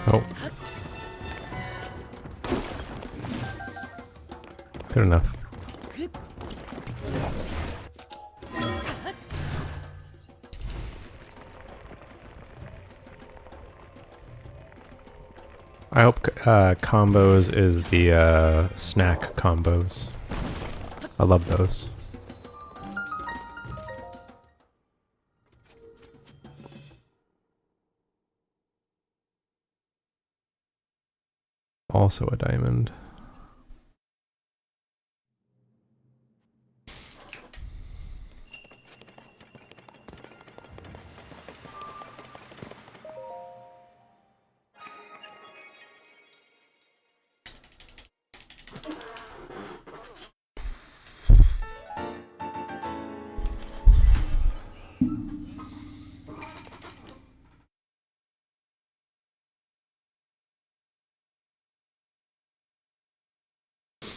Oh. Good enough. I hope combos is the snack combos. I love those. also a diamond.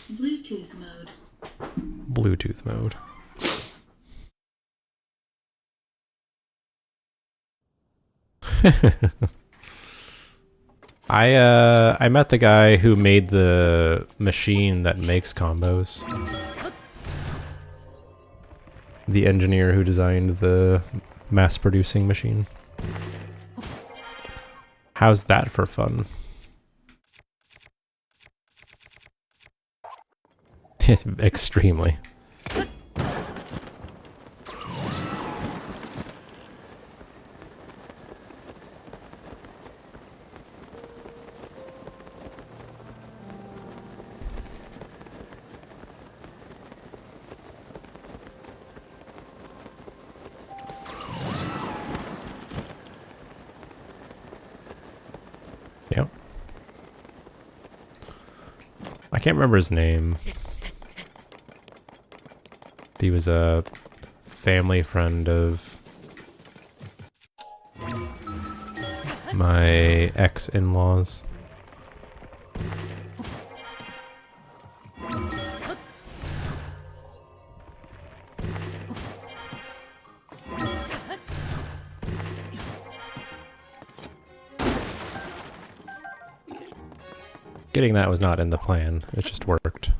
Bluetooth mode. Bluetooth mode. I met the guy who made the machine that makes combos. The engineer who designed the mass-producing machine. How's that for fun? Extremely. Yep. I can't remember his name. He was a family friend of my ex-in-laws. Getting that was not in the plan, it just worked.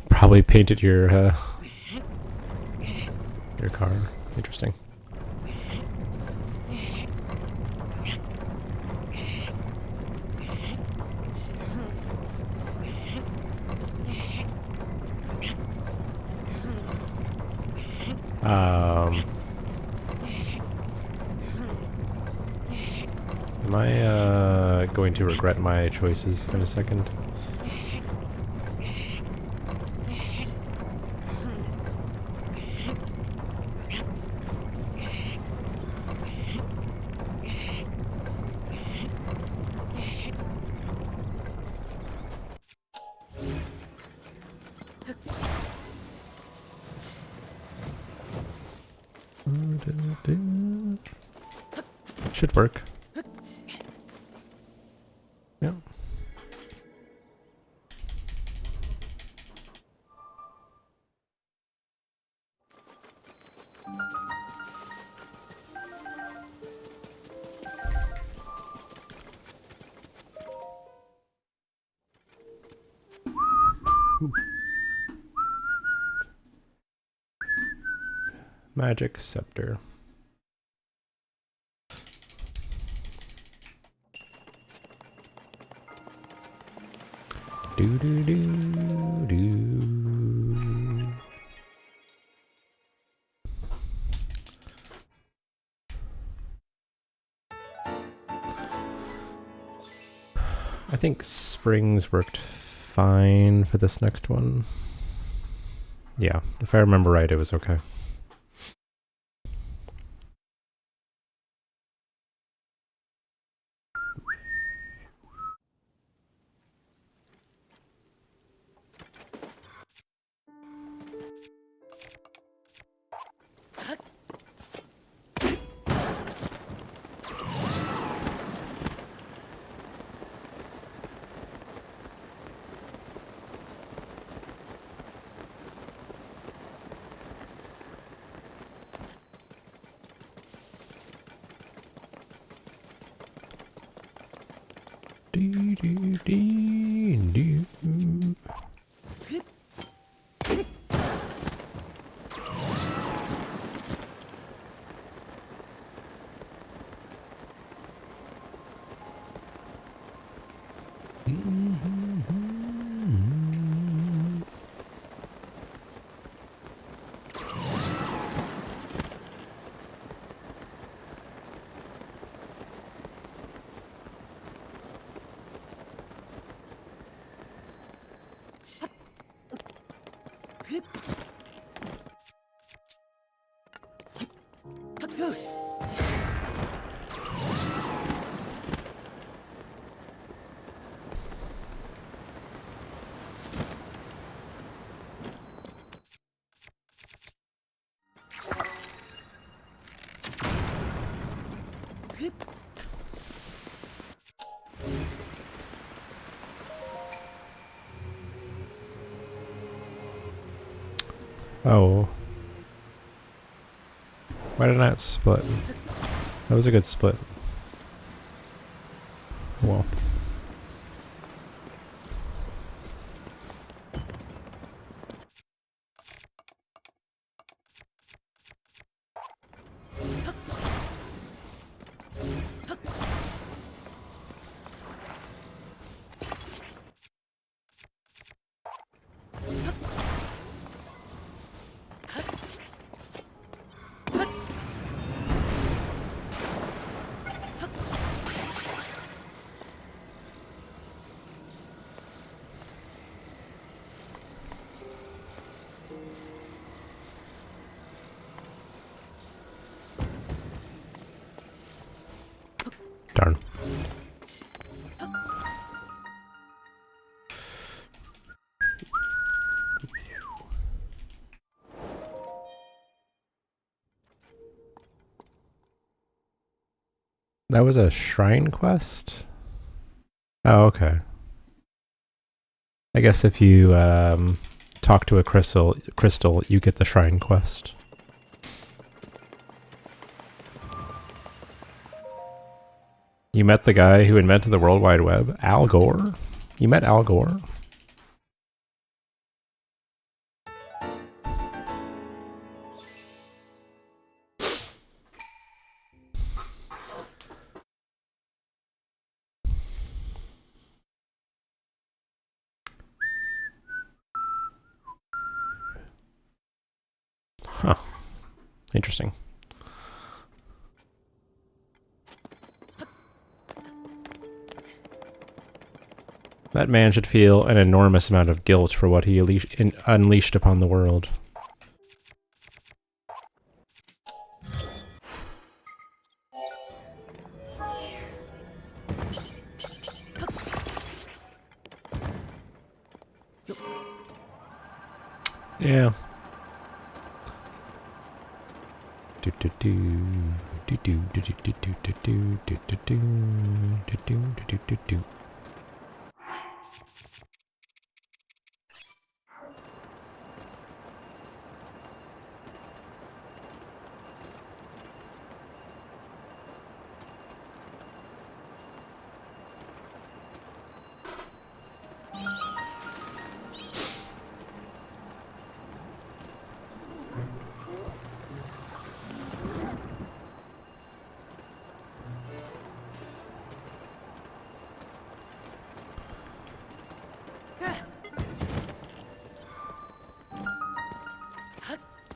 Probably painted your car. Interesting. Am I going to regret my choices in a second? Should work. Yeah. Magic scepter. Do do do do. I think springs worked fine for this next one. Yeah, if I remember right, it was okay. Do, do, do, do. Oh. Why did I not split? That was a good split. Well. Darn. That was a shrine quest? Oh, okay. I guess if you talk to a crystal, you get the shrine quest. You met the guy who invented the World Wide Web, Al Gore? You met Al Gore? Huh. Interesting. That man should feel an enormous amount of guilt for what he unleashed upon the world. Yeah.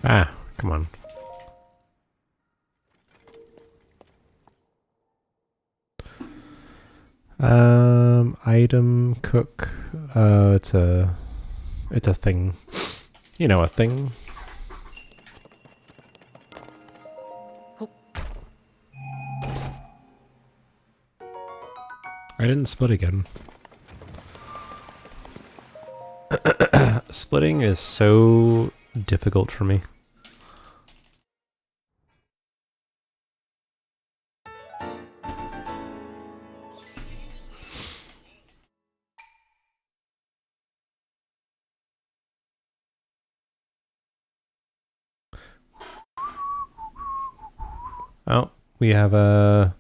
Ah, come on. Item cook. It's a thing. You know, a thing. I didn't split again. Splitting is so difficult for me. Oh, we have a...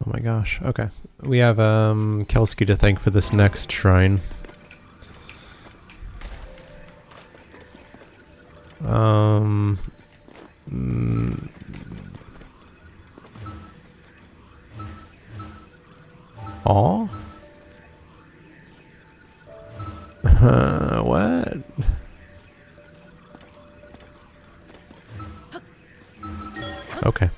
Oh my gosh, okay. We have Kelski to thank for this next shrine. Aw? What? Okay.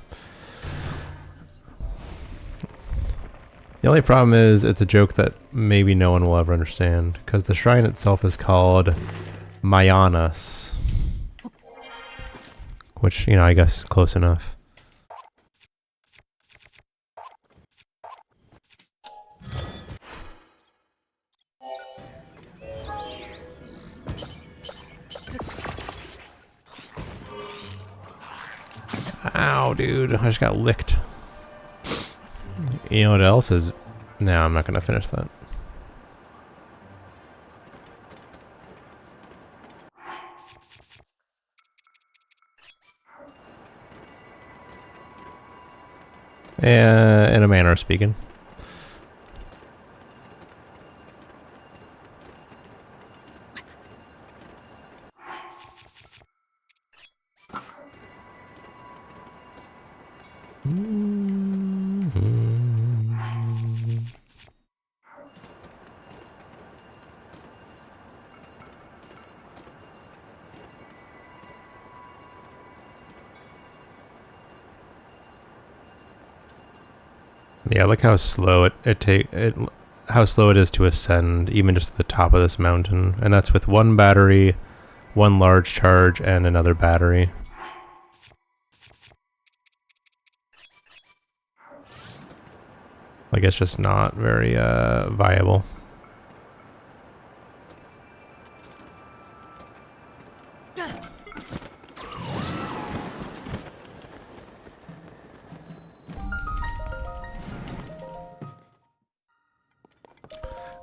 The only problem is it's a joke that maybe no one will ever understand, because the shrine itself is called Mayanas. Which, you know, I guess close enough. Ow, dude. I just got licked. You know what else is... No, I'm not going to finish that. In a manner of speaking. Yeah, look how slow how slow it is to ascend, even just to the top of this mountain, and that's with one battery, one large charge, and another battery. Like, it's just not very viable.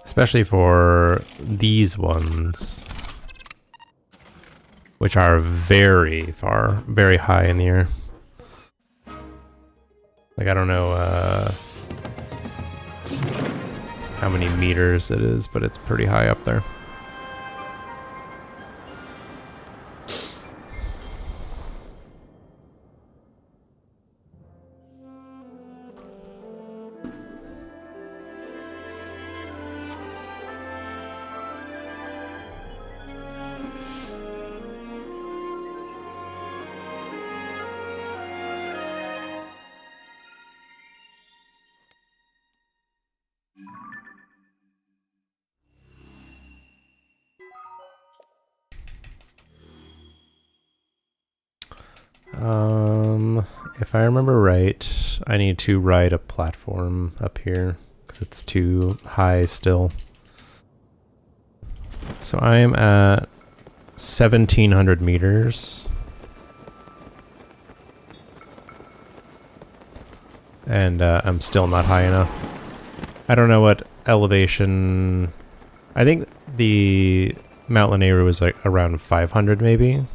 Especially for these ones, which are very far, very high in the air. Like, I don't know how many meters it is, but it's pretty high up there. If I remember right, I need to ride a platform up here because it's too high still. So I am at 1,700 meters. And I'm still not high enough. I don't know what elevation... I think the Mount Lanayru was like around 500 maybe.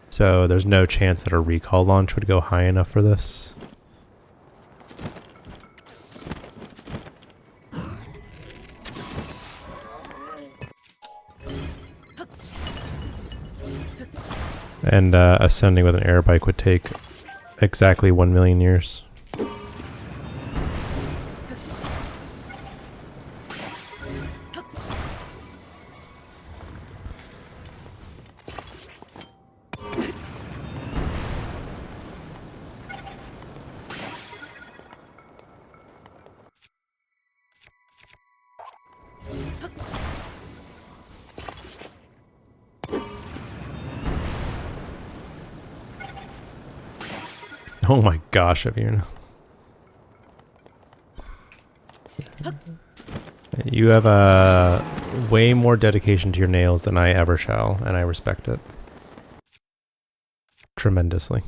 So there's no chance that a recall launch would go high enough for this. And ascending with an air bike would take exactly 1 million years. Oh my gosh, Avir. You have way more dedication to your nails than I ever shall, and I respect it tremendously.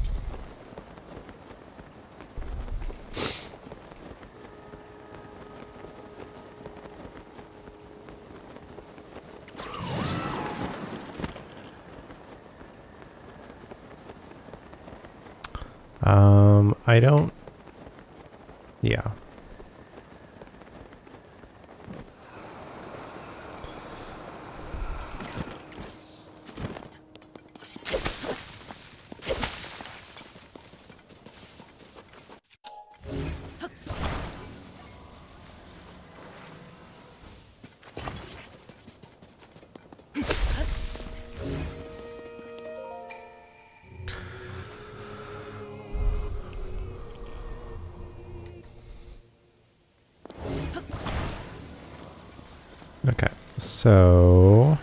I don't... Yeah. So...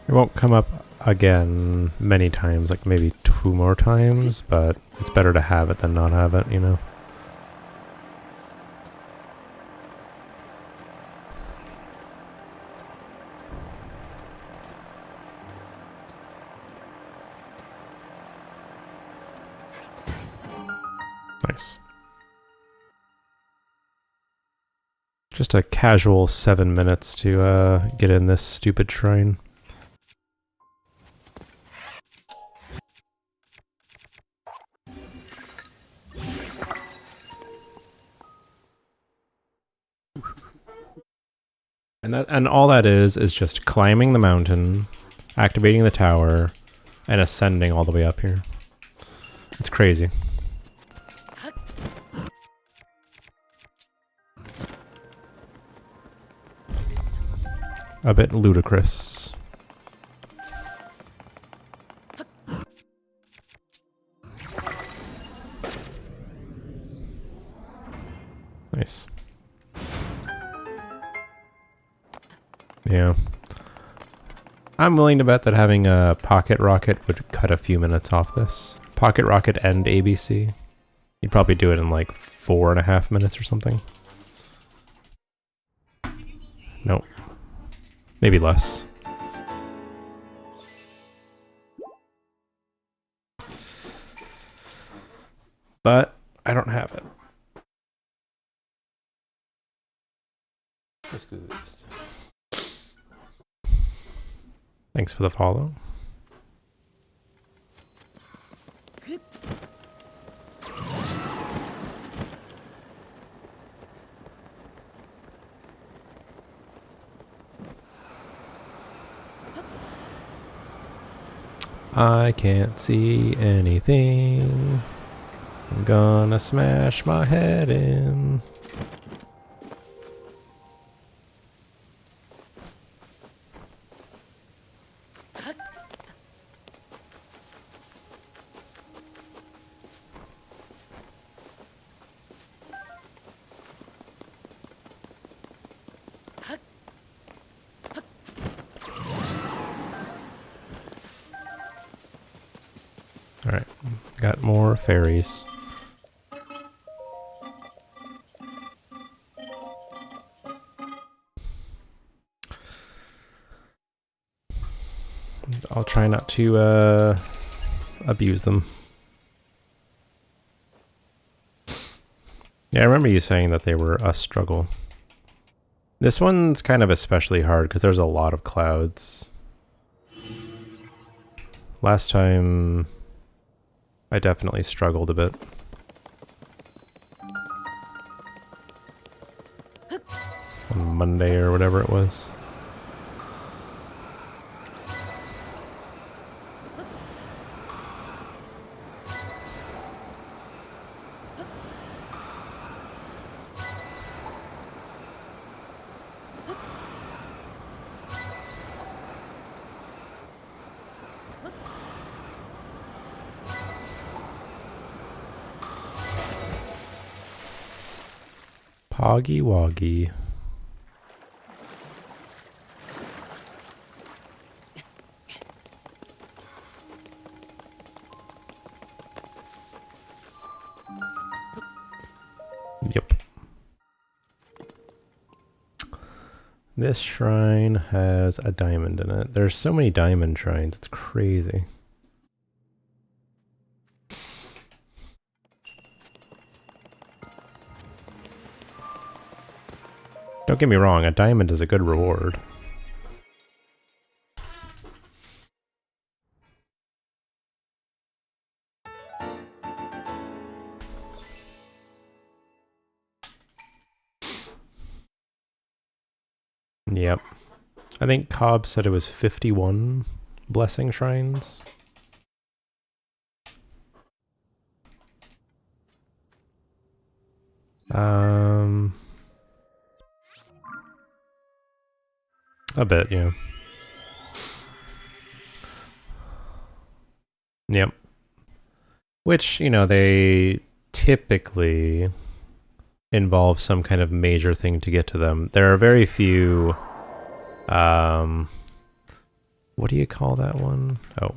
It won't come up again many times, like maybe 2 more times, but it's better to have it than not have it, you know? Nice. Just a casual 7 minutes to get in this stupid shrine. And all that is just climbing the mountain, activating the tower, and ascending all the way up here. It's crazy. A bit ludicrous. Nice. Yeah. I'm willing to bet that having a pocket rocket would cut a few minutes off this. Pocket rocket and ABC. You'd probably do it in like 4.5 minutes or something. Nope. Maybe less. But I don't have it. That's good. Thanks for the follow. I can't see anything. I'm gonna smash my head in. Alright, got more fairies. I'll try not to abuse them. Yeah, I remember you saying that they were a struggle. This one's kind of especially hard because there's a lot of clouds. Last time I definitely struggled a bit. On Monday or whatever it was. Poggy Woggy. Yep. This shrine has a diamond in it. There's so many diamond shrines, it's crazy. Don't get me wrong, a diamond is a good reward. Yep. I think Cobb said it was 51 blessing shrines. A bit, yeah. Yep. Which, you know, they typically involve some kind of major thing to get to them. There are very few, what do you call that one? Oh.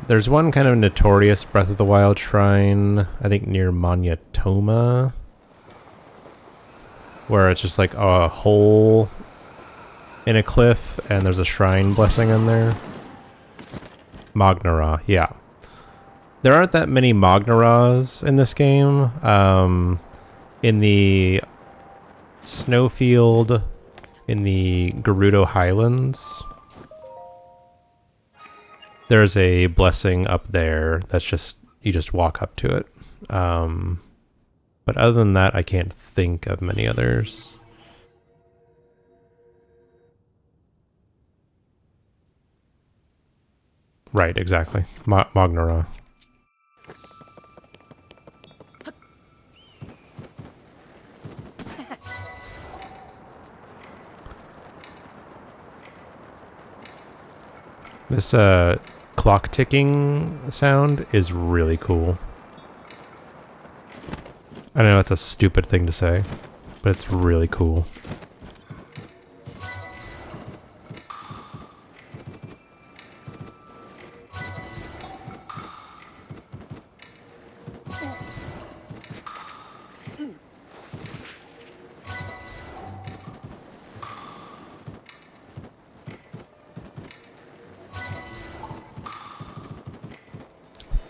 There's one kind of notorious Breath of the Wild shrine, I think near Manyatoma, where it's just like a hole in a cliff and there's a shrine blessing in there. Magnara, yeah. There aren't that many Magnaras in this game. In the snowfield, in the Gerudo Highlands, there's a blessing up there that's just, you just walk up to it. But other than that, I can't think of many others. Right, exactly. Magnara. This clock ticking sound is really cool. I know it's a stupid thing to say, but it's really cool.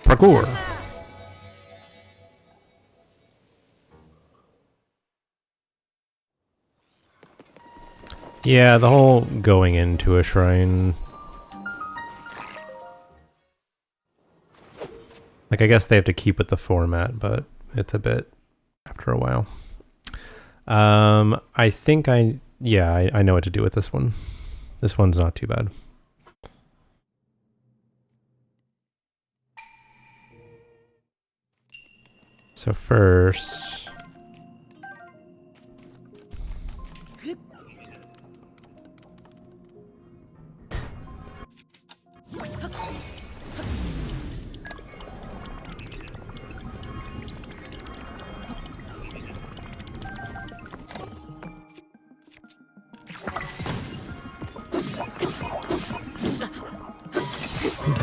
Parkour! Yeah, the whole going into a shrine. Like, I guess they have to keep with the format, but it's a bit after a while. I think I know what to do with this one. This one's not too bad. So first...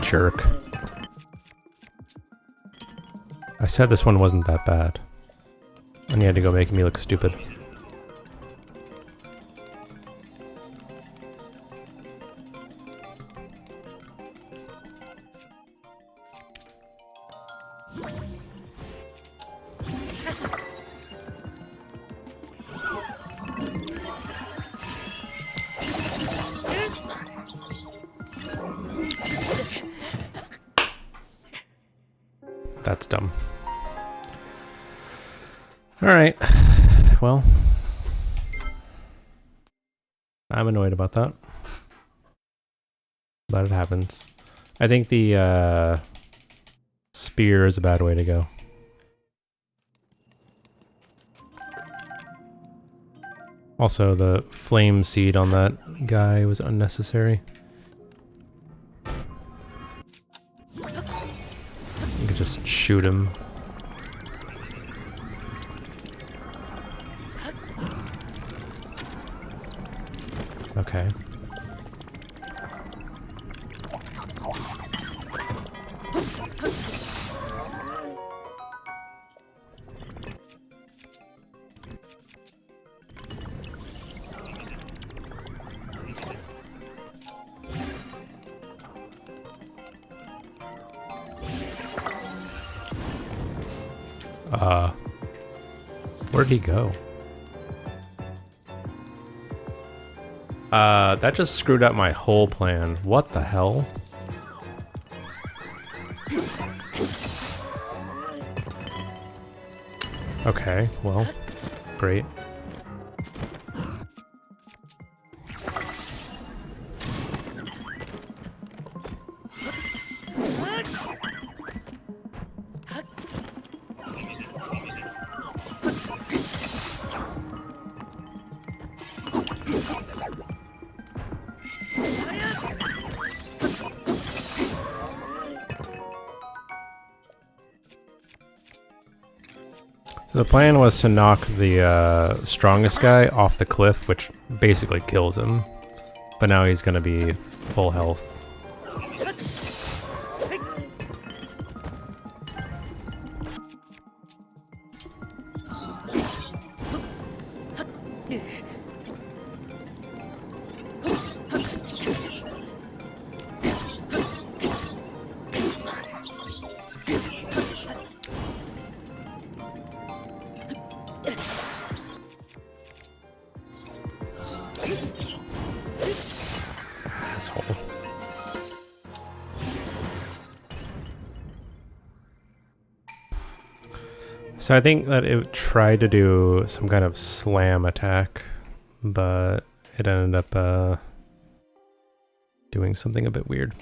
Jerk. I said this one wasn't that bad. And you had to go make me look stupid. That's dumb. Alright. Well. I'm annoyed about that. But it happens. I think the spear is a bad way to go. Also, the flame seed on that guy was unnecessary. You could just shoot him. Okay. Where'd he go? That just screwed up my whole plan. What the hell? Okay, well, great. So the plan was to knock the strongest guy off the cliff, which basically kills him. But now he's gonna be full health. Asshole. So I think that it tried to do some kind of slam attack, but it ended up doing something a bit weird.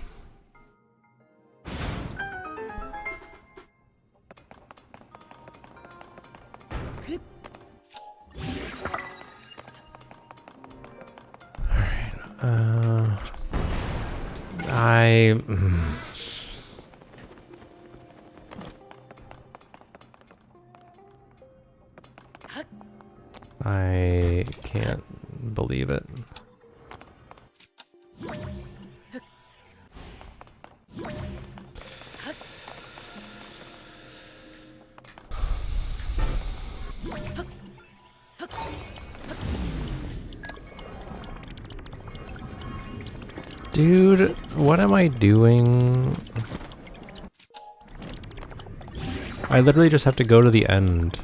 I can't believe it. Dude, what am I doing? I literally just have to go to the end.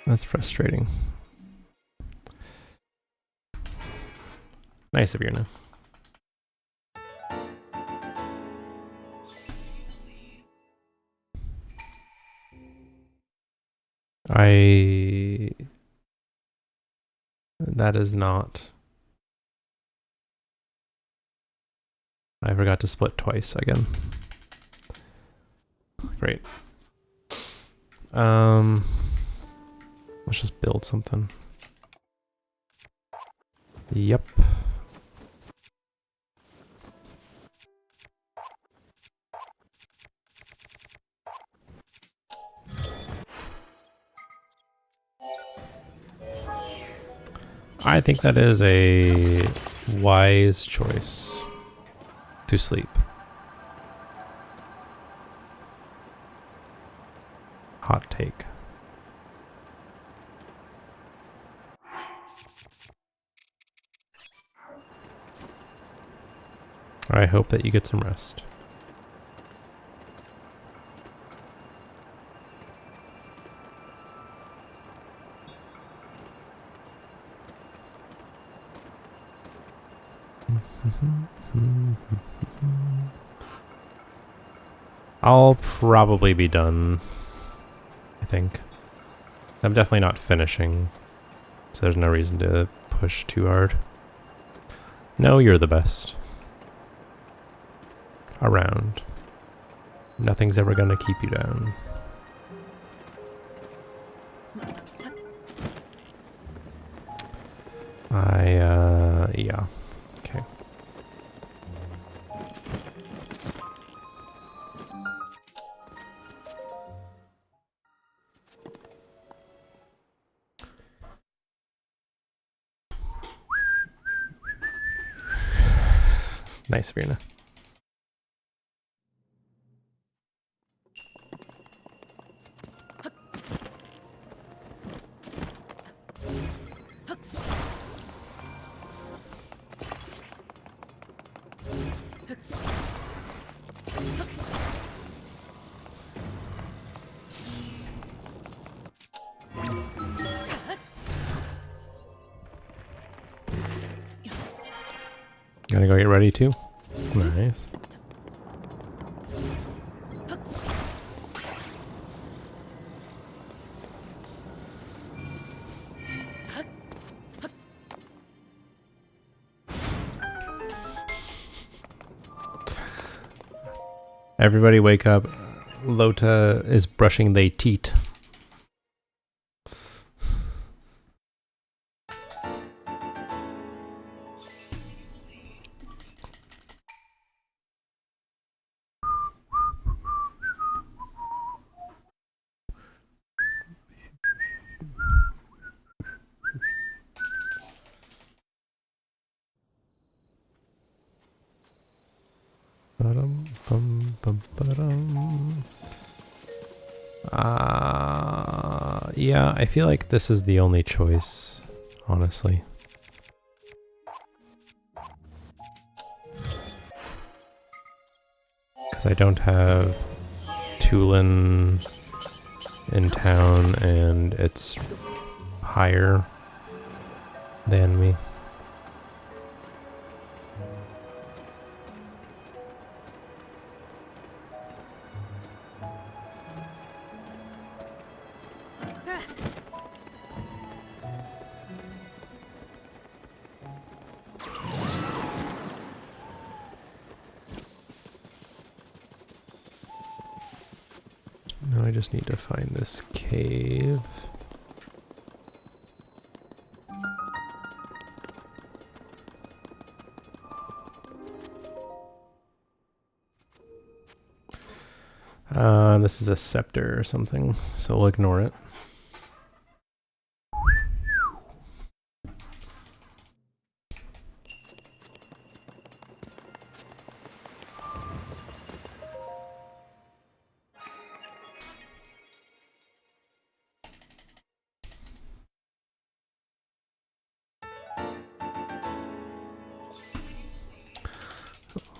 That's frustrating. Nice of you, now. That is not... I forgot to split twice again. Great. Let's just build something. Yep. I think that is a wise choice to sleep. Hot take. I hope that you get some rest. I'll probably be done, I think. I'm definitely not finishing, so there's no reason to push too hard. No, you're the best. Around. Nothing's ever gonna keep you down. Yeah. Okay. Nice, Virna. Gotta go get ready too. Nice. Everybody wake up. Lota is brushing they teat. Yeah, I feel like this is the only choice, honestly. Because I don't have Tulin in town and it's higher than me. Now I just need to find this cave. This is a scepter or something, so we'll ignore it.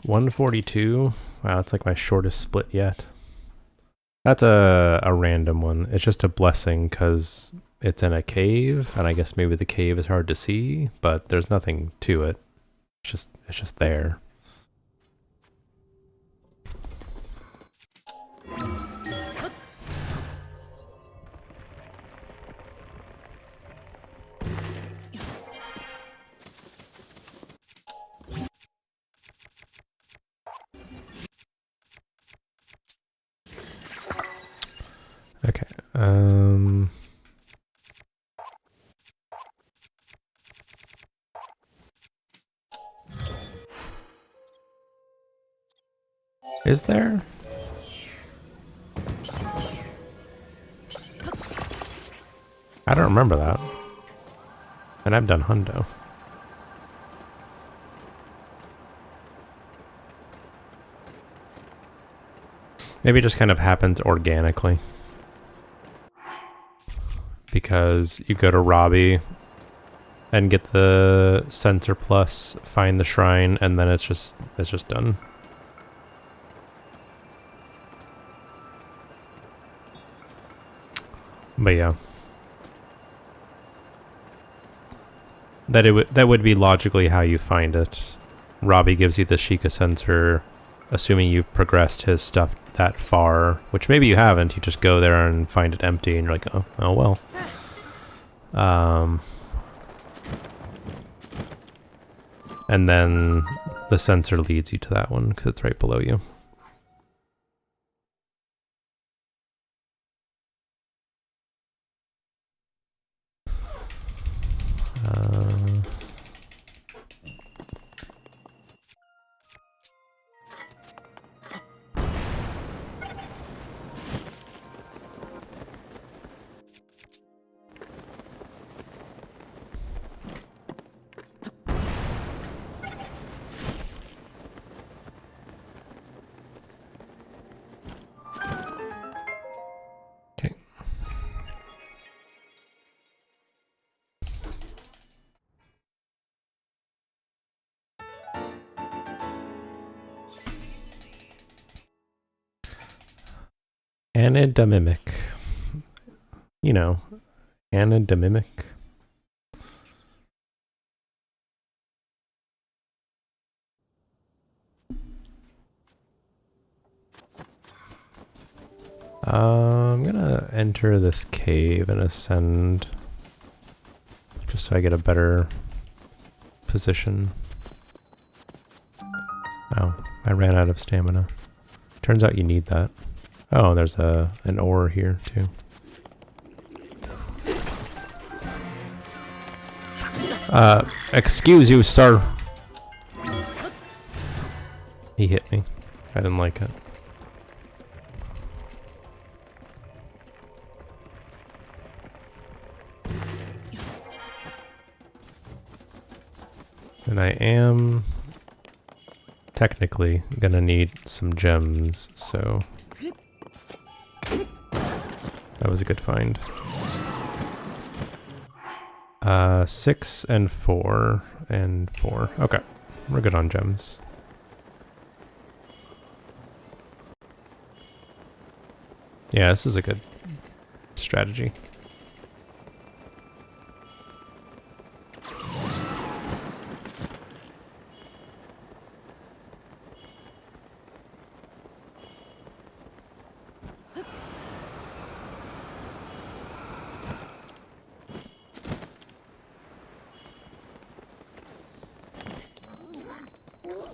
$142. Wow, it's like my shortest split yet. That's a random one. It's just a blessing because it's in a cave, and I guess maybe the cave is hard to see, but there's nothing to it. It's just there. Okay. Is there? I don't remember that. And I've done hundo. Maybe it just kind of happens organically. Because you go to Robbie and get the sensor plus, find the shrine, and then it's just done. But yeah. That would be logically how you find it. Robbie gives you the Sheikah sensor, assuming you've progressed his stuff that far, which maybe you haven't. You just go there and find it empty, and you're like, oh well. And then the sensor leads you to that one because it's right below you. Okay. Anadamimic. You know, anadamimic. I'm gonna enter this cave and ascend just so I get a better position. Oh, I ran out of stamina. Turns out you need that. Oh, there's an ore here too. Excuse you, sir. He hit me. I didn't like it. And I am technically gonna need some gems, so that was a good find. 6 and 4 and 4. Okay, we're good on gems. Yeah, this is a good strategy.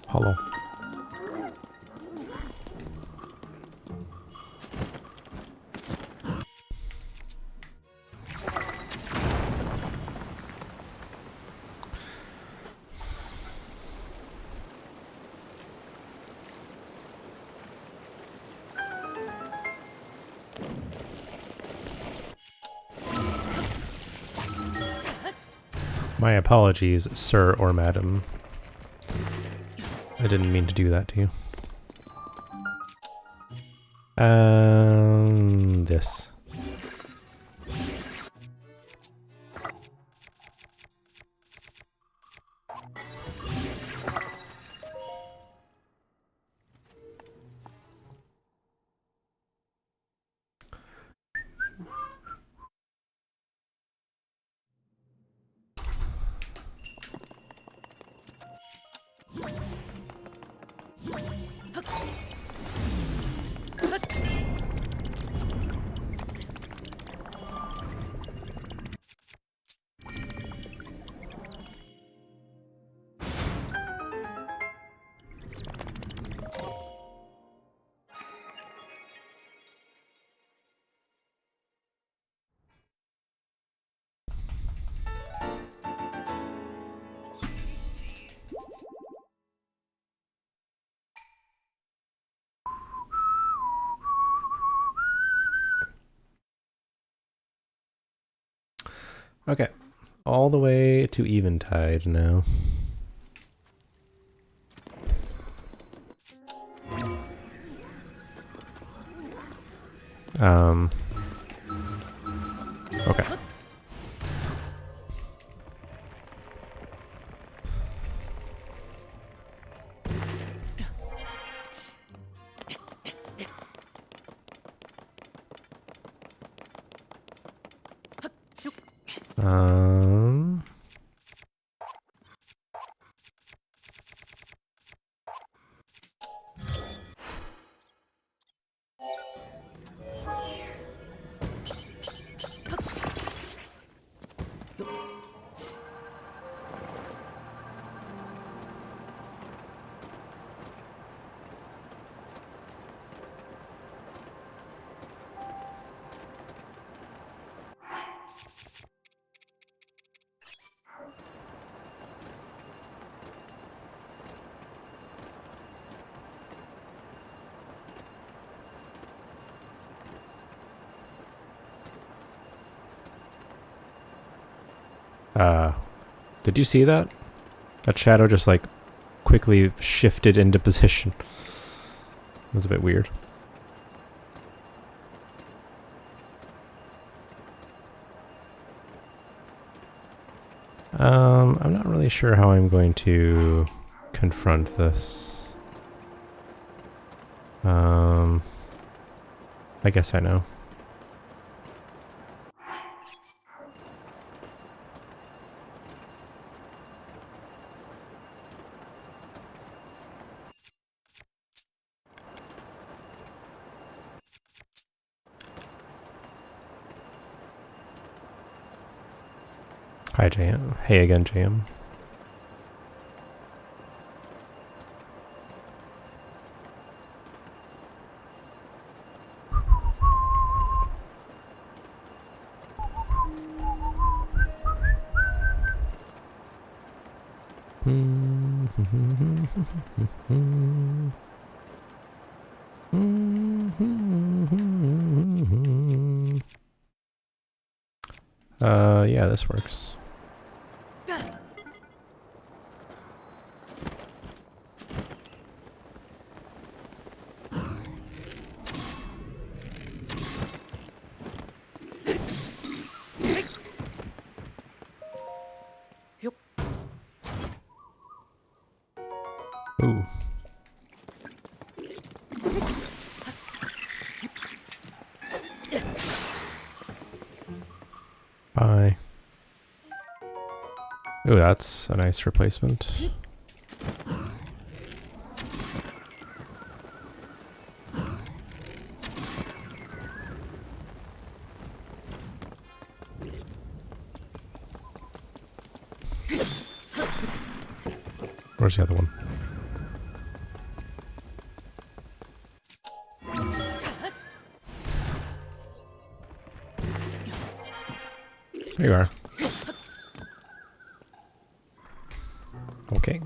Hollow. My apologies, sir or madam. I didn't mean to do that to you. This. Okay. All the way to Eventide now. Okay. Um, did you see that? That shadow just like quickly shifted into position. It was a bit weird. I'm not really sure how I'm going to confront this. I guess I know. Hi, JM. Hey again, JM. Yeah, this works. Ooh. Bye. Ooh, that's a nice replacement. Where's the other one? There you are. Okay.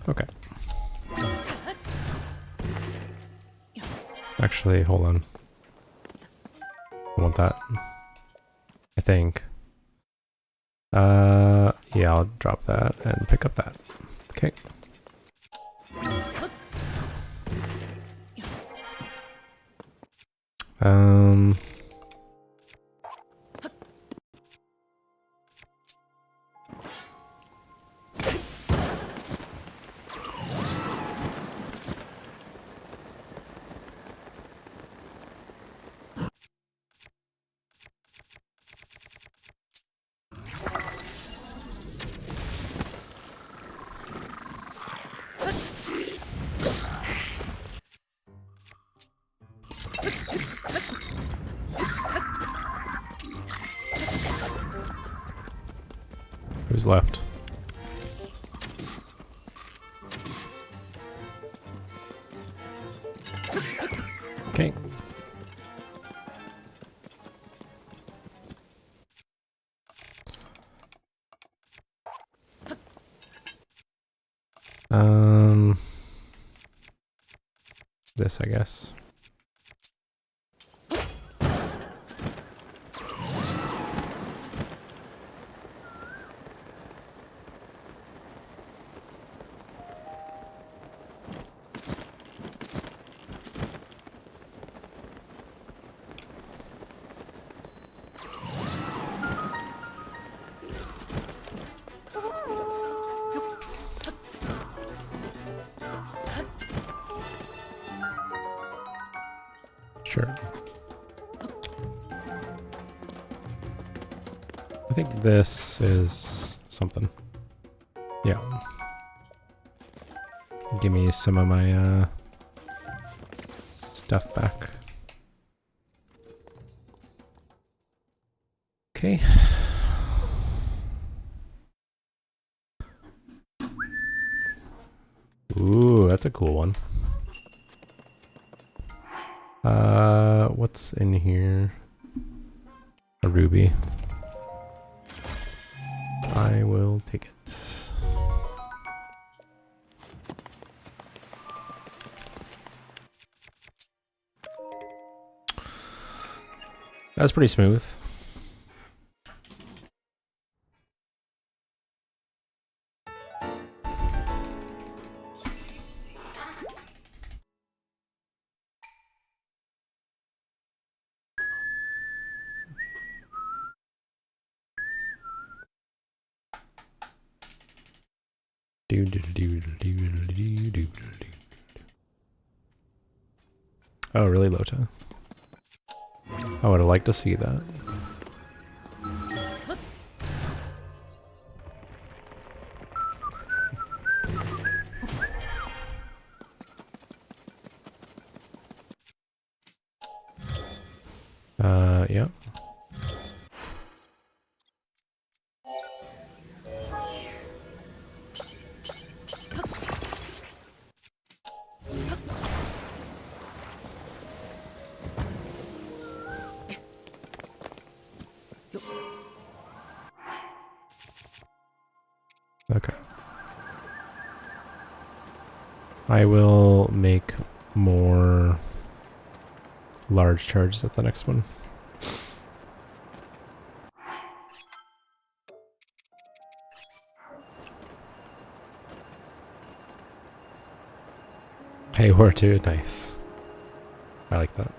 Okay. Actually, hold on. I want that. I think. Yeah, I'll drop that and pick up that. Okay. Um. Who's left? Okay. This, I guess. Sure. I think this is something. Yeah. Give me some of my stuff back. Okay. Ooh, that's a cool one. What's in here? A ruby. I will take it. That's pretty smooth. Oh, really, Lota? I would have liked to see that. Yeah. Okay. I will make more large charges at the next one. Hey, war too. Nice. I like that.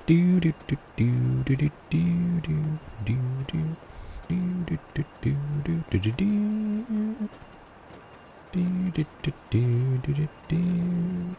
Do do do do do do do do do do do do do do do do do.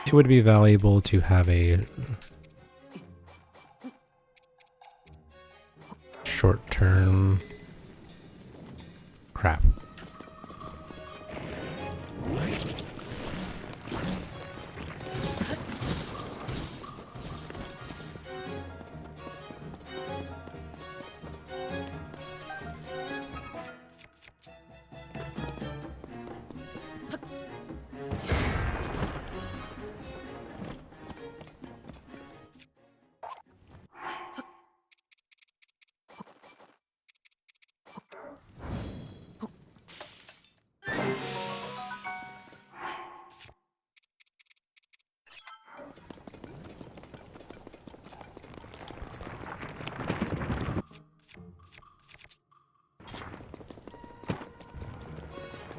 It would be valuable to have a short-term crap.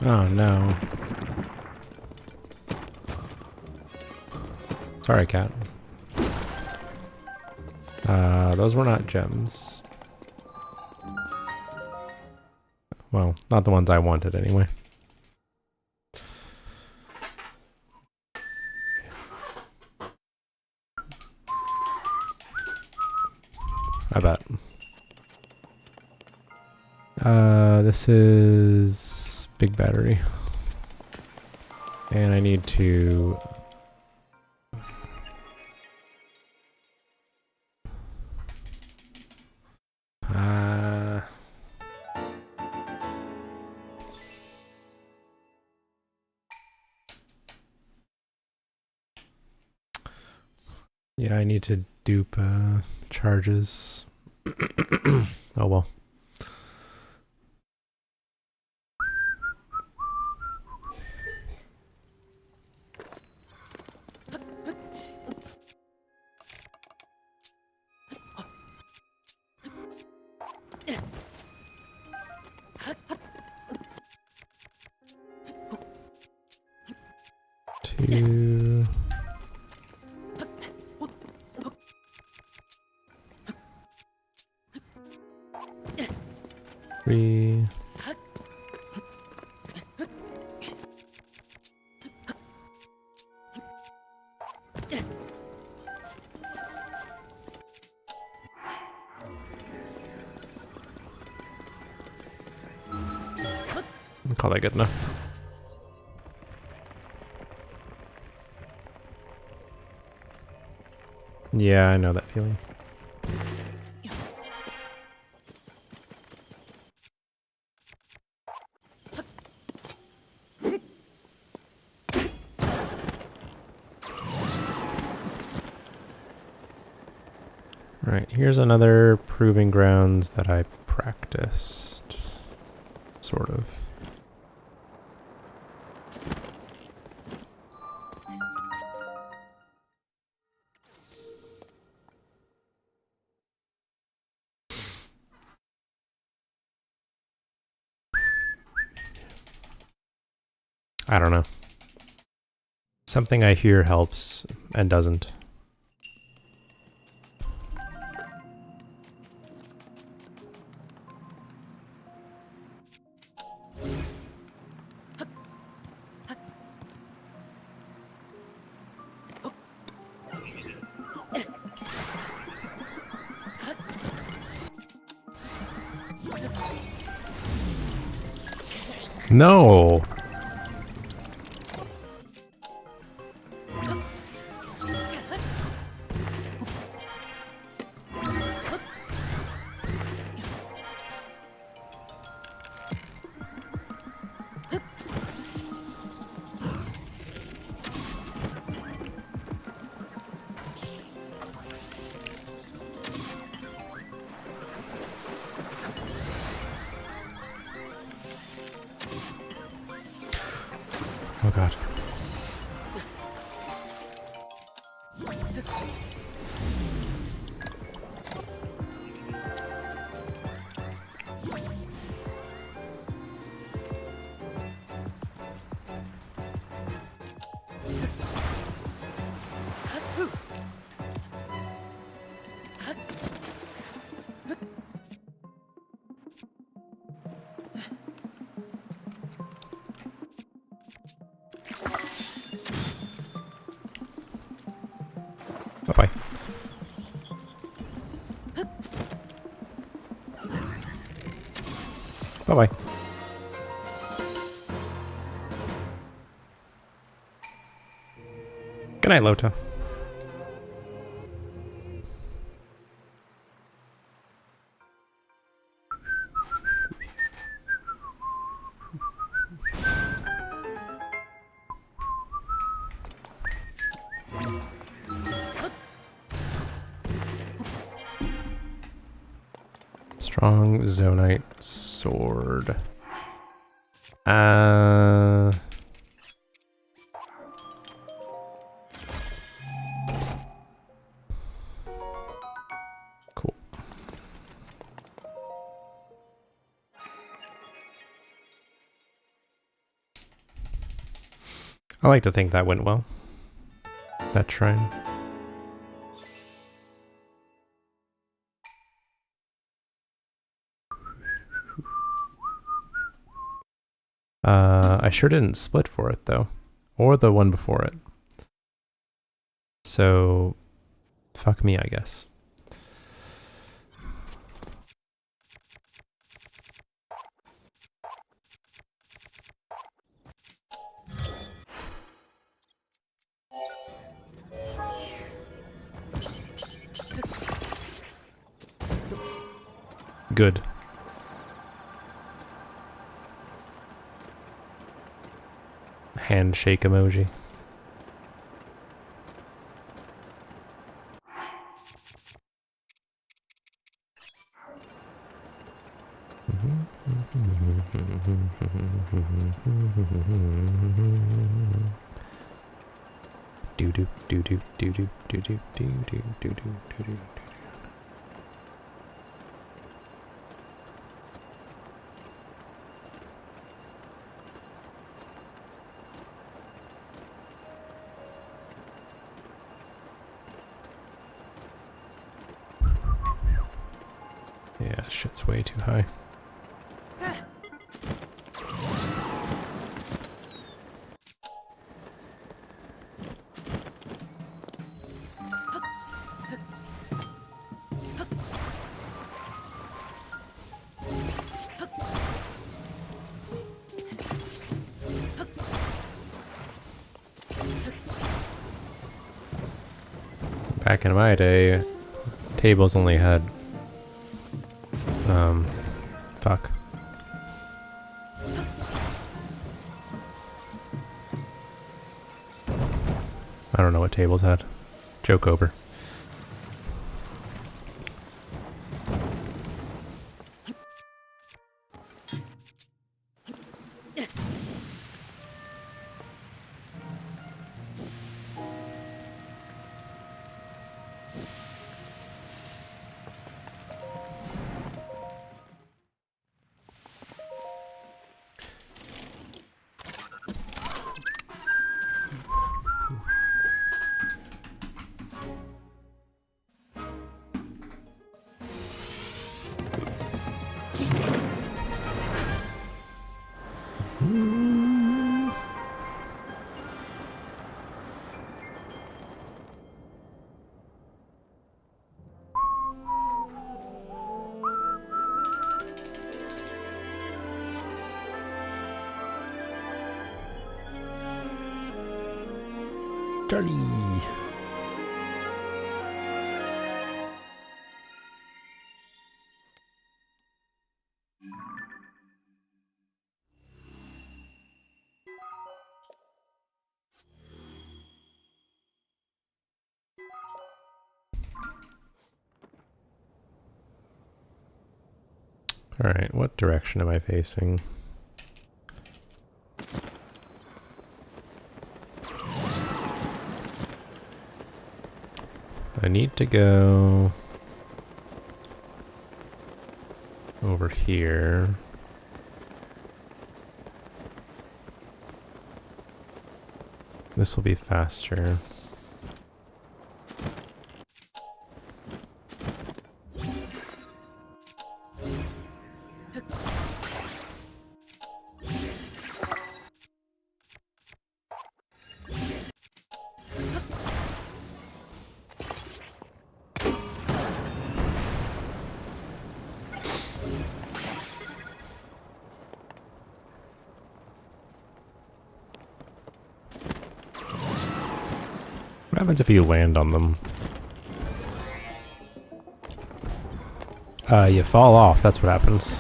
Oh no. Sorry, cat. Those were not gems. Well, not the ones I wanted anyway. I bet. This is big battery. And I need to... Yeah, I need to dupe charges. Oh well. Two. Three. I'll call that good enough. Yeah, I know that feeling. Right, here's another proving grounds that I practiced. Sort of. I don't know. Something I hear helps and doesn't. No! Oh god. Bye-bye. Bye-bye. Good night, Lota. Strong Zonite sword. Cool. I like to think that went well. That shrine. I sure didn't split for it though, or the one before it. So, fuck me, I guess. Good. Handshake emoji. Do do do do do do do do do do do do do. Yeah, shit's way too high. Back in my day, tables only had fuck. I don't know what tables had. Joke over. Charlie. All right, what direction am I facing? I need to go over here. This will be faster. What happens if you land on them? You fall off, that's what happens.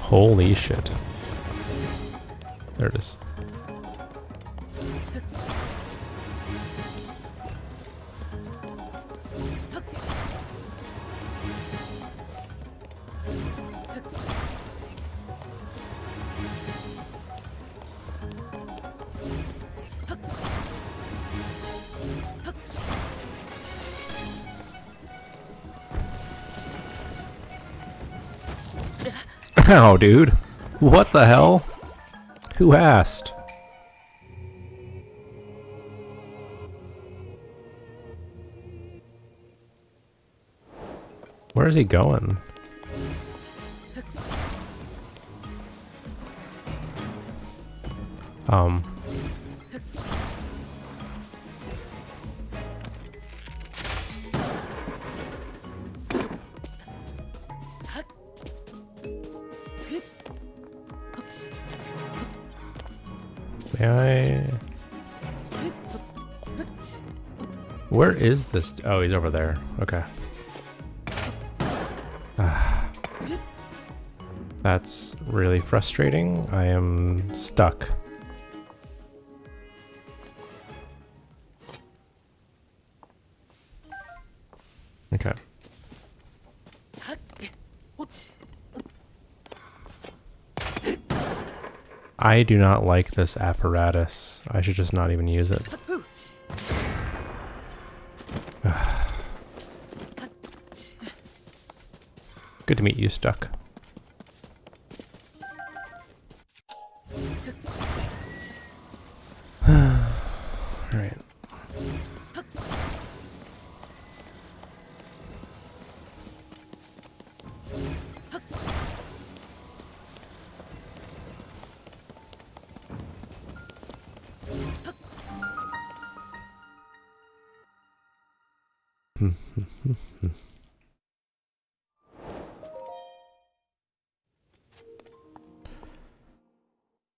Holy shit. There it is. Ow, dude. What the hell? Who asked? Where is he going? May I? Where is this? Oh, he's over there. Okay. That's really frustrating. I am stuck. Okay. I do not like this apparatus. I should just not even use it. Good to meet you, Stuck. Alright.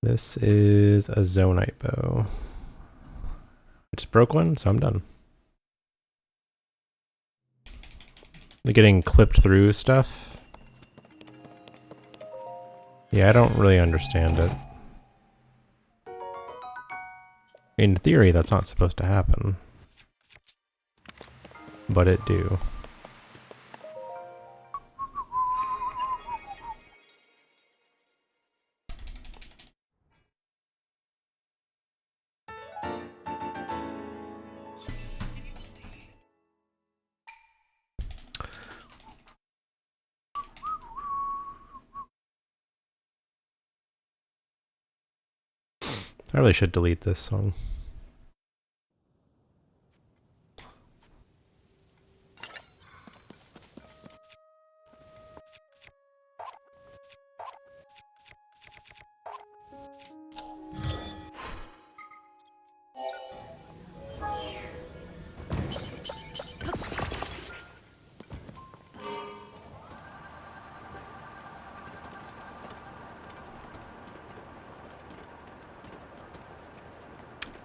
This is a Zonite bow. I just broke one, so I'm done. They're getting clipped through stuff. Yeah, I don't really understand it. In theory, that's not supposed to happen. But it do. I really should delete this song.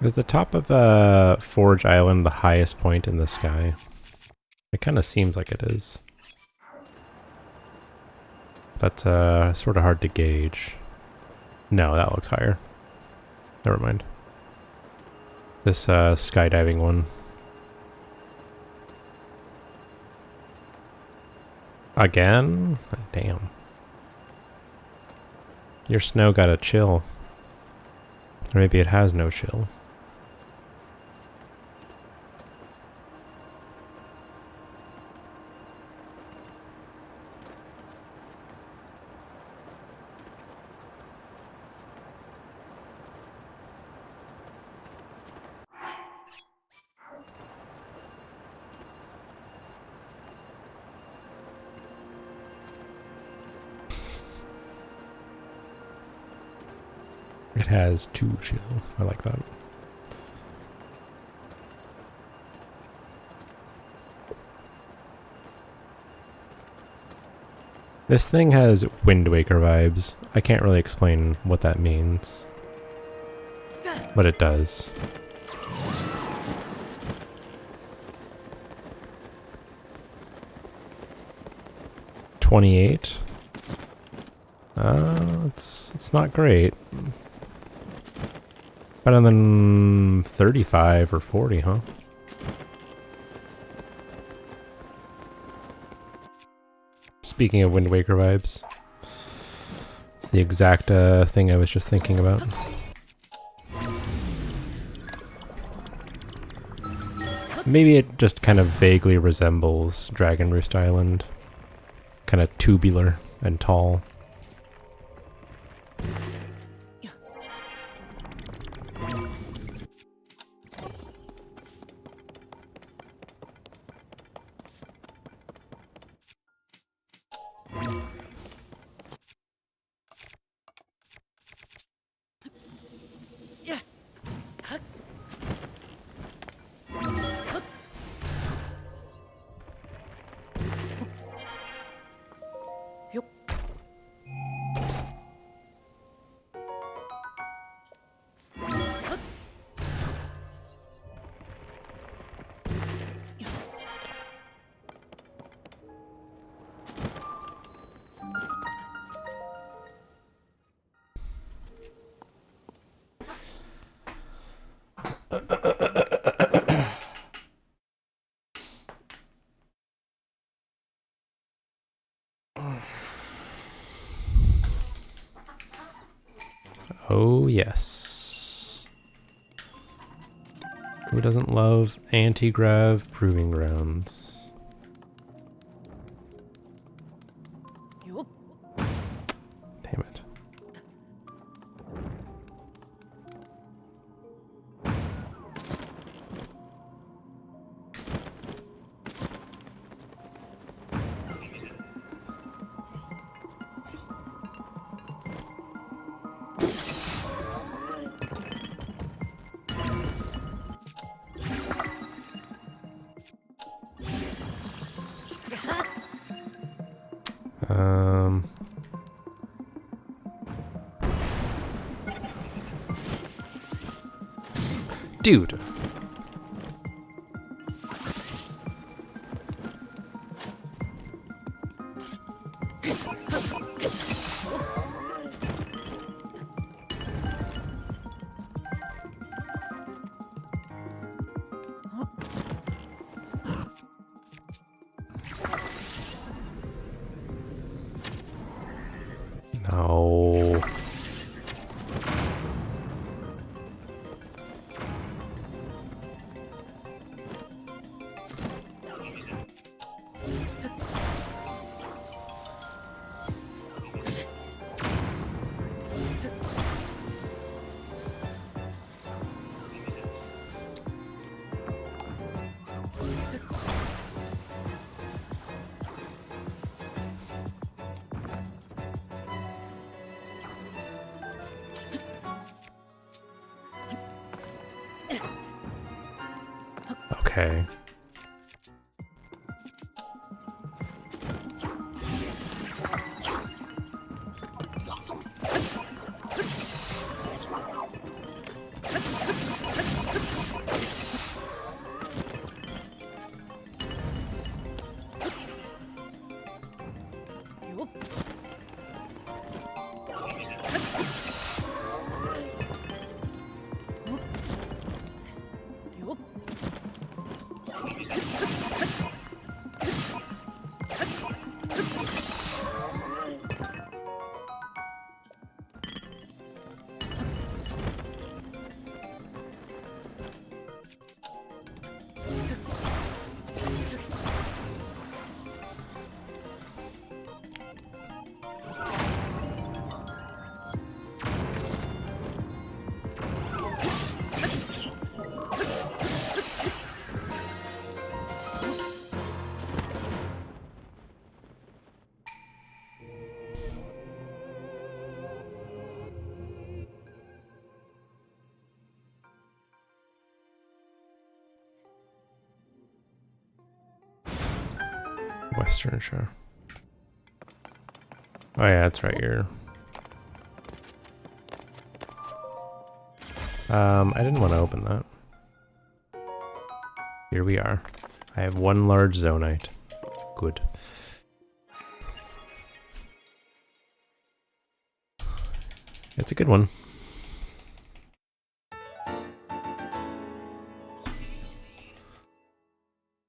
Is the top of Forge Island the highest point in the sky? It kind of seems like it is. That's sort of hard to gauge. No, that looks higher. Never mind. This skydiving one. Again? Damn. Your snow got a chill. Or maybe it has no chill. It has too chill. I like that. This thing has Wind Waker vibes. I can't really explain what that means, but it does. $28. It's not great. Better than 35 or 40, huh? Speaking of Wind Waker vibes, it's the exact thing I was just thinking about. Maybe it just kind of vaguely resembles Dragon Roost Island. Kind of tubular and tall. Oh, yes. Who doesn't love anti-grav proving grounds? Damn it. Dude. No. Okay. Western Shore. Oh yeah, that's right here. I didn't want to open that. Here we are. I have one large zonite. Good. It's a good one.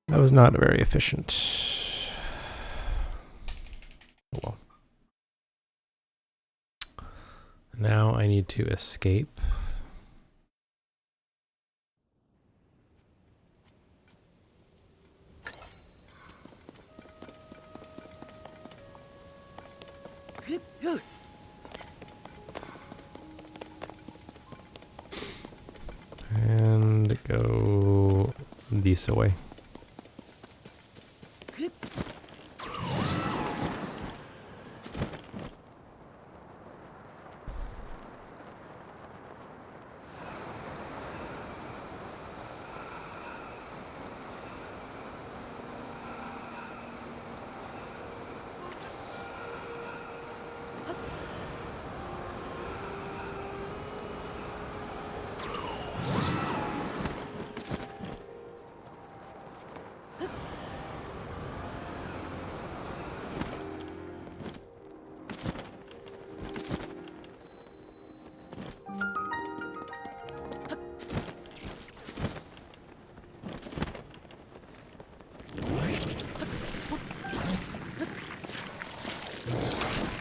That was not very efficient. Well. Now I need to escape. And go this way.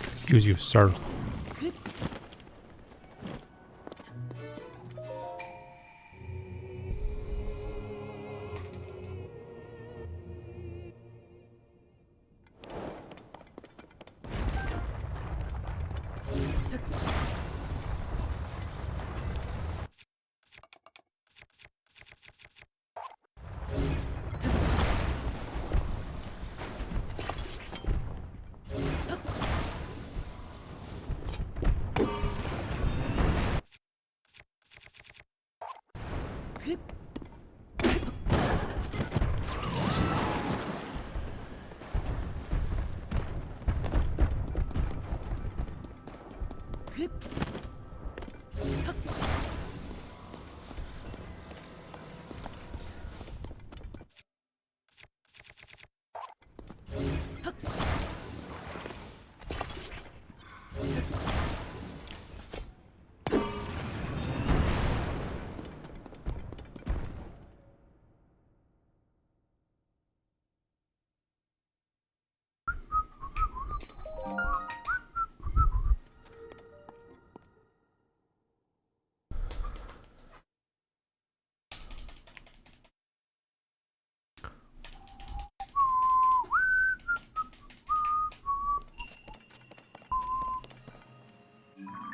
Excuse you, sir.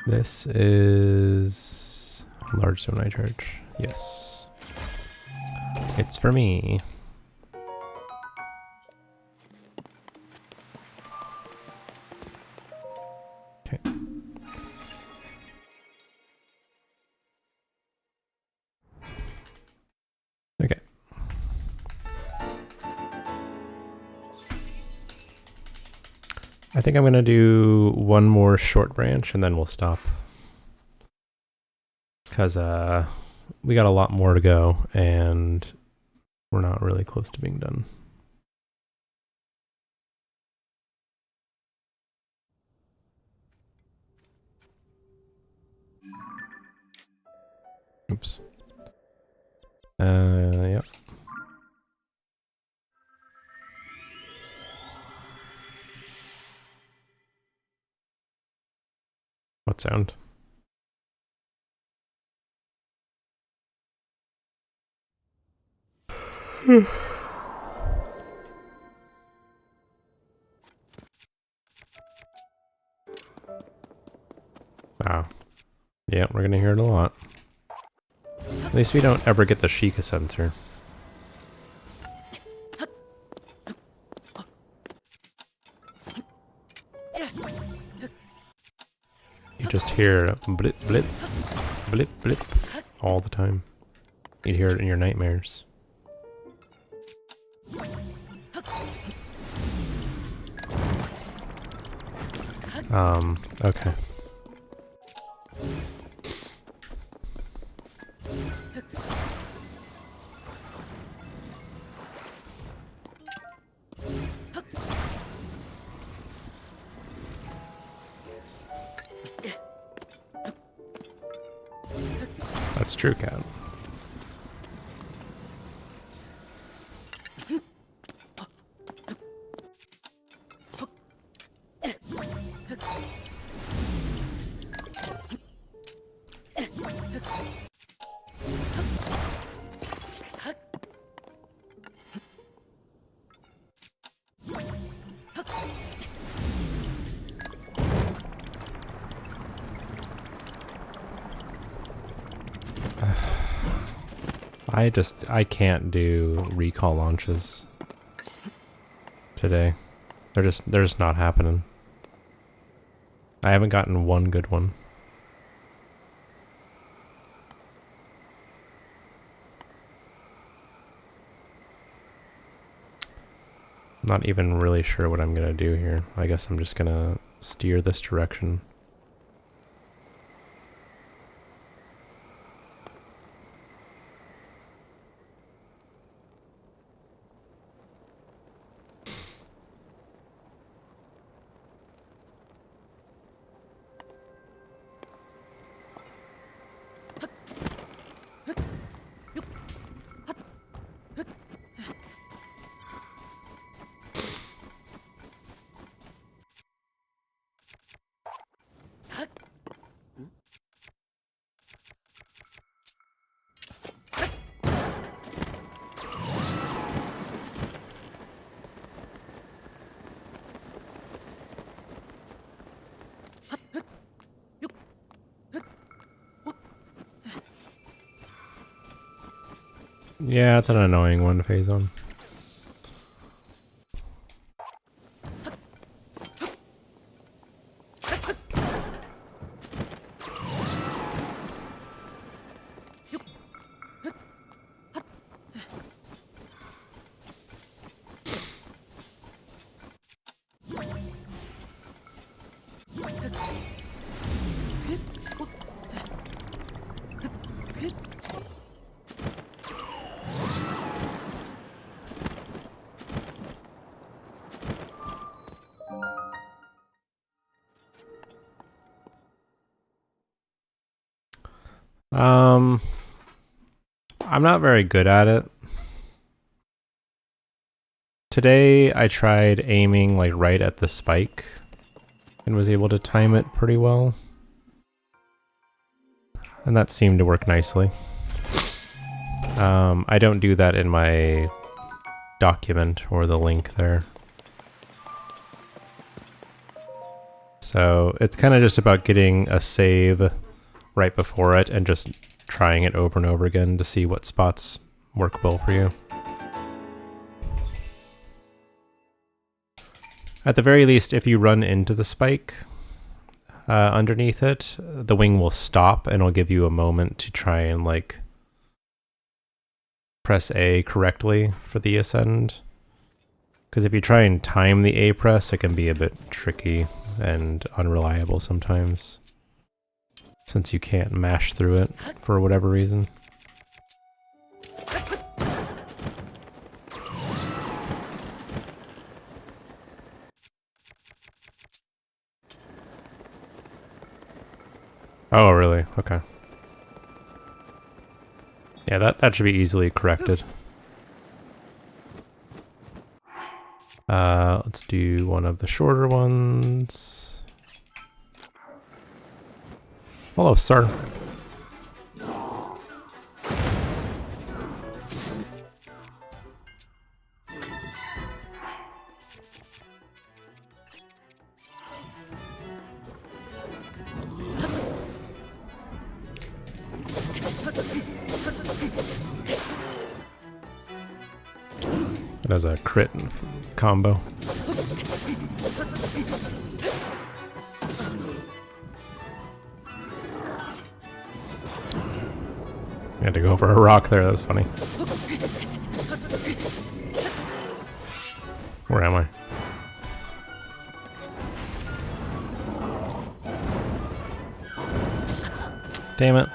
This is large stone eye charge. Yes. It's for me. Okay. Okay. I think I'm gonna do one more short branch and then we'll stop. Because we got a lot more to go and we're not really close to being done. Oops. Yep. What sound? Wow. Yeah, we're gonna hear it a lot. At least we don't ever get the Sheikah sensor. You just hear blip, blip, blip, blip all the time. You'd hear it in your nightmares. Okay. That's true, Cat. I can't do recall launches today. They're just not happening. I haven't gotten one good one. Not even really sure what I'm gonna do here. I guess I'm just gonna steer this direction. Yeah, it's an annoying one to phase on. I'm not very good at it. Today I tried aiming like right at the spike and was able to time it pretty well. And that seemed to work nicely. I don't do that in my document or the link there. So it's kind of just about getting a save right before it and just trying it over and over again to see what spots work well for you. At the very least, if you run into the spike underneath it, the wing will stop and it'll give you a moment to try and like press A correctly for the ascend. Because if you try and time the A press, it can be a bit tricky and unreliable sometimes, since you can't mash through it for whatever reason. Oh, really? Okay. Yeah, that should be easily corrected. Let's do one of the shorter ones. Hello, sir. It has a crit combo. I had to go over a rock there, that was funny. Where am I? Damn it.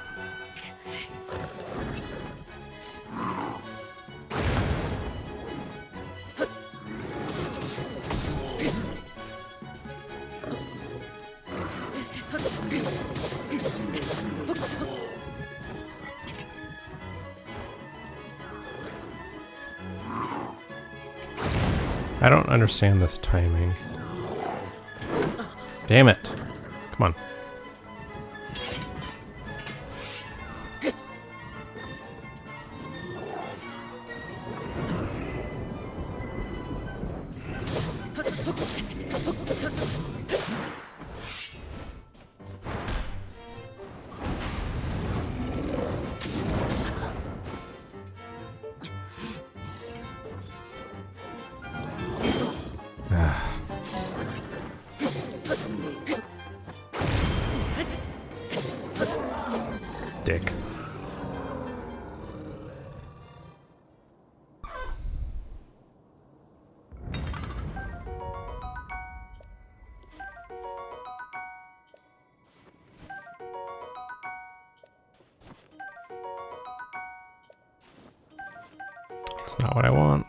I don't understand this timing. Damn it. Come on. Dick. That's not what I want.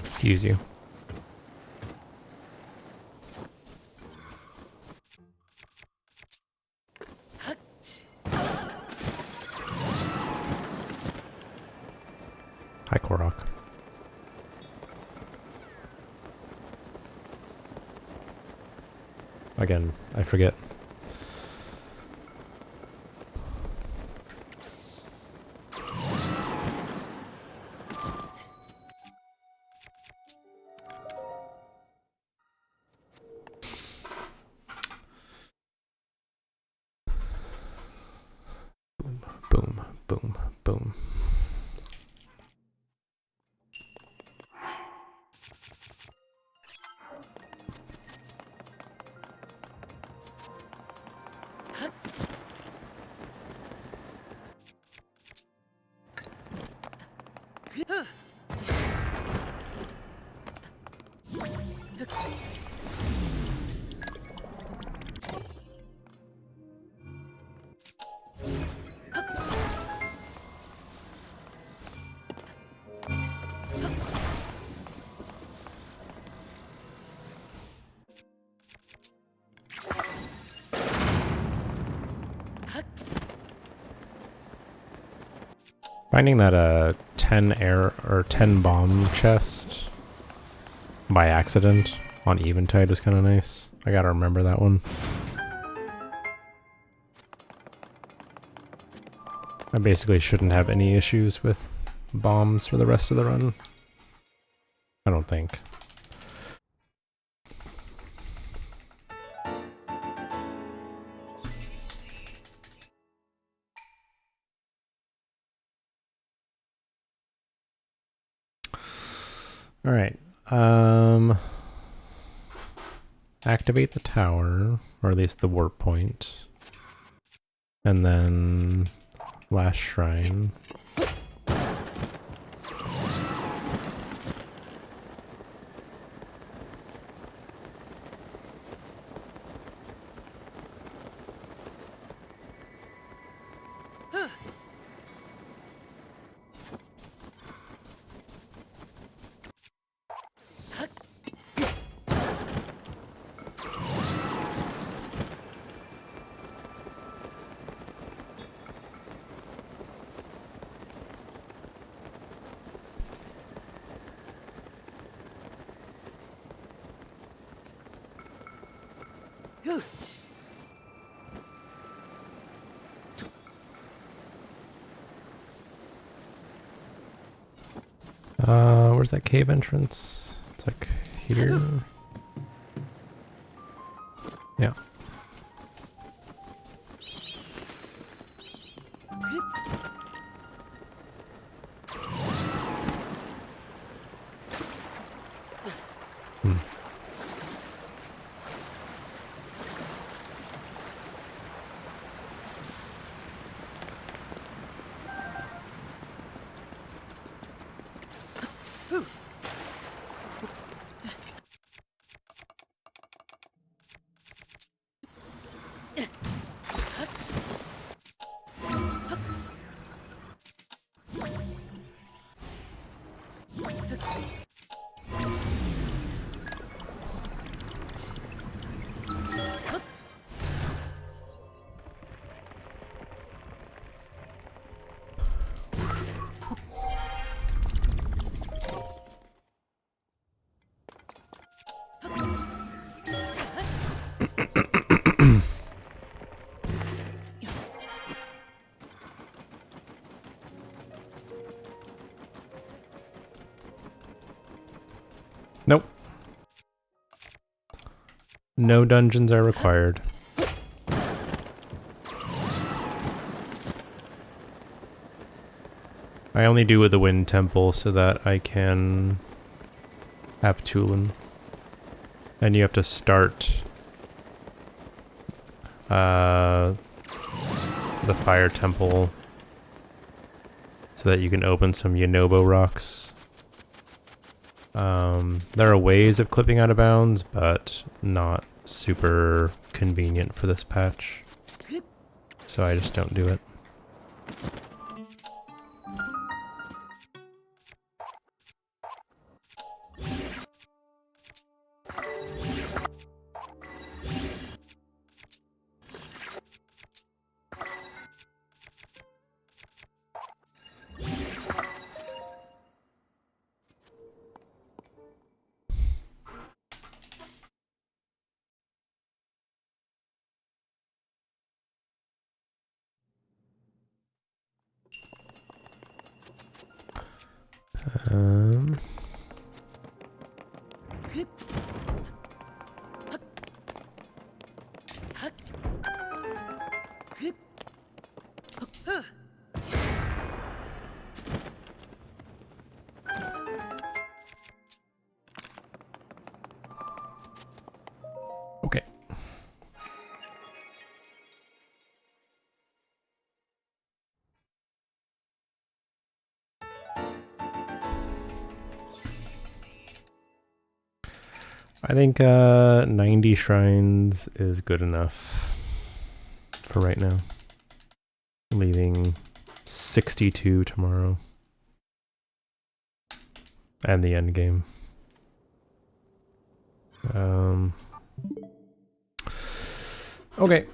Excuse you. Hi, Korok. Again, I forget. Boom. Finding that 10 air or 10 bomb chest by accident on Eventide was kind of nice. I gotta remember that one. I basically shouldn't have any issues with bombs for the rest of the run. I don't think. All right. Activate the tower, or at least the warp point. And then last shrine. Where's that cave entrance? It's like here. Yeah. Nope. No dungeons are required. I only do with the Wind Temple so that I can have Tulin. And you have to start the Fire Temple so that you can open some Yonobo rocks. There are ways of clipping out of bounds, but not super convenient for this patch. So I just don't do it. Um, I think 90 shrines is good enough for right now. Leaving 62 tomorrow. And the end game. Okay.